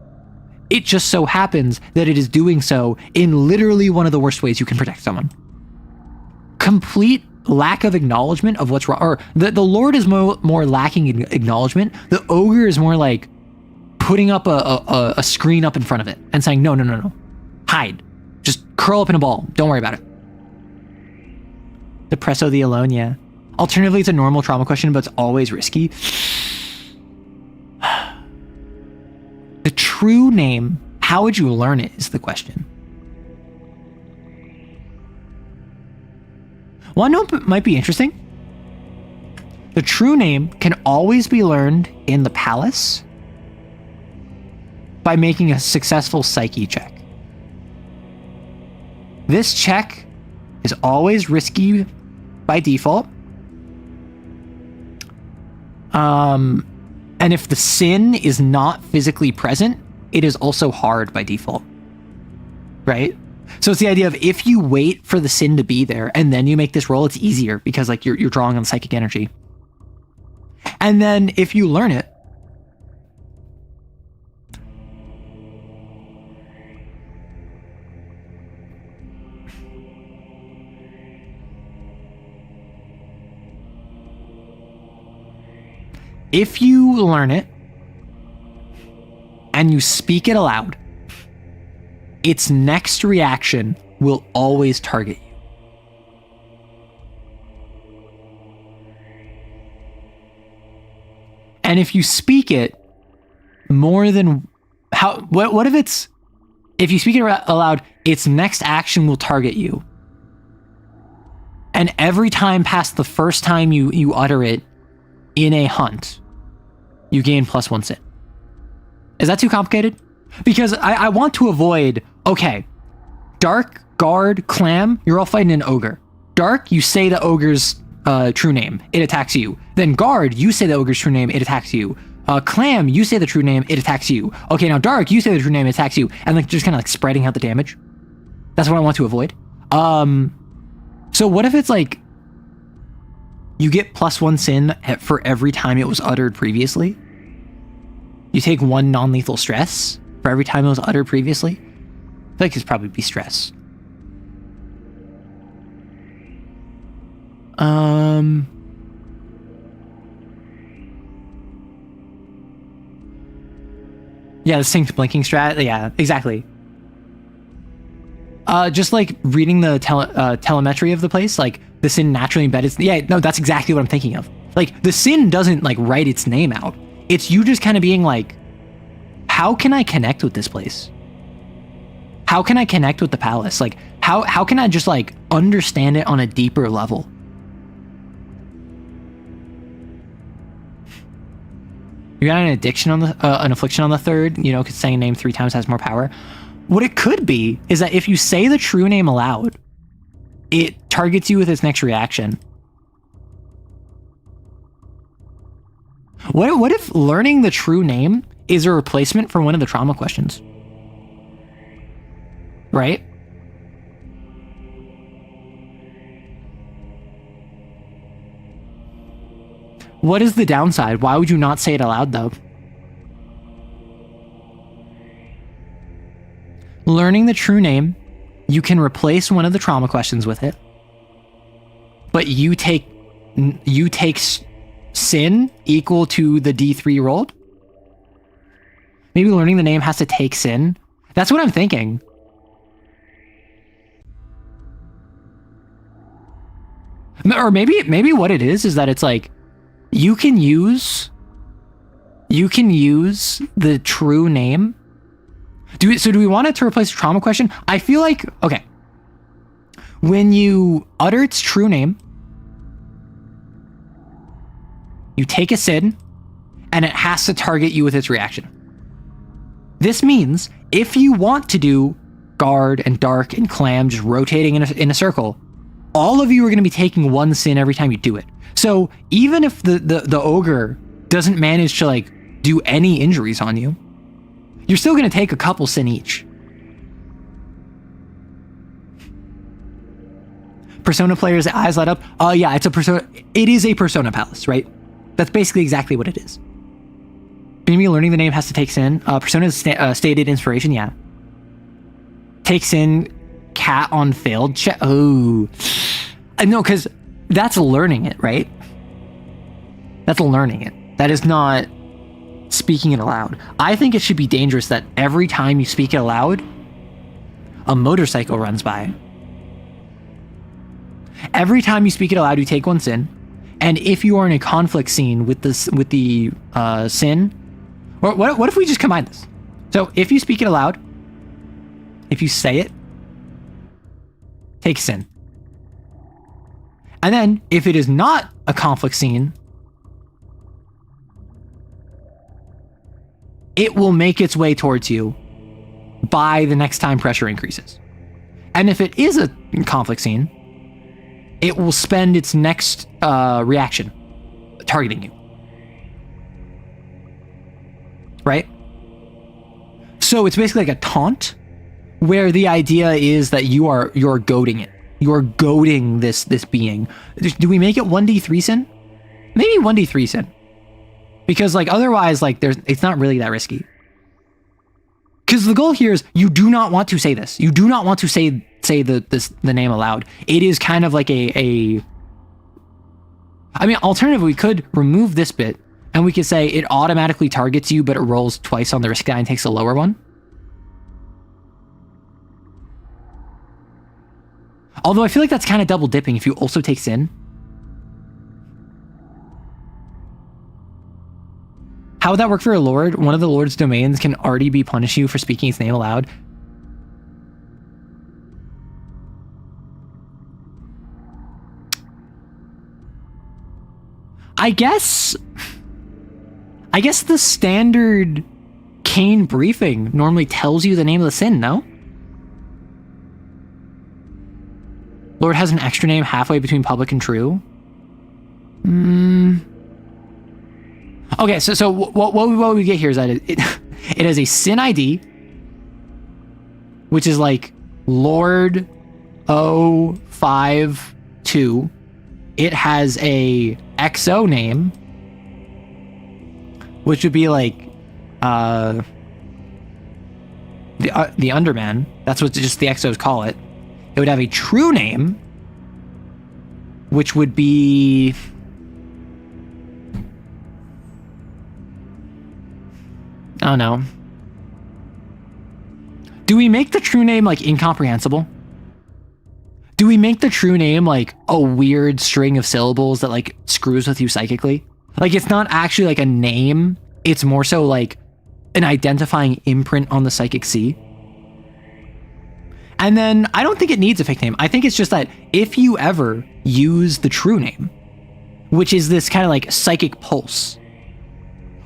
It just so happens that it is doing so in literally one of the worst ways you can protect someone. Complete lack of acknowledgement of what's wrong, or the Lord is more lacking in acknowledgement. The ogre is more like putting up a screen up in front of it and saying, no, hide. Just curl up in a ball. Don't worry about it. Depresso the alone, yeah. Alternatively, it's a normal trauma question, but it's always risky. The true name, how would you learn it, is the question. One note might be interesting. The true name can always be learned in the palace by making a successful psyche check. This check is always risky by default. And if the sin is not physically present, it is also hard by default, right? So it's the idea of, if you wait for the sin to be there and then you make this roll, it's easier because like you're drawing on psychic energy. And then if you learn it, and you speak it aloud, its next reaction will always target you. And if you speak it more than what if you speak it aloud, its next action will target you. And every time past the first time you utter it in a hunt, you gain +1 sin. Is that too complicated? Because I want to avoid, okay, Dark, Guard, Clam, you're all fighting an ogre. Dark, you say the ogre's true name, it attacks you. Then Guard, you say the ogre's true name, it attacks you. Clam, you say the true name, it attacks you. Okay, now Dark, you say the true name, it attacks you. And like just kind of like spreading out the damage. That's what I want to avoid. So what if it's like, you get +1 sin for every time it was uttered previously? You take 1 non-lethal stress for every time it was uttered previously? I feel like it'd probably be stress. Yeah, the synced blinking strat. Yeah, exactly. Just like reading the telemetry of the place, like the sin naturally embedded. Yeah, no, that's exactly what I'm thinking of. Like the sin doesn't like write its name out. It's you just kind of being like, how can I connect with this place? How can I connect with the palace? Like, how can I just like understand it on a deeper level? You got an addiction on an affliction on the 3rd, you know, because saying a name 3 times has more power. What it could be is that if you say the true name aloud, it targets you with its next reaction. What if learning the true name is a replacement for one of the trauma questions? Right? What is the downside? Why would you not say it aloud, though? Learning the true name, you can replace one of the trauma questions with it, but you take sin equal to the D3 rolled. Maybe learning the name has to take sin. That's what I'm thinking. Or maybe what it is that it's like you can use the true name. Do we want it to replace the trauma question? I feel like, okay, When you utter its true name, you take a sin, and it has to target you with its reaction. This means if you want to do guard and dark and clam just rotating in a circle, all of you are going to be taking one sin every time you do it. So even if the ogre doesn't manage to like do any injuries on you, you're still going to take a couple sin each. Persona players' eyes light up. Yeah, it's a persona. It is a persona palace, right? That's basically exactly what it is. Maybe learning the name has to take sin. Persona's stated inspiration, yeah. Takes in cat on failed check. Oh, no, because that's learning it, right? That's learning it. That is not speaking it aloud. I think it should be dangerous that every time you speak it aloud, a motorcycle runs by. Every time you speak it aloud, you take one sin, and if you are in a conflict scene with the sin, or what if we just combine this? So if you speak it aloud, if you say it, take sin. And then if it is not a conflict scene, it will make its way towards you by the next time pressure increases. And if it is a conflict scene, it will spend its next reaction targeting you. Right? So it's basically like a taunt, where the idea is that you're goading it. You're goading this being. Do we make it 1d3 sin? Maybe 1d3 sin. Because like otherwise, like it's not really that risky. Because the goal here is you do not want to say this. You do not want to say the name aloud. It is kind of like I mean, alternatively, we could remove this bit and we could say it automatically targets you, but it rolls twice on the risk die and takes a lower one. Although I feel like that's kind of double dipping if you also take sin. How would that work for a lord? One of the lord's domains can already be punish you for speaking its name aloud. I guess the standard Kane briefing normally tells you the name of the sin, no? Lord has an extra name halfway between public and true. Okay, so what we get here is that it has a sin ID, which is like Lord 052. It has a XO name, which would be like the Underman. That's what just the XOs call it. It would have a true name, which would be I don't know. Do we make the true name like incomprehensible? Do we make the true name like a weird string of syllables that like screws with you psychically? Like it's not actually like a name. It's more so like an identifying imprint on the psychic sea. And then I don't think it needs a fake name. I think it's just that if you ever use the true name, which is this kind of like psychic pulse,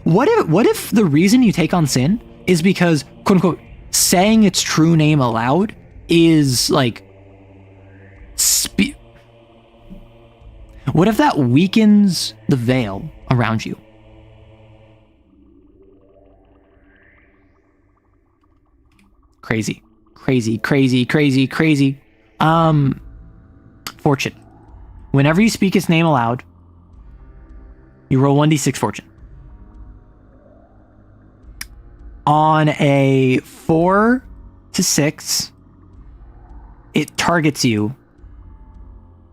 what if the reason you take on sin is because, quote unquote, saying its true name aloud is like what if that weakens the veil around you? Crazy. Fortune. Whenever you speak its name aloud, you roll 1d6 fortune. On a 4 to 6, it targets you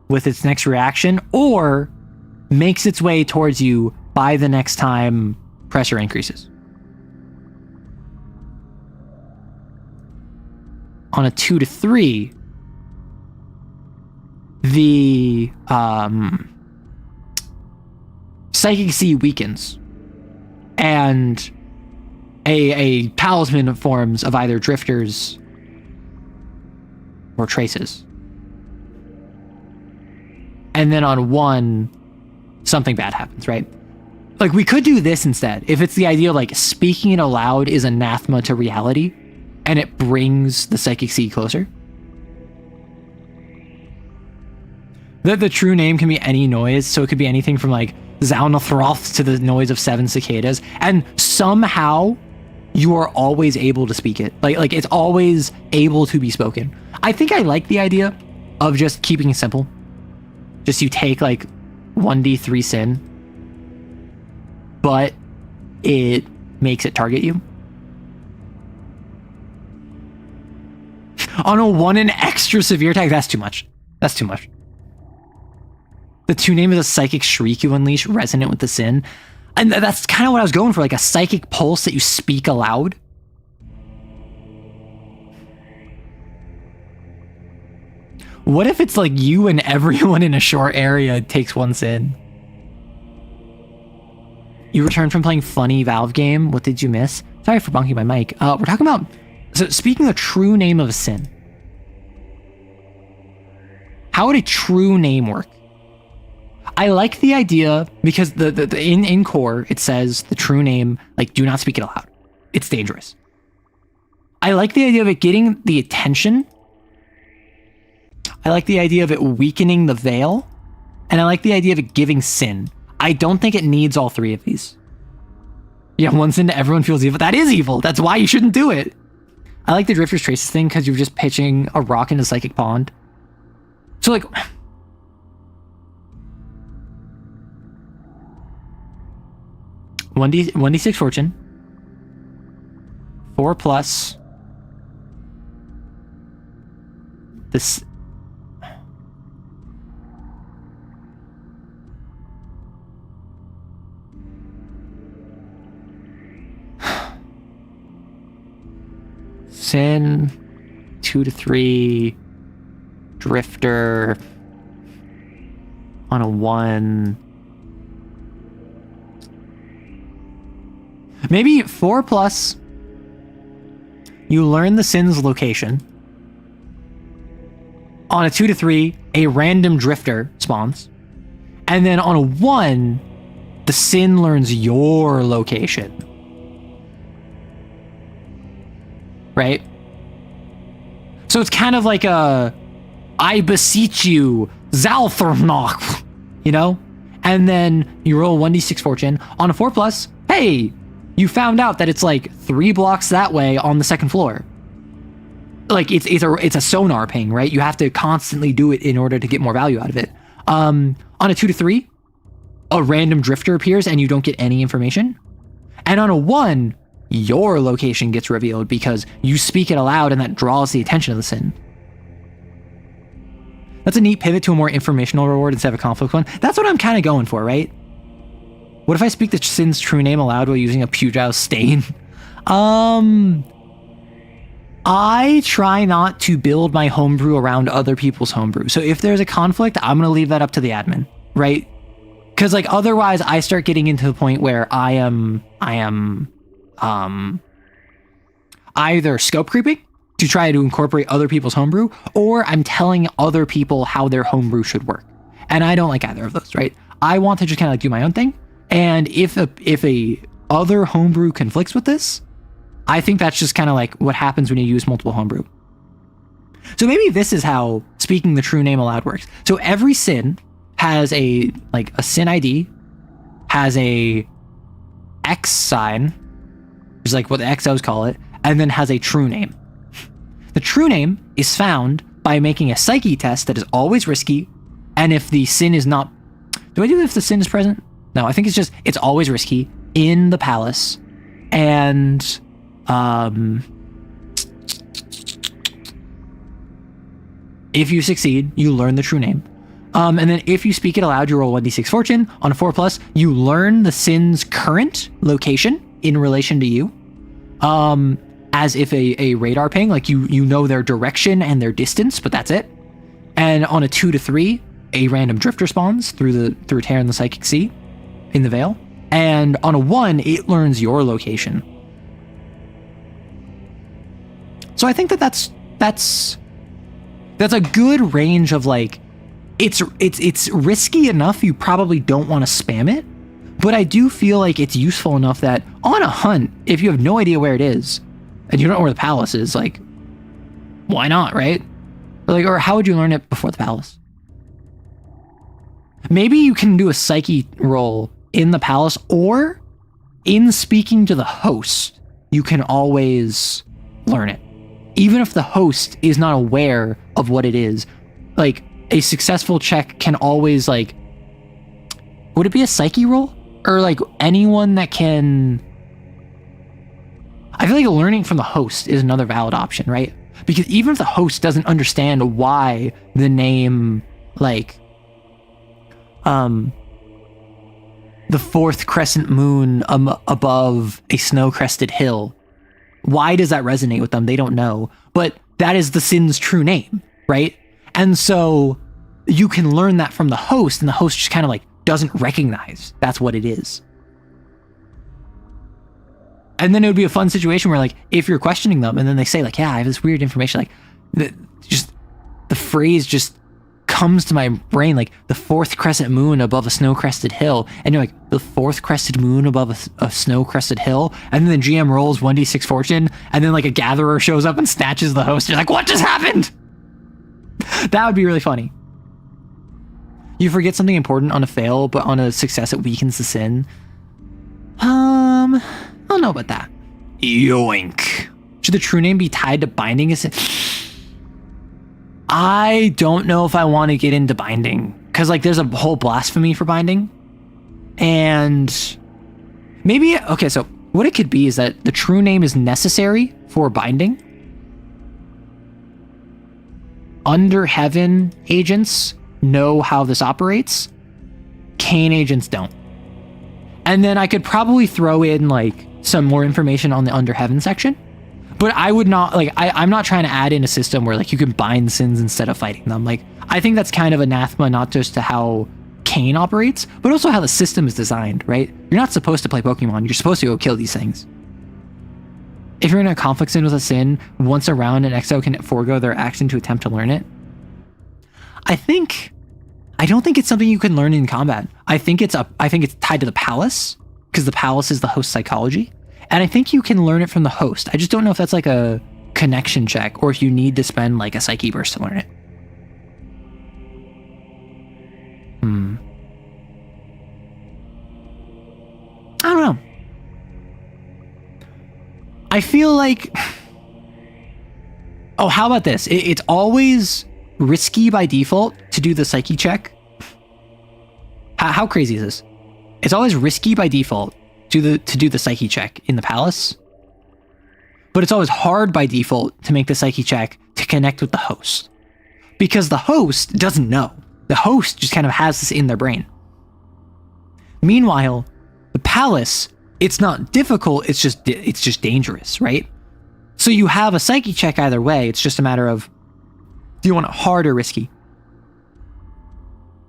with its next reaction or makes its way towards you by the next time pressure increases. On a 2 to 3, the psychic sea weakens and a talisman forms of either drifters or traces. and then on 1, something bad happens, right? Like, we could do this instead. If it's the idea of, like, speaking it aloud is anathema to reality, and it brings the psychic seed closer. The true name can be any noise, so it could be anything from, like, Zaunathroth to the noise of 7 cicadas, and somehow you are always able to speak it. Like it's always able to be spoken. I think I like the idea of just keeping it simple. Just you take, like, 1d3 sin, but it makes it target you. On a 1 and extra severe attack, that's too much. That's too much. The 2 name is a psychic shriek you unleash, resonant with the sin. And that's kind of what I was going for, like a psychic pulse that you speak aloud. What if it's like you and everyone in a short area takes 1 sin? You returned from playing funny Valve game. What did you miss? Sorry for bunking my mic. We're talking about, so speaking the true name of a sin. How would a true name work? I like the idea because in core it says the true name, like, do not speak it aloud. It's dangerous. I like the idea of it getting the attention. I like the idea of it weakening the veil, and I like the idea of it giving sin. I don't think it needs all 3 of these. Yeah, 1 sin to everyone feels evil. That is evil. That's why you shouldn't do it. I like the Drifter's Traces thing because you're just pitching a rock into Psychic Pond. So, like, 1d6 fortune, 4 plus this. Sin, 2 to 3, Drifter on a 1. Maybe 4 plus, you learn the sin's location. On a 2 to 3, a random drifter spawns. And then on a 1, the sin learns your location. Right? So it's kind of like a, I beseech you, Zalthernach, you know? And then you roll 1d6 fortune. On a 4 plus, hey, you found out that it's like 3 blocks that way on the 2nd floor. Like it's a sonar ping, right? You have to constantly do it in order to get more value out of it. On a 2 to 3, a random drifter appears and you don't get any information. And on a 1, your location gets revealed because you speak it aloud and that draws the attention of the sin. That's a neat pivot to a more informational reward instead of a conflict one. That's what I'm kind of going for, right? What if I speak the sin's true name aloud while using a Pugile stain? I try not to build my homebrew around other people's homebrew. So if there's a conflict, I'm going to leave that up to the admin, right? Because, like, otherwise I start getting into the point where I am either scope creeping to try to incorporate other people's homebrew, or I'm telling other people how their homebrew should work. And I don't like either of those, right? I want to just kind of like do my own thing. And if a other homebrew conflicts with this, I think that's just kind of like what happens when you use multiple homebrew. So maybe this is how speaking the true name aloud works. So every sin has a sin ID, has a X sign, which is like what the XOs call it, and then has a true name. The true name is found by making a psyche test that is always risky, and if the sin is not... Do I do it if the sin is present? No, I think it's always risky in the palace, and if you succeed, you learn the true name. And then if you speak it aloud, you roll 1d6 fortune. On a 4 plus, you learn the sin's current location in relation to you. As if a radar ping, like you know their direction and their distance, but that's it. And on a 2 to 3, a random drifter spawns through a tear in the psychic sea in the veil. And on a 1, it learns your location. So I think that's a good range of, like, it's risky enough you probably don't want to spam it, but I do feel like it's useful enough that on a hunt, if you have no idea where it is and you don't know where the palace is, like, why not, right? Or how would you learn it before the palace? Maybe you can do a psyche roll in the palace, or in speaking to the host, you can always learn it. Even if the host is not aware of what it is, like, a successful check can always, like, would it be a psyche roll? Or, like, anyone that can... I feel like learning from the host is another valid option, right? Because even if the host doesn't understand why the name, like, the fourth crescent moon above a snow-crested hill, why does that resonate with them? They don't know. But that is the Sin's true name, right? And so you can learn that from the host, and the host just kind of, like, doesn't recognize that's what it is. And then it would be a fun situation where, like, if you're questioning them and then they say, like, yeah, I have this weird information, like, the phrase just comes to my brain, like, the fourth crescent moon above a snow-crested hill, and you're like, the fourth crested moon above a snow-crested hill, and then the GM rolls 1d6 fortune, and then, like, a gatherer shows up and snatches the host. You're like, what just happened? That would be really funny. You forget something important on a fail, but on a success it weakens the sin. I don't know about that. Yoink. Should the true name be tied to binding? I don't know if I want to get into binding, because, like, there's a whole blasphemy for binding. And maybe, okay, so what it could be is that the true name is necessary for binding. Under heaven agents know how this operates. Kane agents don't. And then I could probably throw in, like, some more information on the under heaven section. But I would not, like, I'm not trying to add in a system where, like, you can bind sins instead of fighting them. Like, I think that's kind of anathema, not just to how Kane operates, but also how the system is designed, right? You're not supposed to play Pokemon. You're supposed to go kill these things. If you're in a conflict sin with a sin, once a round, an Exo can forego their action to attempt to learn it. I don't think it's something you can learn in combat. I think it's tied to the palace, because the palace is the host psychology. And I think you can learn it from the host. I just don't know if that's, like, a connection check, or if you need to spend, like, a psyche burst to learn it. I don't know. I feel like... Oh, how about this? It's always risky by default to do the psyche check. How crazy is this? It's always risky by default to do the psyche check in the palace, but it's always hard by default to make the psyche check to connect with the host, because the host doesn't know. The host just kind of has this in their brain. Meanwhile, the palace, it's not difficult, it's just dangerous, right? So you have a psyche check either way. It's just a matter of, do you want it hard or risky?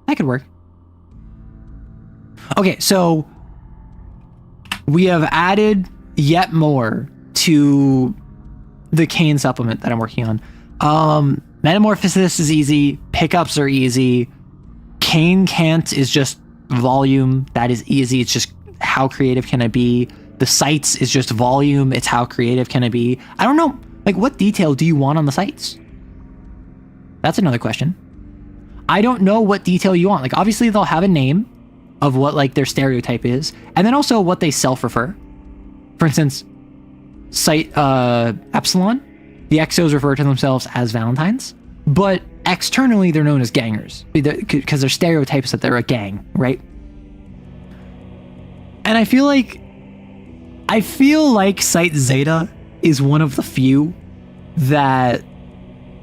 That could work. Okay, so we have added yet more to the Kane supplement that I'm working on. Metamorphosis is easy. Pickups are easy. Kane can't is just volume. That is easy. It's just how creative can I be? The sights is just volume. It's how creative can I be? I don't know. Like, what detail do you want on the sights? That's another question. I don't know what detail you want. Like, obviously they'll have a name of what, like, their stereotype is, and then also what they self-refer. For instance, Sight Epsilon, the Exos refer to themselves as Valentines, but externally they're known as gangers, because their stereotype is that they're a gang, right? And I feel like Sight Zeta is one of the few that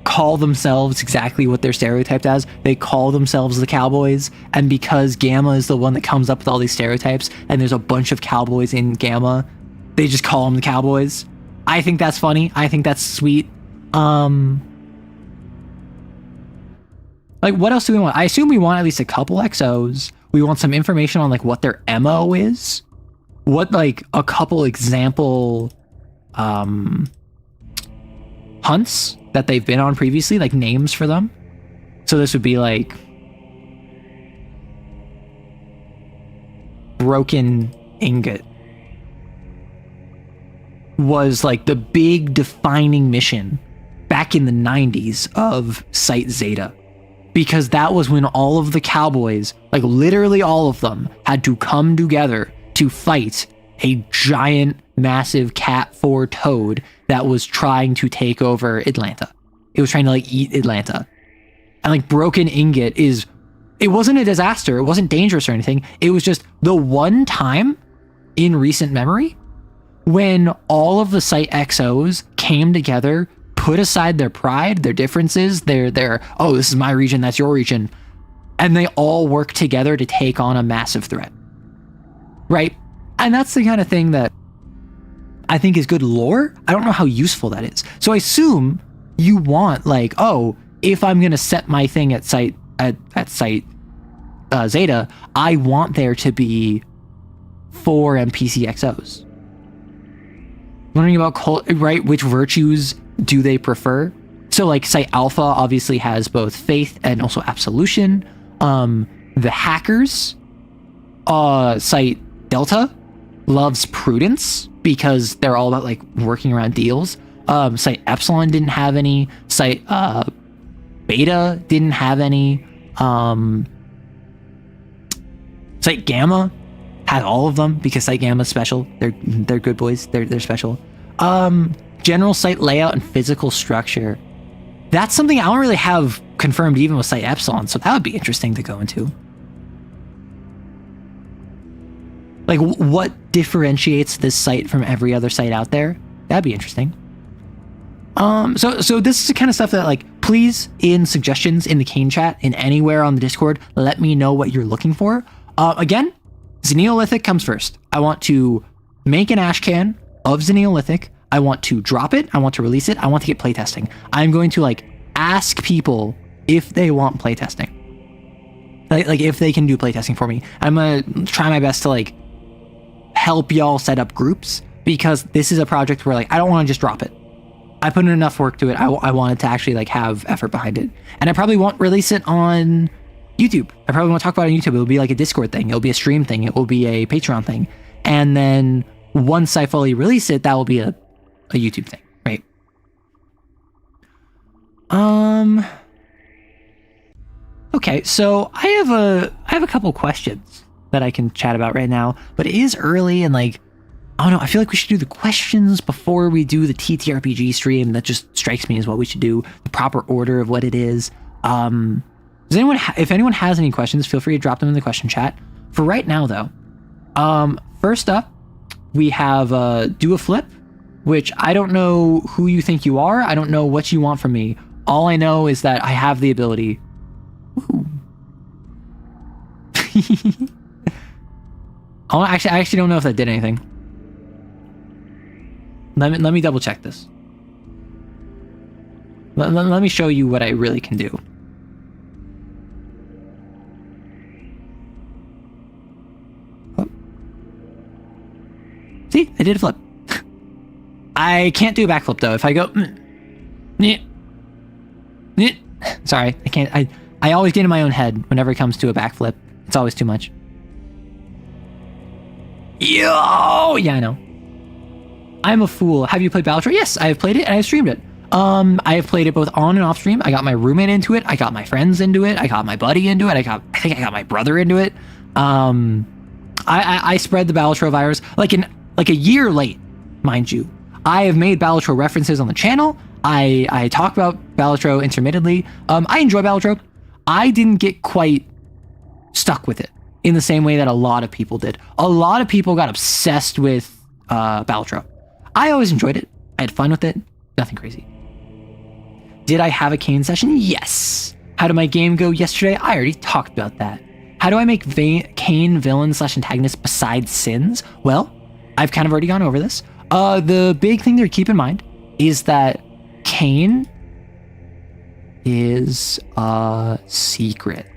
call themselves exactly what they're stereotyped as. They call themselves the Cowboys, and because Gamma is the one that comes up with all these stereotypes, and there's a bunch of Cowboys in Gamma, they just call them the Cowboys. I think that's funny. I think that's sweet. Like, what else do we want? I assume we want at least a couple Exos. We want some information on, like, what their MO is. What, like, a couple example hunts that they've been on previously, like, names for them. So this would be, like, broken ingot was like the big defining mission back in the 90s of Site Zeta, because that was when all of the cowboys, like literally all of them, had to come together to fight a giant, massive Cat 4 toad that was trying to take over Atlanta. It was trying to like eat Atlanta. And like broken ingot it wasn't a disaster. It wasn't dangerous or anything. It was just the one time in recent memory when all of the Site XOs came together, put aside their pride, their differences, their oh, this is my region, that's your region, and they all work together to take on a massive threat. Right? And that's the kind of thing that I think is good lore. I don't know how useful that is. So I assume you want like, oh, if I'm going to set my thing at Site Zeta, I want there to be 4 NPC XOs. Learning about right, which virtues do they prefer? So like Site Alpha obviously has both faith and also absolution. The hackers, Site Delta loves prudence because they're all about like working around deals. Site Epsilon didn't have any. Site Beta didn't have any. Site Gamma had all of them because Site Gamma's special. They're good boys. They're special. General site layout and physical structure. That's something I don't really have confirmed even with Site Epsilon, so that would be interesting to go into. Like, what differentiates this site from every other site out there? That'd be interesting. So this is the kind of stuff that, like, please, in suggestions in the Kane chat, in anywhere on the Discord, let me know what you're looking for. Again, Xeneolithic comes first. I want to make an ash can of Xeneolithic. I want to drop it. I want to release it. I want to get playtesting. I'm going to, like, ask people if they want playtesting. Like, if they can do playtesting for me. I'm going to try my best to, like, help y'all set up groups, because this is a project where, like, I don't want to just drop it. I put in enough work to it. I wanted to actually, like, have effort behind it. And I probably won't release it on YouTube. I probably won't talk about it on YouTube. It'll be like a Discord thing. It'll be a stream thing. It will be a Patreon thing. And then once I fully release it, that will be a YouTube thing, right? Okay, so I have a couple questions that I can chat about right now, but it is early and, like, I don't know, I feel like we should do the questions before we do the TTRPG stream. That just strikes me as what we should do, the proper order of what it is. Does anyone, if anyone has any questions, feel free to drop them in the question chat. For right now, though, first up, we have Do a Flip, which I don't know who you think you are. I don't know what you want from me. All I know is that I have the ability. I actually don't know if that did anything. Let me double check this. Let me show you what I really can do. Oh. See, I did a flip. I can't do a backflip though. If I go, sorry, I can't. I always get in my own head whenever it comes to a backflip. It's always too much. Yo, yeah, I know. I'm a fool. Have you played Bigotry? Yes, I have played it and I've streamed it. I have played it both on and off stream. I got my roommate into it. I got my friends into it. I got my buddy into it. I think I got my brother into it. I spread the Bigotry virus like a year late, mind you. I have made Bigotry references on the channel. I talk about Bigotry intermittently. I enjoy Bigotry. I didn't get quite stuck with it in the same way that a lot of people did. A lot of people got obsessed with Bigotry. I always enjoyed it. I had fun with it. Nothing crazy. Did I have a Kane session? Yes. How did my game go yesterday? I already talked about that. How do I make Kane villain/antagonist besides sins? Well, I've kind of already gone over this. The big thing to keep in mind is that Kane is a secret.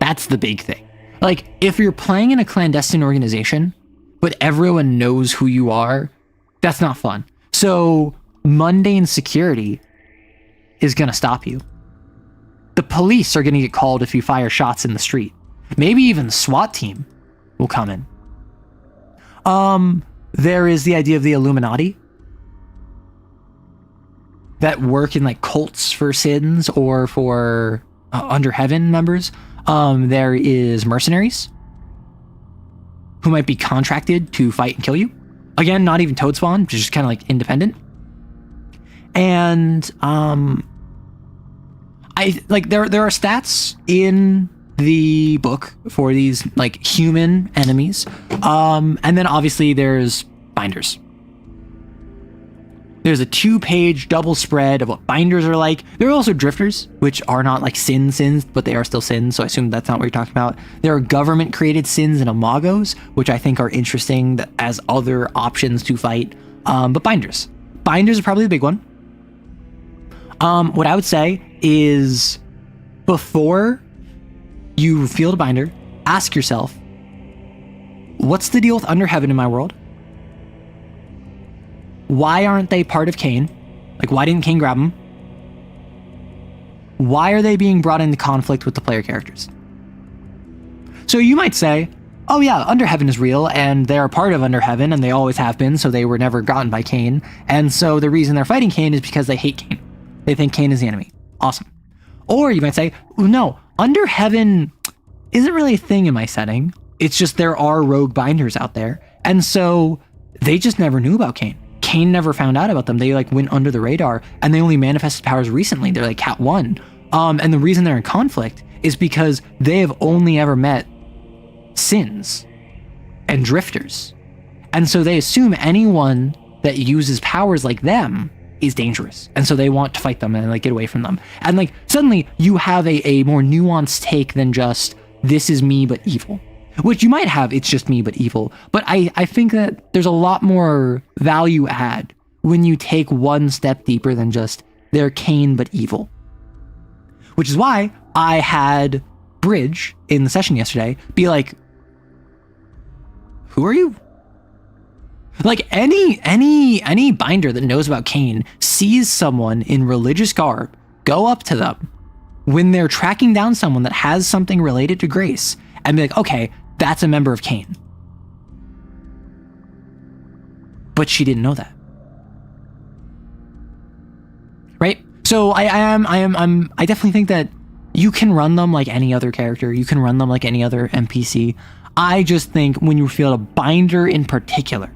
That's the big thing. Like, if you're playing in a clandestine organization, but everyone knows who you are, that's not fun. So mundane security is going to stop you. The police are going to get called if you fire shots in the street. Maybe even the SWAT team will come in. There is the idea of the Illuminati that work in like cults for sins or for under heaven members. There is mercenaries who might be contracted to fight and kill you. Again, not even toad spawn, just kind of like independent. And I like there are stats in the book for these like human enemies. And then obviously there's binders. There's a 2-page double spread of what binders are like. There are also drifters, which are not like sins, but they are still sins. So I assume that's not what you're talking about. There are government created sins and imagos, which I think are interesting as other options to fight. But binders are probably the big one. What I would say is before you field a binder, ask yourself, what's the deal with under heaven in my world? Why aren't they part of Cain? Like, why didn't Cain grab them? Why are they being brought into conflict with the player characters? So you might say, oh yeah, under heaven is real, and they're a part of under heaven, and they always have been, so they were never gotten by Cain. And so the reason they're fighting Cain is because they hate Cain. They think Cain is the enemy. Awesome. Or you might say, no, under heaven isn't really a thing in my setting. It's just there are rogue binders out there. And so they just never knew about Cain. Cain never found out about them. They like went under the radar, and they only manifested powers recently. They're like Cat 1. And the reason they're in conflict is because they have only ever met sins and drifters. And so they assume anyone that uses powers like them is dangerous. And so they want to fight them and like get away from them. And like suddenly you have a more nuanced take than just this is me but evil. Which you might have, it's just me but evil. But I think that there's a lot more value add when you take one step deeper than just they're Cain but evil. Which is why I had Bridge in the session yesterday be like, who are you? Like any binder that knows about Cain sees someone in religious garb go up to them when they're tracking down someone that has something related to grace and be like, okay, that's a member of Cain. But she didn't know that. Right? So I definitely think that you can run them like any other character. You can run them like any other NPC. I just think when you feel a binder in particular,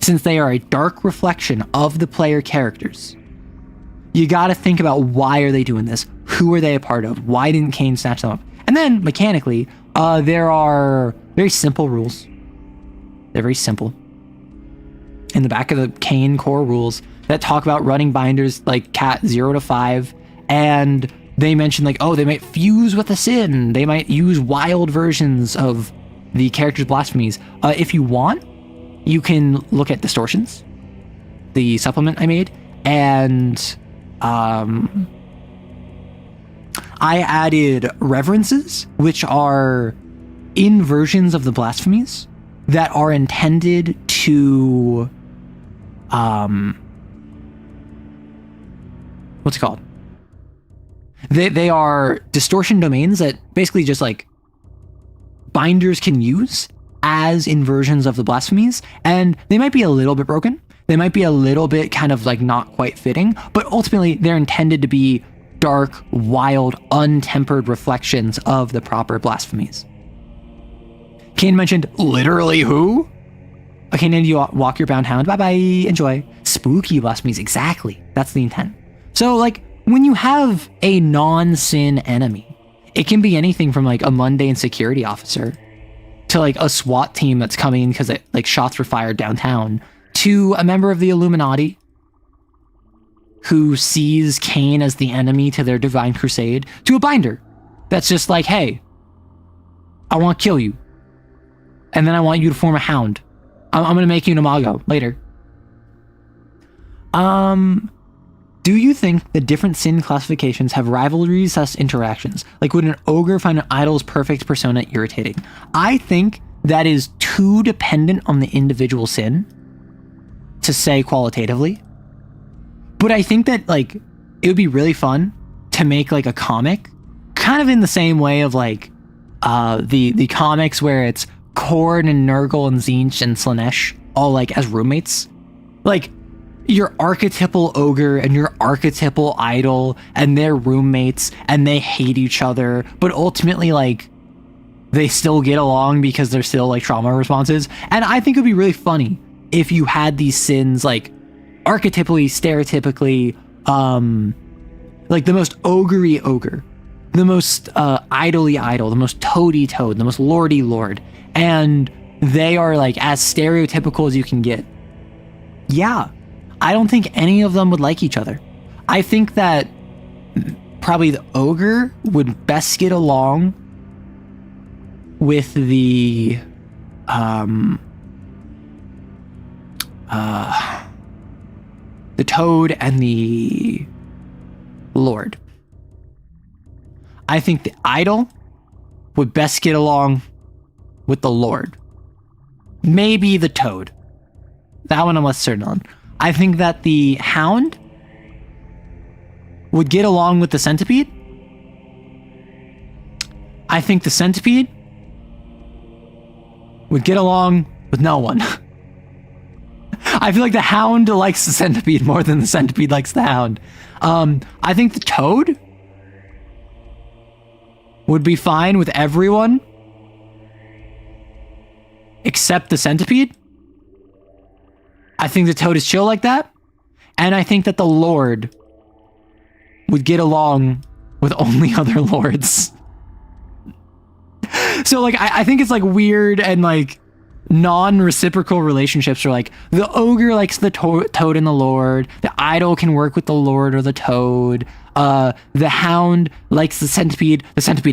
since they are a dark reflection of the player characters, you got to think about why are they doing this? Who are they a part of? Why didn't Cain snatch them up? And then mechanically, there are very simple rules. They're very simple. In the back of the Cain core rules that talk about running binders like Cat 0 to 5, and they mention like, oh, they might fuse with a sin. They might use wild versions of the character's blasphemies. If you want, you can look at distortions, the supplement I made, and I added reverences, which are inversions of the blasphemies that are intended to, what's it called? They are distortion domains that basically just like binders can use as inversions of the blasphemies, and they might be a little bit broken. They might be a little bit kind of like not quite fitting, but ultimately they're intended to be dark, wild, untempered reflections of the proper blasphemies. Cain mentioned literally who? Okay, now you walk your bound hound. Bye-bye. Enjoy. Spooky blasphemies. Exactly. That's the intent. So like when you have a non-sin enemy, it can be anything from like a mundane security officer to like a SWAT team that's coming because like shots were fired downtown, to a member of the Illuminati who sees Cain as the enemy to their divine crusade, to a binder that's just like, hey, I want to kill you, and then I want you to form a hound. I'm going to make you an imago later. Do you think the different sin classifications have rivalries as interactions? Like, would an ogre find an idol's perfect persona irritating? I think that is too dependent on the individual sin to say qualitatively. But I think that, like, it would be really fun to make, like, a comic kind of in the same way of, like, the comics where it's Korn and Nurgle and Tzeentch and Slanesh all like as roommates. Like your archetypal ogre and your archetypal idol and they're roommates and they hate each other, but ultimately like they still get along because they're still like trauma responses. And I think it would be really funny if you had these sins like archetypally, stereotypically, like the most ogre-y ogre, the most idol-y idol, the most toady toad, the most lordy lord, and they are like as stereotypical as you can get. Yeah, I don't think any of them would like each other. I think that probably the ogre would best get along with the toad and the lord. I think the idol would best get along with the lord. Maybe the toad. That one I'm less certain on. I think that the hound would get along with the centipede. I think the centipede would get along with no one. I feel like the hound likes the centipede more than the centipede likes the hound. I think the toad would be fine with everyone except the centipede. I think the toad is chill like that. And I think that the lord would get along with only other lords. So like I think it's like weird and like non-reciprocal relationships are like the ogre likes the toad and the lord, the idol can work with the lord or the toad, the hound likes the centipede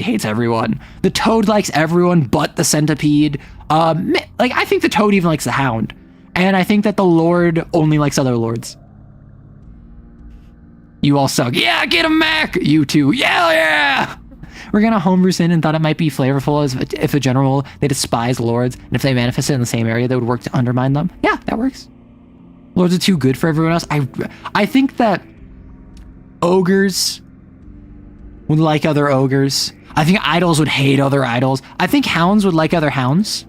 hates everyone, the toad likes everyone but the centipede. Like I think the toad even likes the hound, and I think that the lord only likes other lords. You all suck. Yeah, get him, Mac. You too. Yeah. We're gonna homebrew sin and thought it might be flavorful as if a general they despise lords, and if they manifested in the same area, they would work to undermine them. Yeah, that works. Lords are too good for everyone else. I think that ogres would like other ogres. I think idols would hate other idols. I think hounds would like other hounds.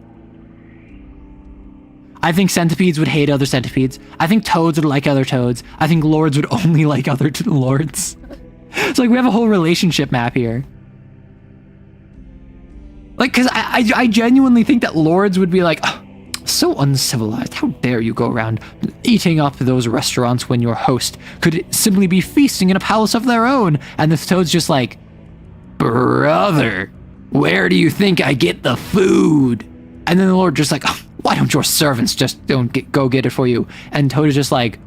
I think centipedes would hate other centipedes. I think toads would like other toads. I think lords would only like other lords. It's like we have a whole relationship map here. Like, because I genuinely think that lords would be like, oh, so uncivilized. How dare you go around eating up those restaurants when your host could simply be feasting in a palace of their own? And the toad's just like, brother, where do you think I get the food? And then the lord just like, oh, why don't your servants just go get it for you? And toad is just like,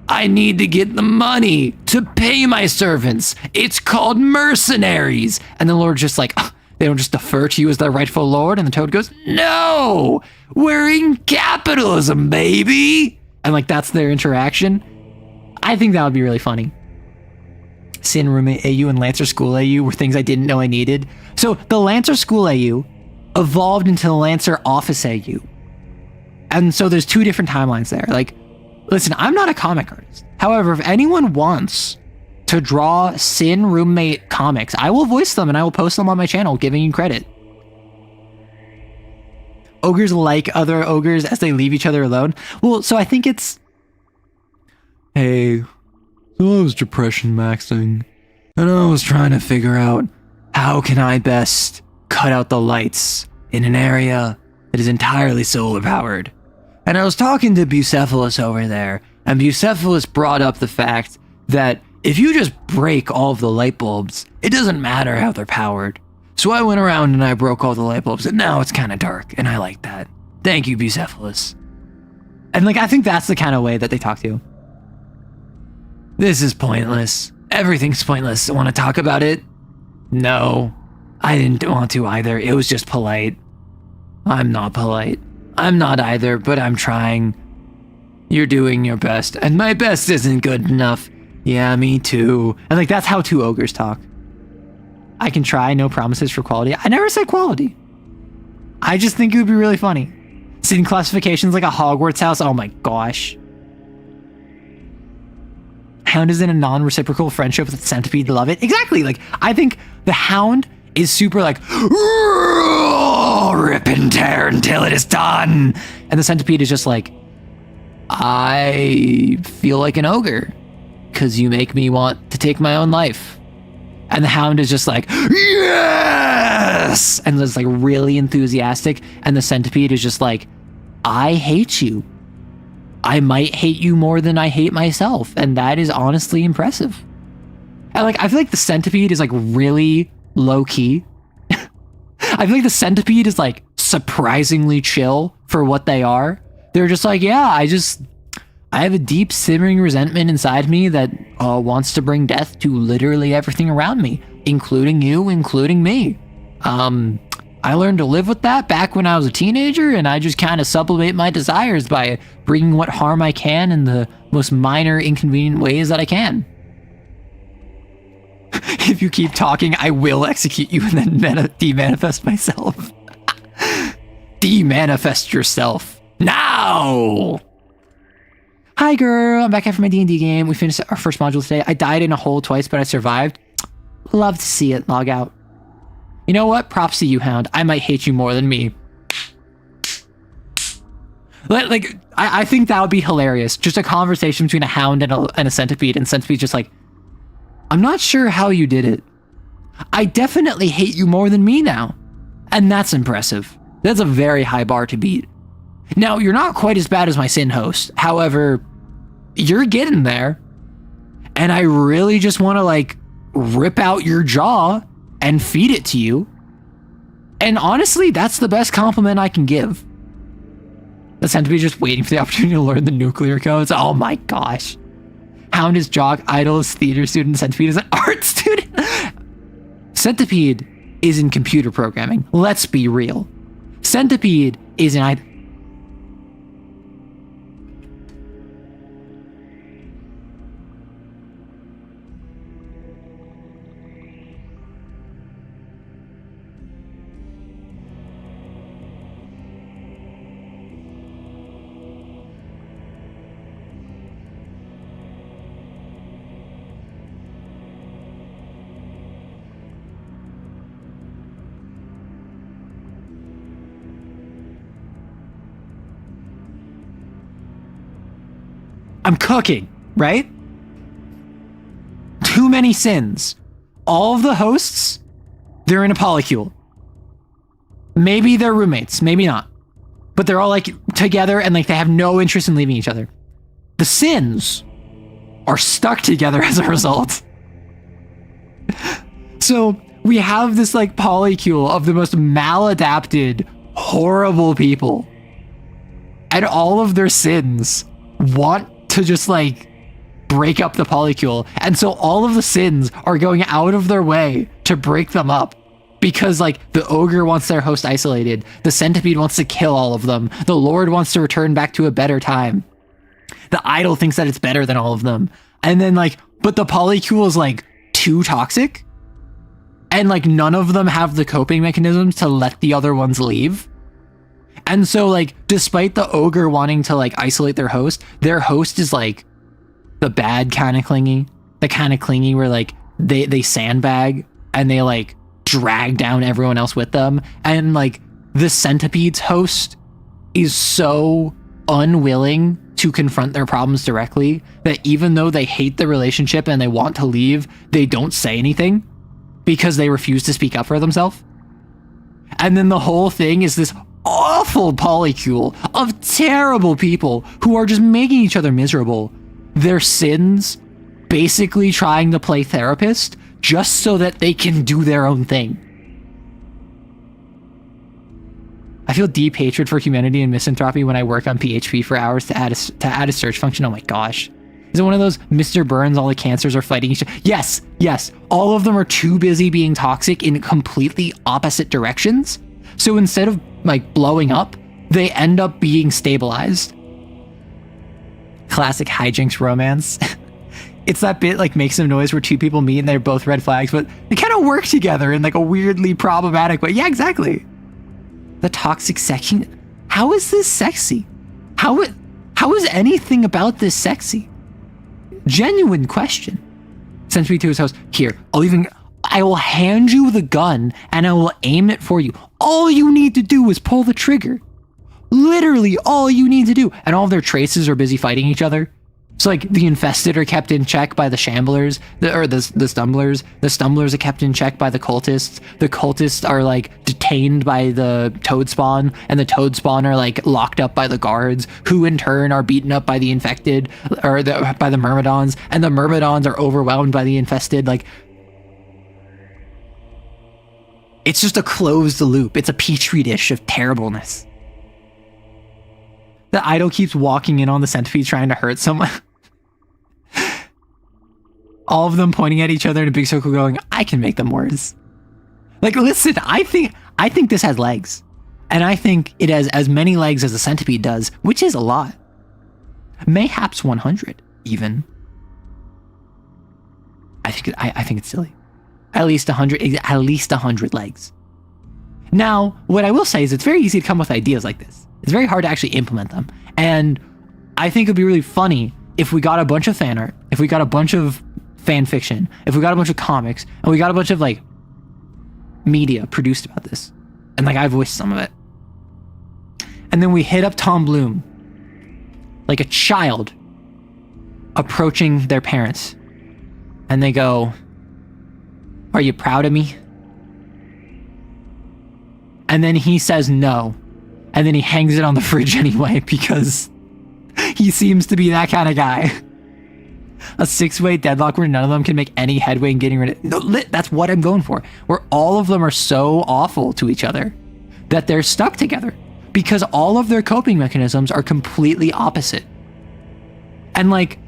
I need to get the money to pay my servants. It's called mercenaries. And the lord's just like, oh, they don't just defer to you as their rightful lord. And the toad goes, no, we're in capitalism, baby. And like, that's their interaction. I think that would be really funny. Sin Roommate AU and Lancer School AU were things I didn't know I needed. So the Lancer School AU evolved into the Lancer Office AU. And so there's two different timelines there. Like, listen, I'm not a comic artist. However, if anyone wants to draw Sin Roommate comics, I will voice them and I will post them on my channel, giving you credit. Ogres like other ogres as they leave each other alone. Well, so I think it's, hey, so I was depression maxing, and I was trying to figure out how can I best cut out the lights in an area that is entirely solar powered. And I was talking to Bucephalus over there, and Bucephalus brought up the fact that if you just break all of the light bulbs, it doesn't matter how they're powered. So I went around and I broke all the light bulbs, and now it's kind of dark, and I like that. Thank you, Bucephalus. And like, I think that's the kind of way that they talk to you. This is pointless. Everything's pointless. Want to talk about it? No, I didn't want to either. It was just polite. I'm not polite. I'm not either, but I'm trying. You're doing your best, and my best isn't good enough. Yeah, me too. And like, that's how two ogres talk. I can try, no promises for quality. I never said quality. I just think it would be really funny. Sin classifications like a Hogwarts house. Oh my gosh. Hound is in a non-reciprocal friendship with the centipede. Love it. Exactly. Like, I think the hound is super like, rip and tear until it is done. And the centipede is just like, I feel like an ogre because you make me want to take my own life. And the hound is just like, yes! And it's like really enthusiastic. And the centipede is just like, I hate you. I might hate you more than I hate myself. And that is honestly impressive. And like, I feel like the centipede is like really low key. I feel like the centipede is like surprisingly chill for what they are. They're just like, yeah, I have a deep simmering resentment inside me that wants to bring death to literally everything around me, including you, including me. I learned to live with that back when I was a teenager, and I just kind of sublimate my desires by bringing what harm I can in the most minor, inconvenient ways that I can. If you keep talking, I will execute you and then demanifest myself. Demanifest yourself. Now! Hi girl, I'm back after my D&D game. We finished our first module today. I died in a hole twice, but I survived. Love to see it. Log out. You know what? Props to you, Hound. I might hate you more than me. Like, I think that would be hilarious. Just a conversation between a hound and a centipede, and centipede's just like, I'm not sure how you did it. I definitely hate you more than me now. And that's impressive. That's a very high bar to beat. Now, you're not quite as bad as my sin host. However, you're getting there. And I really just want to, like, rip out your jaw and feed it to you. And honestly, that's the best compliment I can give. The centipede just waiting for the opportunity to learn the nuclear codes. Oh my gosh. Hound is jock, idol is theater student, centipede is an art student. Centipede is in computer programming. Let's be real. Centipede is in I'm cooking, right? Too many sins. All of the hosts, they're in a polycule. Maybe they're roommates, maybe not. But they're all like together and like they have no interest in leaving each other. The sins are stuck together as a result. So we have this like polycule of the most maladapted, horrible people. And all of their sins want to just like break up the polycule. And so all of the sins are going out of their way to break them up. Because like the ogre wants their host isolated. The centipede wants to kill all of them. The Lord wants to return back to a better time. The idol thinks that it's better than all of them. And then like, but the polycule is like too toxic. And like none of them have the coping mechanisms to let the other ones leave. And so like, despite the ogre wanting to like isolate their host is like the bad kind of clingy. The kind of clingy where like they sandbag and they like drag down everyone else with them. And like the centipede's host is so unwilling to confront their problems directly that even though they hate the relationship and they want to leave, they don't say anything because they refuse to speak up for themselves. And then the whole thing is this awful polycule of terrible people who are just making each other miserable. Their sins basically trying to play therapist just so that they can do their own thing. I feel deep hatred for humanity and misanthropy when I work on PHP for hours to add a search function. Oh my gosh. Is it one of those Mr. Burns, all the cancers are fighting each other? Yes. All of them are too busy being toxic in completely opposite directions. So instead of like blowing up, they end up being stabilized. Classic hijinks romance. It's that bit like Make Some Noise where two people meet and they're both red flags, but they kind of work together in like a weirdly problematic way. Yeah, exactly. The toxic section. How is this sexy? How is anything about this sexy? Genuine question. Sends me to his host. Here, I will hand you the gun and I will aim it for you. All you need to do is pull the trigger. Literally all you need to do. And all of their traces are busy fighting each other. So like the infested are kept in check by the shamblers, the stumblers. The stumblers are kept in check by the cultists. The cultists are like detained by the toad spawn, and the toad spawn are like locked up by the guards, who in turn are beaten up by the infected or by the myrmidons, and the myrmidons are overwhelmed by the infested. Like, it's just a closed loop. It's a petri dish of terribleness. The idol keeps walking in on the centipede trying to hurt someone. All of them pointing at each other in a big circle going, I can make them worse. Like, listen, I think this has legs. And I think it has as many legs as a centipede does, which is a lot. Mayhaps 100, even. I think it's silly. At least 100 legs. Now, what I will say is it's very easy to come up with ideas like this. It's very hard to actually implement them. And I think it'd be really funny if we got a bunch of fan art, if we got a bunch of fan fiction, if we got a bunch of comics, and we got a bunch of like media produced about this. And like I voiced some of it. And then we hit up Tom Bloom like a child approaching their parents. And they go, are you proud of me? And then he says no. And then he hangs it on the fridge anyway because he seems to be that kind of guy. A 6-way deadlock where none of them can make any headway in getting rid of... No, that's what I'm going for. Where all of them are so awful to each other that they're stuck together because all of their coping mechanisms are completely opposite. And like,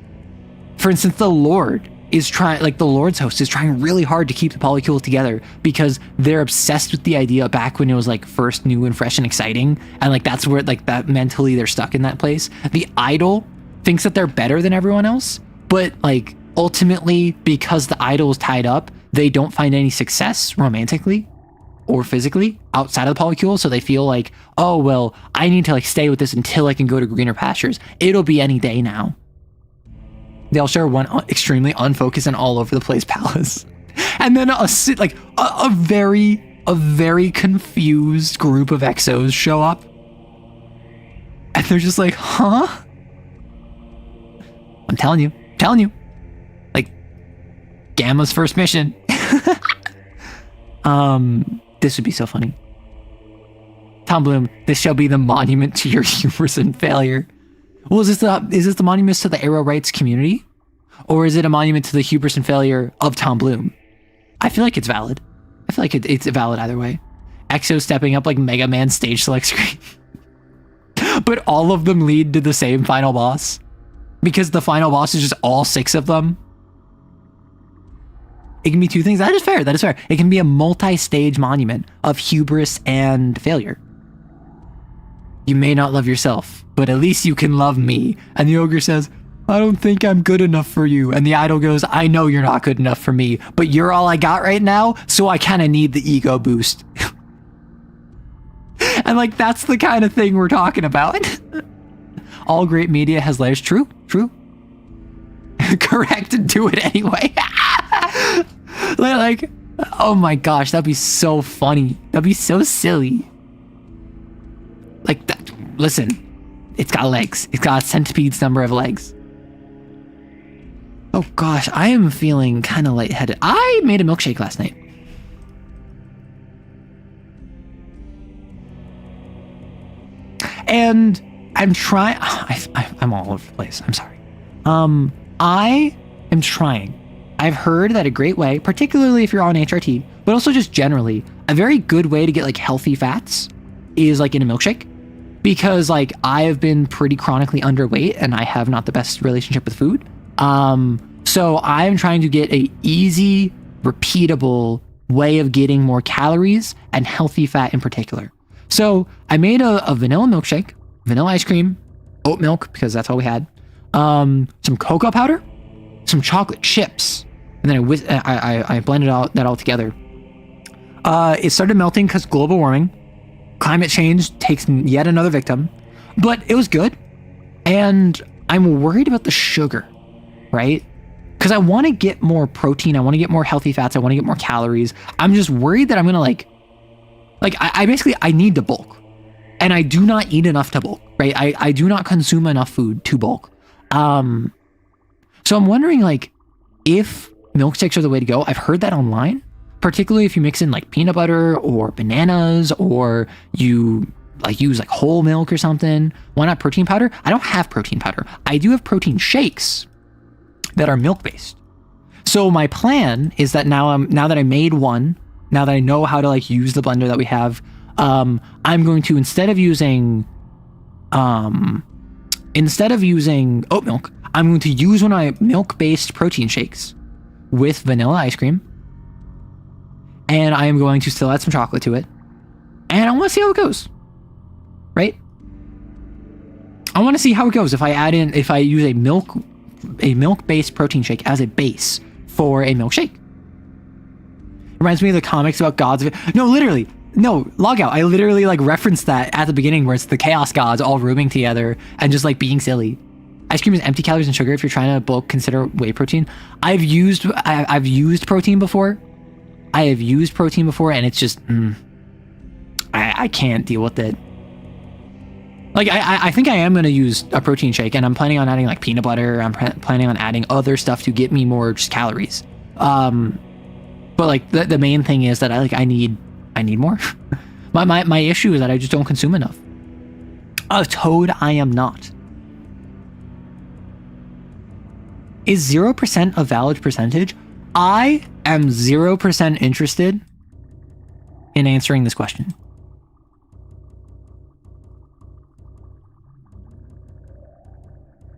for instance, the Lord is trying, like the Lord's host is trying really hard to keep the polycule together because they're obsessed with the idea back when it was like first new and fresh and exciting. And like, that's where like that mentally they're stuck in that place. The idol thinks that they're better than everyone else, but like ultimately because the idol is tied up, they don't find any success romantically or physically outside of the polycule. So they feel like, oh, well, I need to like stay with this until I can go to greener pastures. It'll be any day now. They all share one extremely unfocused and all over the place palace. And then a very confused group of exos show up. And they're just like, huh? I'm telling you. Like, Gamma's first mission. This would be so funny. Tom Bloom, this shall be the monument to your hubris and failure. Well, is this the monument to the Arrow Rights community? Or is it a monument to the hubris and failure of Tom Bloom? I feel like it's valid. I feel like it's valid either way. Exo stepping up like Mega Man stage select screen. But all of them lead to the same final boss. Because the final boss is just all 6 of them. It can be 2 things. That is fair. It can be a multi-stage monument of hubris and failure. You may not love yourself, but at least you can love me. And the ogre says, I don't think I'm good enough for you. And the idol goes, I know you're not good enough for me, but you're all I got right now, so I kind of need the ego boost. And like, that's the kind of thing we're talking about. All great media has layers. True. Correct, and do it anyway. Like, oh my gosh, that'd be so funny. That'd be so silly. Like, listen, it's got legs. It's got a centipede's number of legs. Oh gosh, I am feeling kind of lightheaded. I made a milkshake last night. And I'm trying... I'm all over the place. I'm sorry. I am trying. I've heard that a great way, particularly if you're on HRT, but also just generally, a very good way to get like healthy fats is like in a milkshake. Because like I have been pretty chronically underweight and I have not the best relationship with food. So I'm trying to get a easy, repeatable way of getting more calories and healthy fat in particular. So I made a vanilla milkshake, vanilla ice cream, oat milk, because that's all we had, some cocoa powder, some chocolate chips, and then I blended that all together. It started melting because global warming. Climate change takes yet another victim, but it was good. And I'm worried about the sugar, right? because I want to get more protein. I want to get more healthy fats. I want to get more calories. I'm just worried that I'm going to I need to bulk, and I do not eat enough to bulk, right? I do not consume enough food to bulk. So I'm wondering like if milkshakes are the way to go. I've heard that online, particularly if you mix in like peanut butter or bananas, or you like use like whole milk or something. Why not protein powder? I don't have protein powder. I do have protein shakes that are milk based. So my plan is that now that I made one, now that I know how to like use the blender that we have, I'm going to instead of using oat milk, I'm going to use one of my milk-based protein shakes with vanilla ice cream, and I am going to still add some chocolate to it, and I want to see how it goes, right? I want to see how it goes if I use a milk-based protein shake as a base for a milkshake. Reminds me of the comics about gods. Log out. I literally like referenced that at the beginning, where it's the chaos gods all rooming together and just like being silly. Ice cream is empty calories and sugar. If you're trying to bulk, consider whey protein. I've used protein before. And it's just I can't deal with it. Like I think I am going to use a protein shake, and I'm planning on adding like peanut butter. I'm planning on adding other stuff to get me more just calories. But like the main thing is that I need more. my issue is that I just don't consume enough. A toad I am not. Is 0% a valid percentage? I am 0% interested in answering this question.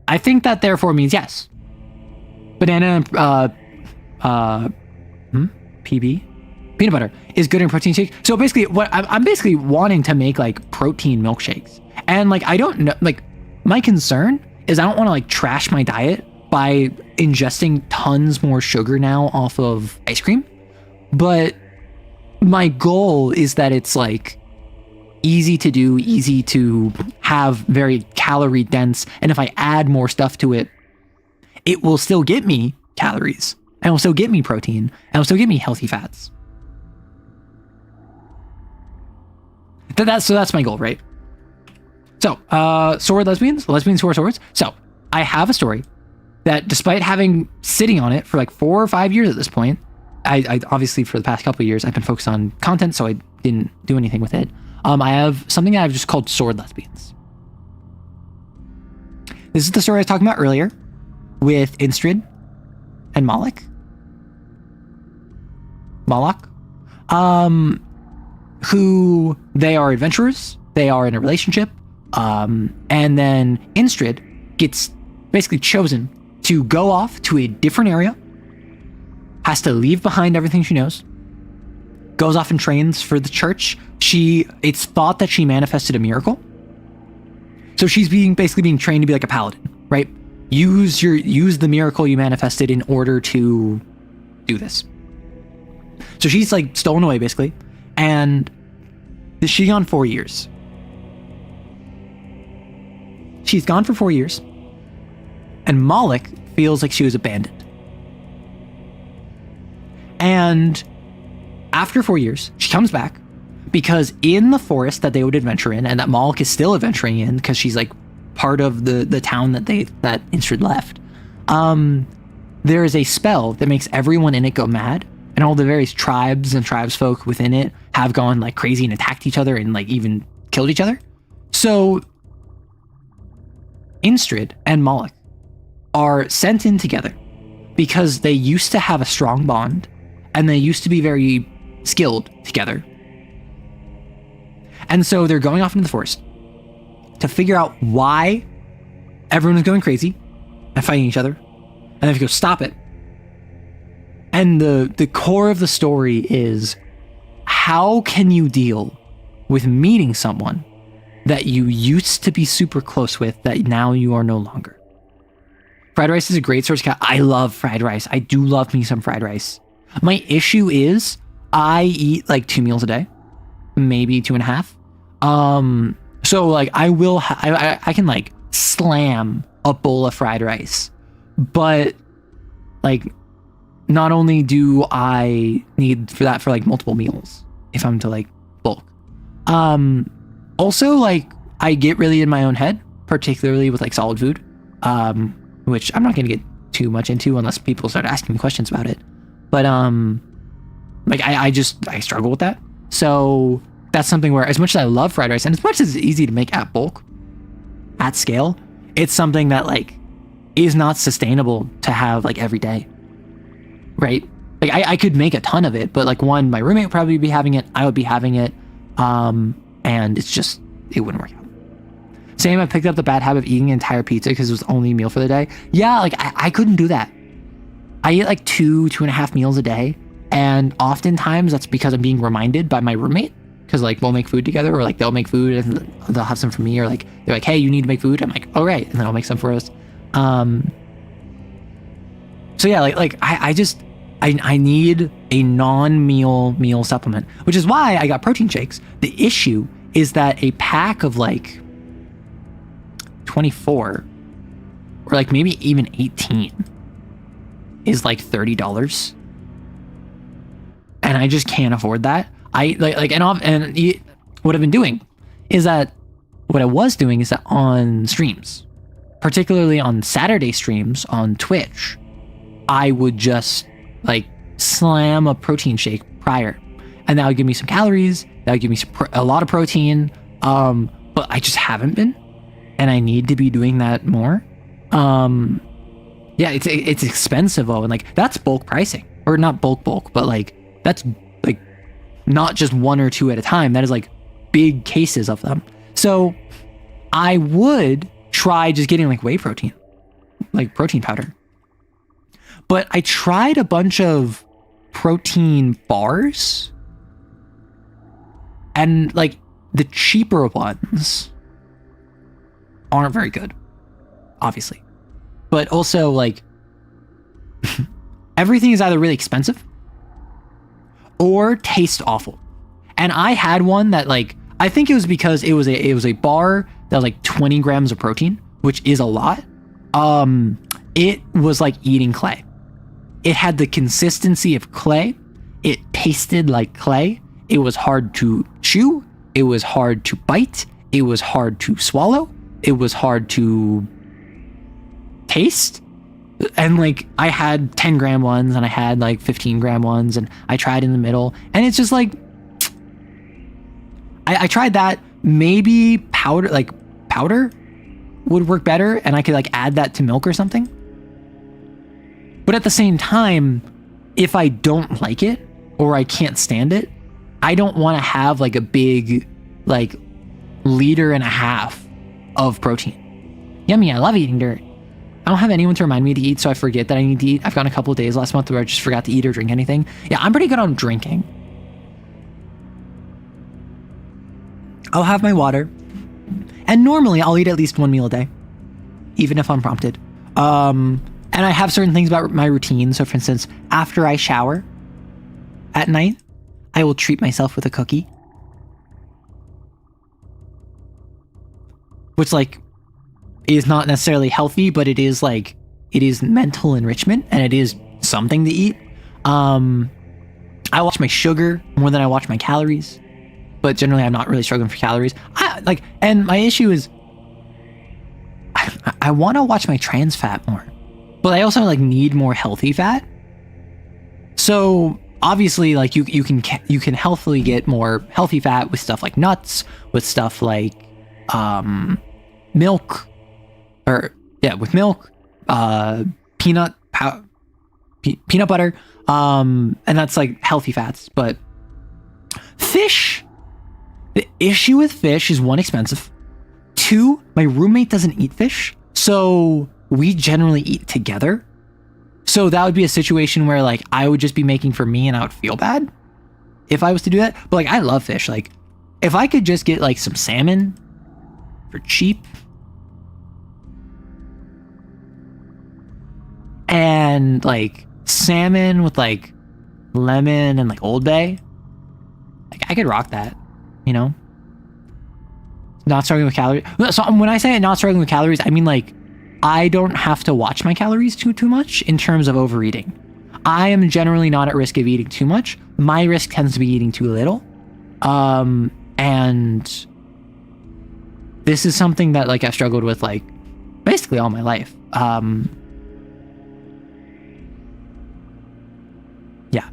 I think that therefore means yes. Banana PB? Peanut butter is good in protein shakes. So basically, what I'm basically wanting to make like protein milkshakes. And like, I don't know, like my concern is I don't want to like trash my diet by ingesting tons more sugar now off of ice cream. But my goal is that it's like easy to do, easy to have, very calorie dense. And if I add more stuff to it, it will still get me calories, and will still get me protein, and will still get me healthy fats. So that's my goal, right? So, sword lesbians who are swords. So, I have a story that, despite having sitting on it for like 4 or 5 years at this point, I obviously for the past couple of years I've been focused on content, so I didn't do anything with it. I have something that I've just called sword lesbians. This is the story I was talking about earlier with Instrid and Moloch, who they are adventurers. They are in a relationship, and then Instrid gets basically chosen to go off to a different area, has to leave behind everything she knows, goes off and trains for the church. It's thought that she manifested a miracle, so she's basically being trained to be like a paladin, right? Use the miracle you manifested in order to do this. So she's like stolen away basically, and she's gone 4 years. She's gone for 4 years, and Moloch feels like she was abandoned. And after 4 years, she comes back, because in the forest that they would adventure in, and that Moloch is still adventuring in, because she's like part of the town that Instrid left, there is a spell that makes everyone in it go mad, and all the various tribes and tribesfolk within it have gone like crazy and attacked each other and like even killed each other. So Instrid and Moloch are sent in together because they used to have a strong bond, and they used to be very skilled together. And so they're going off into the forest to figure out why everyone is going crazy and fighting each other, and they have to go stop it. And the core of the story is, how can you deal with meeting someone that you used to be super close with that now you are no longer? Fried rice is a great source. I love fried rice. I do love me some fried rice. My issue is I eat like 2 meals a day, maybe 2.5. So like I can like slam a bowl of fried rice, but like, not only do I need for that for like multiple meals if I'm to like bulk, also like I get really in my own head, particularly with like solid food, which I'm not going to get too much into unless people start asking me questions about it. But like I struggle with that. So that's something where, as much as I love fried rice and as much as it's easy to make at bulk, at scale, it's something that like is not sustainable to have like every day. Right? Like I could make a ton of it, but like one, my roommate would probably be having it, I would be having it, and it's just, it wouldn't work out. Same, I picked up the bad habit of eating an entire pizza because it was the only meal for the day. Yeah, like I couldn't do that. I eat like 2.5 meals a day, and oftentimes that's because I'm being reminded by my roommate, because like we'll make food together, or like they'll make food and they'll have some for me, or like they're like, hey, you need to make food. I'm like, all right, and then I'll make some for us. So yeah, like I need a non-meal supplement, which is why I got protein shakes. The issue is that a pack of like 24 or like maybe even 18 is like $30, and I just can't afford that. What I've been doing is that on streams, particularly on Saturday streams on Twitch, I would just like slam a protein shake prior, and that would give me some calories, that would give me a lot of protein, but I just haven't been, and I need to be doing that more. Yeah, it's expensive though, and like that's bulk pricing, or not bulk, but like that's like not just one or two at a time. That is like big cases of them. So I would try just getting like whey protein, like protein powder. But I tried a bunch of protein bars, and like the cheaper ones aren't very good, obviously. But also like everything is either really expensive or tastes awful. And I had one that like, I think it was because it was a bar that was like 20 grams of protein, which is a lot. It was like eating clay. It had the consistency of clay. It tasted like clay. It was hard to chew. It was hard to bite. It was hard to swallow. It was hard to taste. And like I had 10-gram ones, and I had like 15-gram ones, and I tried in the middle, and it's just like I tried that. Maybe powder would work better, and I could like add that to milk or something. But at the same time, if I don't like it or I can't stand it, I don't want to have like a big like 1.5 liters of protein. Yummy, I love eating dirt. I don't have anyone to remind me to eat, so I forget that I need to eat. I've gone a couple of days last month where I just forgot to eat or drink anything. Yeah, I'm pretty good on drinking. I'll have my water, and normally I'll eat at least 1 meal a day, even if I'm prompted. And I have certain things about my routine. So for instance, after I shower at night, I will treat myself with a cookie, which like is not necessarily healthy, but it is mental enrichment, and it is something to eat. I watch my sugar more than I watch my calories, but generally I'm not really struggling for calories. And my issue is I want to watch my trans fat more, but I also like need more healthy fat. So obviously like you can healthily get more healthy fat with stuff like nuts, with stuff like milk, with milk, peanut butter, and that's like healthy fats. But fish, the issue with fish is 1, expensive. 2, my roommate doesn't eat fish, so we generally eat together. So that would be a situation where like I would just be making for me, and I would feel bad if I was to do that. But like I love fish. Like if I could just get like some salmon for cheap, and like salmon with like lemon and like Old Bay, like I could rock that, you know? Not struggling with calories. So when I say not struggling with calories, I mean like I don't have to watch my calories too much in terms of overeating. I am generally not at risk of eating too much. My risk tends to be eating too little. And this is something that like I've struggled with like basically all my life. Yeah.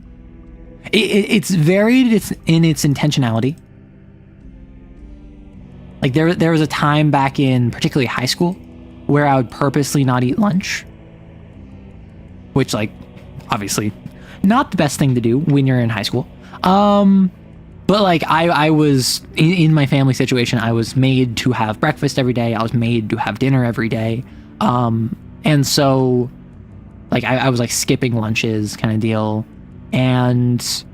It's varied in its intentionality. Like there was a time back in particularly high school where I would purposely not eat lunch, which like obviously not the best thing to do when you're in high school. But like I was in my family situation, I was made to have breakfast every day. I was made to have dinner every day. And so like I was like skipping lunches kind of deal. And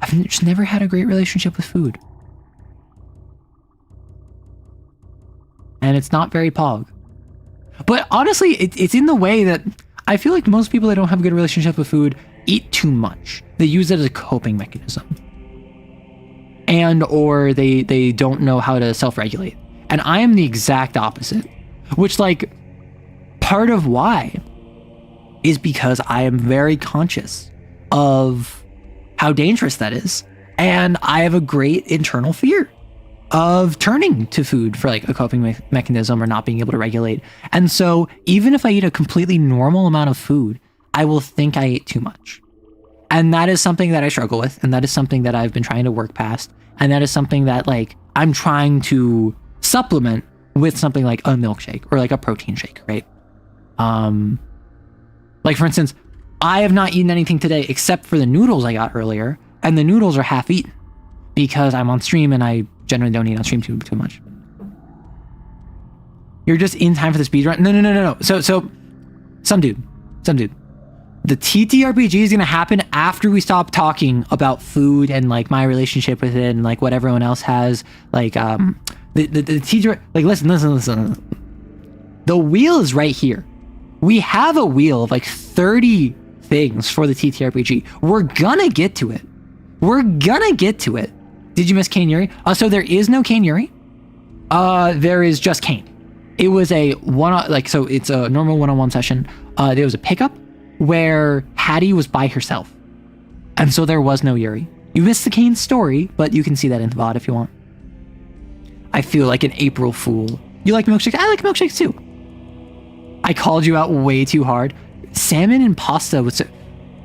I've just never had a great relationship with food. And it's not very pog. But honestly, it's in the way that I feel like most people that don't have a good relationship with food eat too much. They use it as a coping mechanism. And or they don't know how to self-regulate. And I am the exact opposite. Which like part of why is because I am very conscious of how dangerous that is. And I have a great internal fear of turning to food for like a coping mechanism or not being able to regulate. And so even if I eat a completely normal amount of food, I will think I ate too much. And that is something that I struggle with. And that is something that I've been trying to work past. And that is something that like I'm trying to supplement with something like a milkshake or like a protein shake, right? Like for instance, I have not eaten anything today except for the noodles I got earlier. And the noodles are half eaten because I'm on stream and I generally don't eat on stream too much. You're just in time for the speedrun? No. So some dude. The TTRPG is going to happen after we stop talking about food and like my relationship with it and like what everyone else has. Like, the teacher, like, listen. The wheel is right here. We have a wheel of like 30 things for the TTRPG. We're gonna get to it. Did you miss Kane Yuri? So there is no Kane Yuri. There is just Kane. It was a so it's a normal one-on-one session. There was a pickup where Hattie was by herself. And so there was no Yuri. You missed the Kane story, but you can see that in the VOD if you want. I feel like an April Fool. You like milkshakes? I like milkshakes too. I called you out way too hard. Salmon and pasta was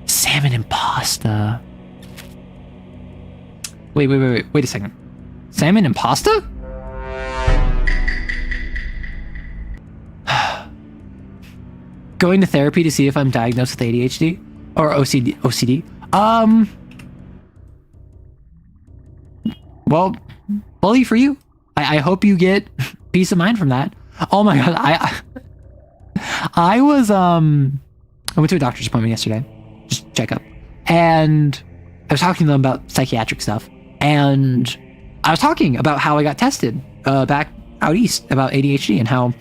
salmon and pasta. Wait a second. Salmon and pasta? Going to therapy to see if I'm diagnosed with ADHD or OCD. Well, bully for you. I hope you get peace of mind from that. Oh my god, I went to a doctor's appointment yesterday, just check up, and I was talking to them about psychiatric stuff, and I was talking about how I got tested back out east about ADHD and how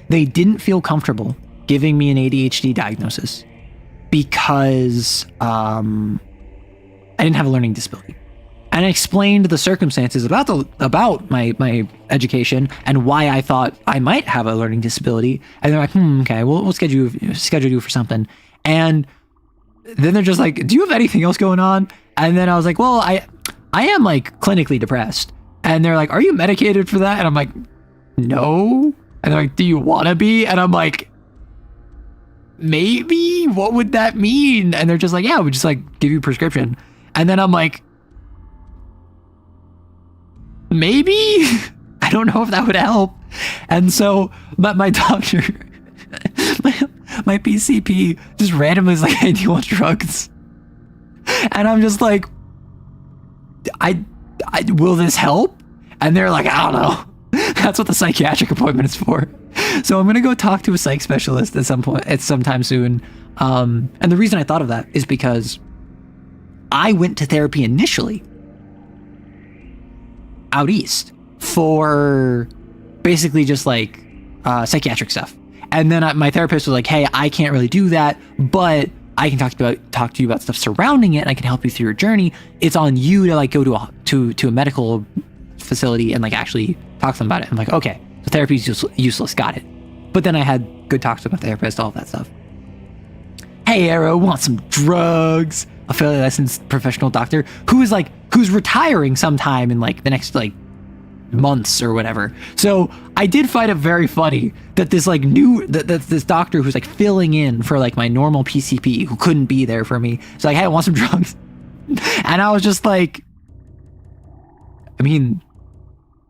they didn't feel comfortable giving me an ADHD diagnosis because I didn't have a learning disability. And I explained the circumstances about my education and why I thought I might have a learning disability. And they're like, okay, we'll schedule you for something. And then they're just like, do you have anything else going on? And then I was like, well, I am like clinically depressed. And they're like, are you medicated for that? And I'm like, no. And they're like, do you want to be? And I'm like, maybe. What would that mean? And they're just like, yeah, we just like give you a prescription. And then I'm like, maybe. I don't know if that would help. And so, but my doctor, my PCP just randomly is like, hey, do you want drugs? And I'm just like, I will this help? And they're like, I don't know. That's what the psychiatric appointment is for. So I'm gonna go talk to a psych specialist at sometime soon. And the reason I thought of that is because I went to therapy initially out east for basically just like psychiatric stuff. And then my therapist was like, hey, I can't really do that, but I can talk to you about stuff surrounding it, and I can help you through your journey. It's on you to like go to a medical facility and like actually talk to them about it. I'm like, okay, so therapy is useless, got it. But then I had good talks with my therapist, all that stuff. Hey, Arrow, want some drugs? A fairly licensed professional doctor who's retiring sometime in like the next like months or whatever. So I did find it very funny that this like this doctor who's like filling in for like my normal PCP who couldn't be there for me. It's like, hey, I want some drugs. And I was just like, I mean,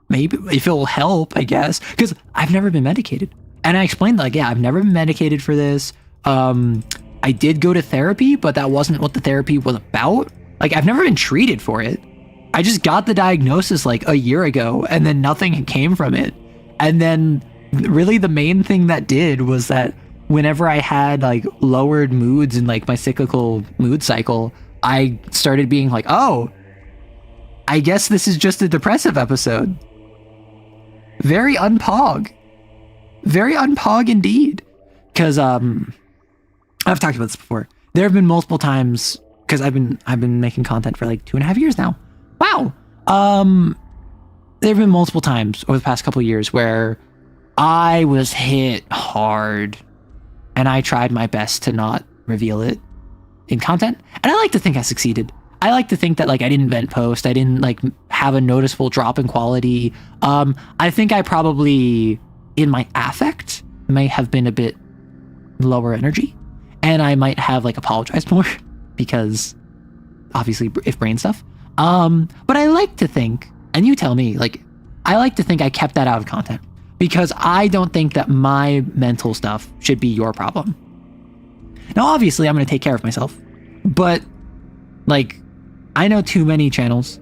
maybe if it will help, I guess, because I've never been medicated. And I explained like, yeah, I've never been medicated for this. I did go to therapy, but that wasn't what the therapy was about. Like, I've never been treated for it. I just got the diagnosis like a year ago, and then nothing came from it. And then really the main thing that did was that whenever I had like lowered moods in like my cyclical mood cycle, I started being like, oh, I guess this is just a depressive episode. Very unpog. Very unpog indeed. Because I've talked about this before. There have been multiple times, because I've been making content for like 2.5 years now. Wow. There have been multiple times over the past couple of years where I was hit hard, and I tried my best to not reveal it in content. And I like to think I succeeded. I like to think that like I didn't vent post. I didn't like have a noticeable drop in quality. I think I probably, in my affect, may have been a bit lower energy. And I might have like apologized more because obviously if brain stuff. But I like to think, and you tell me, like, I like to think I kept that out of content because I don't think that my mental stuff should be your problem. Now, obviously I'm going to take care of myself, but like, I know too many channels.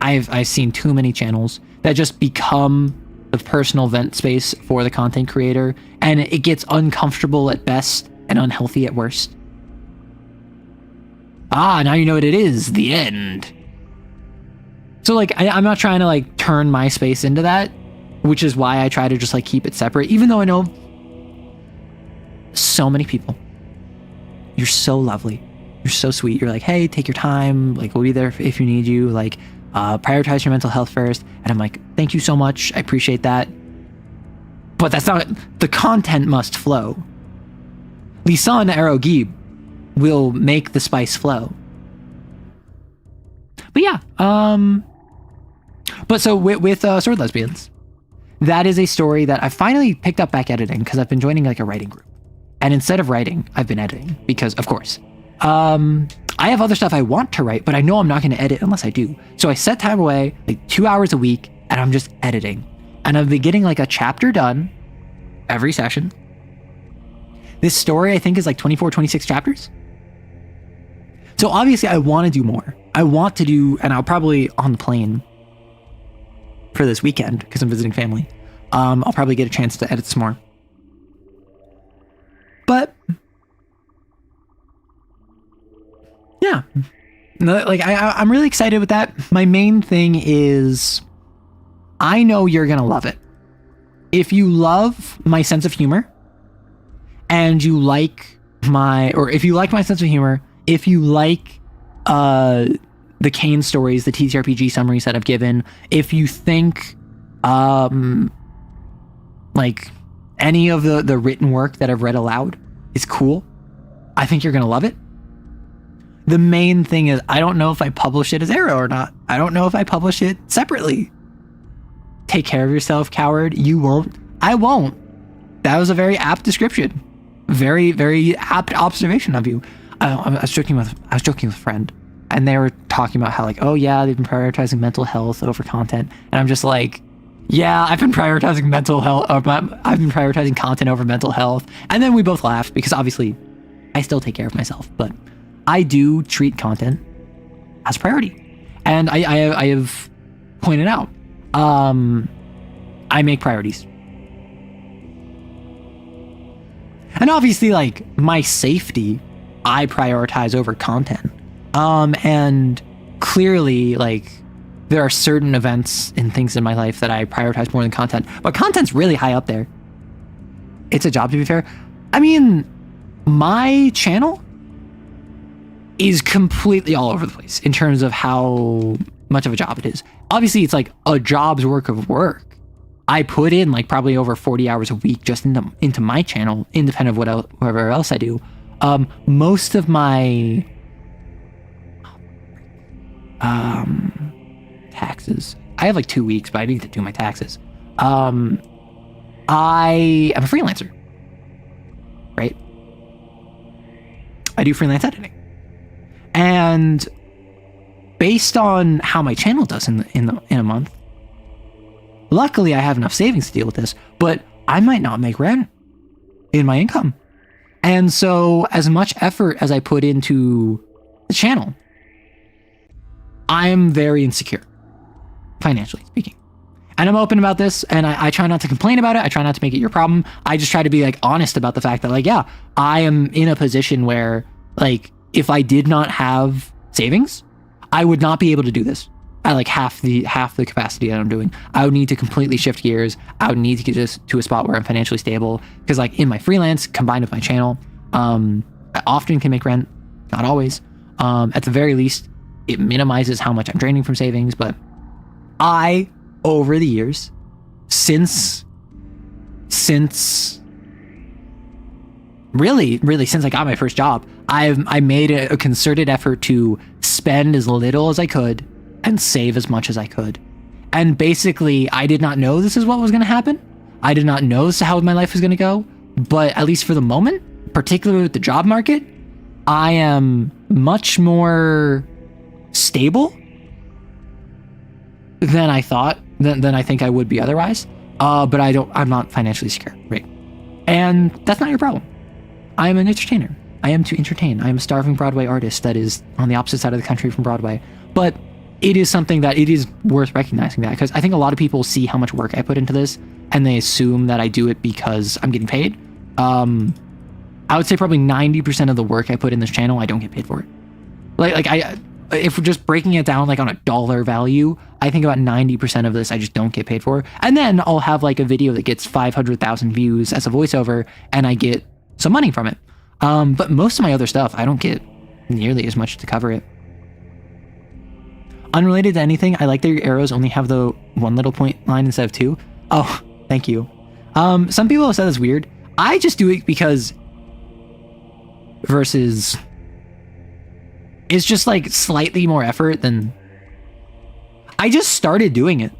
I've seen too many channels that just become the personal vent space for the content creator, and it gets uncomfortable at best and unhealthy at worst. Now you know what it is, the end. So like, I'm not trying to like turn my space into that, which is why I try to just like keep it separate, even though I know so many people. You're so lovely. You're so sweet. You're like, hey, take your time. Like, we'll be there if you need you. Like, prioritize your mental health first. And I'm like, thank you so much. I appreciate that. But that's not, the content must flow. Lisan Arrowgib will make the spice flow. But yeah, but so with Sword Lesbians, that is a story that I finally picked up back editing because I've been joining like a writing group. And instead of writing, I've been editing because, of course, I have other stuff I want to write, but I know I'm not going to edit unless I do. So I set time away, like 2 hours a week, and I'm just editing. And I've been getting like a chapter done every session. This story, I think, is like 24, 26 chapters. So obviously I want to do more. I want to do, and I'll probably on the plane for this weekend because I'm visiting family. I'll probably get a chance to edit some more. But yeah, like I'm really excited with that. My main thing is I know you're going to love it. If you love my sense of humor and you like if you like my sense of humor, if you like the Kane stories, the TTRPG summaries that I've given, if you think like any of the written work that I've read aloud is cool, I think you're going to love it. The main thing is I don't know if I publish it as Arrow or not. I don't know if I publish it separately. Take care of yourself, coward. You won't. I won't. That was a very apt description. Very, very apt observation of you. I was joking with a friend, and they were talking about how like, oh yeah, they've been prioritizing mental health over content, and I'm just like, yeah, I've been prioritizing mental health. I've been prioritizing content over mental health, and then we both laughed because obviously, I still take care of myself, but I do treat content as a priority, and I have pointed out, I make priorities. And obviously, like, my safety, I prioritize over content. And clearly, like, there are certain events and things in my life that I prioritize more than content. But content's really high up there. It's a job, to be fair. I mean, my channel is completely all over the place in terms of how much of a job it is. Obviously, it's like a job's work of work. I put in like probably over 40 hours a week just into my channel, independent of whatever else I do. Most of my taxes, I have like 2 weeks, but I need to do my taxes. I am a freelancer, right? I do freelance editing, and based on how my channel does in a month, luckily I have enough savings to deal with this, but I might not make rent in my income. And so as much effort as I put into the channel, I'm very insecure, financially speaking. And I'm open about this, and I try not to complain about it. I try not to make it your problem. I just try to be like honest about the fact that like, yeah, I am in a position where like, if I did not have savings, I would not be able to do this at like half the capacity that I'm doing. I would need to completely shift gears. I would need to get to a spot where I'm financially stable, because like in my freelance combined with my channel, I often can make rent, not always. At the very least, it minimizes how much I'm draining from savings. But I, over the years, since really since I got my first job, I made a concerted effort to spend as little as I could and save as much as I could. And basically, I did not know this is what was going to happen. I did not know this is how my life was going to go. But at least for the moment, particularly with the job market, I am much more stable than I thought, than I think I would be otherwise. But I'm not financially secure, right? And that's not your problem. I am an entertainer. I am to entertain. I am a starving Broadway artist that is on the opposite side of the country from Broadway. But it is something that it is worth recognizing that, because I think a lot of people see how much work I put into this and they assume that I do it because I'm getting paid. I would say probably 90% of the work I put in this channel, I don't get paid for it. If we're just breaking it down like on a dollar value, I think about 90% of this I just don't get paid for. And then I'll have like a video that gets 500,000 views as a voiceover and I get some money from it. But most of my other stuff, I don't get nearly as much to cover it. Unrelated to anything, I like that your arrows only have the one little point line instead of two. Oh, thank you. Some people have said it's weird. I just do it because versus it's just like slightly more effort than... I just started doing it.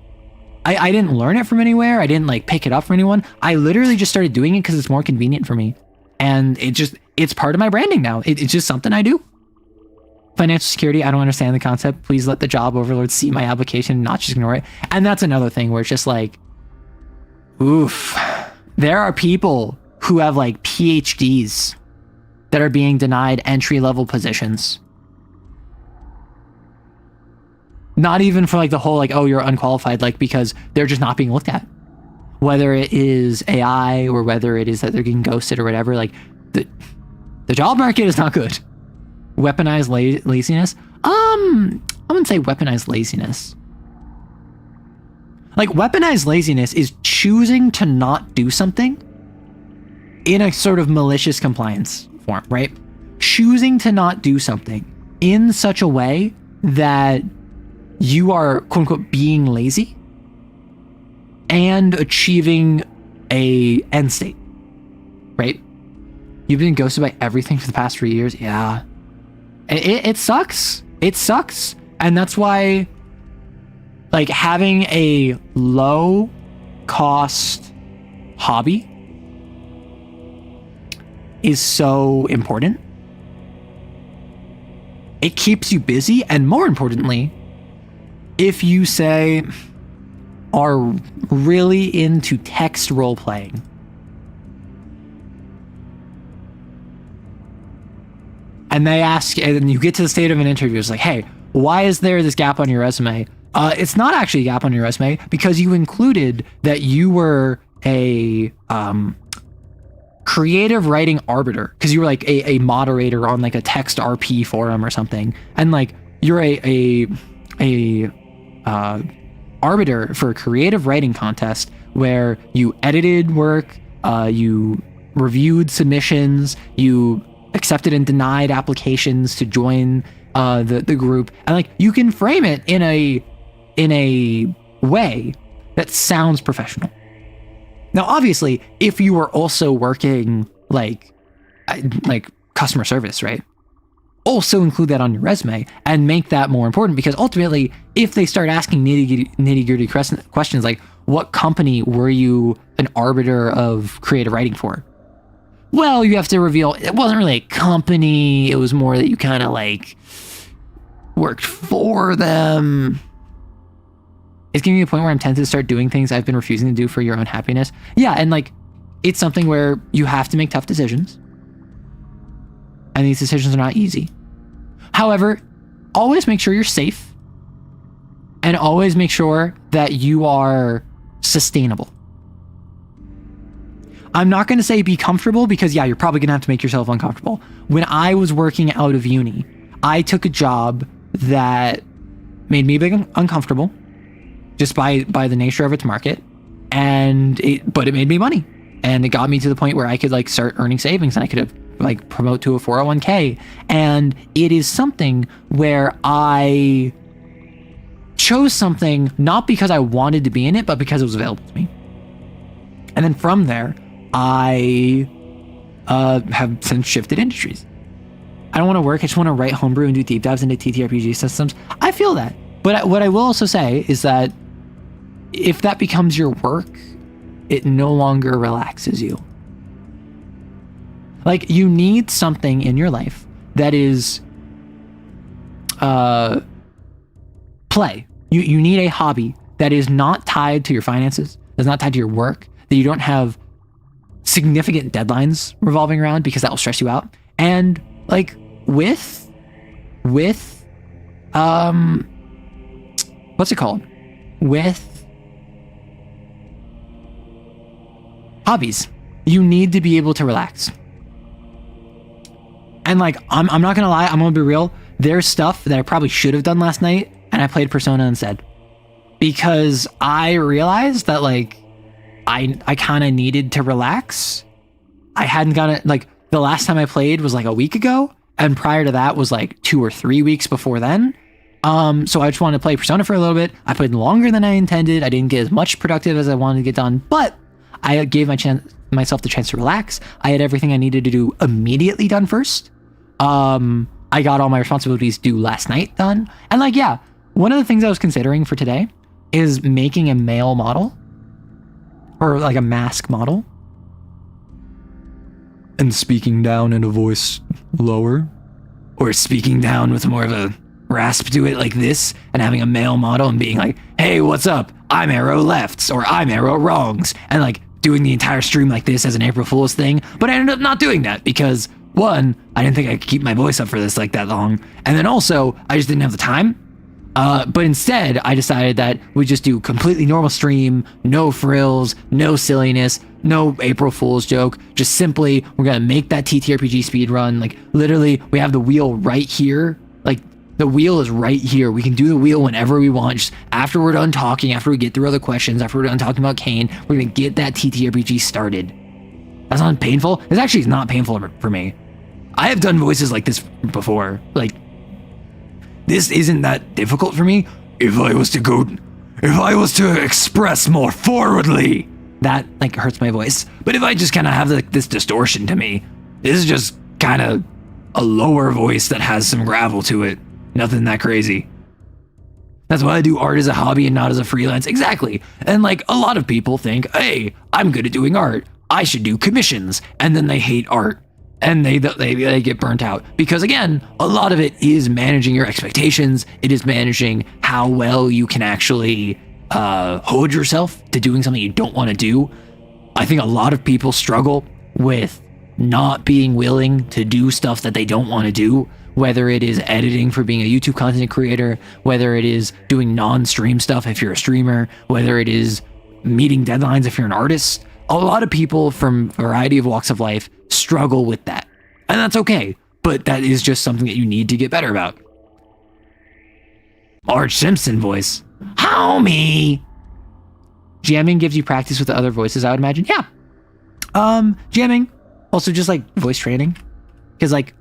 I didn't learn it from anywhere. I didn't like pick it up from anyone. I literally just started doing it because it's more convenient for me. And it's part of my branding now. It's just something I do. Financial security, I don't understand the concept. Please let the job overlord see my application, not just ignore it. And that's another thing where it's just like, oof. There are people who have like PhDs that are being denied entry-level positions. Not even for like the whole like, oh, you're unqualified, like because they're just not being looked at. Whether it is AI or whether it is that they're getting ghosted or whatever, like the job market is not good. Weaponized laziness? I wouldn't say weaponized laziness. Like weaponized laziness is choosing to not do something in a sort of malicious compliance form, right? Choosing to not do something in such a way that you are quote unquote being lazy and achieving a end state, right? You've been ghosted by everything for the past 3 years. Yeah. It sucks. It sucks. And that's why like having a low cost hobby is so important. It keeps you busy, and more importantly, if you say are really into text role playing, and they ask, and you get to the state of an interview, it's like, hey, why is there this gap on your resume? It's not actually a gap on your resume because you included that you were a creative writing arbiter, because you were like a moderator on like a text RP forum or something, and like you're a arbiter for a creative writing contest where you edited work, you reviewed submissions, you accepted and denied applications to join the group, and like you can frame it in a way That sounds professional. Now, obviously, if you were also working like customer service, right? Also include that on your resume and make that more important, because ultimately, if they start asking nitty-gritty questions like, what company were you an arbiter of creative writing for? Well, you have to reveal it wasn't really a company. It was more that you kind of like worked for them. It's getting to the point where I'm tempted to start doing things I've been refusing to do for your own happiness. Yeah, and like, it's something where you have to make tough decisions. And these decisions are not easy. However, always make sure you're safe. And always make sure that you are sustainable. I'm not going to say be comfortable, because yeah, you're probably going to have to make yourself uncomfortable. When I was working out of uni, I took a job that made me uncomfortable just by the nature of its market. But it made me money. And it got me to the point where I could like start earning savings, and I could have like promote to a 401k. And it is something where I chose something not because I wanted to be in it, but because it was available to me. And then from there, I have since shifted industries. I don't want to work. I just want to write homebrew and do deep dives into TTRPG systems. I feel that. But what I will also say is that if that becomes your work, it no longer relaxes you. Like, you need something in your life that is play. You need a hobby that is not tied to your finances, that's not tied to your work, that you don't have significant deadlines revolving around, because that will stress you out. And like with what's it called? With hobbies, you need to be able to relax. And like, I'm not gonna lie, I'm gonna be real. There's stuff that I probably should have done last night, and I played Persona instead, because I realized that like I kind of needed to relax. I hadn't gotten it, like the last time I played was like a week ago, and prior to that was like 2 or 3 weeks before then. So I just wanted to play Persona for a little bit. I played longer than I intended. I didn't get as much productive as I wanted to get done, but I gave myself the chance to relax. I had everything I needed to do immediately done first. I got all my responsibilities due last night done. And like, yeah, one of the things I was considering for today is making a male model, or like a mask model, and speaking down in a voice lower, or speaking down with more of a rasp to it like this, and having a male model and being like, hey, what's up? I'm arrow lefts, or I'm arrow wrongs, and like doing the entire stream like this as an April Fool's thing. But I ended up not doing that because, one, I didn't think I could keep my voice up for this like that long, and then also I just didn't have the time. But instead, I decided that we just do completely normal stream, no frills, no silliness, no April Fool's joke. Just simply, we're gonna make that TTRPG speedrun. Like, literally, we have the wheel right here. Like, the wheel is right here. We can do the wheel whenever we want. Just after we're done talking, after we get through other questions, after we're done talking about Kane, we're gonna get that TTRPG started. That's not painful. This actually is not painful for me. I have done voices like this before. Like, this isn't that difficult for me. If I was to express more forwardly, that like hurts my voice. But if I just kind of have like this distortion to me, this is just kind of a lower voice that has some gravel to it. Nothing that crazy. That's why I do art as a hobby and not as a freelance. Exactly. And like, a lot of people think, hey, I'm good at doing art, I should do commissions. And then they hate art. And they get burnt out, because again, a lot of it is managing your expectations. It is managing how well you can actually hold yourself to doing something you don't want to do. I think a lot of people struggle with not being willing to do stuff that they don't want to do, whether it is editing for being a YouTube content creator, whether it is doing non-stream stuff if you're a streamer, whether it is meeting deadlines if you're an artist. A lot of people from a variety of walks of life struggle with that. And that's okay, but that is just something that you need to get better about. Marge Simpson voice. Homie! Jamming gives you practice with the other voices, I would imagine. Yeah. Jamming. Also just like voice training. Because like,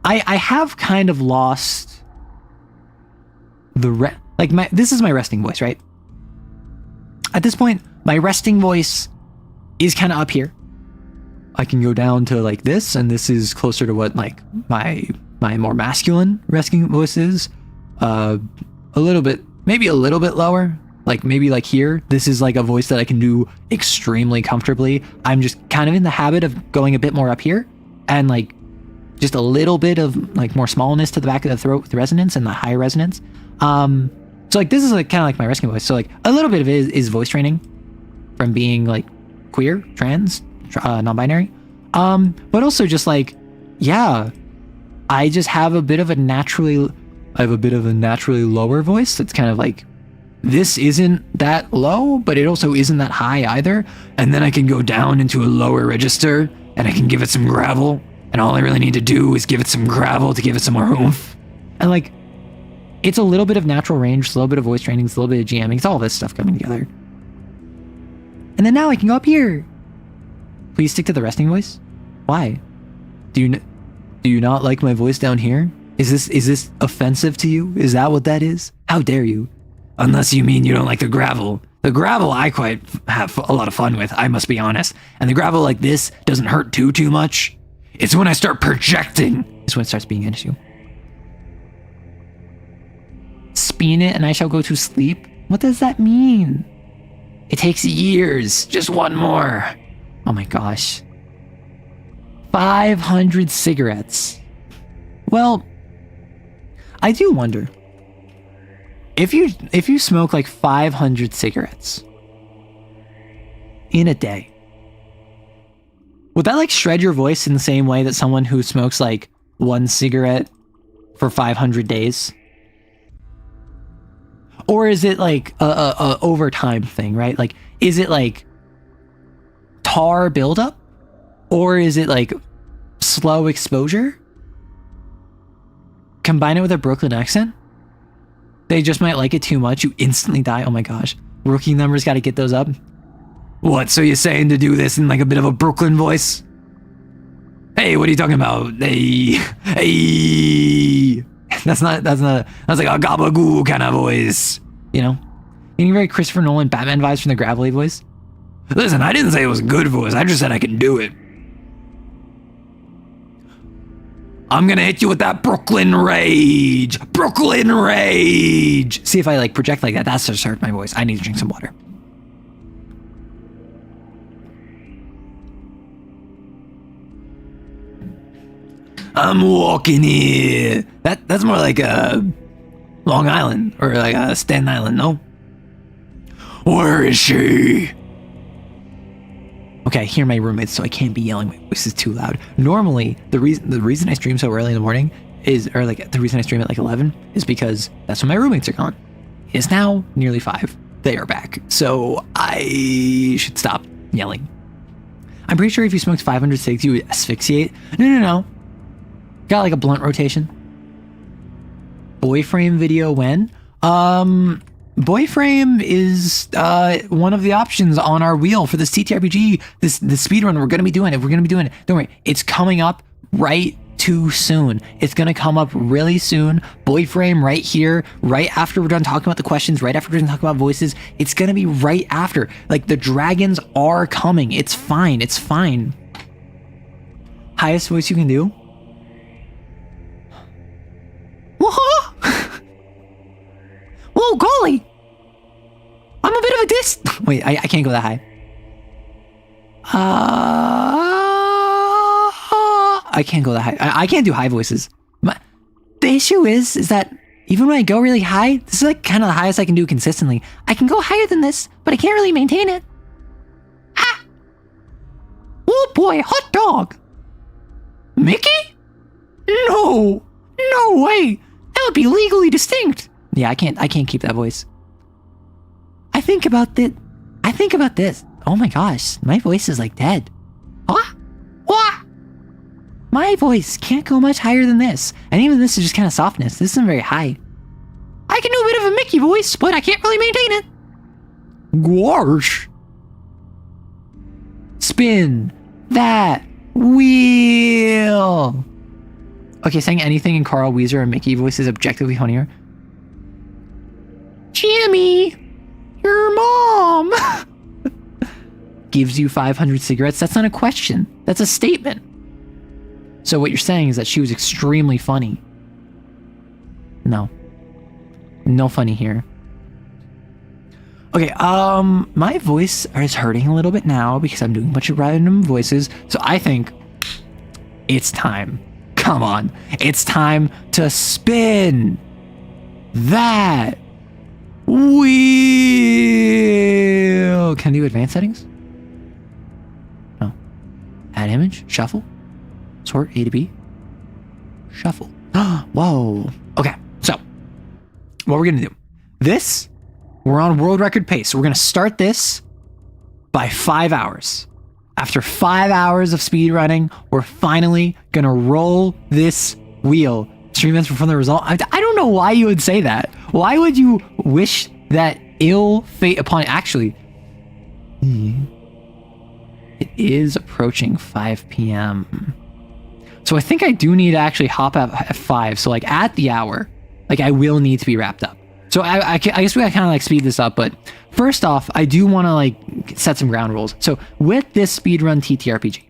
I have kind of lost the this is my resting voice, right? at this point, my resting voice is kind of up here. I can go down to like this, and this is closer to what like my more masculine resting voice is. A little bit, maybe a little bit lower, like maybe like here. This is like a voice that I can do extremely comfortably. I'm just kind of in the habit of going a bit more up here, and like just a little bit of like more smallness to the back of the throat with resonance and the high resonance. So like this is like kind of like my resting voice. So like a little bit of it is voice training from being like queer, trans, non-binary. But also just like, yeah, I just have a bit of a naturally lower voice that's kind of like, this isn't that low, but it also isn't that high either. And then I can go down into a lower register and I can give it some gravel. And all I really need to do is give it some gravel to give it some more oomph. And like, it's a little bit of natural range, a little bit of voice training, it's a little bit of GMing, it's all this stuff coming together. And then now I can go up here. Please stick to the resting voice. Why? Do you not like my voice down here? Is this offensive to you? Is that what that is? How dare you? Unless you mean you don't like the gravel. The gravel I quite have a lot of fun with, I must be honest. And the gravel like this doesn't hurt too much. It's when I start projecting is when it starts being an issue. Spin it and I shall go to sleep? What does that mean? It takes years. Just one more. Oh my gosh. 500 cigarettes. Well, I do wonder. If you smoke like 500 cigarettes in a day, would that like shred your voice in the same way that someone who smokes like one cigarette for 500 days? Or is it like a overtime thing, right? Like, is it like tar buildup? Or is it like slow exposure? Combine it with a Brooklyn accent? They just might like it too much. You instantly die. Oh my gosh. Rookie numbers got to get those up. What? So you're saying to do this in like a bit of a Brooklyn voice? Hey, what are you talking about? Hey. That's like a gabagoo kind of voice. You know? Getting very Christopher Nolan Batman vibes from the gravelly voice. Listen, I didn't say it was a good voice. I just said I can do it. I'm gonna hit you with that Brooklyn rage. Brooklyn rage. See if I like project like that. That's just hurt my voice. I need to drink some water. I'm walking here. That's more like a Long Island or like a Staten Island, no? Where is she? Okay, I hear my roommates, so I can't be yelling. My voice is too loud. Normally, the reason I stream so early in the morning or like the reason I stream at like 11 is because that's when my roommates are gone. It's now nearly 5. They are back, so I should stop yelling. I'm pretty sure if you smoked 500 cigs, you would asphyxiate. No. Got like a blunt rotation. Boy frame video when? Boy frame is one of the options on our wheel for this TTRPG, this speedrun. We're gonna be doing it. Don't worry, it's coming up right too soon. It's gonna come up really soon. Boy frame right here, right after we're done talking about the questions, right after we're done talking about voices. It's gonna be right after. Like the dragons are coming. It's fine. Highest voice you can do? Whoa, golly! I'm a bit of a Wait, I can't go that high. I can't go that high. I can't do high voices. The issue is that even when I go really high, this is like kind of the highest I can do consistently. I can go higher than this, but I can't really maintain it. Ah! Oh boy, hot dog! Mickey? No way! That would be legally distinct. Yeah, I can't keep that voice. I think about this. Oh my gosh, my voice is like dead. What? My voice can't go much higher than this. And even this is just kind of softness. This isn't very high. I can do a bit of a Mickey voice, but I can't really maintain it. Gosh. Spin that wheel. Okay, saying anything in Carl Weezer or Mickey voice is objectively funnier. Jimmy, Your mom gives you 500 cigarettes. That's not a question. That's a statement. So what you're saying is that she was extremely funny. No. No funny here. Okay, my voice is hurting a little bit now because I'm doing a bunch of random voices. So I think it's time. Come on. It's time to spin that wheel. Can I do advanced settings? No. Add image, shuffle, sort A to B, shuffle. Whoa. Okay, so what we're gonna do. We're on world record pace. So we're gonna start this by 5 hours. After 5 hours of speed running, we're finally gonna roll this wheel. Stream ends from the result. I don't know why you would say that. Why would you wish that ill fate upon it? Actually, it is approaching 5 p.m. So I think I do need to actually hop out at 5. So like at the hour, like I will need to be wrapped up. So I guess we gotta kind of like speed this up. But first off, I do want to like set some ground rules. So with this speedrun TTRPG,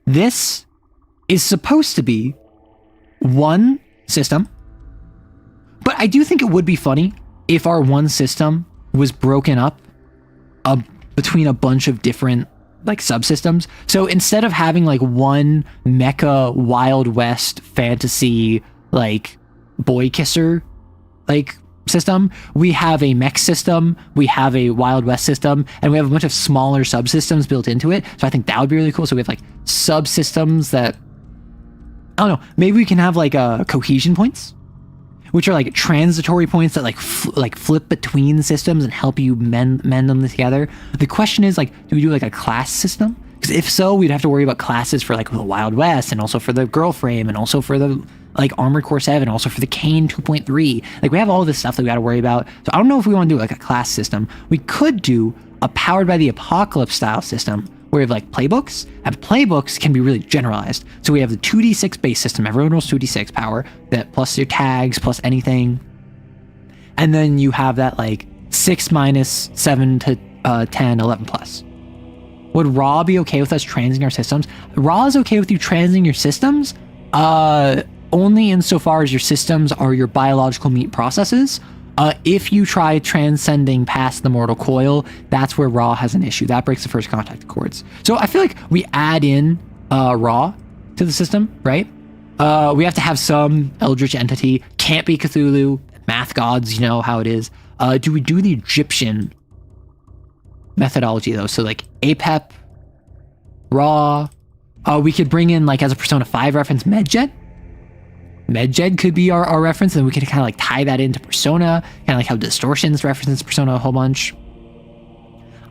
this is supposed to be one system, but I do think it would be funny if our one system was broken up between a bunch of different like subsystems. So instead of having like one mecha Wild West fantasy like boy kisser like system, we have a mech system, we have a Wild West system, and we have a bunch of smaller subsystems built into it. So I think that would be really cool. So we have like subsystems that, I don't know, maybe we can have like cohesion points, which are like transitory points that like flip between systems and help you mend them together. The question is like, do we do like a class system? Because if so, we'd have to worry about classes for like the Wild West, and also for the Girl Frame, and also for the like Armored Core 7, also for the Kane 2.3. Like we have all this stuff that we got to worry about. So I don't know if we want to do like a class system. We could do a Powered by the Apocalypse style system where we have like playbooks, and playbooks can be really generalized. So we have the 2d6 base system. Everyone rolls 2d6 power, that plus your tags, plus anything. And then you have that like 6 minus 7 to 10, 11 plus. Would Raw be okay with us transing our systems? Raw is okay with you transing your systems, only insofar as your systems are your biological meat processes. If you try transcending past the mortal coil, that's where Raw has an issue. That breaks the first contact accords. So I feel like we add in Raw to the system, right? We have to have some eldritch entity. Can't be Cthulhu. Math gods, you know how it is. Do we do the Egyptian methodology though? So like APEP, Raw. We could bring in like as a Persona 5 reference Medjed. Medjed could be our reference, and we could kind of like tie that into Persona, kind of like how Distortions references Persona a whole bunch.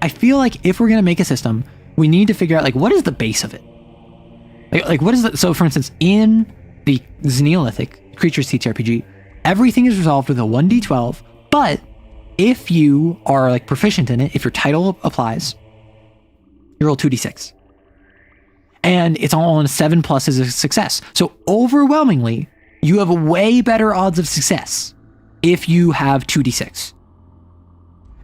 I feel like if we're going to make a system, we need to figure out like what is the base of it? Like what is the, so for instance, in the Neolithic Creatures TTRPG, everything is resolved with a 1d12, but if you are like proficient in it, if your title applies, you roll 2d6. And it's all on a 7+ is a success. So overwhelmingly, you have a way better odds of success if you have 2d6.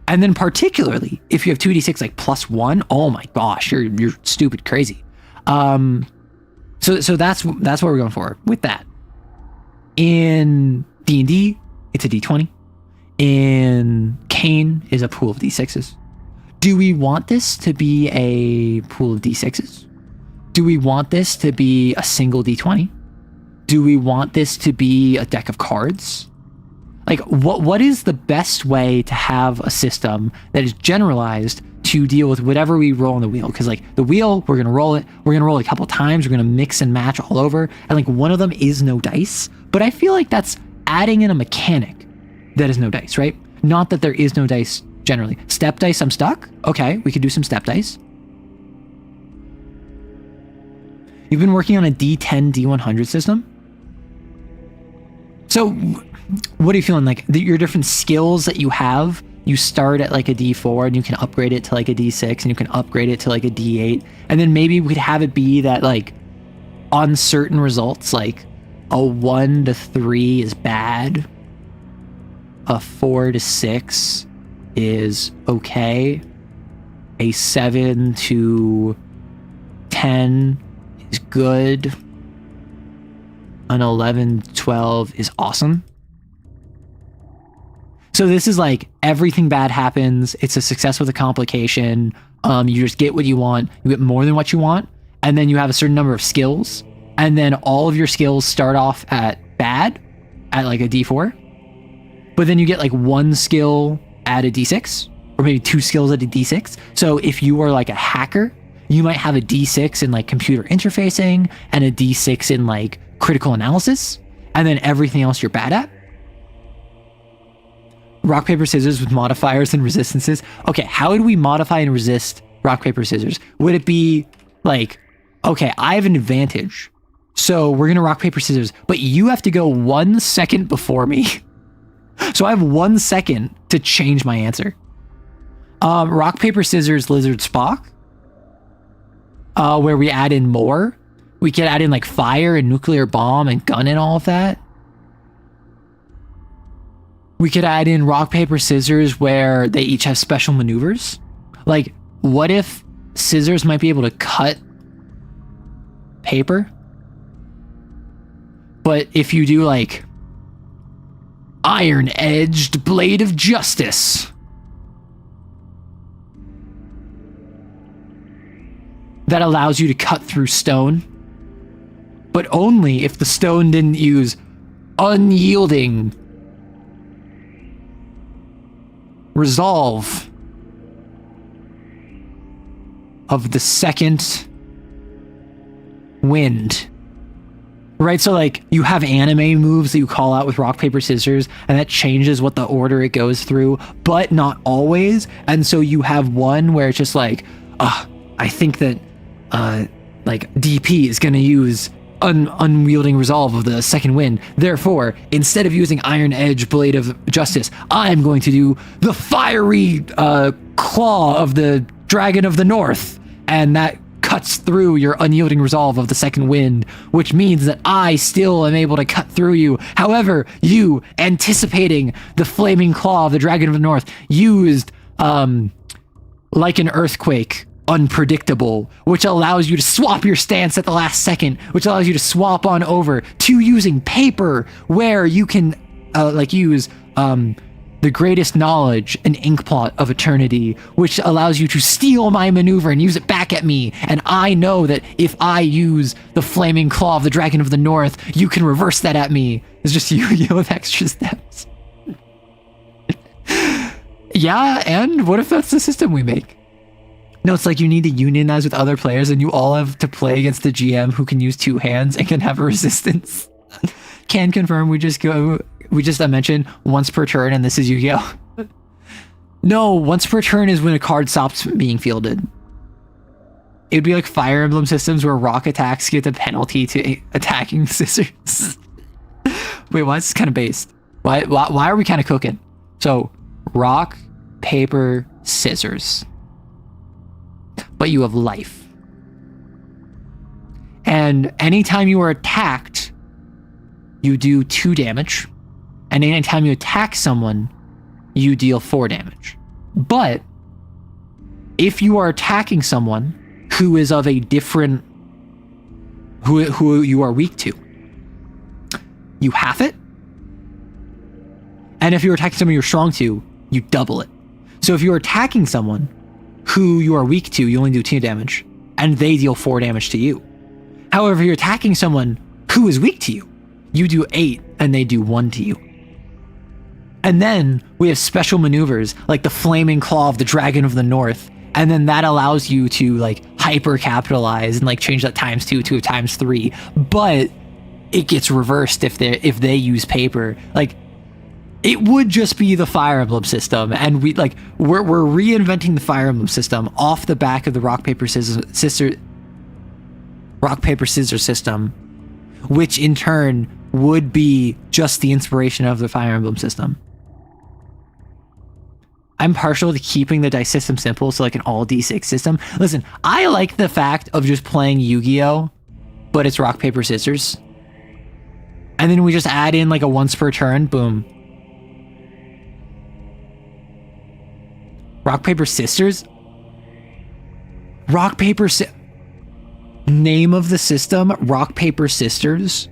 And then particularly if you have 2d6 like +1, oh my gosh, you're stupid crazy. So that's what we're going for with that. In D&D, it's a d20. In Kane is a pool of d6s. Do we want this to be a pool of d6s? Do we want this to be a single d20? Do we want this to be a deck of cards? Like, what is the best way to have a system that is generalized to deal with whatever we roll on the wheel? Because, like, the wheel, we're going to roll it. We're going to roll it a couple times. We're going to mix and match all over. And, like, one of them is no dice. But I feel like that's adding in a mechanic that is no dice, right? Not that there is no dice generally. Step dice, I'm stuck. Okay, we could do some step dice. You've been working on a D10, D100 system? So what are you feeling like? Your different skills that you have, you start at like a D4 and you can upgrade it to like a D6 and you can upgrade it to like a D8. And then maybe we could have it be that like on certain results, like a 1 to 3 is bad. a 4 to 6 is okay. A 7 to 10 is good. An 11, 12 is awesome. So this is like everything bad happens. It's a success with a complication. You just get what you want. You get more than what you want. And then you have a certain number of skills. And then all of your skills start off at bad, at like a D4. But then you get like one skill at a D6, or maybe 2 skills at a D6. So if you are like a hacker, you might have a D6 in like computer interfacing and a D6 in like critical analysis. And then everything else you're bad at. Rock, paper, scissors with modifiers and resistances. Okay, how would we modify and resist rock, paper, scissors? Would it be like, okay, I have an advantage, so we're gonna rock, paper, scissors, but you have to go 1 second before me. So I have 1 second to change my answer. Rock, paper, scissors, lizard, Spock. Where we add in more. We could add in like fire and nuclear bomb and gun and all of that. We could add in rock, paper, scissors where they each have special maneuvers. Like, what if scissors might be able to cut paper? But if you do like iron-edged blade of justice, that allows you to cut through stone, but only if the stone didn't use unyielding resolve of the second wind. Right, so like you have anime moves that you call out with rock, paper, scissors, and that changes what the order it goes through, but not always. And so you have one where it's just like, I think that like DP is going to use unwielding resolve of the second wind. Therefore, instead of using iron edge blade of justice, I'm going to do the fiery claw of the dragon of the north, and that cuts through your unyielding resolve of the second wind, which means that I still am able to cut through you. However, you, anticipating the flaming claw of the dragon of the north, used like an earthquake, unpredictable, which allows you to swap your stance at the last second, which allows you to swap on over to using paper, where you can like use the greatest knowledge and ink plot of eternity, which allows you to steal my maneuver and use it back at me. And I know that if I use the flaming claw of the dragon of the north, you can reverse that at me. It's just Yu-Gi-Oh with extra steps. Yeah, and what if that's the system we make? No, it's like you need to unionize with other players and you all have to play against the GM who can use 2 hands and can have a resistance. Can confirm we just mentioned once per turn and this is Yu-Gi-Oh. No, once per turn is when a card stops being fielded. It would be like Fire Emblem systems where rock attacks get the penalty to attacking scissors. Wait, why is this kind of based? Why are we kind of cooking? So, rock, paper, scissors. But you have life. And anytime you are attacked, you do 2 damage. And anytime you attack someone, you deal 4 damage. But if you are attacking someone who is of a different, who you are weak to, you half it. And if you're attacking someone you're strong to, you double it. So if you're attacking someone who you are weak to, you only do 2 damage, and they deal 4 damage to you. However, if you're attacking someone who is weak to you, you do 8, and they do 1 to you. And then we have special maneuvers, like the flaming claw of the dragon of the north, and then that allows you to like hyper capitalize and like change that *2 to a *3. But it gets reversed if they use paper. Like, it would just be the Fire Emblem system, and we're reinventing the Fire Emblem system off the back of the rock paper scissors system, which in turn would be just the inspiration of the Fire Emblem system. I'm partial to keeping the dice system simple, so like an all D6 system. Listen, I like the fact of just playing Yu-Gi-Oh, but it's rock paper scissors, and then we just add in like a once per turn, boom. Rock, paper, sisters? Rock, paper, name of the system, Rock, paper, sisters?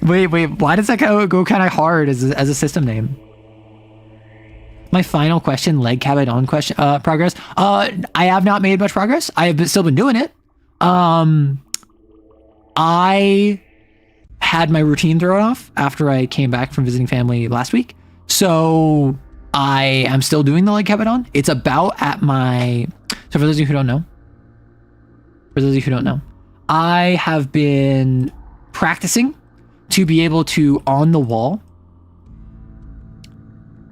wait, why does that go kind of hard as a system name? My final question, leg cabot question, progress. I have not made much progress. I have still been doing it. I had my routine thrown off after I came back from visiting family last week. So I am still doing the leg cabot. It's about at my, so for those of you who don't know, I have been practicing to be able to, on the wall,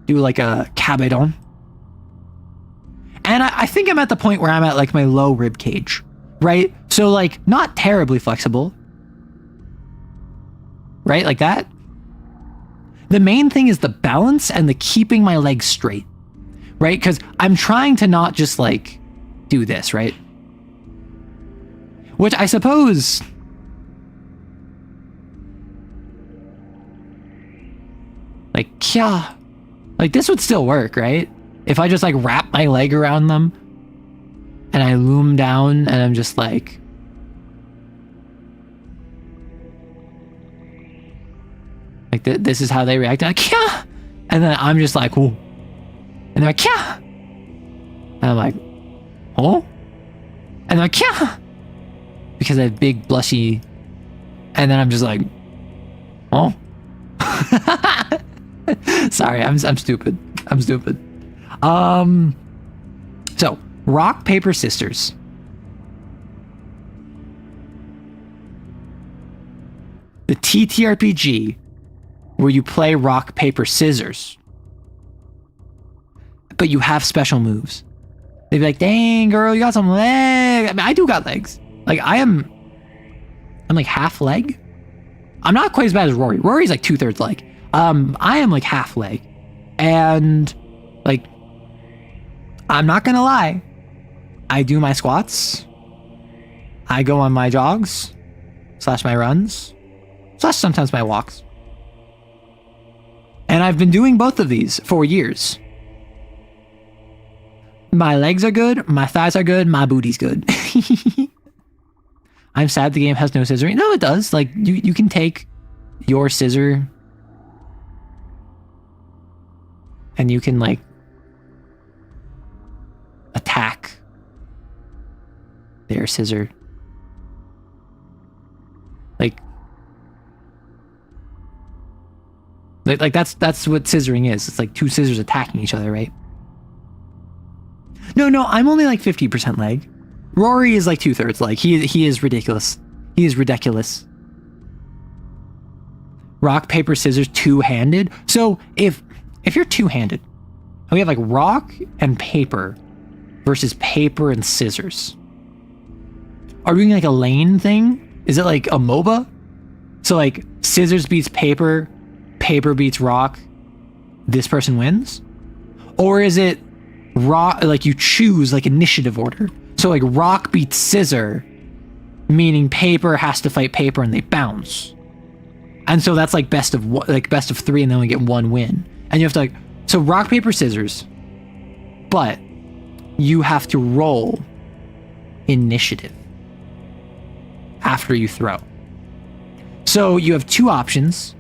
do like a cabot. And I think I'm at the point where I'm at like my low rib cage, right? So like not terribly flexible, right? Like that. The main thing is the balance and the keeping my legs straight, right? Because I'm trying to not just like do this, right? Which I suppose like, yeah, like this would still work, right? If I just like wrap my leg around them and I loom down and I'm just like, this is how they react. Like, yeah. And then I'm just like, oh. And they're like, yeah. And I'm like, oh. And they're like, yeah. Because I have big blushy. And then I'm just like, oh. Sorry, I'm stupid. So rock, paper, sisters. The TTRPG where you play rock, paper, scissors, but you have special moves. They'd be like, dang girl, you got some legs. I mean, I do got legs. Like I'm like half leg. I'm not quite as bad as Rory. Rory's like 2/3 leg. I am like half leg. And like, I'm not gonna lie. I do my squats. I go on my jogs / my runs / sometimes my walks. And I've been doing both of these for years. My legs are good, my thighs are good, my booty's good. I'm sad the game has no scissoring. No, it does. Like, you can take your scissor and you can, like, attack their scissor. Like that's what scissoring is. It's like two scissors attacking each other, right? No, I'm only like 50% leg. Rory is like 2/3 leg. He is ridiculous. He is ridiculous. Rock, paper, scissors, two-handed. So if you're two-handed, we have like rock and paper versus paper and scissors. Are we doing like a lane thing? Is it like a MOBA? So like scissors beats paper, paper beats rock, this person wins? Or is it rock, like you choose like initiative order? So like rock beats scissor, meaning paper has to fight paper and they bounce. And so that's like best of 3 and then we get one win. And you have to like, so rock, paper, scissors, but you have to roll initiative after you throw. So you have two options.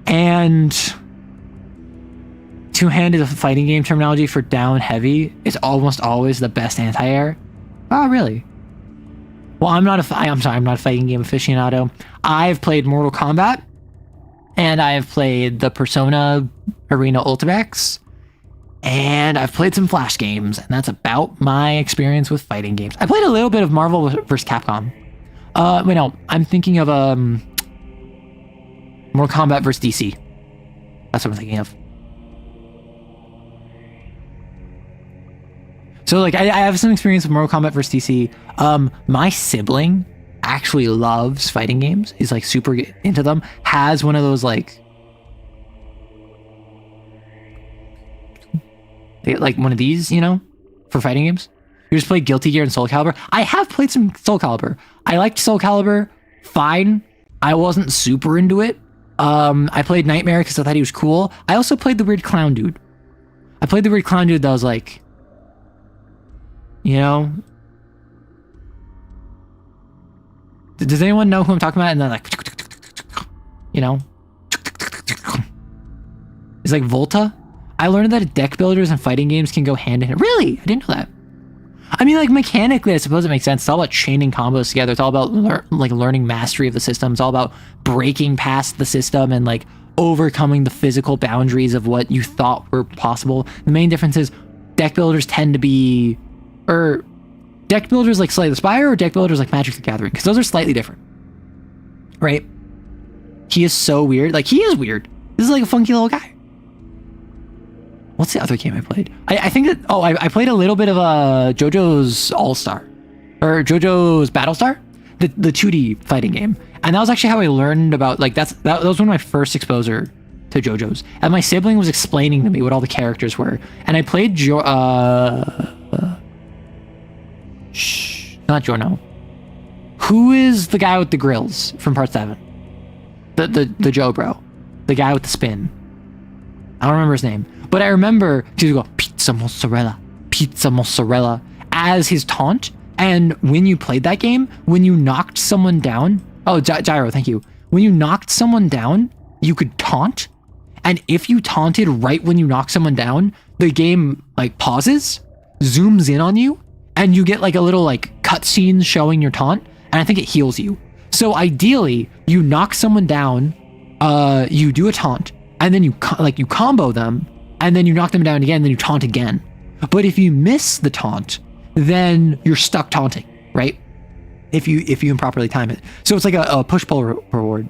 And two-handed fighting game terminology for down heavy is almost always the best anti-air. Oh, really? Well, I'm not a fighting game aficionado. I've played Mortal Kombat, and I have played the Persona Arena Ultimax, and I've played some Flash games, and that's about my experience with fighting games. I played a little bit of Marvel vs. Capcom. Wait, no, I'm thinking of Mortal Kombat vs. DC. That's what I'm thinking of. So, like, I have some experience with Mortal Kombat vs. DC. My sibling actually loves fighting games. He's, like, super into them. Has one of those, like one of these, you know, for fighting games. You just play Guilty Gear and Soul Calibur. I have played some Soul Calibur. I liked Soul Calibur. Fine. I wasn't super into it. I played Nightmare because I thought he was cool. I also played the weird clown dude. I played the weird clown dude that was like, you know, does anyone know who I'm talking about? And then like, you know, it's like Volta. I learned that deck builders and fighting games can go hand in hand. Really? I didn't know that. I mean, like, mechanically, I suppose it makes sense. It's all about chaining combos together. It's all about learning mastery of the system. It's all about breaking past the system and like overcoming the physical boundaries of what you thought were possible. The main difference is deck builders tend to be, or deck builders like Slay the Spire, or deck builders like Magic the Gathering, because those are slightly different, right? He is so weird. Like, he is weird. This is like a funky little guy. What's the other game I played? I think that, I played a little bit of JoJo's All-Star, or JoJo's Battlestar, the 2D fighting game. And that was actually how I learned about, like, that was one of my first exposure to JoJo's. And my sibling was explaining to me what all the characters were. And I played not Jorno. Who is the guy with the grills from Part 7? The Joe bro. The guy with the spin. I don't remember his name. But I remember he would go, pizza mozzarella as his taunt. And when you played that game, when you knocked someone down, Gyro, thank you. When you knocked someone down, you could taunt. And if you taunted right when you knock someone down, the game like pauses, zooms in on you, and you get like a little like cutscene showing your taunt. And I think it heals you. So ideally, you knock someone down, you do a taunt, and then you combo them, and then you knock them down again, then you taunt again. But if you miss the taunt, then you're stuck taunting, right? If you improperly time it. So it's like a push-pull reward.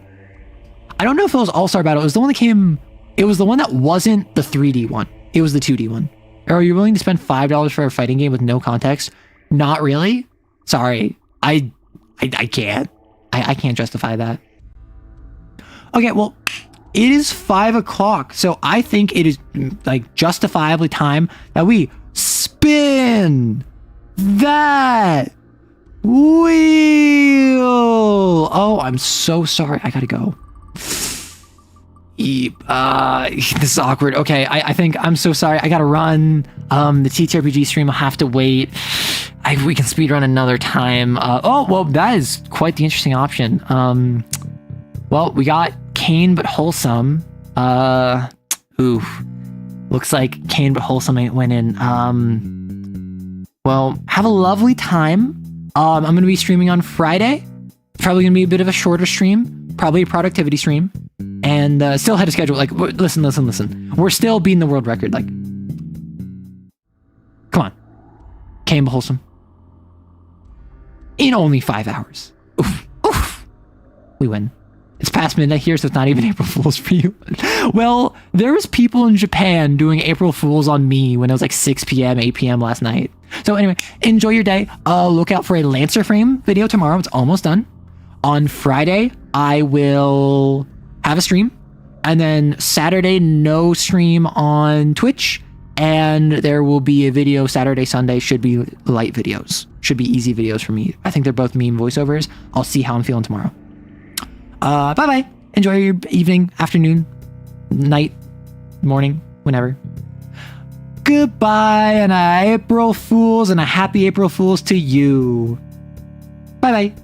I don't know if it was All-Star Battle. It was the one that came... It was the one that wasn't the 3D one. It was the 2D one. Are you willing to spend $5 for a fighting game with no context? Not really. Sorry. I can't. I can't justify that. Okay, well... It is 5 o'clock, so I think it is like justifiably time that we spin that wheel. Oh, I'm so sorry. I gotta go. This is awkward. Okay, I think I'm so sorry. I gotta run. The TTRPG stream will have to wait. We can speedrun another time. Well, that is quite the interesting option. Well, we got Kane but wholesome. Looks like Kane but wholesome ain't winning. Well, have a lovely time. I'm gonna be streaming on Friday. Probably gonna be a bit of a shorter stream, probably a productivity stream, and still ahead of schedule. Like, listen. We're still beating the world record. Like, come on, Kane but wholesome in only 5 hours. Oof. We win. It's past midnight here, so it's not even April Fool's for you. Well, there was people in Japan doing April Fools on me when it was like 6 p.m., 8 p.m. last night. So anyway, enjoy your day. Look out for a Lancer Frame video tomorrow. It's almost done. On Friday, I will have a stream. And then Saturday, no stream on Twitch. And there will be a video Saturday, Sunday. Should be light videos. Should be easy videos for me. I think they're both meme voiceovers. I'll see how I'm feeling tomorrow. Bye-bye. Enjoy your evening, afternoon, night, morning, whenever. Goodbye, and a April Fools, and a happy April Fools to you. Bye-bye.